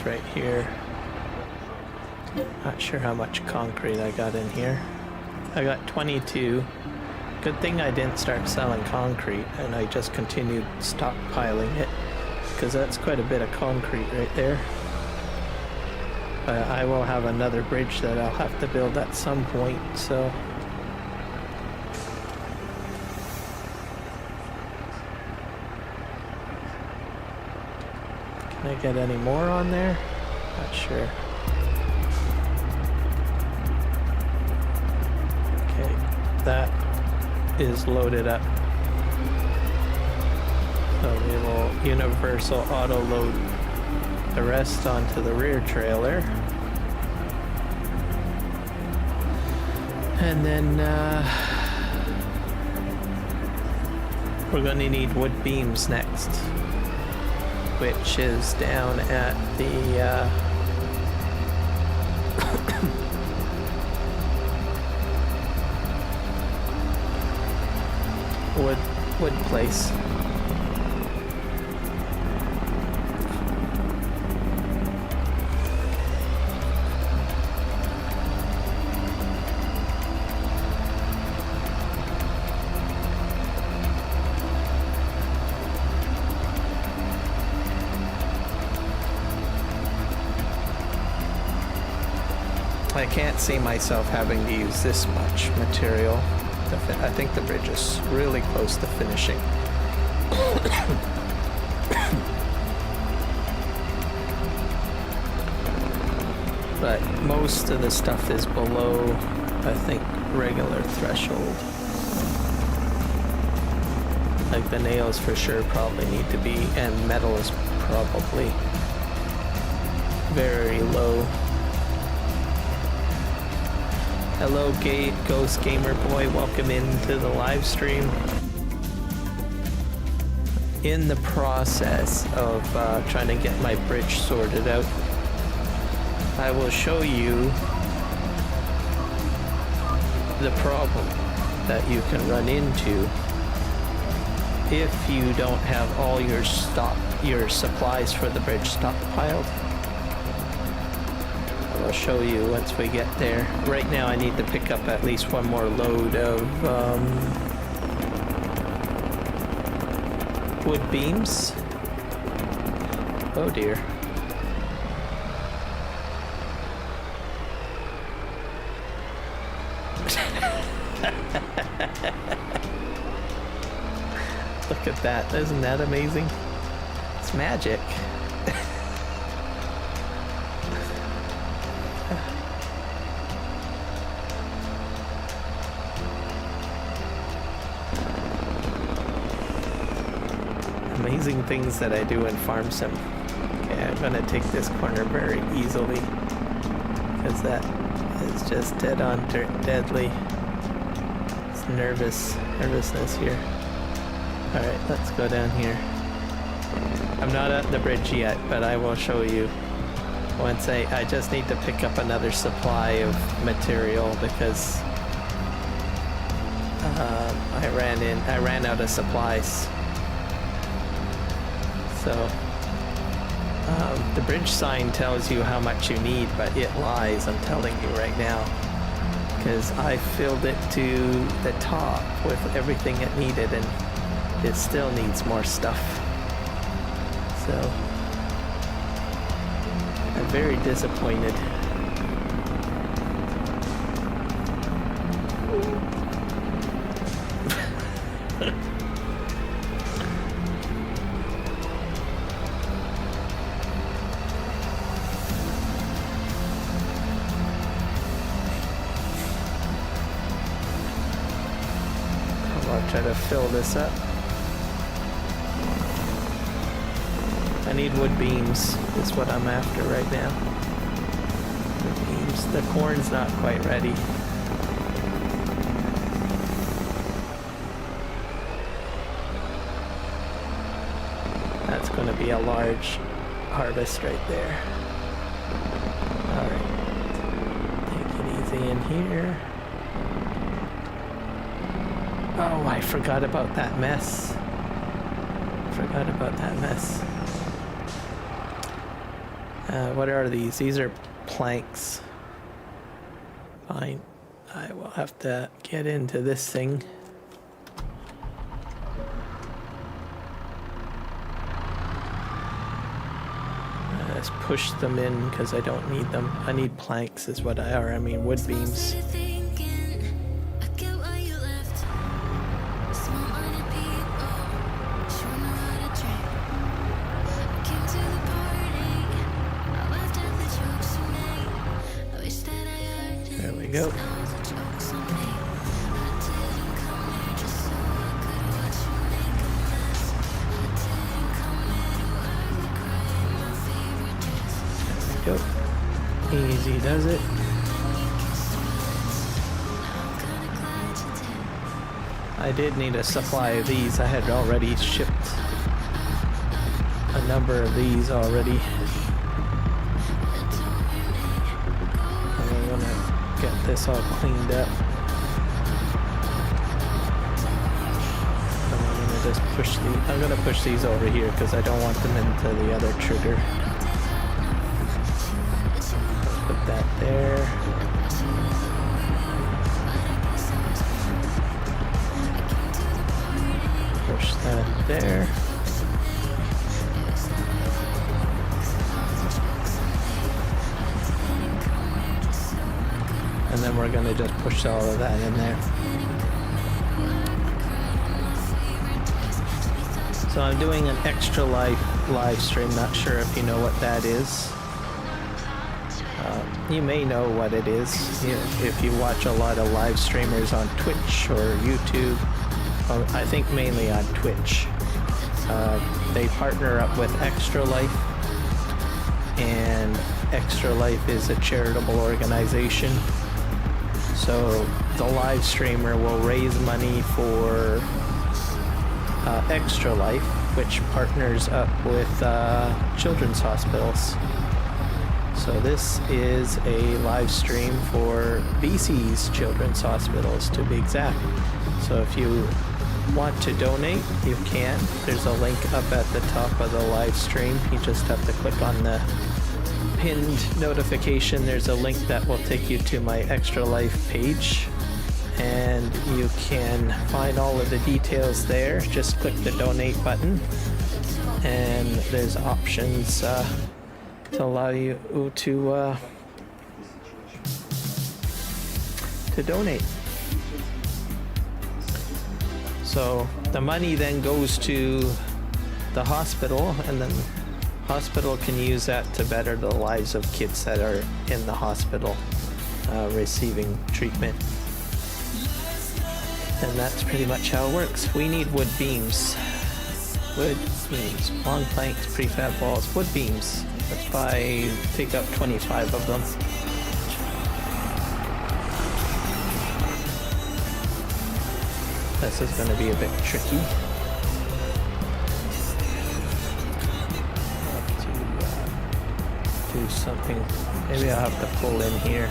Right here. Not sure how much concrete I got in here. I got 22. Good thing I didn't start selling concrete and I just continued stockpiling it, because that's quite a bit of concrete right there. I will have another bridge that I'll have to build at some point, so can I get any more on there? Not sure. Okay, that is loaded up. So we will universal auto load the rest onto the rear trailer. And then we're going to need wood beams next, which is down at the wood place. I can't see myself having to use this much material. I think the bridge is really close to finishing. But most of the stuff is below, I think, regular threshold. Like the nails for sure probably need to be, and metal is probably very low. Hello, Ghost Gamer Boy. Welcome into the live stream. In the process of trying to get my bridge sorted out, I will show you the problem that you can run into if you don't have all your supplies for the bridge stockpiled. I'll show you once we get there. Right now I need to pick up at least one more load of wood beams. Oh dear. Look at that. Isn't that amazing? It's magic. amazing things that I do in Farm Sim. Okay, I'm gonna take this corner very easily because that is just dead on deadly. It's nervousness here. Alright, let's go down here. I'm not at the bridge yet, but I will show you once I just need to pick up another supply of material because I ran out of supplies. So the bridge sign tells you how much you need, but it lies, I'm telling you right now, because I filled it to the top with everything it needed and it still needs more stuff. So I'm very disappointed. I'll try to fill this up. I need wood beams, is what I'm after right now. Wood beams. The corn's not quite ready. That's going to be a large harvest right there. Alright. Take it easy in here. Oh, I forgot about that mess. What are these? These are planks. Fine. I will have to get into this thing. Let's push them in because I don't need them. I need planks is what I mean wood beams. Go. There we go. Easy does it. I did need a supply of these. I had already shipped a number of these already. Get this all cleaned up. And I'm gonna just push I'm gonna push these over here because I don't want them into the other trigger. Put that there. Push that there. And then we're going to just push all of that in there. So I'm doing an Extra Life live stream. Not sure if you know what that is. You may know what it is if you watch a lot of live streamers on Twitch or YouTube. I think mainly on Twitch. They partner up with Extra Life, and Extra Life is a charitable organization. So the live streamer will raise money for Extra Life, which partners up with children's hospitals. So this is a live stream for BC's children's hospitals, to be exact. So if you want to donate, you can. There's a link up at the top of the live stream. You just have to click on the pinned notification. There's a link that will take you to my Extra Life page, and you can find all of the details there. Just click the donate button, and there's options to allow you to donate. So the money then goes to the hospital, and then hospital can use that to better the lives of kids that are in the hospital receiving treatment. And that's pretty much how it works. We need wood beams. Wood beams, long planks, prefab walls, wood beams. Let's take up 25 of them. This is going to be a bit tricky. Have to do something. Maybe I'll have to pull in here.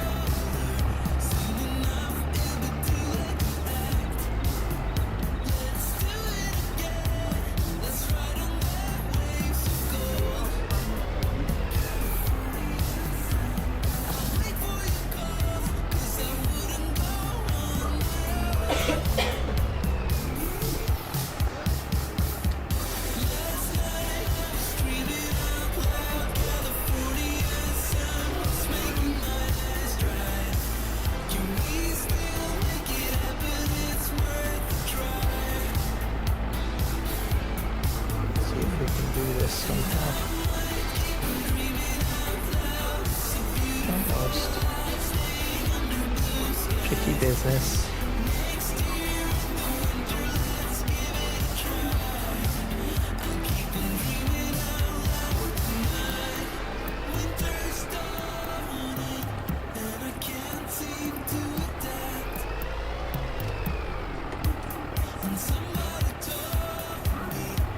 Business.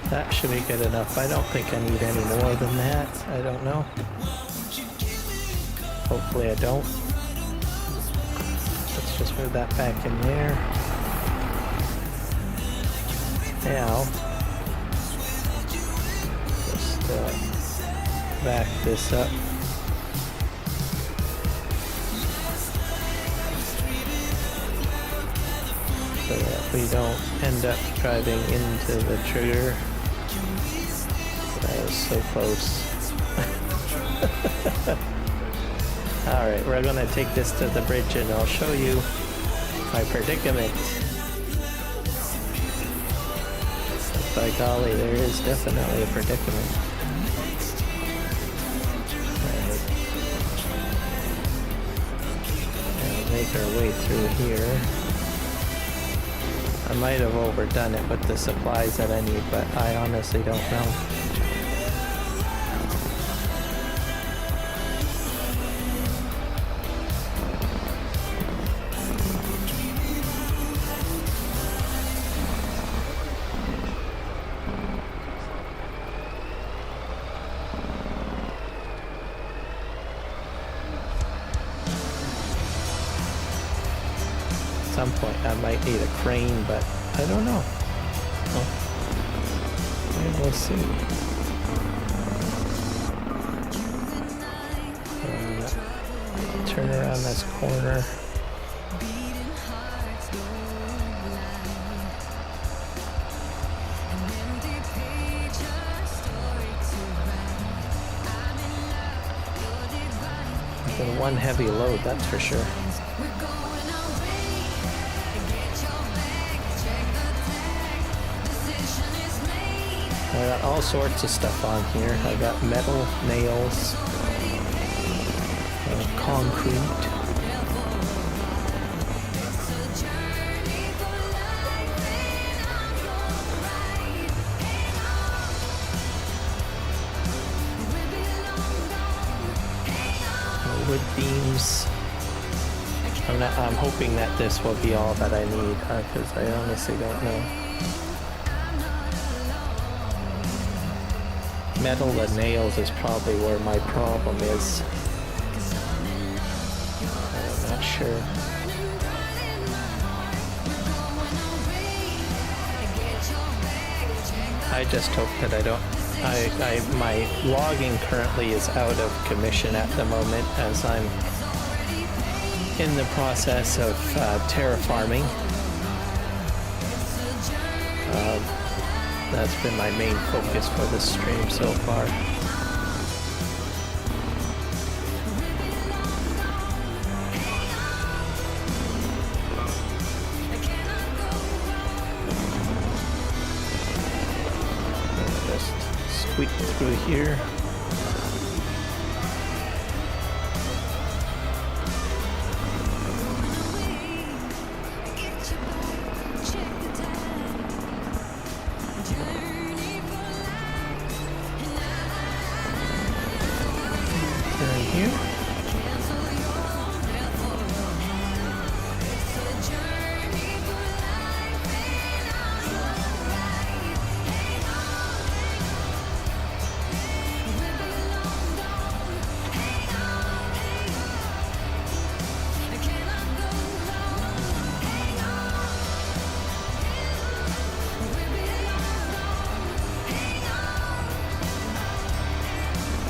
That should be good enough. I don't think I need any more than that. I don't know. Hopefully I don't. Just move that back in there. Now, just back this up. So that we don't end up driving into the trigger. That was so close. Alright, we're gonna take this to the bridge and I'll show you my predicament. By golly, there is definitely a predicament. Alright. Now make our way through here. I might have overdone it with the supplies that I need, but I honestly don't know. At some point I might need a crane, but I don't know. Well, we'll see. Turn around this corner. Been one heavy load, that's for sure. I got all sorts of stuff on here. I got metal, nails, concrete. Wood beams. I'm hoping that this will be all that I need, because I honestly don't know. Metal and nails is probably where my problem is. I'm not sure. I just hope that I don't. My logging currently is out of commission at the moment as I'm in the process of terraforming. That's been my main focus for this stream so far. Just squeak through here. here.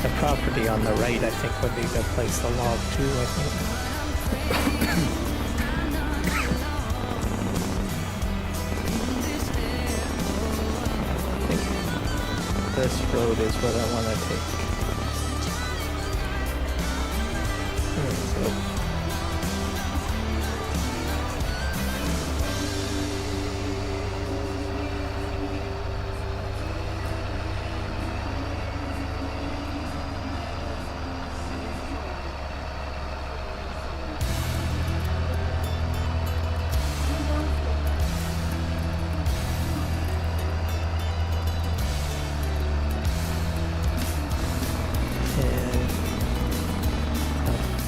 The property on the right, I think, would be a good place to log too, I think. I think this road is what I want to take. There we go.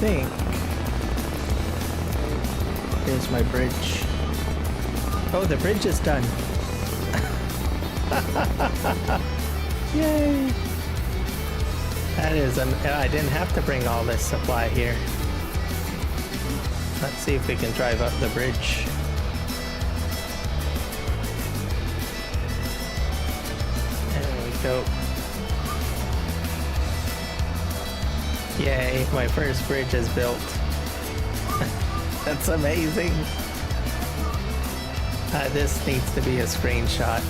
I think here's my bridge. Oh, the bridge is done. Yay! That is, I didn't have to bring all this supply here. Let's see if we can drive up the bridge. There we go. Yay, my first bridge is built. That's amazing. This needs to be a screenshot.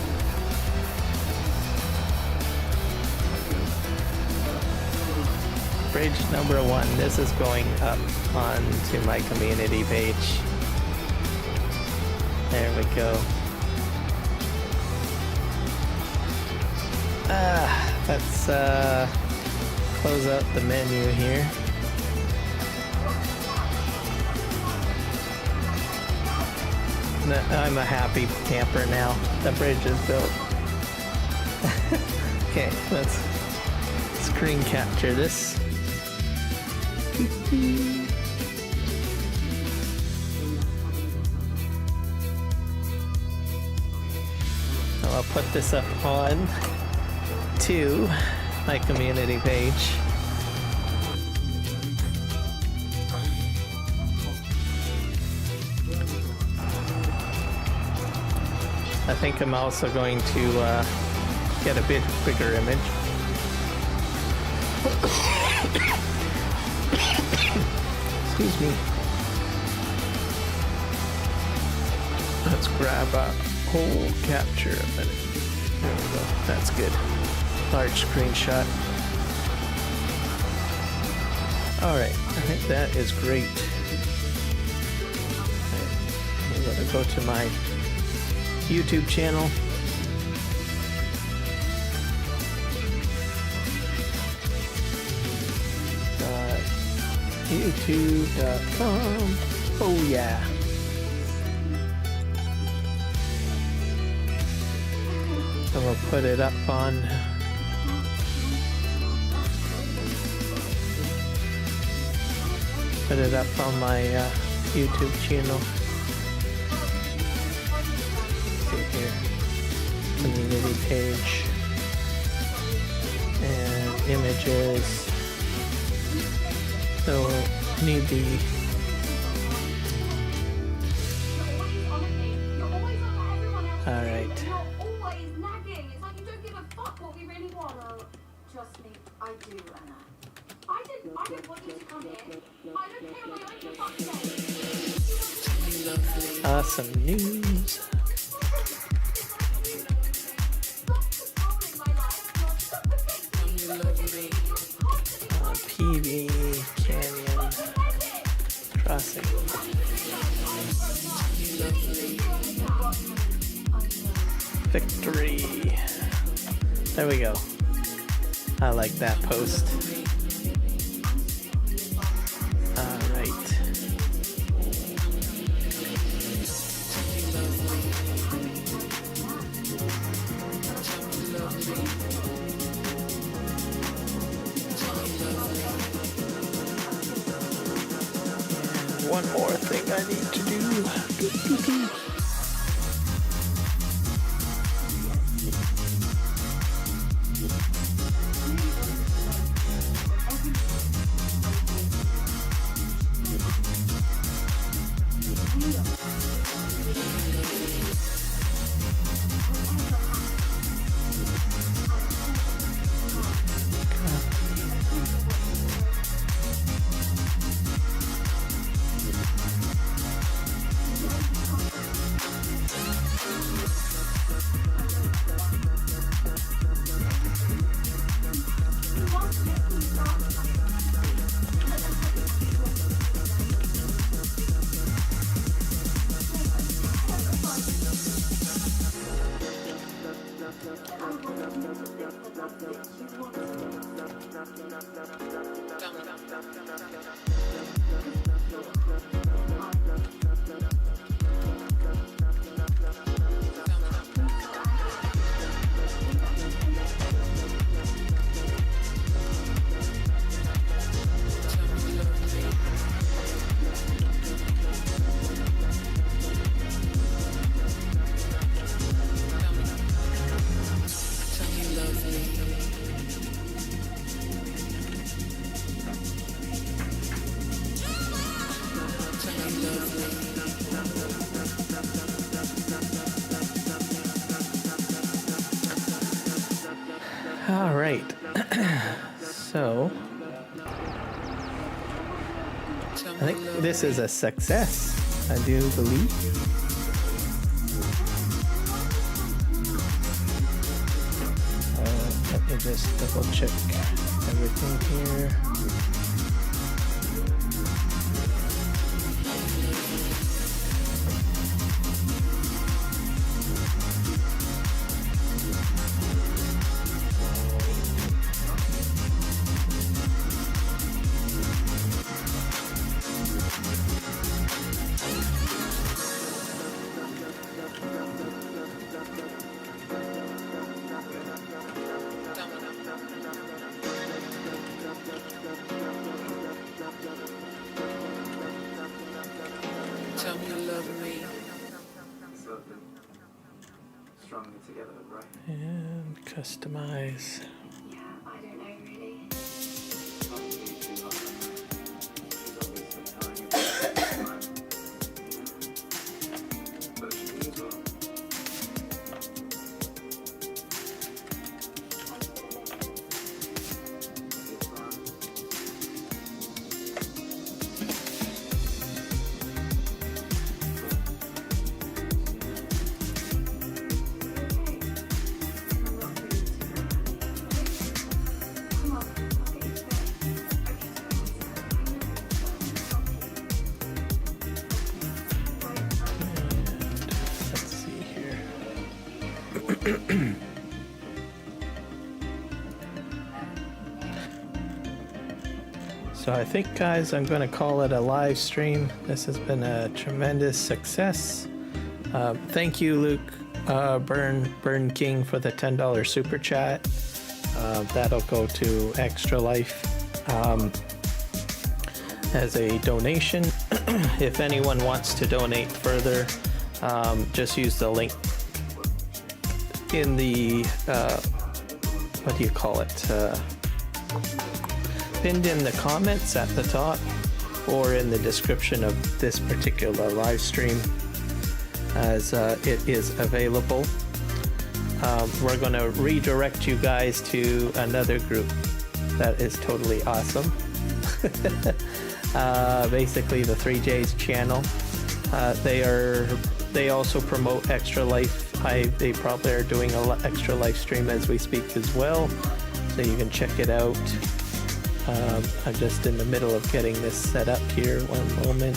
Bridge number 1. This is going up onto my community page. There we go. Let's close out the menu here. I'm a happy camper now. The bridge is built. Okay, let's screen capture this. I'll put this up on to my community page. I think I'm also going to get a bit bigger image. Excuse me. Let's grab a whole capture a minute. There we go. That's good. Large screenshot. Alright, I think that is great. I'm going to go to my YouTube channel. YouTube.com. Oh yeah. And we'll put it up on my YouTube channel. Here, community page and images. So need the all right. I do, Anna. I didn't want you to come in. I don't care what your fucking day. Awesome news. PV Canyon Crossing. Victory. There we go. I like that post. All right. one more thing I need to do. All right. So, I think this is a success, I do believe. Let me just double check everything here. Tell me you love me. Strongly together, right? And customize. Yeah, I don't know really. But she means well. Let's see here. So I think, guys, I'm going to call it a live stream. This has been a tremendous success. Thank you, Luke Burn King, for the $10 super chat. That'll go to Extra Life as a donation. If anyone wants to donate further, just use the link in the what do you call it, pinned in the comments at the top or in the description of this particular live stream, as it is available. We're going to redirect you guys to another group that is totally awesome. Basically the 3J's channel. They also promote Extra Life. They probably are doing an Extra Life stream as we speak as well, so you can check it out. I'm just in the middle of getting this set up here. One moment.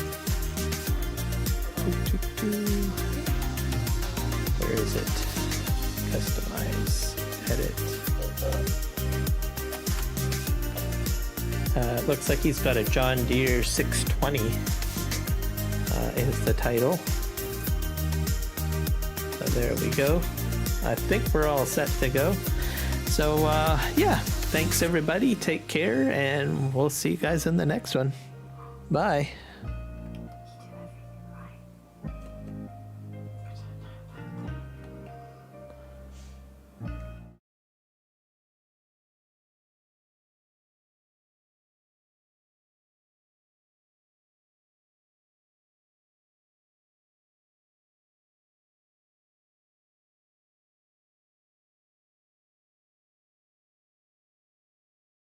Where is it? Customize, edit. Looks like he's got a John Deere 620 is the title. So there we go. I think we're all set to go. So yeah, thanks everybody. Take care, and we'll see you guys in the next one. Bye.